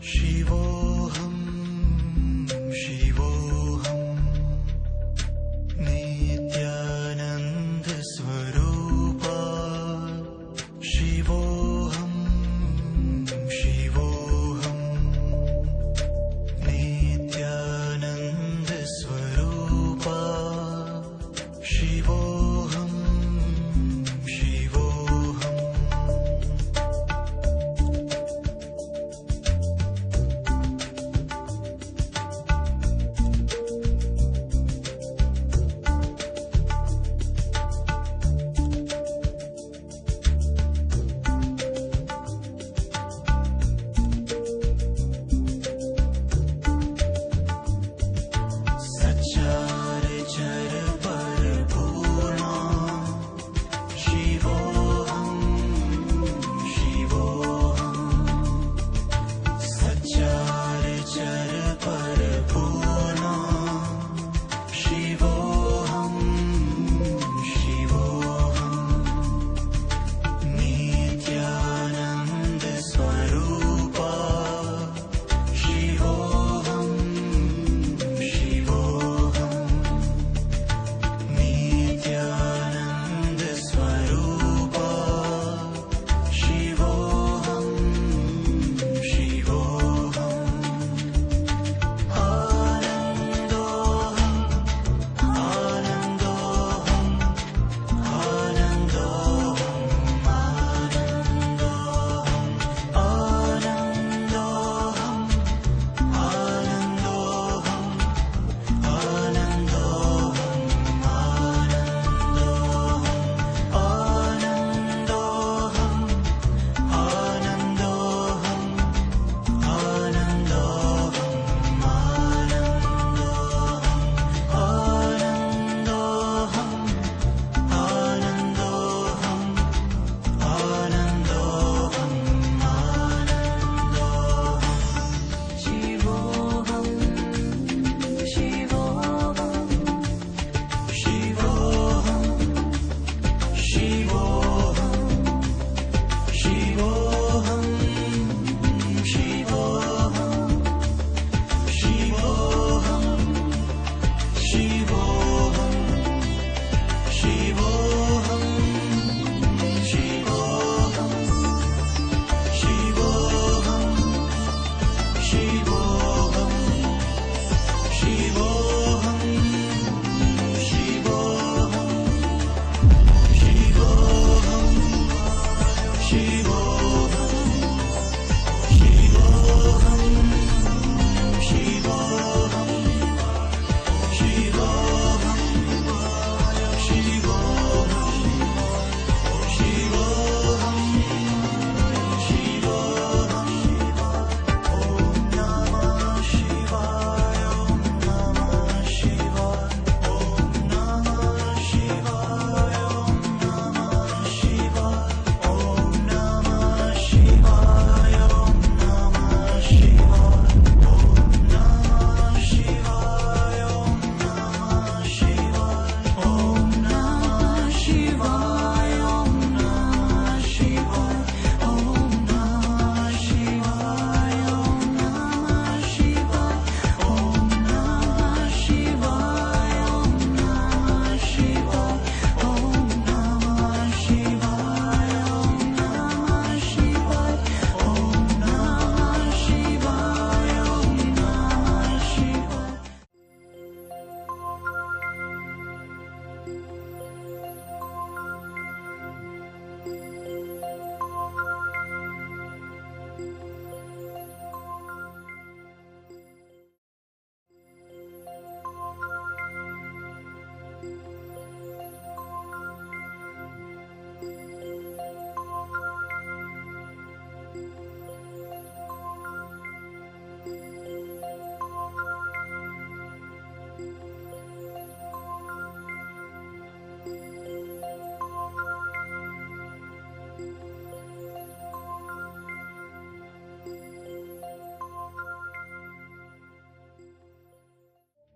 शिवोऽहं शिवोऽहं नित्यानन्द स्वरूपा शिवोऽहं शिवोऽहं नित्यानन्द स्वरूपा शिवोऽहं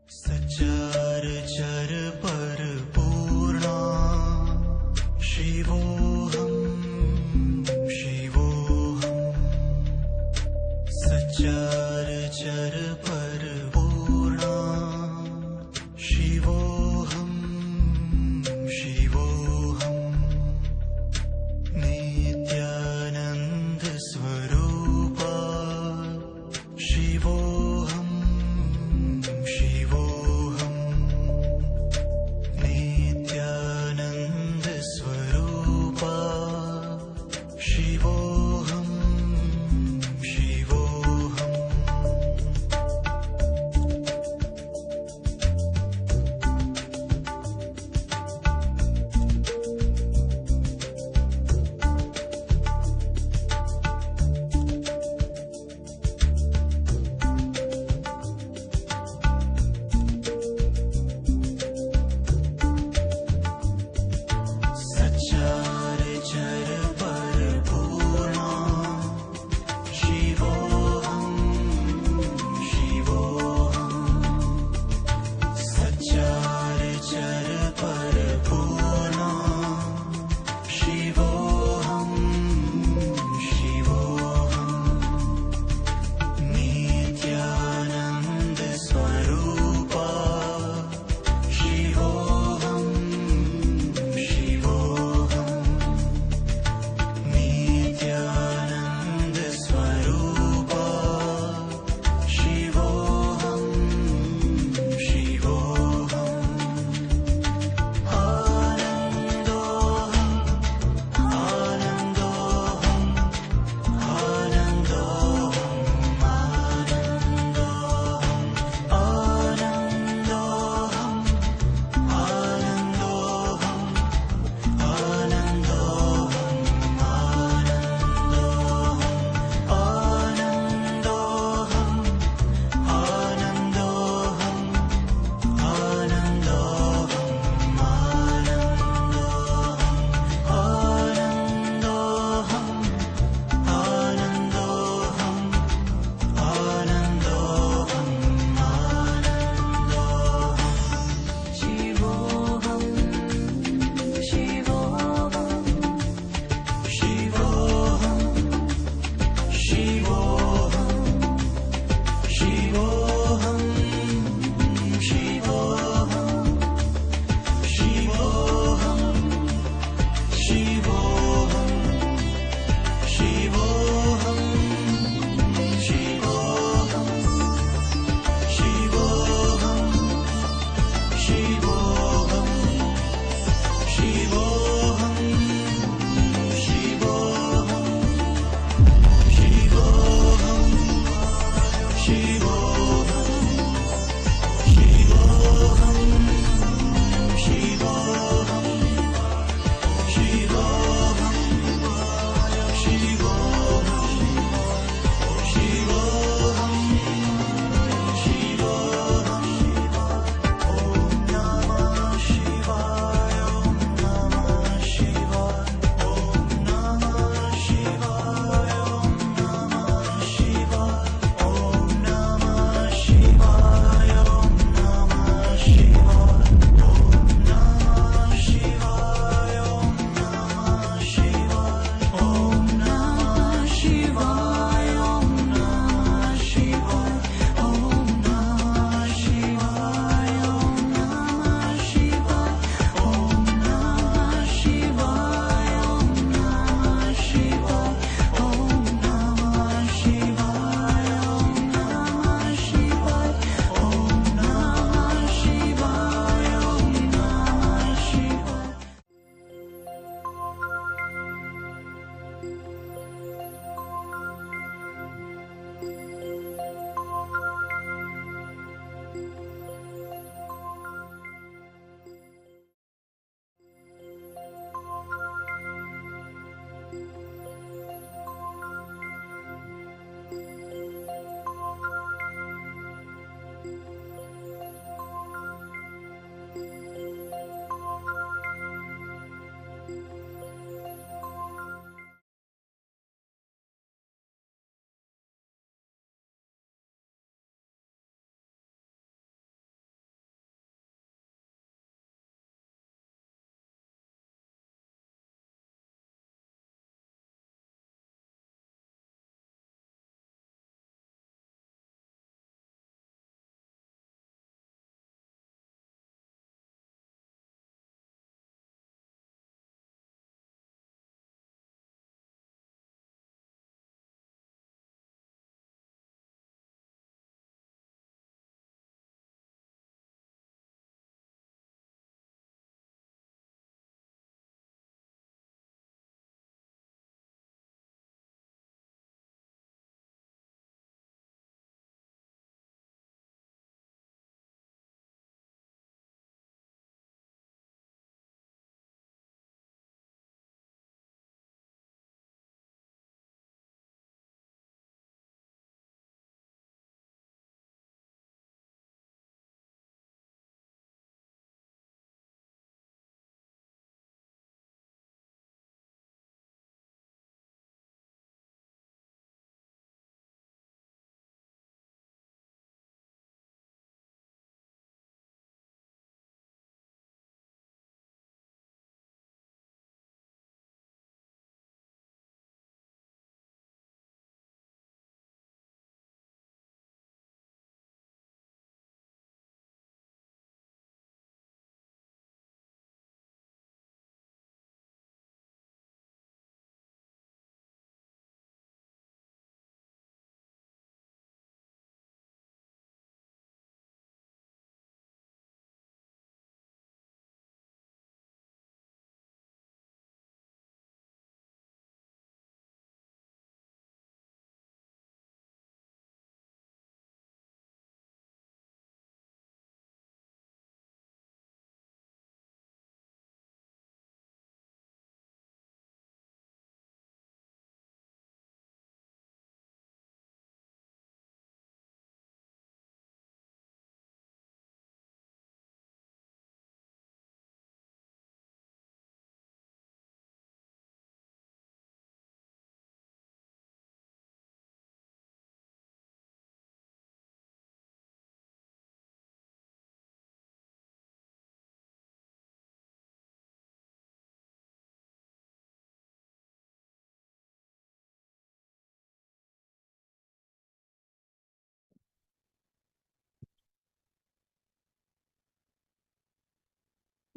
सचराचर परिपूर्णा शिवोऽहं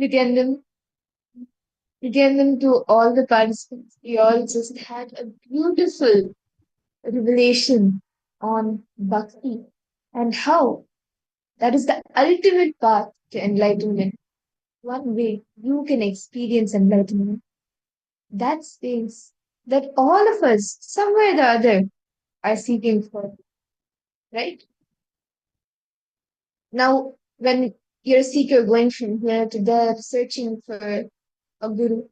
Nithyanandam, Nithyanandam, to all the participants, we all just had a beautiful revelation on bhakti and how that is the ultimate path to enlightenment. One way you can experience enlightenment. That space that all of us, somewhere or the other, are seeking for, right? Now, when you're a seeker going from here to there, searching for a guru,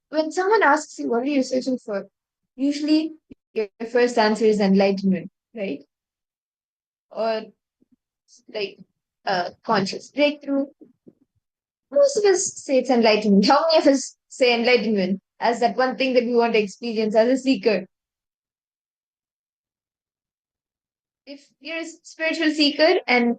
when someone asks you, what are you searching for? Usually, your first answer is enlightenment, right? Or like conscious breakthrough. Most of us say it's enlightenment. How many of us say enlightenment as that one thing that we want to experience as a seeker? If you're a spiritual seeker and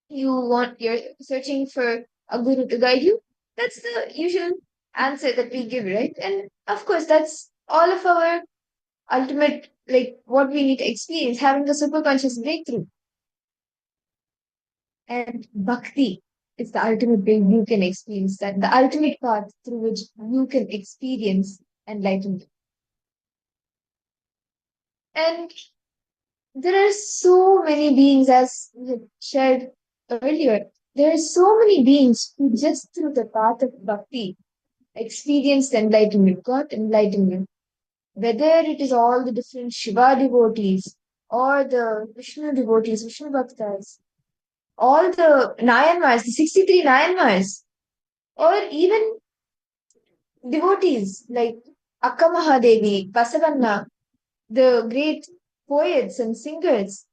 you're searching for a guru to guide you, that's the usual answer that we give, right? And of course, that's all of our ultimate, like what we need to experience, having the superconscious breakthrough. And bhakti is the ultimate way you can experience that, the ultimate path through which you can experience enlightenment. And there are so many beings, as we had shared earlier, there are so many beings who just through the path of bhakti experienced enlightenment, got enlightenment. Whether it is all the different Shiva devotees or the Vishnu devotees, Vishnu bhaktas, all the Nayanmars, the 63 Nayanmars, or even devotees like Akka Mahadevi, Basavanna, the great poets and singers,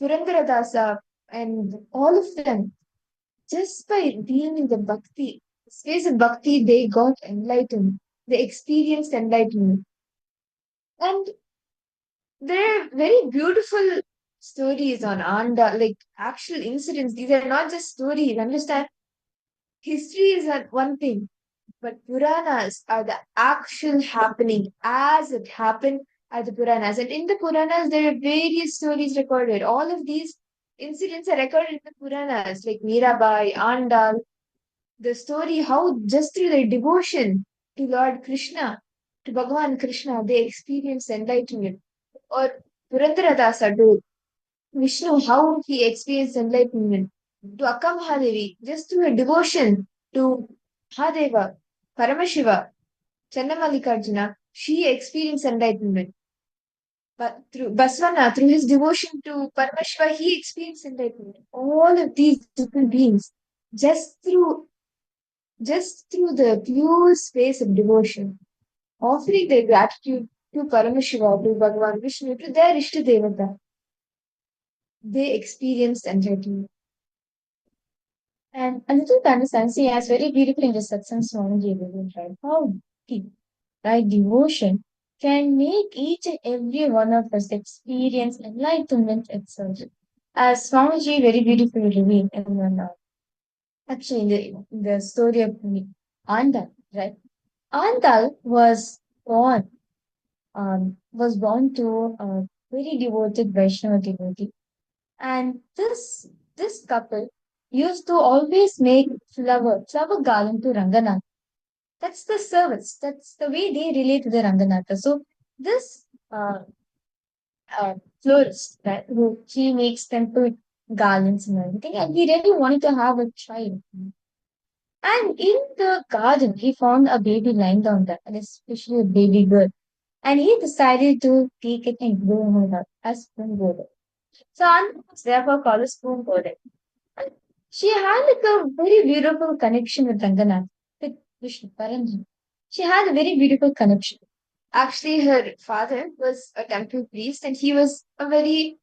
Purandaradasa, and all of them, just by being in the bhakti, space of bhakti, they got enlightened. They experienced enlightenment. And there are very beautiful stories on Anda, like actual incidents. These are not just stories. Understand? History is one thing, but Puranas are the actual happening as it happened at the Puranas. And in the Puranas, there are various stories recorded. All of these incidents are recorded in the Puranas, like Mirabai, Andal, the story how just through their devotion to Lord Krishna, to Bhagavan Krishna, they experienced enlightenment. Or Purandaradasa to Vishnu, how he experienced enlightenment. To Akka Mahadevi, just through her devotion to Mahadeva, Paramashiva, Chandamallikarjuna, she experienced enlightenment. But through Basvana, through his devotion to Paramashiva, he experienced enlightenment. All of these different beings, just through the pure space of devotion, offering their gratitude to Paramashiva, to Bhagavan Vishnu, to their Ishta Devata, they experienced enlightenment. And a little consistency has very beautifully in the Satsang Swamiji right? How deep, right? Devotion can make each and every one of us experience enlightenment itself. As Swamiji very beautifully revealed in one actually in the story of Andal, right? Andal was born to a very devoted Vaishnava devotee. And this couple used to always make flower garland to Ranganath. That's the service. That's the way they relate to the Ranganatha. So this florist, right, he makes temple garlands and everything, and he really wanted to have a child. And in the garden, he found a baby lying down there, and especially a baby girl. And he decided to take it and grow her up as spoon border. So Anna was therefore called a spoon border. And she had like a very beautiful connection with Ranganath, with Vishnu Paranji. She had a very beautiful connection. Actually, her father was a temple priest, and he was a very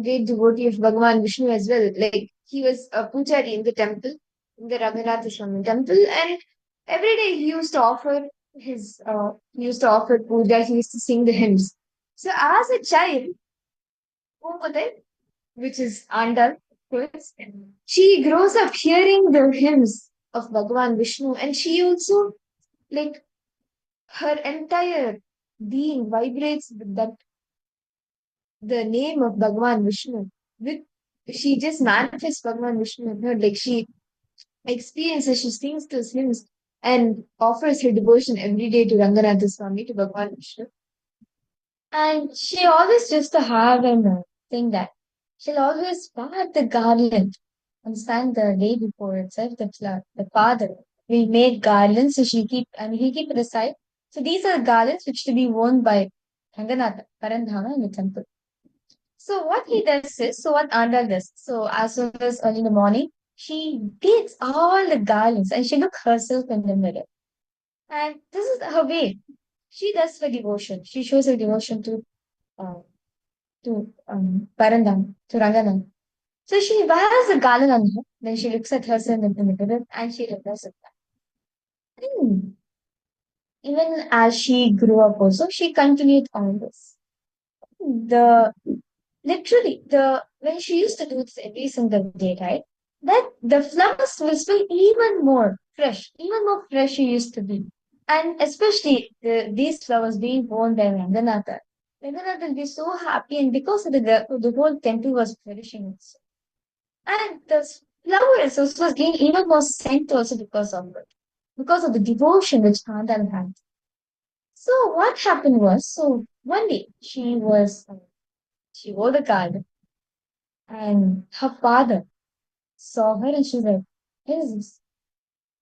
great devotee of Bhagavan Vishnu as well. Like he was a pujari in the temple, in the Raghunath Swami temple, and every day he used to offer puja. He used to sing the hymns. So as a child, which is Andal, of course, she grows up hearing the hymns of Bhagavan Vishnu, and she also like her entire being vibrates with that the name of Bhagavan Vishnu. With she just manifests Bhagavan Vishnu in her, like she experiences. She sings those hymns and offers her devotion every day to Ranganatha Swami, to Bhagwan Vishnu. And she always used to have an thing that she'll always part the garland. Understand, the day before itself, the father will make garlands, so he'll keep it aside. So these are garlands which to be worn by Ranganatha, Parandhama in the temple. So what he does is, so what Anda does, so as soon as early in the morning, she takes all the garlands and she looks herself in the mirror. And this is her way. She does her devotion. She shows her devotion uh, to Parandam, to Rangana. So she wears a garland on her, then she looks at herself in the mirror and she reflects at that. And even as she grew up also, she continued on this. The literally the when she used to do this every single day, right? That the flowers will smell even more fresh she used to be. And especially these flowers being worn by Ranganatha. Ranganatha will be so happy, and because of the whole temple was flourishing also. And the flowers also was gained even more scent also because of it, because of the devotion which Pandal had. So what happened was, so one day she wore the garland, and her father saw her and she was like, "What is this?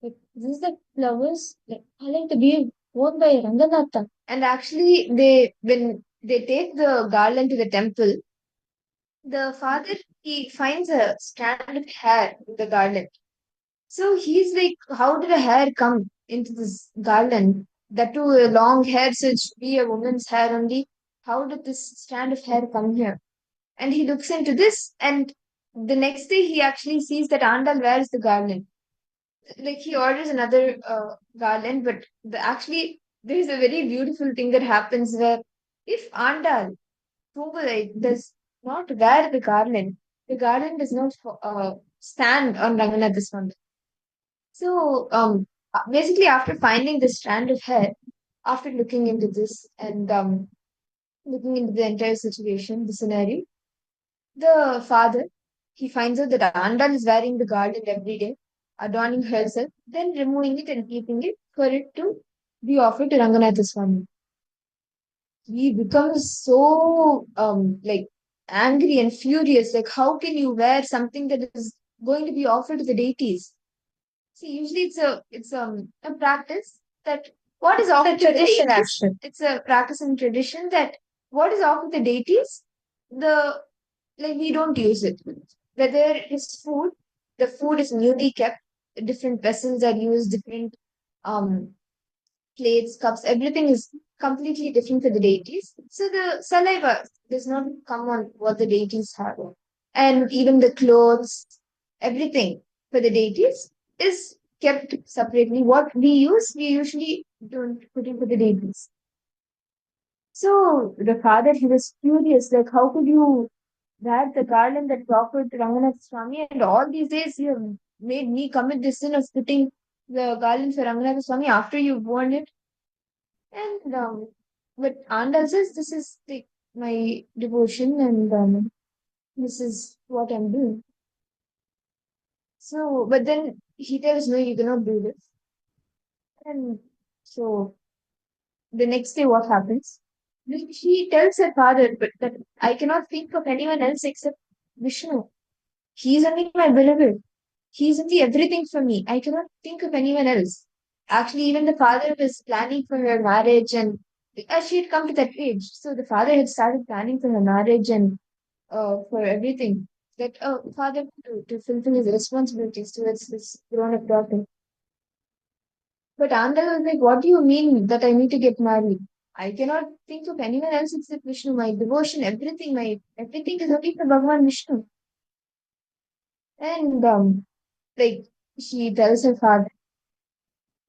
Like, this is the flowers like I like to be worn by Ranganatha." And actually, when they take the garland to the temple, the father he finds a strand of hair in the garland. So he's like, "How did a hair come into this garland? That too a long hair, so it should be a woman's hair only. How did this strand of hair come here?" And he looks into this, and the next day he actually sees that Andal wears the garland. Like he orders another garland, but actually there is a very beautiful thing that happens where if Andal Poobalai does not wear the garland does not stand on Ranganatha Swami. So basically, after finding the strand of hair, after looking into this and looking into the entire situation, the scenario, the father he finds out that Andal is wearing the garland every day, adorning herself, then removing it and keeping it for it to be offered to Ranganatha Swami. He becomes so like angry and furious. Like, how can you wear something that is going to be offered to the deities? See, usually it's a practice that what is offered to the tradition, deities. actually. It's a practice and tradition that what is offered to the deities, the like we don't use it. Whether it is food, the food is newly kept. Different vessels are used, different um plates, cups, everything is completely different for the deities. So the saliva does not come on what the deities have. And even the clothes, everything for the deities is kept separately. What we use, we usually don't put in for the deities. So the father, he was curious, like, how could you wear the garland that was offered to Ranganath Swami, and all these days you have made me commit the sin of putting the garland for Ranganath Swami after you've worn it? And but Andal says this is my devotion, and this is what I'm doing. So, but then he tells no, you cannot do this. And so the next day, what happens? She tells her father, but that I cannot think of anyone else except Vishnu. He is only my beloved. He is only everything for me. I cannot think of anyone else. Actually, even the father was planning for her marriage, and as she had come to that age, so the father had started planning for her marriage and for everything. That father to fulfill his responsibilities towards this grown-up daughter. But Andal was like, "What do you mean that I need to get married? I cannot think of anyone else except Vishnu. My devotion, my everything is only for Bhagavan Vishnu." And like she tells her father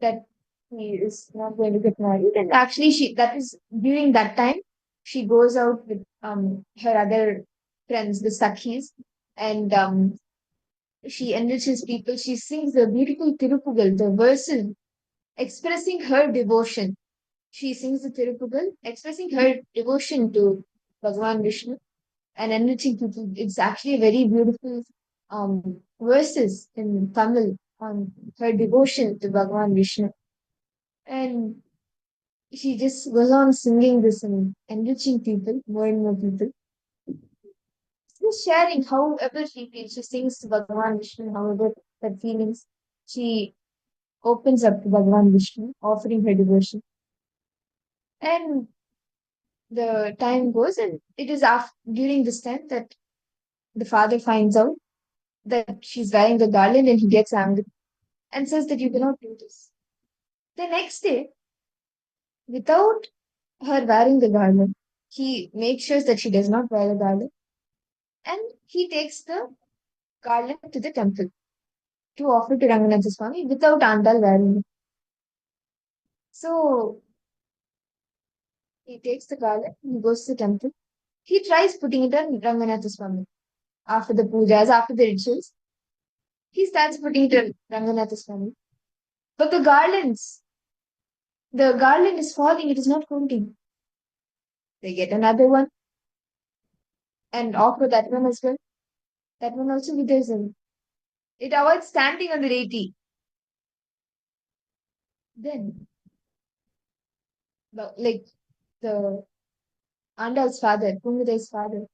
that he is not going to get married. And actually, she that is during that time she goes out with her other friends, the Sakhis, and she enriches people. She sings the beautiful Tirupugal, the verses expressing her devotion. She sings the Tirupugal, expressing her devotion to Bhagavan Vishnu and enriching people. It's actually a very beautiful verses in Tamil. on her devotion to Bhagavan Vishnu. And she just goes on singing this and enriching people, more and more people. Just sharing however she feels. She sings to Bhagavan Vishnu, however her feelings. She opens up to Bhagavan Vishnu, offering her devotion. And the time goes, and it is during this time that the father finds out that she's wearing the garland, and he gets angry and says that you cannot do this. The next day, without her wearing the garland, he makes sure that she does not wear the garland, and he takes the garland to the temple to offer to Ranganatha Swami without Andal wearing it. So he takes the garland, he goes to the temple. He tries putting it on Ranganatha Swami after the pujas, after the rituals. He starts putting it on Ranganatha Swami. But the garland is falling, it is not holding. They get another one and offer that one as well. That one also withers away. It avoids standing on the deity. Then, the Andal's father, Pungadai's father,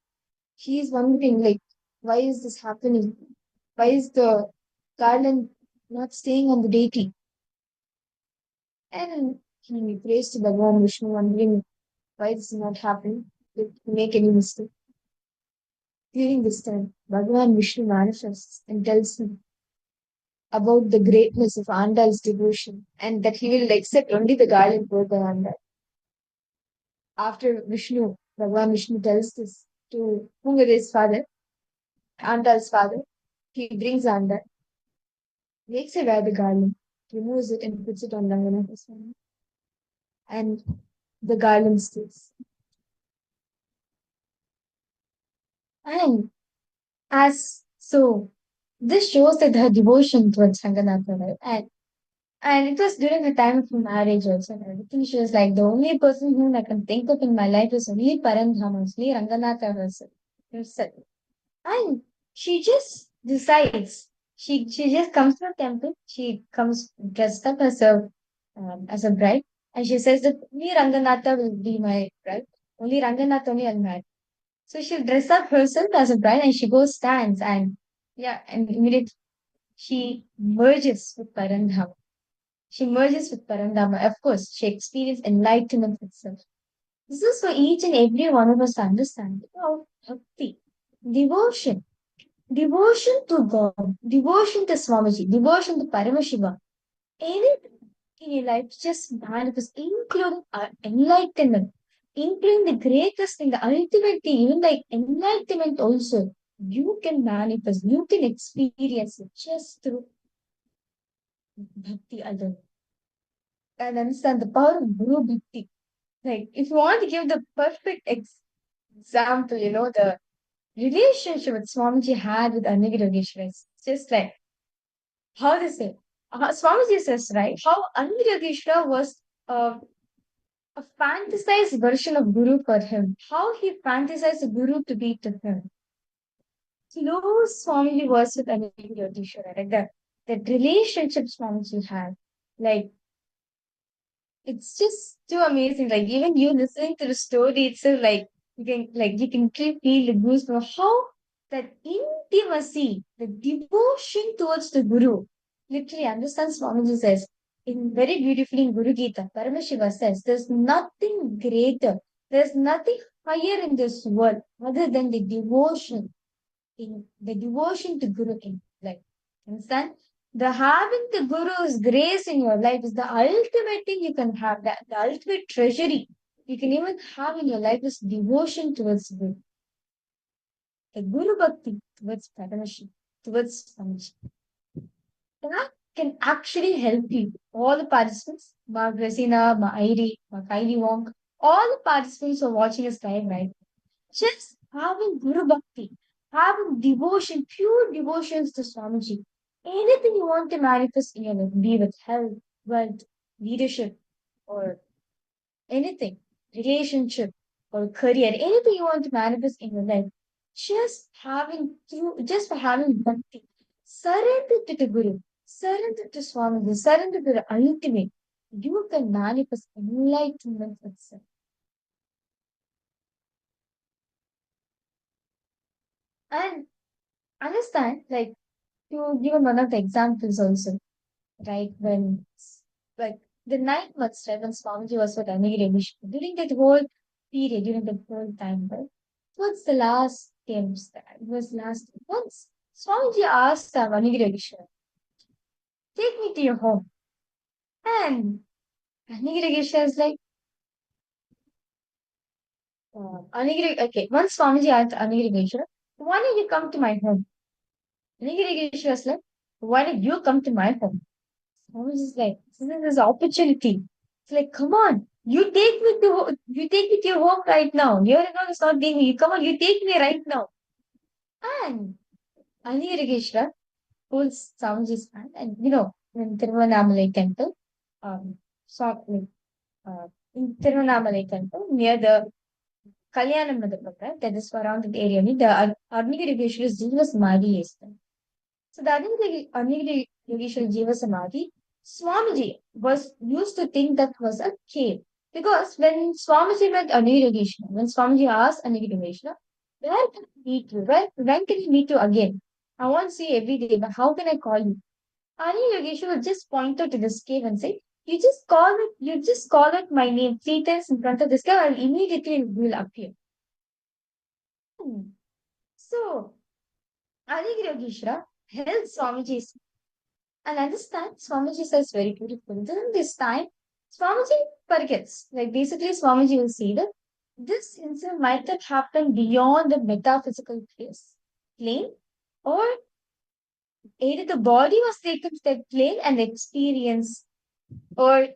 he is wondering, why is this happening? Why is the garland not staying on the deity? And he prays to Bhagavan Vishnu, wondering why this is not happening. Did he make any mistake? During this time, Bhagavan Vishnu manifests and tells him about the greatness of Andal's devotion and that he will accept only the garland for the Andal. After Bhagavan Vishnu tells this to Pungadai's father, Andal's father, he brings Andal, makes her wear the garland, removes it and puts it on Ranganatha Swami. And the garland stays. And this shows that her devotion towards Ranganatha, right? And it was during the time of marriage also. And everything. She was like, the only person whom I can think of in my life is only Parandhama, only Ranganatha herself. And she just decides. She just comes to the temple. She comes dressed up as a bride, and she says that only Ranganatha will be my bride. Only Ranganatha only I'll marry. So she'll dress up herself as a bride, and she goes stands and immediately she merges with Parandhama. She merges with Parandhama. Of course, she experienced enlightenment itself. This is for each and every one of us to understand about bhakti, devotion, devotion to God, devotion to Swamiji, devotion to Paramashiva. Anything in your life just manifests, including enlightenment, including the greatest thing, the ultimate thing, even like enlightenment also. You can manifest, you can experience it just through bhakti alone. And understand the power of Guru Bhakti. Like, if you want to give the perfect example, the relationship that Swamiji had with Annagirogeshwara, it's just like, how they say, Swamiji says, right, how Annagirogeshwara was a fantasized version of Guru for him, how he fantasized the Guru to be to him. Close Swamiji was with Annagirogeshwara, like that relationship Swamiji had, like, it's just too amazing. Like even you listening to the story itself, you can feel the goosebumps. How that intimacy, the devotion towards the Guru, literally understand Swamiji says in very beautifully in Guru Gita, Paramashiva says, there's nothing greater, there's nothing higher in this world other than the devotion to Guru in life. Understand? The having the Guru's grace in your life is the ultimate thing you can have, the ultimate treasury you can even have in your life is devotion towards Guru. The Guru Bhakti towards Paramashi, towards Swamiji. That can actually help you. All the participants, Ma Grazina, Ma Airi, Ma Kylie Wong, all the participants who are watching us live right now, just having Guru Bhakti, having devotion, pure devotions to Swamiji. Anything you want to manifest in your life, be with health, wealth, leadership, or anything, relationship or career, anything you want to manifest in your life, just for having bhakti, surrender to the Guru. Surrender to Swamiji, surrender to the ultimate. You can manifest enlightenment itself. And understand, like, you given one of the examples also, right? Like, the 9 months, right, when Swamiji was with Anigiri Mission, during that whole period, during that whole time, right? What's the last games? It was last once. Swamiji asked Anigiri Mission, take me to your home. And Anigiri is like, okay, once Swamiji asked Anigiri, why don't you come to my home? Anigiri was like, why don't you come to my home? Swamiji is like, this is this opportunity. It's like, come on, you take me to your home right now. Here and now is not being me. Come on, you take me right now. And Anigiri holds Swamiji's hand, and in Tiruvannamalai temple, so, in Tiruvannamalai temple near the Kalyanam Mandapam, that is surrounded area, the Arnigiri Jiva Samadhi is there. So the Arnigiri Jiva Samadhi, Swamiji was used to think that was a cave. Because when Swamiji met Anigiri, when Swamiji asked Anigiri, where can I meet you? When can I meet you again? I want to see you every day, but how can I call you? Anigiri would just point out to this cave and say, you just call it my name 3 times in front of this cave, and immediately it will appear. So, Anigiri held Swamiji's and understand Swamiji says very beautiful. During this time, Swamiji forgets. Like basically, Swamiji will see that this incident might have happened beyond the metaphysical plane, or either the body was taken to that plane and experience, or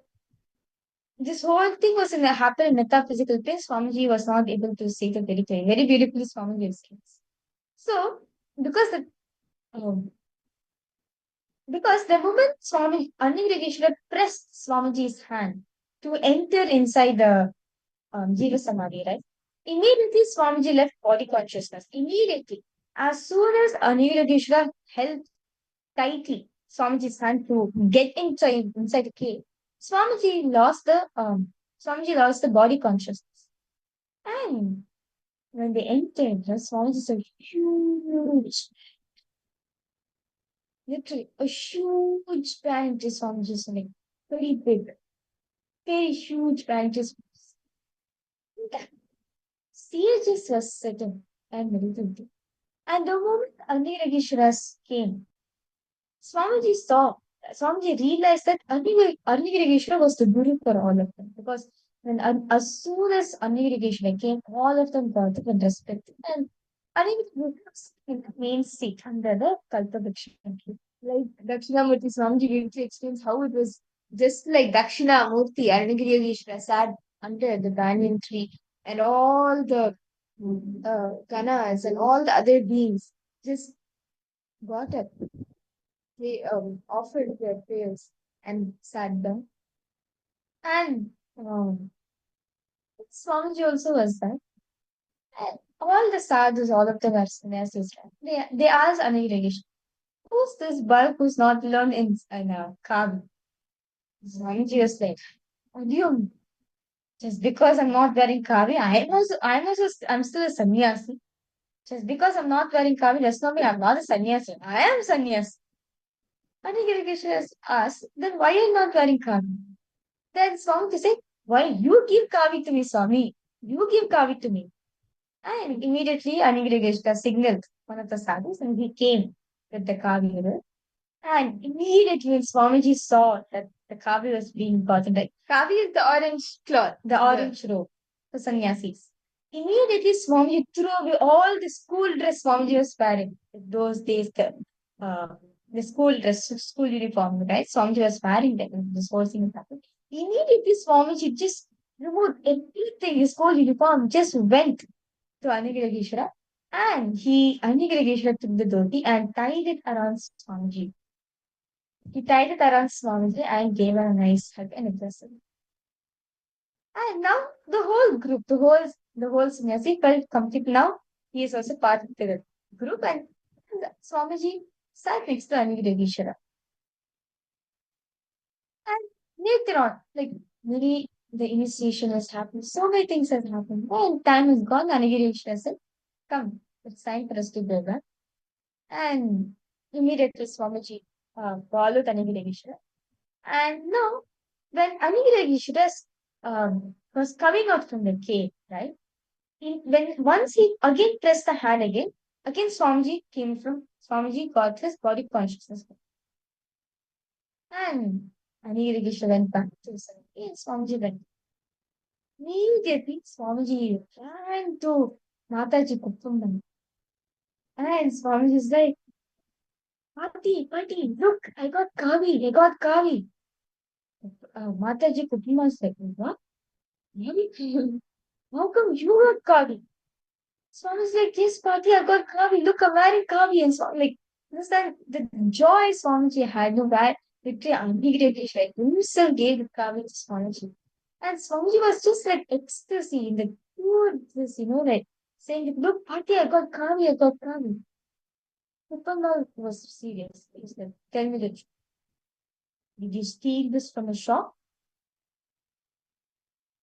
this whole thing was happened in metaphysical plane. Swamiji was not able to say that very clearly. Very beautifully, Swamiji explains. So, because the moment Swami Anigireshwara pressed Swamiji's hand to enter inside the Jiva Samadhi, right? Immediately Swamiji left body consciousness. Immediately. As soon as Anigireshwara held tightly Swamiji's hand to get inside the cave, Swamiji lost the body consciousness. And when they entered, Swamiji saw huge, literally a huge branch is Swamiji's like very big, very huge branches. Sages was sitting and meditating. And the moment Anigireshwara came, Swamiji realized that Anigireshwara was the guru for all of them. Because as soon as Anigireshwara came, all of them got him and respected. And Anigireshwara was in the main seat under the Kalpavriksha tree. Like Dakshinamurti Swamiji really explains how it was just like Dakshinamurti, Anigireshwara sat under the banyan tree, and all the Kanas and all the other beings just got up. They offered their prayers and sat down. And Swamiji also was there. And all the sadhus, all of them are sannyasis. They asked Anigireshwara, who's this bulk who's not learned in Kavi? Swamiji was like, what do you mean? Just because I'm not wearing Kavi, I'm still a sannyasi. Just because I'm not wearing Kavi does not mean I'm not a sannyasi. I am sannyasi. Anigireshwara asked, then why are you not wearing Kavi? Then Swami said, why you give Kavi to me, Swami? You give Kavi to me. And immediately Anigireshwara signaled one of the sadhus and he came with the Kavi. And immediately when Swamiji saw that the Kavi was being gotten, like Kavi is the orange cloth, the orange robe for sannyasis. Immediately Swamiji threw away all the school dress Swamiji was wearing. Those days, the school dress, school uniform, right? Swamiji was wearing that when this whole thing happened. Immediately Swamiji just removed everything, his whole uniform, just went to Anigireshwara, and Anigireshwara took the dhoti and tied it around Swamiji. He tied it around Swamiji and gave her a nice hug and a blessing. And now the whole group, the whole sannyasi felt complete now. He is also part of the group, and Swamiji sat next to Anigireshwara. And later on, like maybe the initiation has happened, so many things have happened. And time has gone, Anigiri said, come, it's time for us to go back. And immediately Swamiji followed Anigiri. And now, when Anigiri was coming out from the cave, right? When once he again pressed the hand again Swamiji got his body consciousness. And Anigiri went back to his and Swamiji went. Immediately, Swamiji ran to Mataji Kuppam. And Swamiji is like, Pati, look, I got Kavi. Mataji Kuppam is like, what? Really? How come you got Kavi? Swami's like, yes, Pati, I got Kavi. Look, I'm wearing Kavi. And Swami, like, understand the joy Swamiji had, no, that literally unbelievably, like, himself gave the Kavi to Swamiji. And Swamiji was just like ecstasy in the pure this, like saying, look, Pati, I got Kavi. Upama was serious. He said, tell me the truth. Did you steal this from a shop?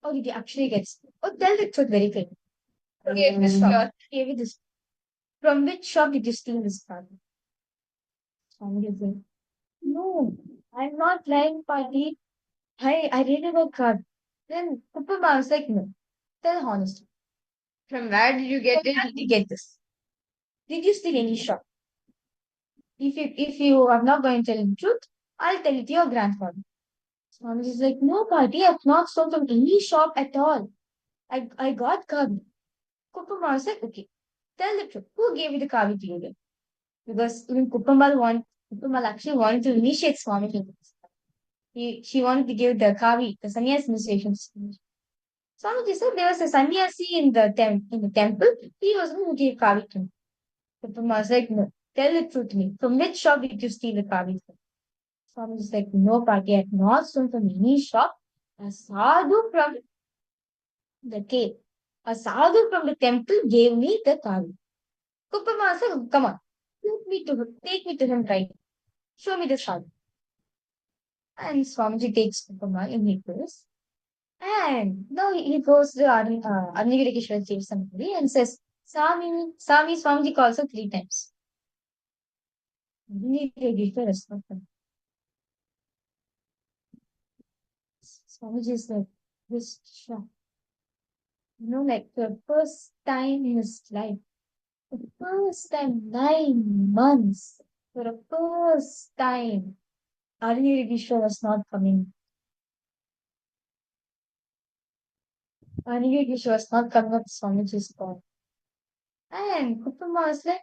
Or did you actually get it? Oh, tell the truth very clearly. Okay, this shop. Gave you this. From which shop did you steal this from? Swamiji said, no, I'm not lying, Pati. I really got caught. Then Upama was like, no, tell honestly. From where did you get it? Did you get this? Did you steal any shop? If you are not going to tell the truth, I'll tell it to your grandfather. Swamiji is like, no, Party, I've not stolen from any shop at all. I got Kavi. Kuppamar said, okay, tell the truth. Who gave you the Kavi to you then? Because even Kuppamal actually wanted to initiate Swami. She wanted to give the Kavi, the sannyas initiation to Swamiji. Swamiji said there was a sannyasi in the temple. He was the one who gave Kavi to me. Kuppamar was like, no, tell the truth to me. From which shop did you steal the Kavi from? Swami is like, no, Party, I have not stolen from any shop. A sadhu from the cave, a sadhu from the temple gave me the kavi. Kuppama said, come on, take me to him right. Show me the sadhu. And Swamiji takes Kuppama and he goes. And now he goes to Arnigirikishwar somebody and says, Sami, Swamiji calls her 3 times. Arnigirikishwar is not coming. Swamiji is like, this shock. Like the first time in his life, for the first time, 9 months, for the first time, Arnigirikishwar was not coming. Arnigirikishwar was not coming up to Swamiji's call. And Kuppama was like,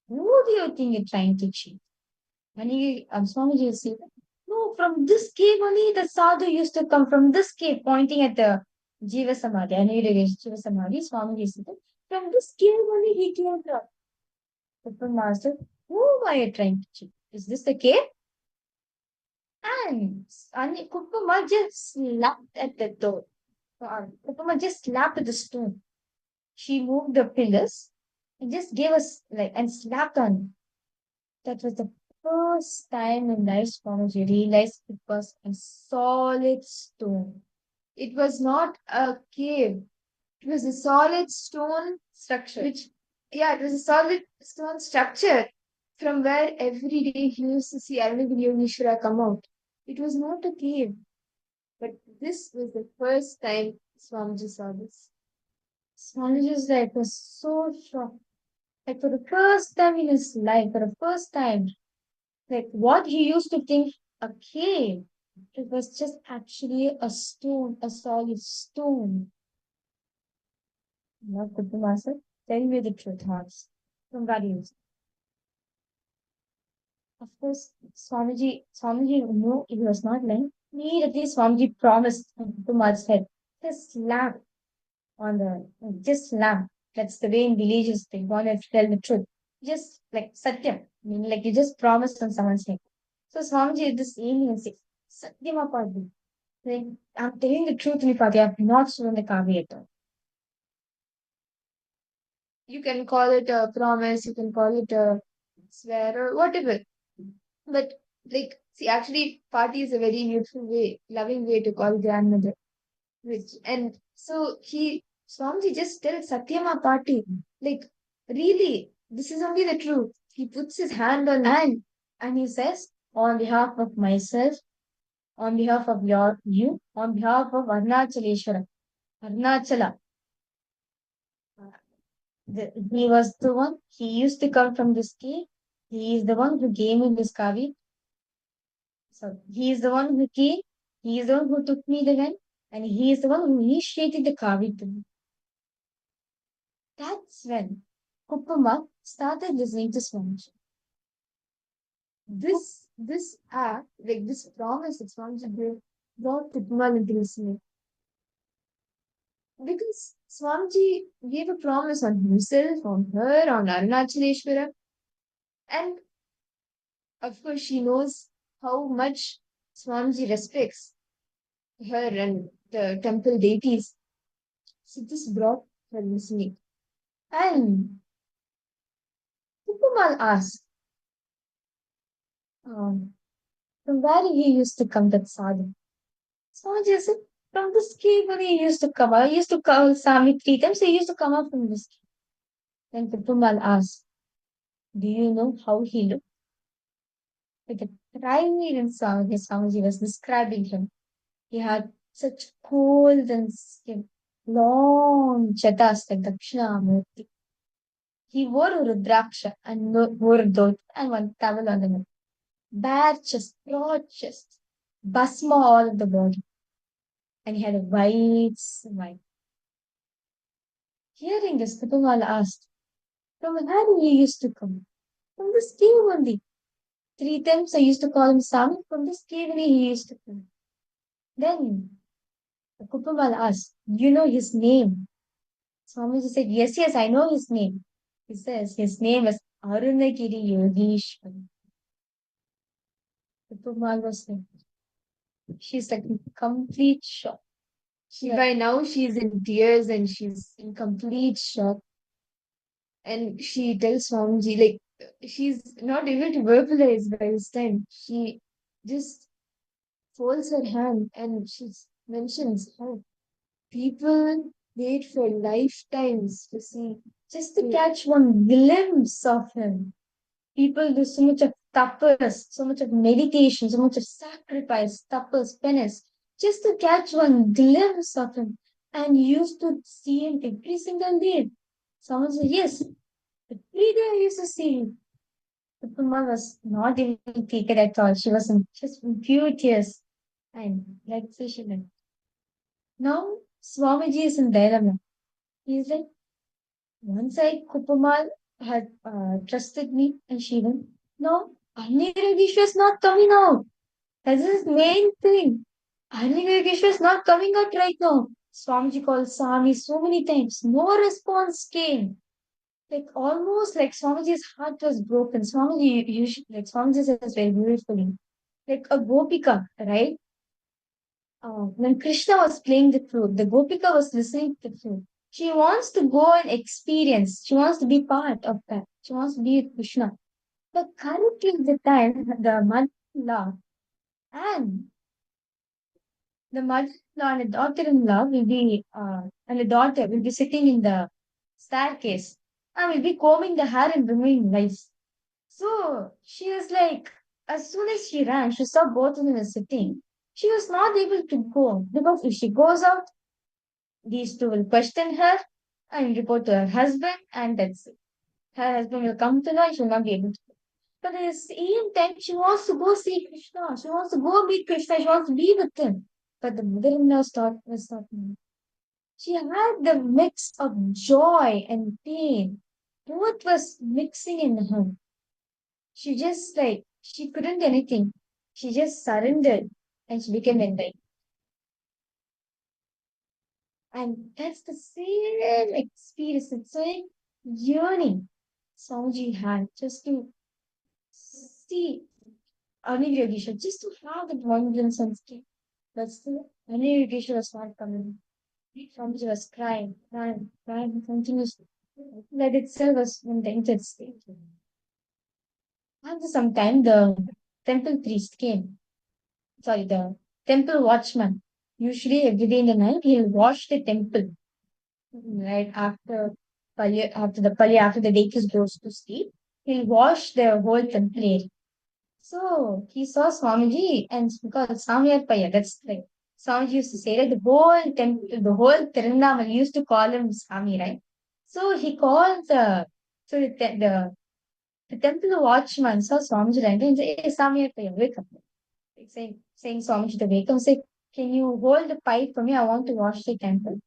who do you think you're trying to cheat? Swamiji was saying, no, from this cave only the sadhu used to come from this cave, pointing at the Jiva Samadhi, Jiva Samadhi, Swamiji said, from this cave only he came from. Kuppama said, who are you trying to cheat? Is this the cave? And Kuppama just slapped at the door. Kuppama just slapped at the stone. She moved the pillars and just gave us and slapped on. That was the first time in life Swamiji realized it was a solid stone. It was not a cave. It was a solid stone structure. It was a solid stone structure from where every day he used to see Arnigirikishwara come out. It was not a cave. But this was the first time Swamiji saw this. Swamiji's was so shocked. For the first time in his life, for the first time, what he used to think a cave, it was just actually a stone, a solid stone. Now, Kuppama said, tell me the truth, Hans. From where you Of course, Swamiji knew he was not lying. Immediately, Swamiji promised Kumar's head, just lamp on just lamp. That's the way in villages they want to tell the truth. Just like Satyam. You just promise on someone's head. So Swamiji did this evening and said, Satyam Apadi. I'm telling the truth, Nipati. I have not stolen the kavi at all. You can call it a promise, you can call it a swear or whatever. But See, actually, party is a very beautiful way, loving way to call grandmother. And so Swamiji just tells Satyama party, like, really, this is only the truth. He puts his hand on hand and he says, on behalf of myself, on behalf of you, on behalf of Arunachaleshwara, Arunachala. He was the one, he used to come from this cave. He is the one who gave me this kavi. So he is the one who came, he is the one who took me the hand, and he is the one who initiated the kavi to me. That's when Kuppama started listening to Swamiji. This act, like this promise that Swamiji gave, brought Kuppama into listening. Because Swamiji gave a promise on himself, on her, on Arunachaleshwara, and of course she knows how much Swamiji respects her and the temple deities. So this brought her listening. And Kuppama asked, from where he used to come, that sadhu. Swamiji said, from this cave only he used to come. I used to call Sami 3 times, so he used to come out from this cave. Then Kuppama asked, do you know how he looked? Like a primary in Swamiji was describing him. He had such golden skin, long chatas like Dakshinamurti. He wore a rudraksha and wore a dhoti and one towel on the neck. Bare chest, broad chest, basma all of the body. And he had a white smile. Hearing this, Kuppama asked, from where he used to come? From this cave only. 3 times I used to call him Sami. From this cave only he used to come. Then Kuppama asked, you know his name? Swamiji said, yes, yes, I know his name. He says, his name is Arunagiri Yogeshwar. Kuppama was like, she's like in complete shock. By now she's in tears and she's in complete shock. And she tells Swamiji, like, she's not able to verbalize by this time. She just folds her hand and she mentions how people wait for lifetimes to see, just to catch one glimpse of him. People do so much of tapas, so much of meditation, so much of sacrifice, tapas, penance, just to catch one glimpse of him. And used to see him every single day. Someone said, yes, every day I used to see him. Puma was not even taken at all. She was in just in pure tears and relaxation. Now Swamiji is in dilemma. He's like, one side Kupamal had trusted me and Shivan. No, Aniragishwa is not coming out. That's his main thing. Aniragishwa is not coming out right now. Swamiji called Swami so many times. No response came. Like almost like Swamiji's heart was broken. Swamiji usually like Swamiji says very beautifully. Like a gopika, right? When Krishna was playing the flute, the gopika was listening to the flute. She wants to go and experience. She wants to be part of that. She wants to be with Krishna. But currently at the time, and the mother-in-law and the daughter-in-law will be, and the daughter will be sitting in the staircase and will be combing the hair and removing lice. So she was like, as soon as she ran, she saw both of them sitting. She was not able to go because if she goes out, these two will question her and report to her husband, and that's it. Her husband will come to her and she will not be able to go. But at the same time, she wants to go see Krishna. She wants to go meet Krishna. She wants to be with him. But the mother-in-law was not. She had the mix of joy and pain. Both was mixing in her. She just like, she couldn't do anything. She just surrendered and she became enlightened. And that's the same experience, the same yearning Swamiji had just to see Aniryogisha, just to have that wondrous and state. But still, Aniryogisha was not coming. Swamiji was crying, crying, crying continuously. That itself was in the intense state. After some time, the temple priest came. Sorry, the temple watchman. Usually every day in the night, he'll wash the temple. Right after the deities goes to sleep, he'll wash the whole temple area. So he saw Swamiji and because Samyar Paya, that's like Swamiji used to say that the whole temple, the whole Tirunamal used to call him Swami, right? So he called the temple watchman saw Swamiji and said, "Hey, Samyar Paya, wake up." Like saying Swamiji to wake up, say, "Can you hold the pipe for me? I want to wash the temple."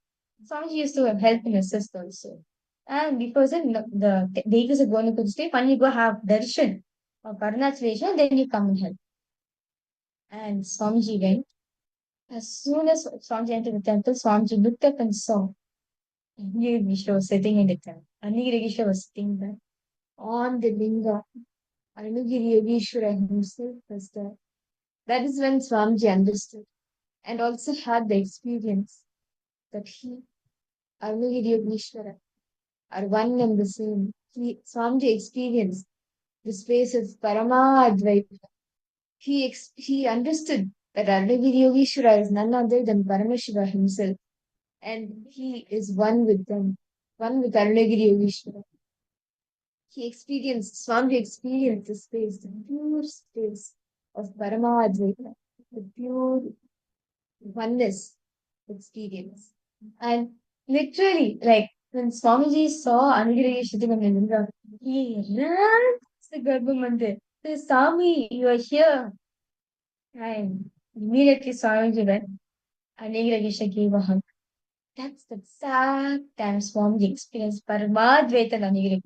Swamiji used to help and assist also. And because the deities are going to the sleep, and you go have darshan or Karnachalation, then you come and help. And Swamiji went. As soon as Swamiji entered the temple, Swamiji looked up and saw Anigirishra was sitting in the temple. Anigirishra was sitting there on the linga. Anigirishra himself was there. That is when Swamiji understood and also had the experience that he, Anigirishra, are one and the same. Swamiji experienced the space of Paramadvaita. He understood that Arunagiri Yogeshwara is none other than Paramashiva himself, and he is one with them, one with Arunagiri Yogeshwara. Swami experienced the space, the pure space of Paramadvaita, the pure oneness experience. And literally, like when Swamiji saw Anigiri sitting on the linga, he ran to the Garbha Mandir. Said, Swami, you are here. And immediately Swamiji went. Anigiri gave a hug. That's the exact time Swamiji experienced Paramadvaita and Anigiri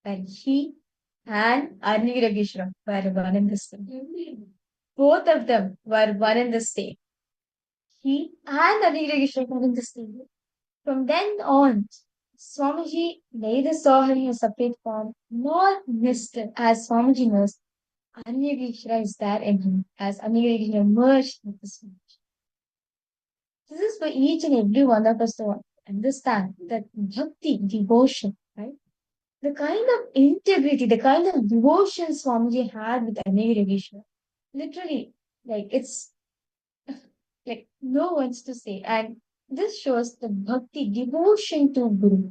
when he and Anigiri were one and the same. Both of them were one and the same. He and Anigiri were in the same. From then on, Swamiji neither saw him in a separate form nor missed him. As Swamiji knows, Anigiri is there in him as Anigiri merged with the Swamiji. This is for each and every one of us to understand that bhakti, devotion, right? The kind of integrity, the kind of devotion Swamiji had with Anigirishwara, literally, like it's like no words to say. And this shows the bhakti, devotion to Guru.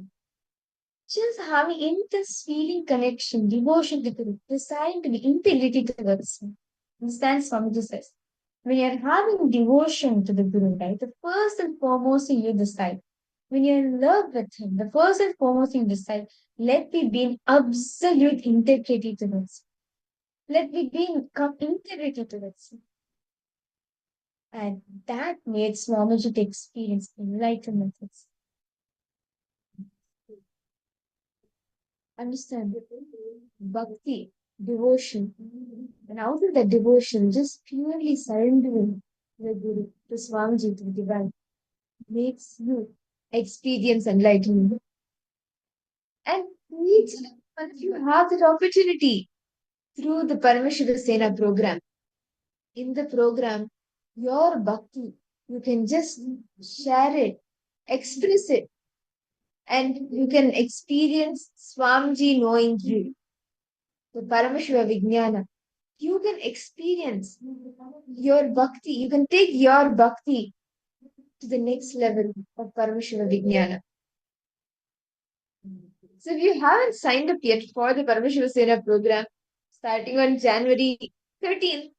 Just having intense feeling connection, devotion to Guru, deciding to be integrity towards him. Understand Swamiji says. When you're having devotion to the Guru, right, the first and foremost thing you decide, when you're in love with him, the first and foremost thing you decide, let me be in absolute integrity towards him. Let me be in integrity towards him. And that made Swamiji to experience enlightenment. Understand? Bhakti, devotion. And out of that devotion, just purely surrendering the Guru, to Swamiji, to the divine, makes you experience enlightenment. And if you have that opportunity through the Paramashiva Sena program, in the program, your bhakti, you can just share it, express it, and you can experience Swamiji knowing you, the Paramashiva Vijnana. You can experience your bhakti, you can take your bhakti to the next level of Paramashiva Vijnana. So if you haven't signed up yet for the Paramashiva Sena program, starting on January 13th,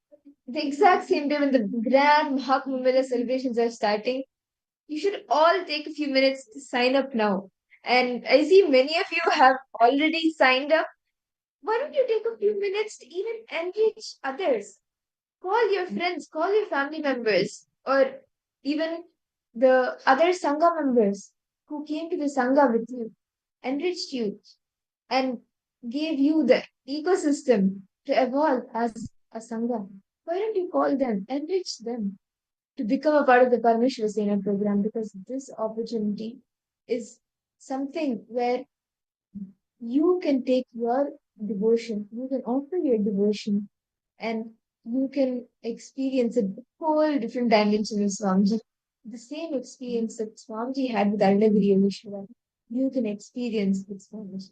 the exact same day when the grand Mahakumbh celebrations are starting, you should all take a few minutes to sign up now. And I see many of you have already signed up. Why don't you take a few minutes to even enrich others? Call your friends, call your family members, or even the other Sangha members who came to the Sangha with you, enriched you, and gave you the ecosystem to evolve as a Sangha. Why don't you call them, enrich them to become a part of the Parmeshwar Sena program? Because this opportunity is something where you can take your devotion, you can offer your devotion, and you can experience a whole different dimension of Swamiji. The same experience that Swamiji had with Arunagiri Yogeshwara, you can experience with Swamiji.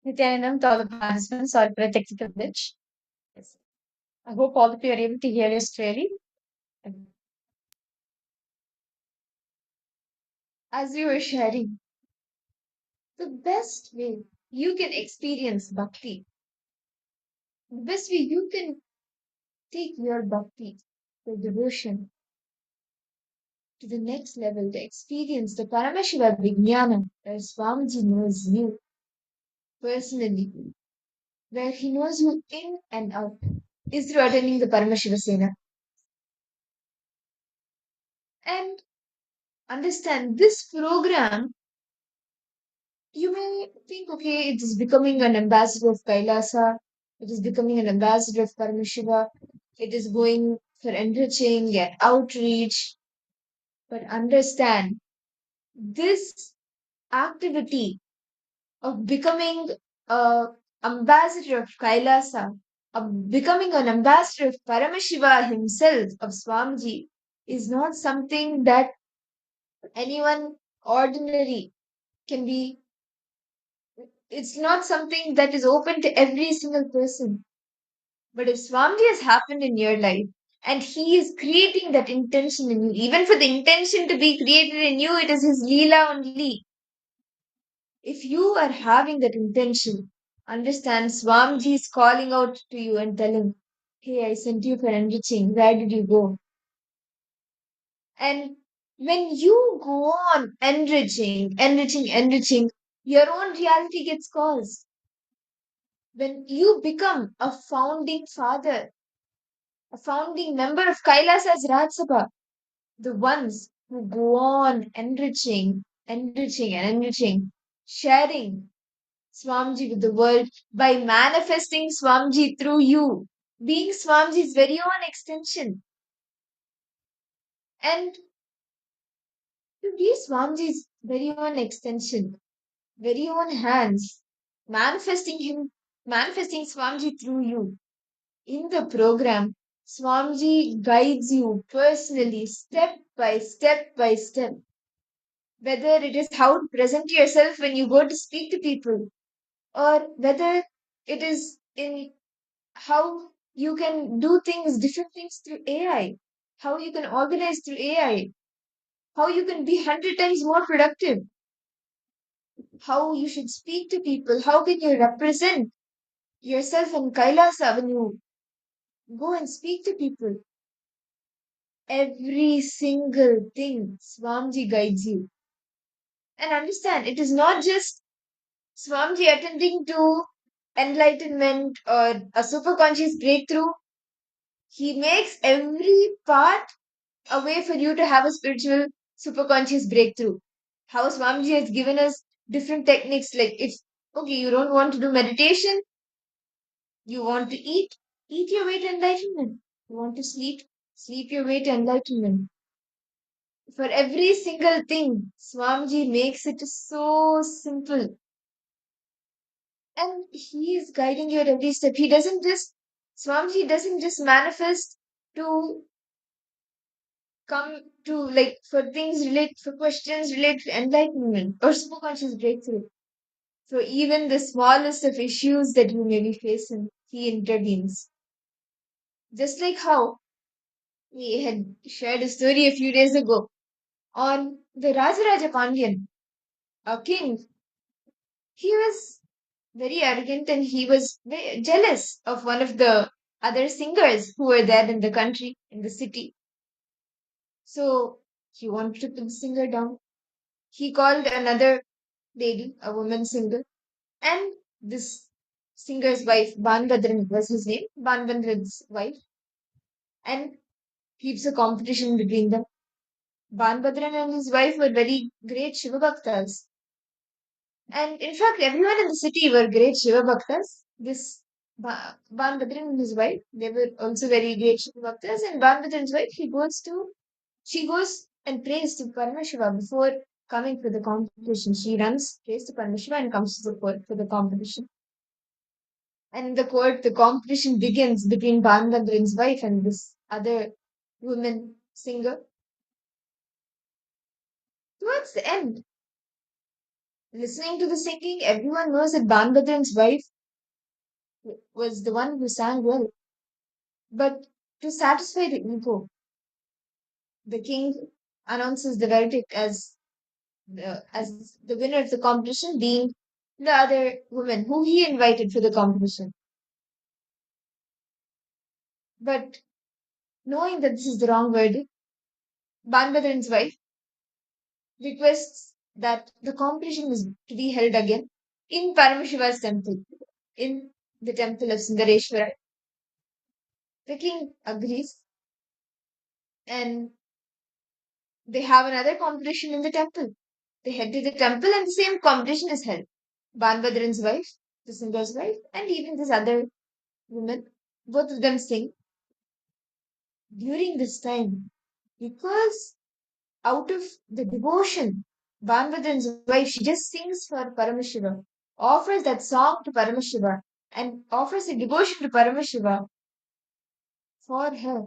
Nithyanandam, to all the participants, sorry for the technical glitch. Yes. I hope all of you are able to hear us clearly. As you were sharing, the best way you can experience bhakti, the best way you can take your bhakti, the devotion, to the next level, to experience the Paramashiva Vijnana, where Swamiji knows you personally, where he knows you in and out, is through attending the Paramashiva Sena. And understand this program, you may think, okay, it is becoming an ambassador of Kailasa, it is becoming an ambassador of Paramashiva, it is going for enriching and outreach. But understand, this activity of becoming a ambassador of Kailasa, of becoming an ambassador of Paramashiva himself, of Swamiji, is not something that anyone ordinary can be. It's not something that is open to every single person. But if Swamiji has happened in your life, and he is creating that intention in you, even for the intention to be created in you, it is his Leela only. If you are having that intention, understand Swamiji is calling out to you and telling, hey, I sent you for enriching. Where did you go? And when you go on enriching, your own reality gets caused. When you become a founding father, a founding member of Kailasa's Raj Sabha, the ones who go on enriching, sharing Swamiji with the world by manifesting Swamiji through you, being Swamiji's very own extension. And to be Swamiji's very own extension, very own hands, manifesting Swamiji through you. In the program, Swamiji guides you personally, step by step by step. Whether it is how to present yourself when you go to speak to people, or whether it is in how you can do different things through AI, how you can organize through AI, how you can be 100 times more productive, how you should speak to people, how can you represent yourself in Kailasa when you go and speak to people. Every single thing Swamiji guides you. And understand, it is not just Swamiji attending to enlightenment or a super conscious breakthrough. He makes every part a way for you to have a spiritual super conscious breakthrough. How Swamiji has given us different techniques, like if okay, you don't want to do meditation, you want to eat your way to enlightenment. You want to sleep your way to enlightenment. For every single thing, Swamiji makes it so simple. And he is guiding you at every step. Swamiji doesn't just manifest to come to like for questions related to enlightenment or superconscious breakthrough. So even the smallest of issues that you may be facing, he intervenes. Just like how we had shared a story a few days ago on the Rajaraja Pandyan, a king. He was very arrogant and he was very jealous of one of the other singers who were there in the country, in the city. So he wanted to put the singer down. He called another lady, a woman singer, and this singer's wife, Banbadran was his name, Banbadran's wife, and keeps a competition between them. Banbadran and his wife were very great Shiva Bhaktas. And in fact, everyone in the city were great Shiva Bhaktas. This Banbadran and his wife, they were also very great Shiva Bhaktas. And Banbadran's wife, she goes and prays to Paramashiva before coming for the competition. She runs, prays to Paramashiva and comes to the court for the competition. And in the court, the competition begins between Banbadran's wife and this other woman singer. Towards the end, Listening to the singing, everyone knows that Banbadran's wife was the one who sang well. But to satisfy the ego, the king announces the verdict as the winner of the competition being the other woman who he invited for the competition. But knowing that this is the wrong verdict, Banbadran's wife requests that the competition is to be held again in Paramashiva's temple, in the temple of Sundareshwara. The king agrees and they have another competition in the temple. They head to the temple and the same competition is held. Banbadran's wife, the singer's wife, and even this other woman, both of them sing during this time because out of the devotion, Banbadran's wife, she just sings for Paramashiva, offers that song to Paramashiva, and offers a devotion to Paramashiva. For her,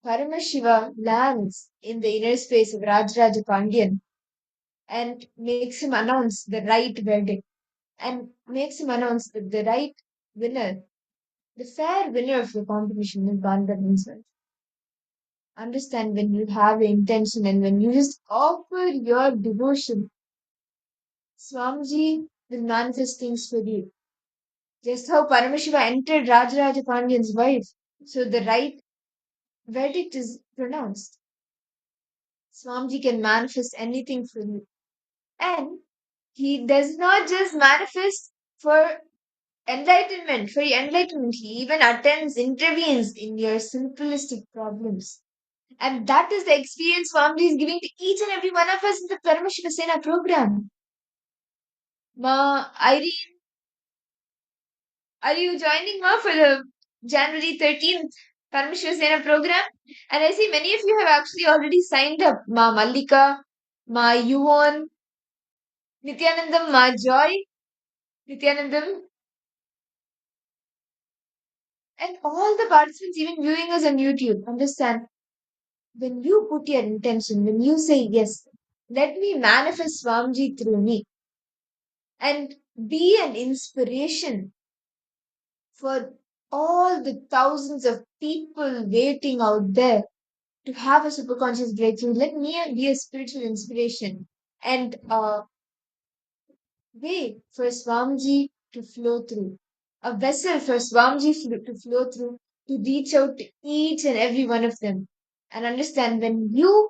Paramashiva lands in the inner space of Rajaraja Pandyan and makes him announce the right verdict and makes him announce that the right winner, the fair winner of the competition is Banbadran's wife. Understand when you have the intention and when you just offer your devotion, Swamiji will manifest things for you. Just how Paramashiva entered Rajaraja Pandyan's wife, so the right verdict is pronounced. Swamiji can manifest anything for you. And he does not just manifest for enlightenment, he even attends, intervenes in your simplistic problems. And that is the experience Swamiji is giving to each and every one of us in the Paramashiva Sena program. Ma, Irene, are you joining Ma for the January 13th Paramashiva Sena program? And I see many of you have actually already signed up. Ma Mallika, Ma Yuvan, Nithyanandam, Ma Joy, Nithyanandam, and all the participants even viewing us on YouTube. Understand, when you put your intention, when you say yes, let me manifest Swamiji through me and be an inspiration for all the thousands of people waiting out there to have a superconscious breakthrough. Let me be a spiritual inspiration and way for Swamiji to flow through, a vessel for to flow through, to reach out to each and every one of them. And understand, when you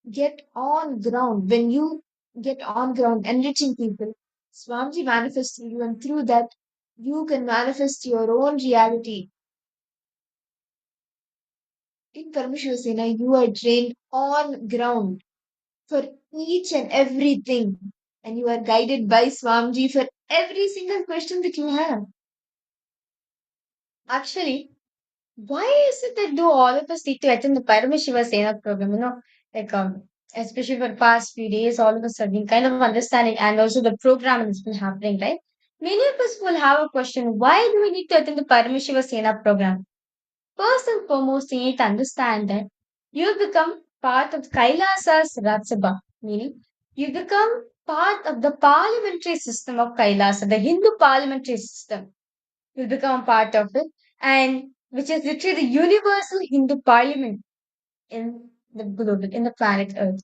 get on ground, when you get on ground enriching people, Swamiji manifests through you, and through that, you can manifest your own reality. In Paramashiva Sena, you are trained on ground for each and everything, and you are guided by Swamiji for every single question that you have. Actually, why is it that do all of us need to attend the Paramashiva Sena program? Like especially for the past few days, all of us have been kind of understanding, and also the program has been happening, right? Many of us will have a question: why do we need to attend the Paramashiva Sena program? First and foremost, you need to understand that you become part of Kailasa's Ratsabha, meaning you become part of the parliamentary system of Kailasa, the Hindu parliamentary system. You'll become a part of it, and which is literally the universal Hindu parliament in the globe, in the planet Earth.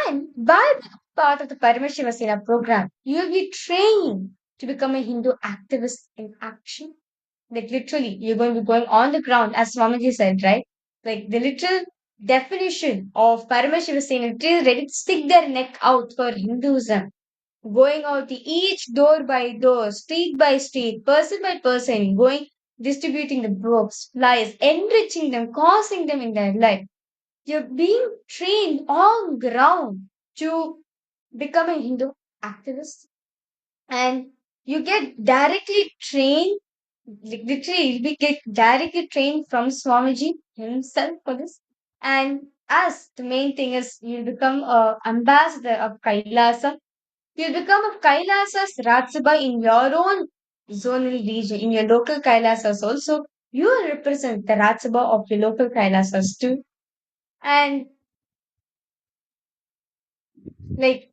And by being part of the Paramashiva Sena program, you will be trained to become a Hindu activist in action. Like literally, you're going to be going on the ground, as Swamiji said, right? Like the literal definition of Paramashiva Sena, it is ready to stick their neck out for Hinduism, going out to each door by door, street by street, person by person, going distributing the books, flyers, enriching them, causing them in their life. You're being trained on ground to become a Hindu activist, and you get directly trained, like literally we get directly trained from Swamiji himself for this. And as the main thing is, you become a ambassador of Kailasa. You become a Kailasa's Ratsabha in your own zonal region, in your local Kailasas also. You will represent the Ratsabha of your local Kailasas too. And like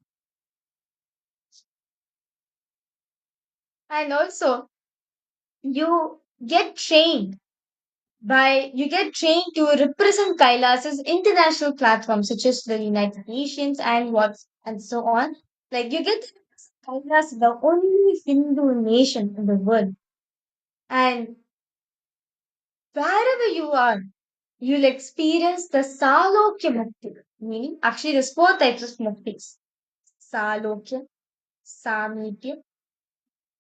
And also, you get trained to represent Kailasa's international platforms such as the United Nations and so on. Like you get to represent Kailas, the only Hindu nation in the world. And wherever you are, you'll experience the Salokya Mukti. Meaning, actually, there's four types of muktis. Salokya, Samikya,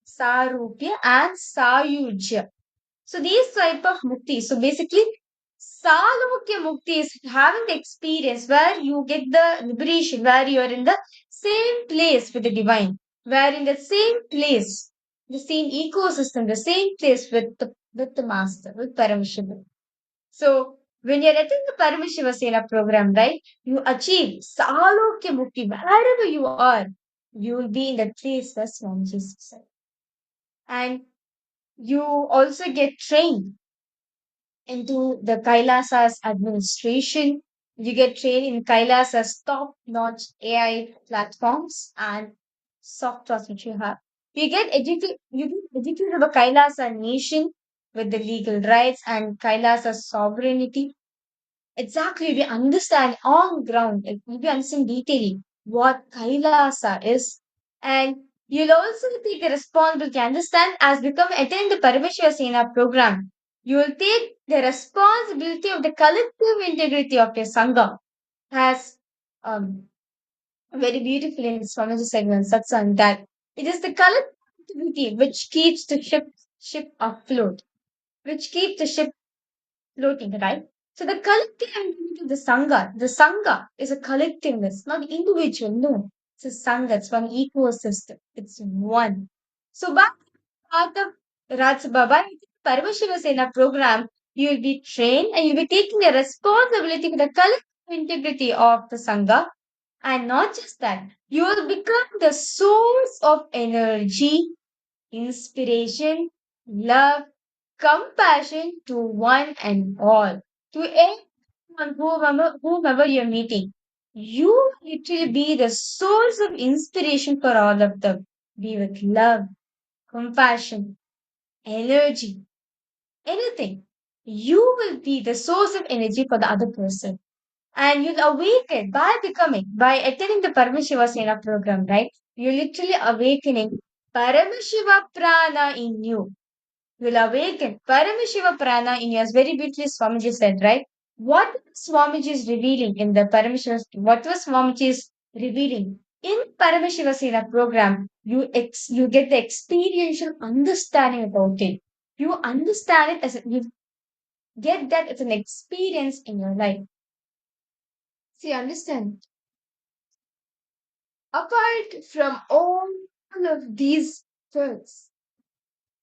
Sarupya, and Sayujya. So these type of mukti. So basically, Salokya mukti is having the experience where you get the liberation, where you are in the same place with the divine, where in the same place, the same ecosystem, the same place with the master, with Paramashiva. So when you're attending the Paramashiva Sena program, right, you achieve Salokya mukti wherever you are. You will be in that place where Swamiji said. And you also get trained into the Kailasa's administration. You get trained in Kailasa's top-notch AI platforms and software which you have. You get educated about Kailasa nation with the legal rights and Kailasa's sovereignty. Exactly, we understand on ground, like, we understand detailing what Kailasa is, and you'll also take the responsibility, understand, as become attend the Parameshwara Sena program. You will take the responsibility of the collective integrity of your Sangha, as um, very beautifully in Swamiji said in Satsang that it is the collective integrity which keeps the ship afloat, which keeps the ship floating, right? So the collective entity of the Sangha is a collectiveness, not individual, no. It's a Sangha, it's one ecosystem, it's one. So by part of Ratsababa, Paramashiva Sena program, you will be trained and you'll be taking the responsibility for the collective integrity of the Sangha. And not just that, you will become the source of energy, inspiration, love, compassion to one and all, to anyone, whomever you're meeting. You literally be the source of inspiration for all of them. Be with love, compassion, energy, anything. You will be the source of energy for the other person. And you'll awaken by attending the Paramashiva Sena program, right? You're literally awakening Paramashiva Prana in you. You'll awaken Paramashiva Prana in you, as very beautifully Swamiji said, right? What Swamiji is revealing in the Paramashiva, what was Swamiji is revealing in Paramashiva Sena program, you get the experiential understanding about it. You understand it you get that as an experience in your life. See, understand. Apart from all of these thoughts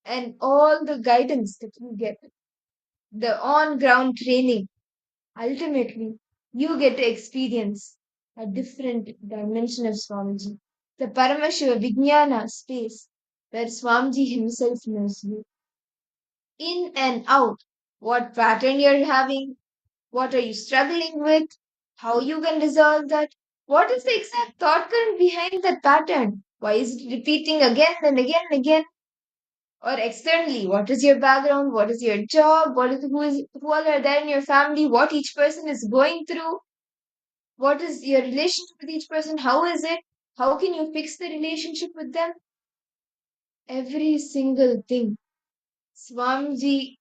and all the guidance that you get, the on ground training, ultimately, you get to experience a different dimension of Swamiji. The Paramashiva Vijnana space where Swamiji himself knows you. In and out, what pattern you're having, what are you struggling with, how you can resolve that, what is the exact thought current behind that pattern, why is it repeating again and again and again, or externally, what is your background, what is your job, who all are there in your family, what each person is going through, what is your relationship with each person, how is it, how can you fix the relationship with them, every single thing. Swamiji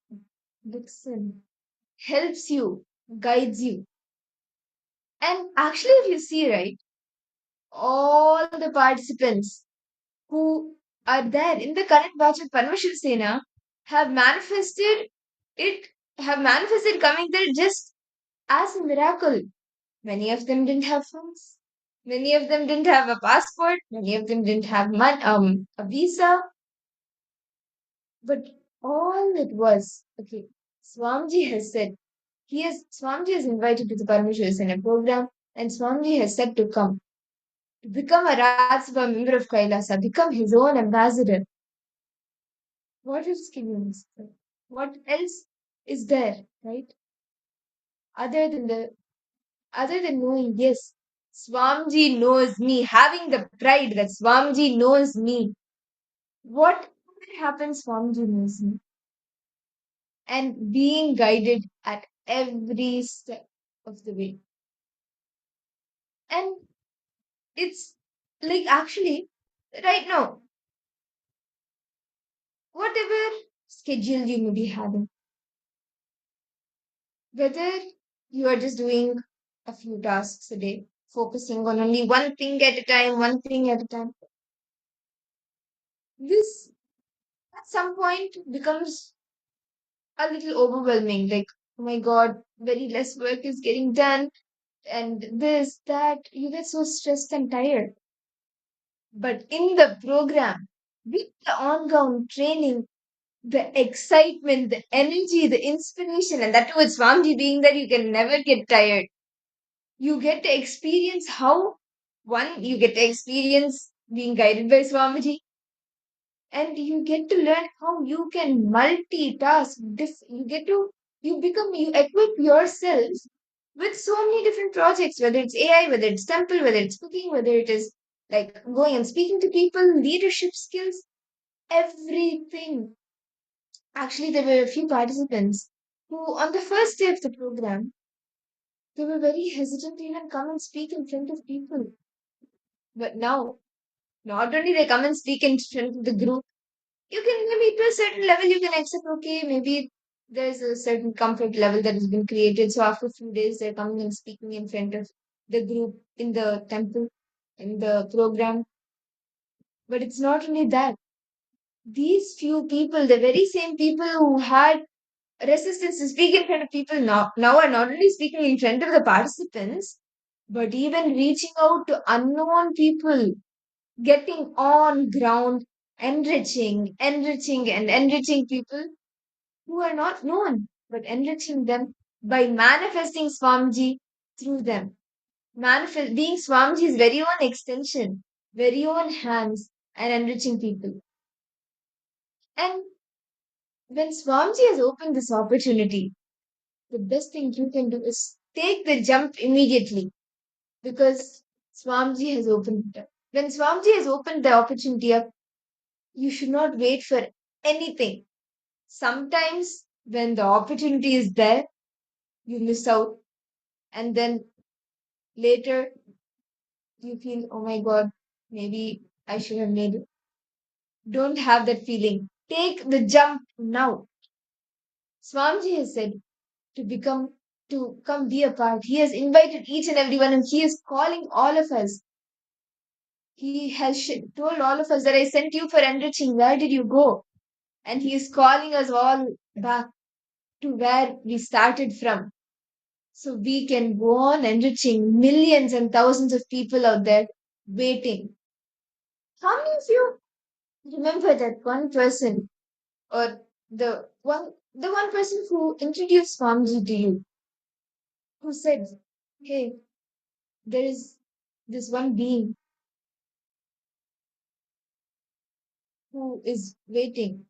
Dixon helps you, guides you. And actually, if you see, right, all the participants who are there in the current batch of Paramashiv Sena have manifested have manifested coming there just as a miracle. Many of them didn't have funds. Many of them didn't have a passport. Many of them didn't have a visa. But all it was, okay, Swamiji has said, Swamiji is invited to the Paramashiv Sena program and Swamiji has said to come. Become a Rajyasabha member of Kailasa, become his own ambassador. What else can you expect? What else is there, right? Other than knowing, yes, Swamiji knows me, having the pride that Swamiji knows me. What Whatever happens, Swamiji knows me. And being guided at every step of the way. And it's like actually, right now, whatever schedule you may be having, whether you are just doing a few tasks a day, focusing on only one thing at a time, one thing at a time, this at some point becomes a little overwhelming. Like, oh my god, very less work is getting done, and this, that, you get so stressed and tired. But in the program, with the ongoing training, the excitement, the energy, the inspiration, and that too with Swamiji being there, you can never get tired. You get to experience how, one, you get to experience being guided by Swamiji, and you get to learn how you can multitask. You equip yourself with so many different projects, whether it's AI, whether it's temple, whether it's cooking, whether it is like going and speaking to people, leadership skills, everything. Actually, there were a few participants who, on the first day of the program, they were very hesitant to even come and speak in front of people. But now, not only they come and speak in front of the group, you can maybe to a certain level you can accept, okay, maybe there's a certain comfort level that has been created. So after a few days, they're coming and speaking in front of the group in the temple, in the program. But it's not only that. These few people, the very same people who had resistance to speak in front of people now are not only speaking in front of the participants, but even reaching out to unknown people, getting on ground, and enriching people who are not known, but enriching them by manifesting Swamiji through them. Being Swamiji's very own extension, very own hands, and enriching people. And when Swamiji has opened this opportunity, the best thing you can do is take the jump immediately because Swamiji has opened it up. When Swamiji has opened the opportunity up, you should not wait for anything. Sometimes when the opportunity is there, you miss out, and then later you feel, oh my god, maybe I should have made it. Don't have that feeling. Take the jump now. Swamiji has said to come be a part. He has invited each and everyone, and he is calling all of us. He has told all of us that I sent you for enriching. Where did you go? And he is calling us all back to where we started from. So we can go on enriching millions and thousands of people out there waiting. How many of you remember that one person or the one person who introduced Swamiji to you, who said, hey, there is this one being who is waiting.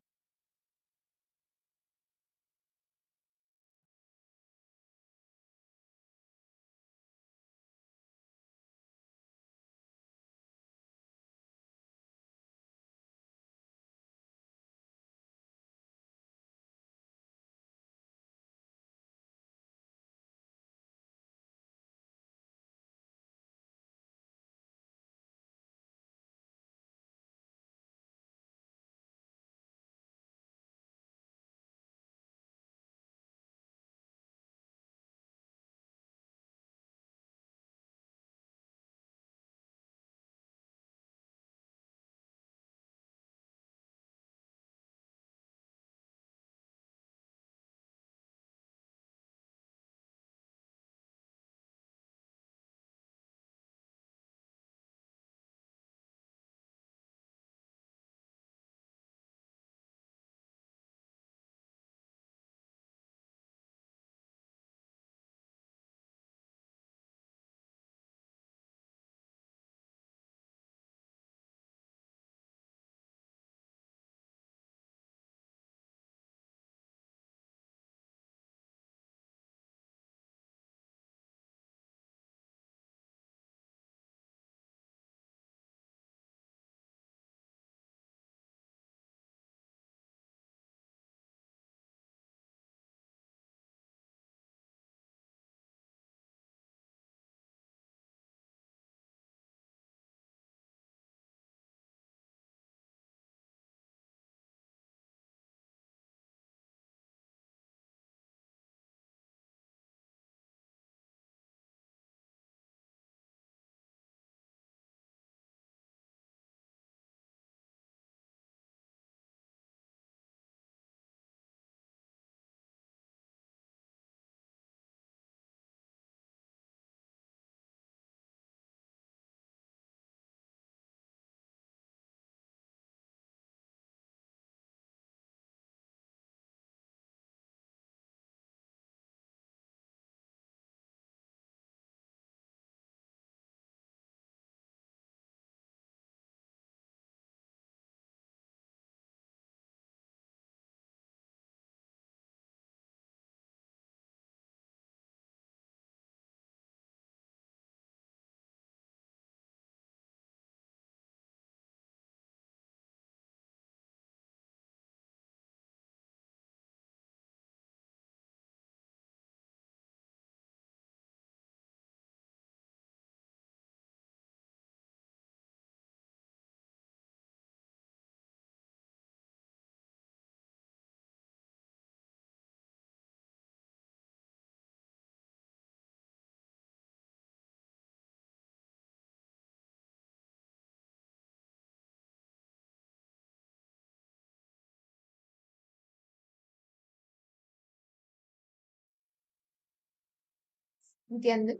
Nithyananda,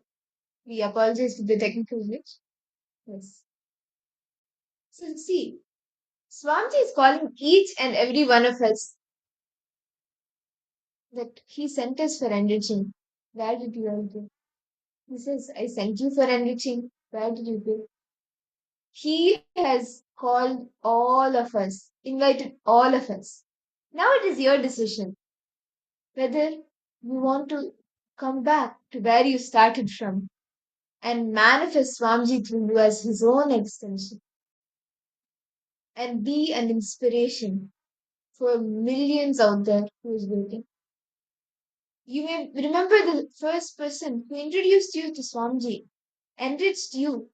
we apologize for the technical glitch. Yes. So see, Swamiji is calling each and every one of us that he sent us for enriching. Where did you all go? He says, I sent you for enriching. Where did you go? He has called all of us, invited all of us. Now it is your decision whether you want to come back to where you started from and manifest Swamiji through you as his own extension and be an inspiration for millions out there who is waiting. You may remember the first person who introduced you to Swamiji, enriched you,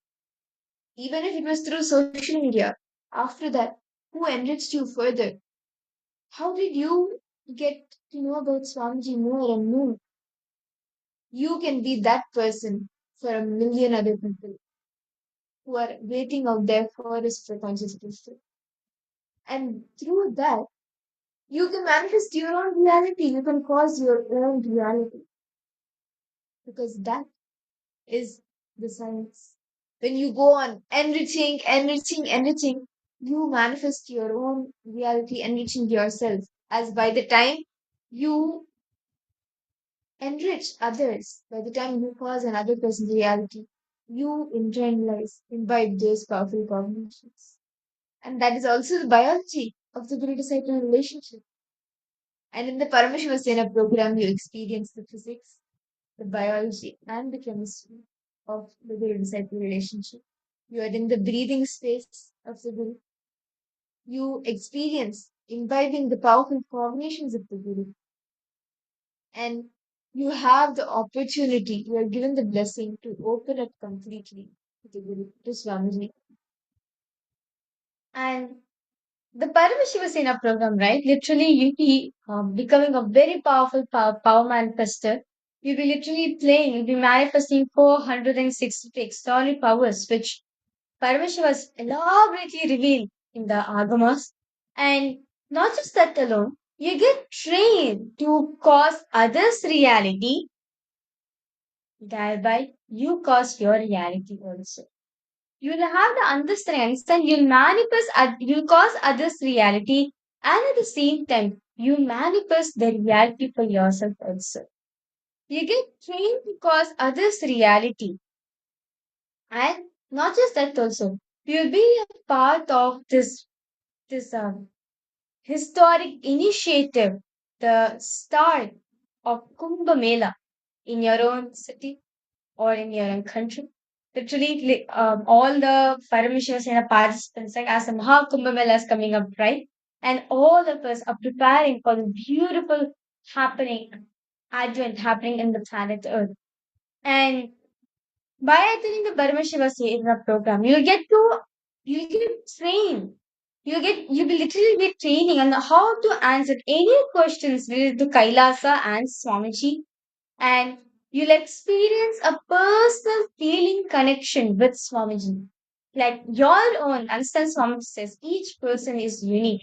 even if it was through social media. After that, who enriched you further? How did you get to know about Swamiji more and more? You can be that person for a million other people who are waiting out there for his conscious crystal. And through that, you can manifest your own reality. You can cause your own reality. Because that is the science. When you go on enriching, you manifest your own reality, enriching yourself. As by the time you enrich others, by the time you cause another person's reality, you internalize, imbibe those powerful cognitions. And that is also the biology of the guru disciple relationship. And in the Paramashiva Sena program, you experience the physics, the biology, and the chemistry of the guru disciple relationship. You are in the breathing space of the guru. You experience imbibing the powerful cognitions of the guru. And you have the opportunity, you are given the blessing to open up completely to the guru, to Swamiji. And the Paramashiva Sena program, right? Literally, you'll be becoming a very powerful power manifester. You'll be literally playing, you'll be manifesting 460 extraordinary powers, which Paramashiva was elaborately revealed in the Agamas. And not just that alone, you get trained to cause others' reality, thereby you cause your reality also. You'll have the understanding, you'll manifest, you'll cause others' reality, and at the same time, you manifest the reality for yourself also. You get trained to cause others' reality, and not just that also, you'll be a part of this historic initiative, the start of Kumbh Mela in your own city or in your own country. Literally, all the Parameshwar Sena participants, like as the Maha Kumbh Mela is coming up, right? And all of us are preparing for the beautiful happening, advent happening in the planet Earth. And by attending the Parameshwar Sena program, you get trained. You will literally be training on how to answer any questions related to Kailasa and Swamiji, and you'll experience a personal feeling connection with Swamiji. Like your own, understand Swamiji says each person is unique.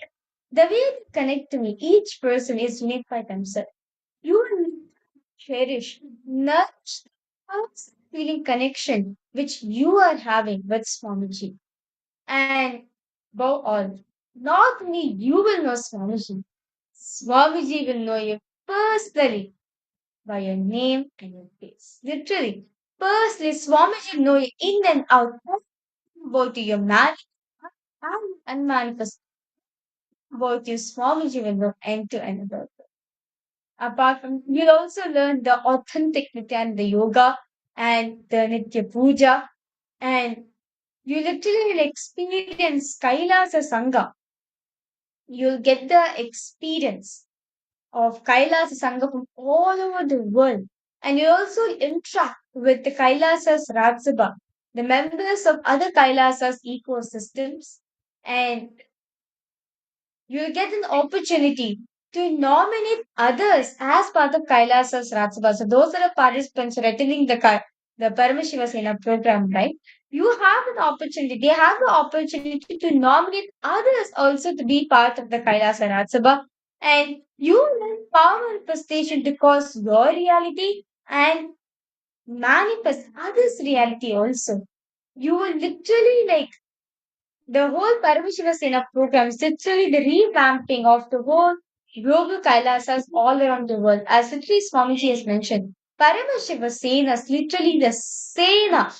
The way they connect to me, each person is unique by themselves. You will cherish, nurture the feeling connection which you are having with Swamiji. And above all, not only you will know Swamiji, Swamiji will know you personally by your name and your face. Literally. Firstly, Swamiji know you in and out, both your man and unmanifest. Both your Swamiji will know end to end about it. Apart from, you'll also learn the authentic Nithyananda yoga and the Nitya puja, and you literally will experience Kailasa Sangha. You'll get the experience of Kailasa Sangha from all over the world. And you also interact with the Kailasa's Rajasabha, the members of other Kailasa's ecosystems, and you get an opportunity to nominate others as part of Kailasa's Rajasabha. So those are the participants who are attending the Paramashiva Sena program, right? You have an opportunity, they have the opportunity to nominate others also to be part of the Kailasa Rajasabha. And you learn power manifestation to cause your reality and manifest others' reality also. You will literally the whole Paramashiva Sena program is literally the revamping of the whole global Kailasas all around the world. As literally Swamiji has mentioned, Paramashiva Sena is literally the Sena,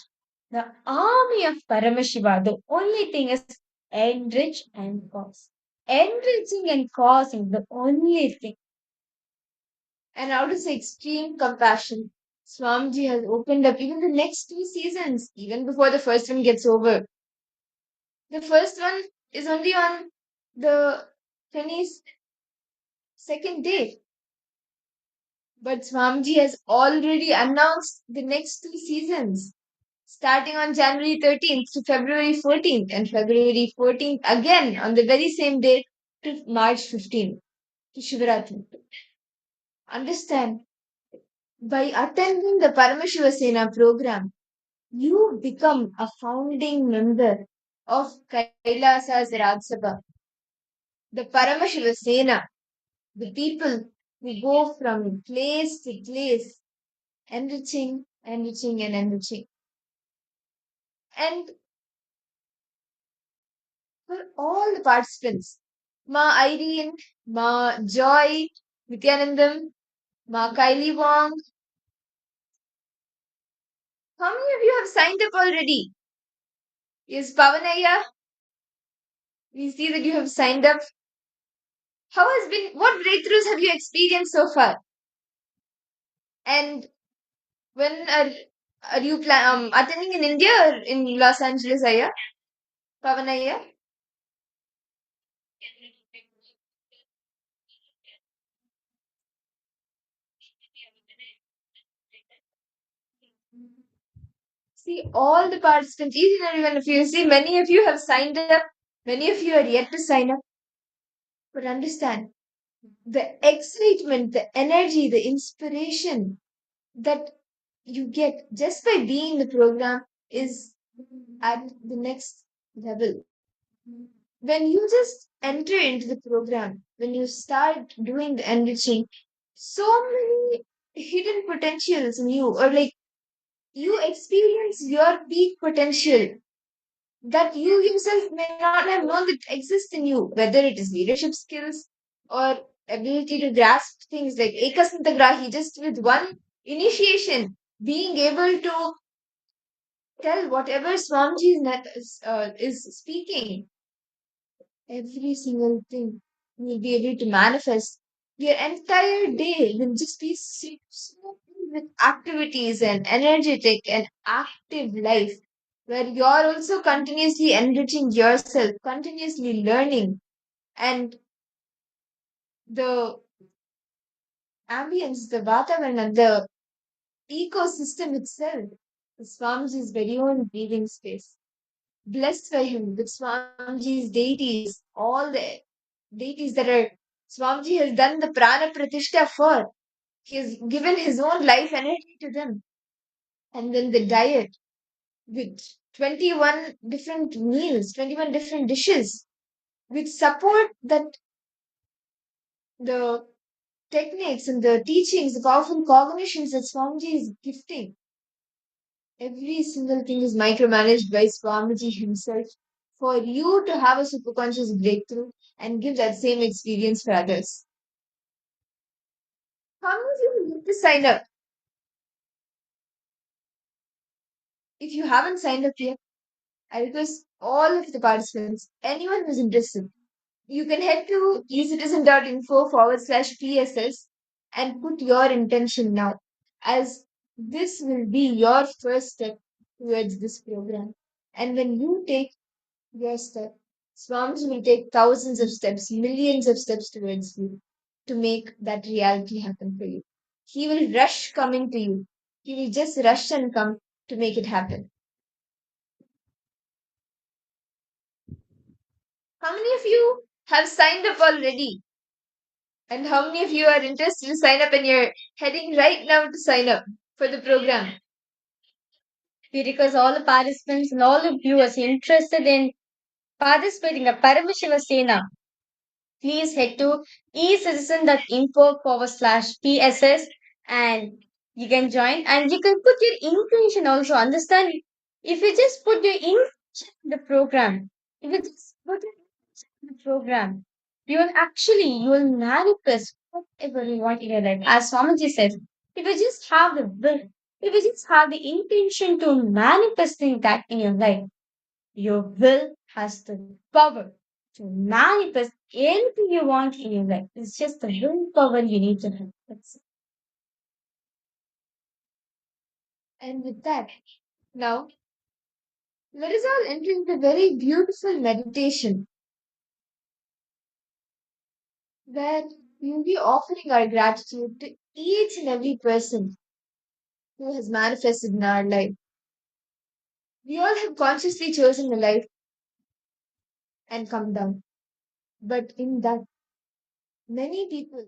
the army of Paramashiva. The only thing is enrich and cause. Enriching and causing, the only thing. And out of extreme compassion, Swamiji has opened up even the next 2 seasons, even before the first one gets over. The first one is only on the 22nd day. But Swamiji has already announced the next 2 seasons, starting on January 13th to February 14th, and February 14th again on the very same date to March 15th, to Shivaratri. Understand, by attending the Paramashiva Sena program, you become a founding member of Kailasa's Raj Sabha, the Paramashiva Sena, the people who go from place to place, enriching, enriching, and enriching. And for all the participants, Ma Irene, Ma Joy, Nithyanandam, Ma Kylie Wong, how many of you have signed up already? Yes, Pavanaya, we see that you have signed up. What breakthroughs have you experienced so far? And when are you attending in India or in Los Angeles, Aya? Pavanaya? See, all the participants, each and every one of you, see, many of you have signed up, many of you are yet to sign up. But understand, the excitement, the energy, the inspiration that you get just by being in the program is at the next level. When you just enter into the program, when you start doing the enriching, so many hidden potentials in you, or you experience your peak potential that you yourself may not have known that exist in you, whether it is leadership skills or ability to grasp things like Ekasantagrahi, just with one initiation, being able to tell whatever Swamiji is speaking, every single thing you will be able to manifest. Your entire day will just be so filled with activities and energetic and active life where you're also continuously enriching yourself, continuously learning, and the ambience, the Vatavarana, the ecosystem itself, the Swamiji's very own breathing space. Blessed by him with Swamiji's deities, all the deities that are Swamiji has done the prana pratishtha for. He has given his own life energy to them. And then the diet with 21 different meals, 21 different dishes, with support that the techniques and the teachings, the powerful cognitions that Swamiji is gifting. Every single thing is micromanaged by Swamiji himself for you to have a superconscious breakthrough and give that same experience for others. How many of you need to sign up? If you haven't signed up yet, I request all of the participants, anyone who's interested, you can head to ecitizen.info/PSS and put your intention now, as this will be your first step towards this program. And when you take your step, Swamiji will take thousands of steps, millions of steps towards you to make that reality happen for you. He will rush coming to you. He will just rush and come to make it happen. How many of you have signed up already? And how many of you are interested to sign up and you're heading right now to sign up for the program? We request all the participants and all the viewers interested in participating in Paramashiva Sena. Please head to ecitizen.info/PSS and you can join and you can put your intention also. Understand? If you just put your intention in the program, if you just put your intention in the program, you will manifest whatever you want in your life. As Swamiji says, if you just have the will, if you just have the intention to manifesting that in your life, your will has the power to manifest anything you want in your life. It's just the willpower you need to have. That's it. And with that, now let us all enter into a very beautiful meditation where we will be offering our gratitude to each and every person who has manifested in our life. We all have consciously chosen a life and come down. But in that, many people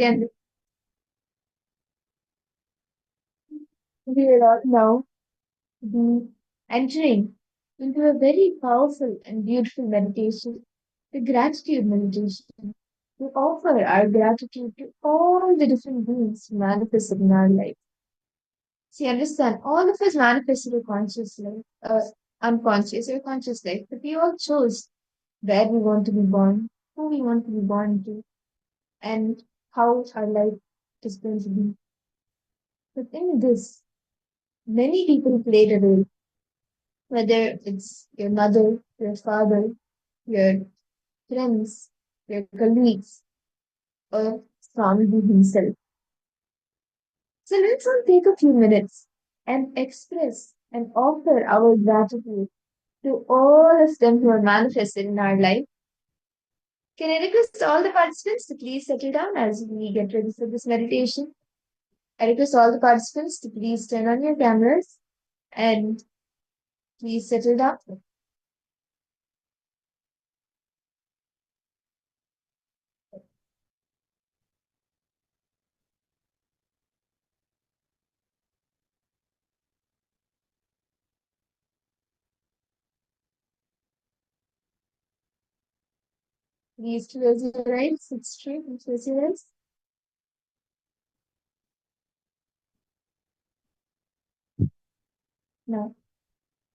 And we will all now be entering into a very powerful and beautiful meditation, the gratitude meditation. We offer our gratitude to all the different beings manifested in our life. See, understand, all of us manifested a conscious life, unconscious or conscious life, but we all chose where we want to be born, who we want to be born to, and how our life is going to be. But in this, many people played a role, whether it's your mother, your father, your friends, your colleagues, or Swamiji himself. So let's all take a few minutes and express and offer our gratitude to all of them who are manifested in our life. Can I request all the participants to please settle down as we get ready for this meditation? I request all the participants to please turn on your cameras and please settle down. Please close your eyes. Sit straight and close your eyes. Now,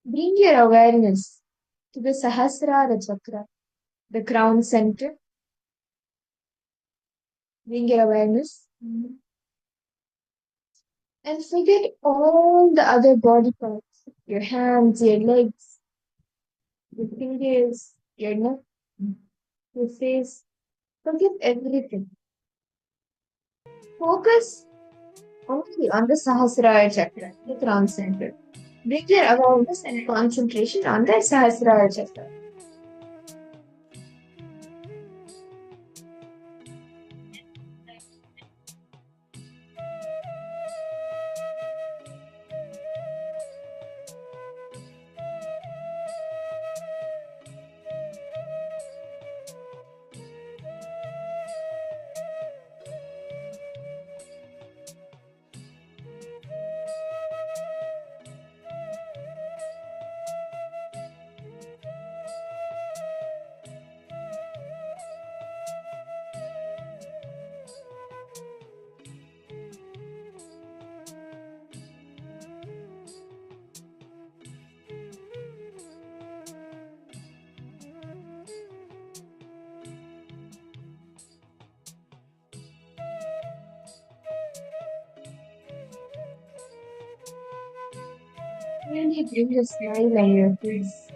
bring your awareness to the Sahasrara Chakra, the crown center. Bring your awareness and forget all the other body parts, your hands, your legs, your fingers, your neck, your face. Forget everything. Focus only on the Sahasrara Chakra, the crown center. Bring your awareness and concentration on the Sahasrara Chakra. Really bring a smile on your face.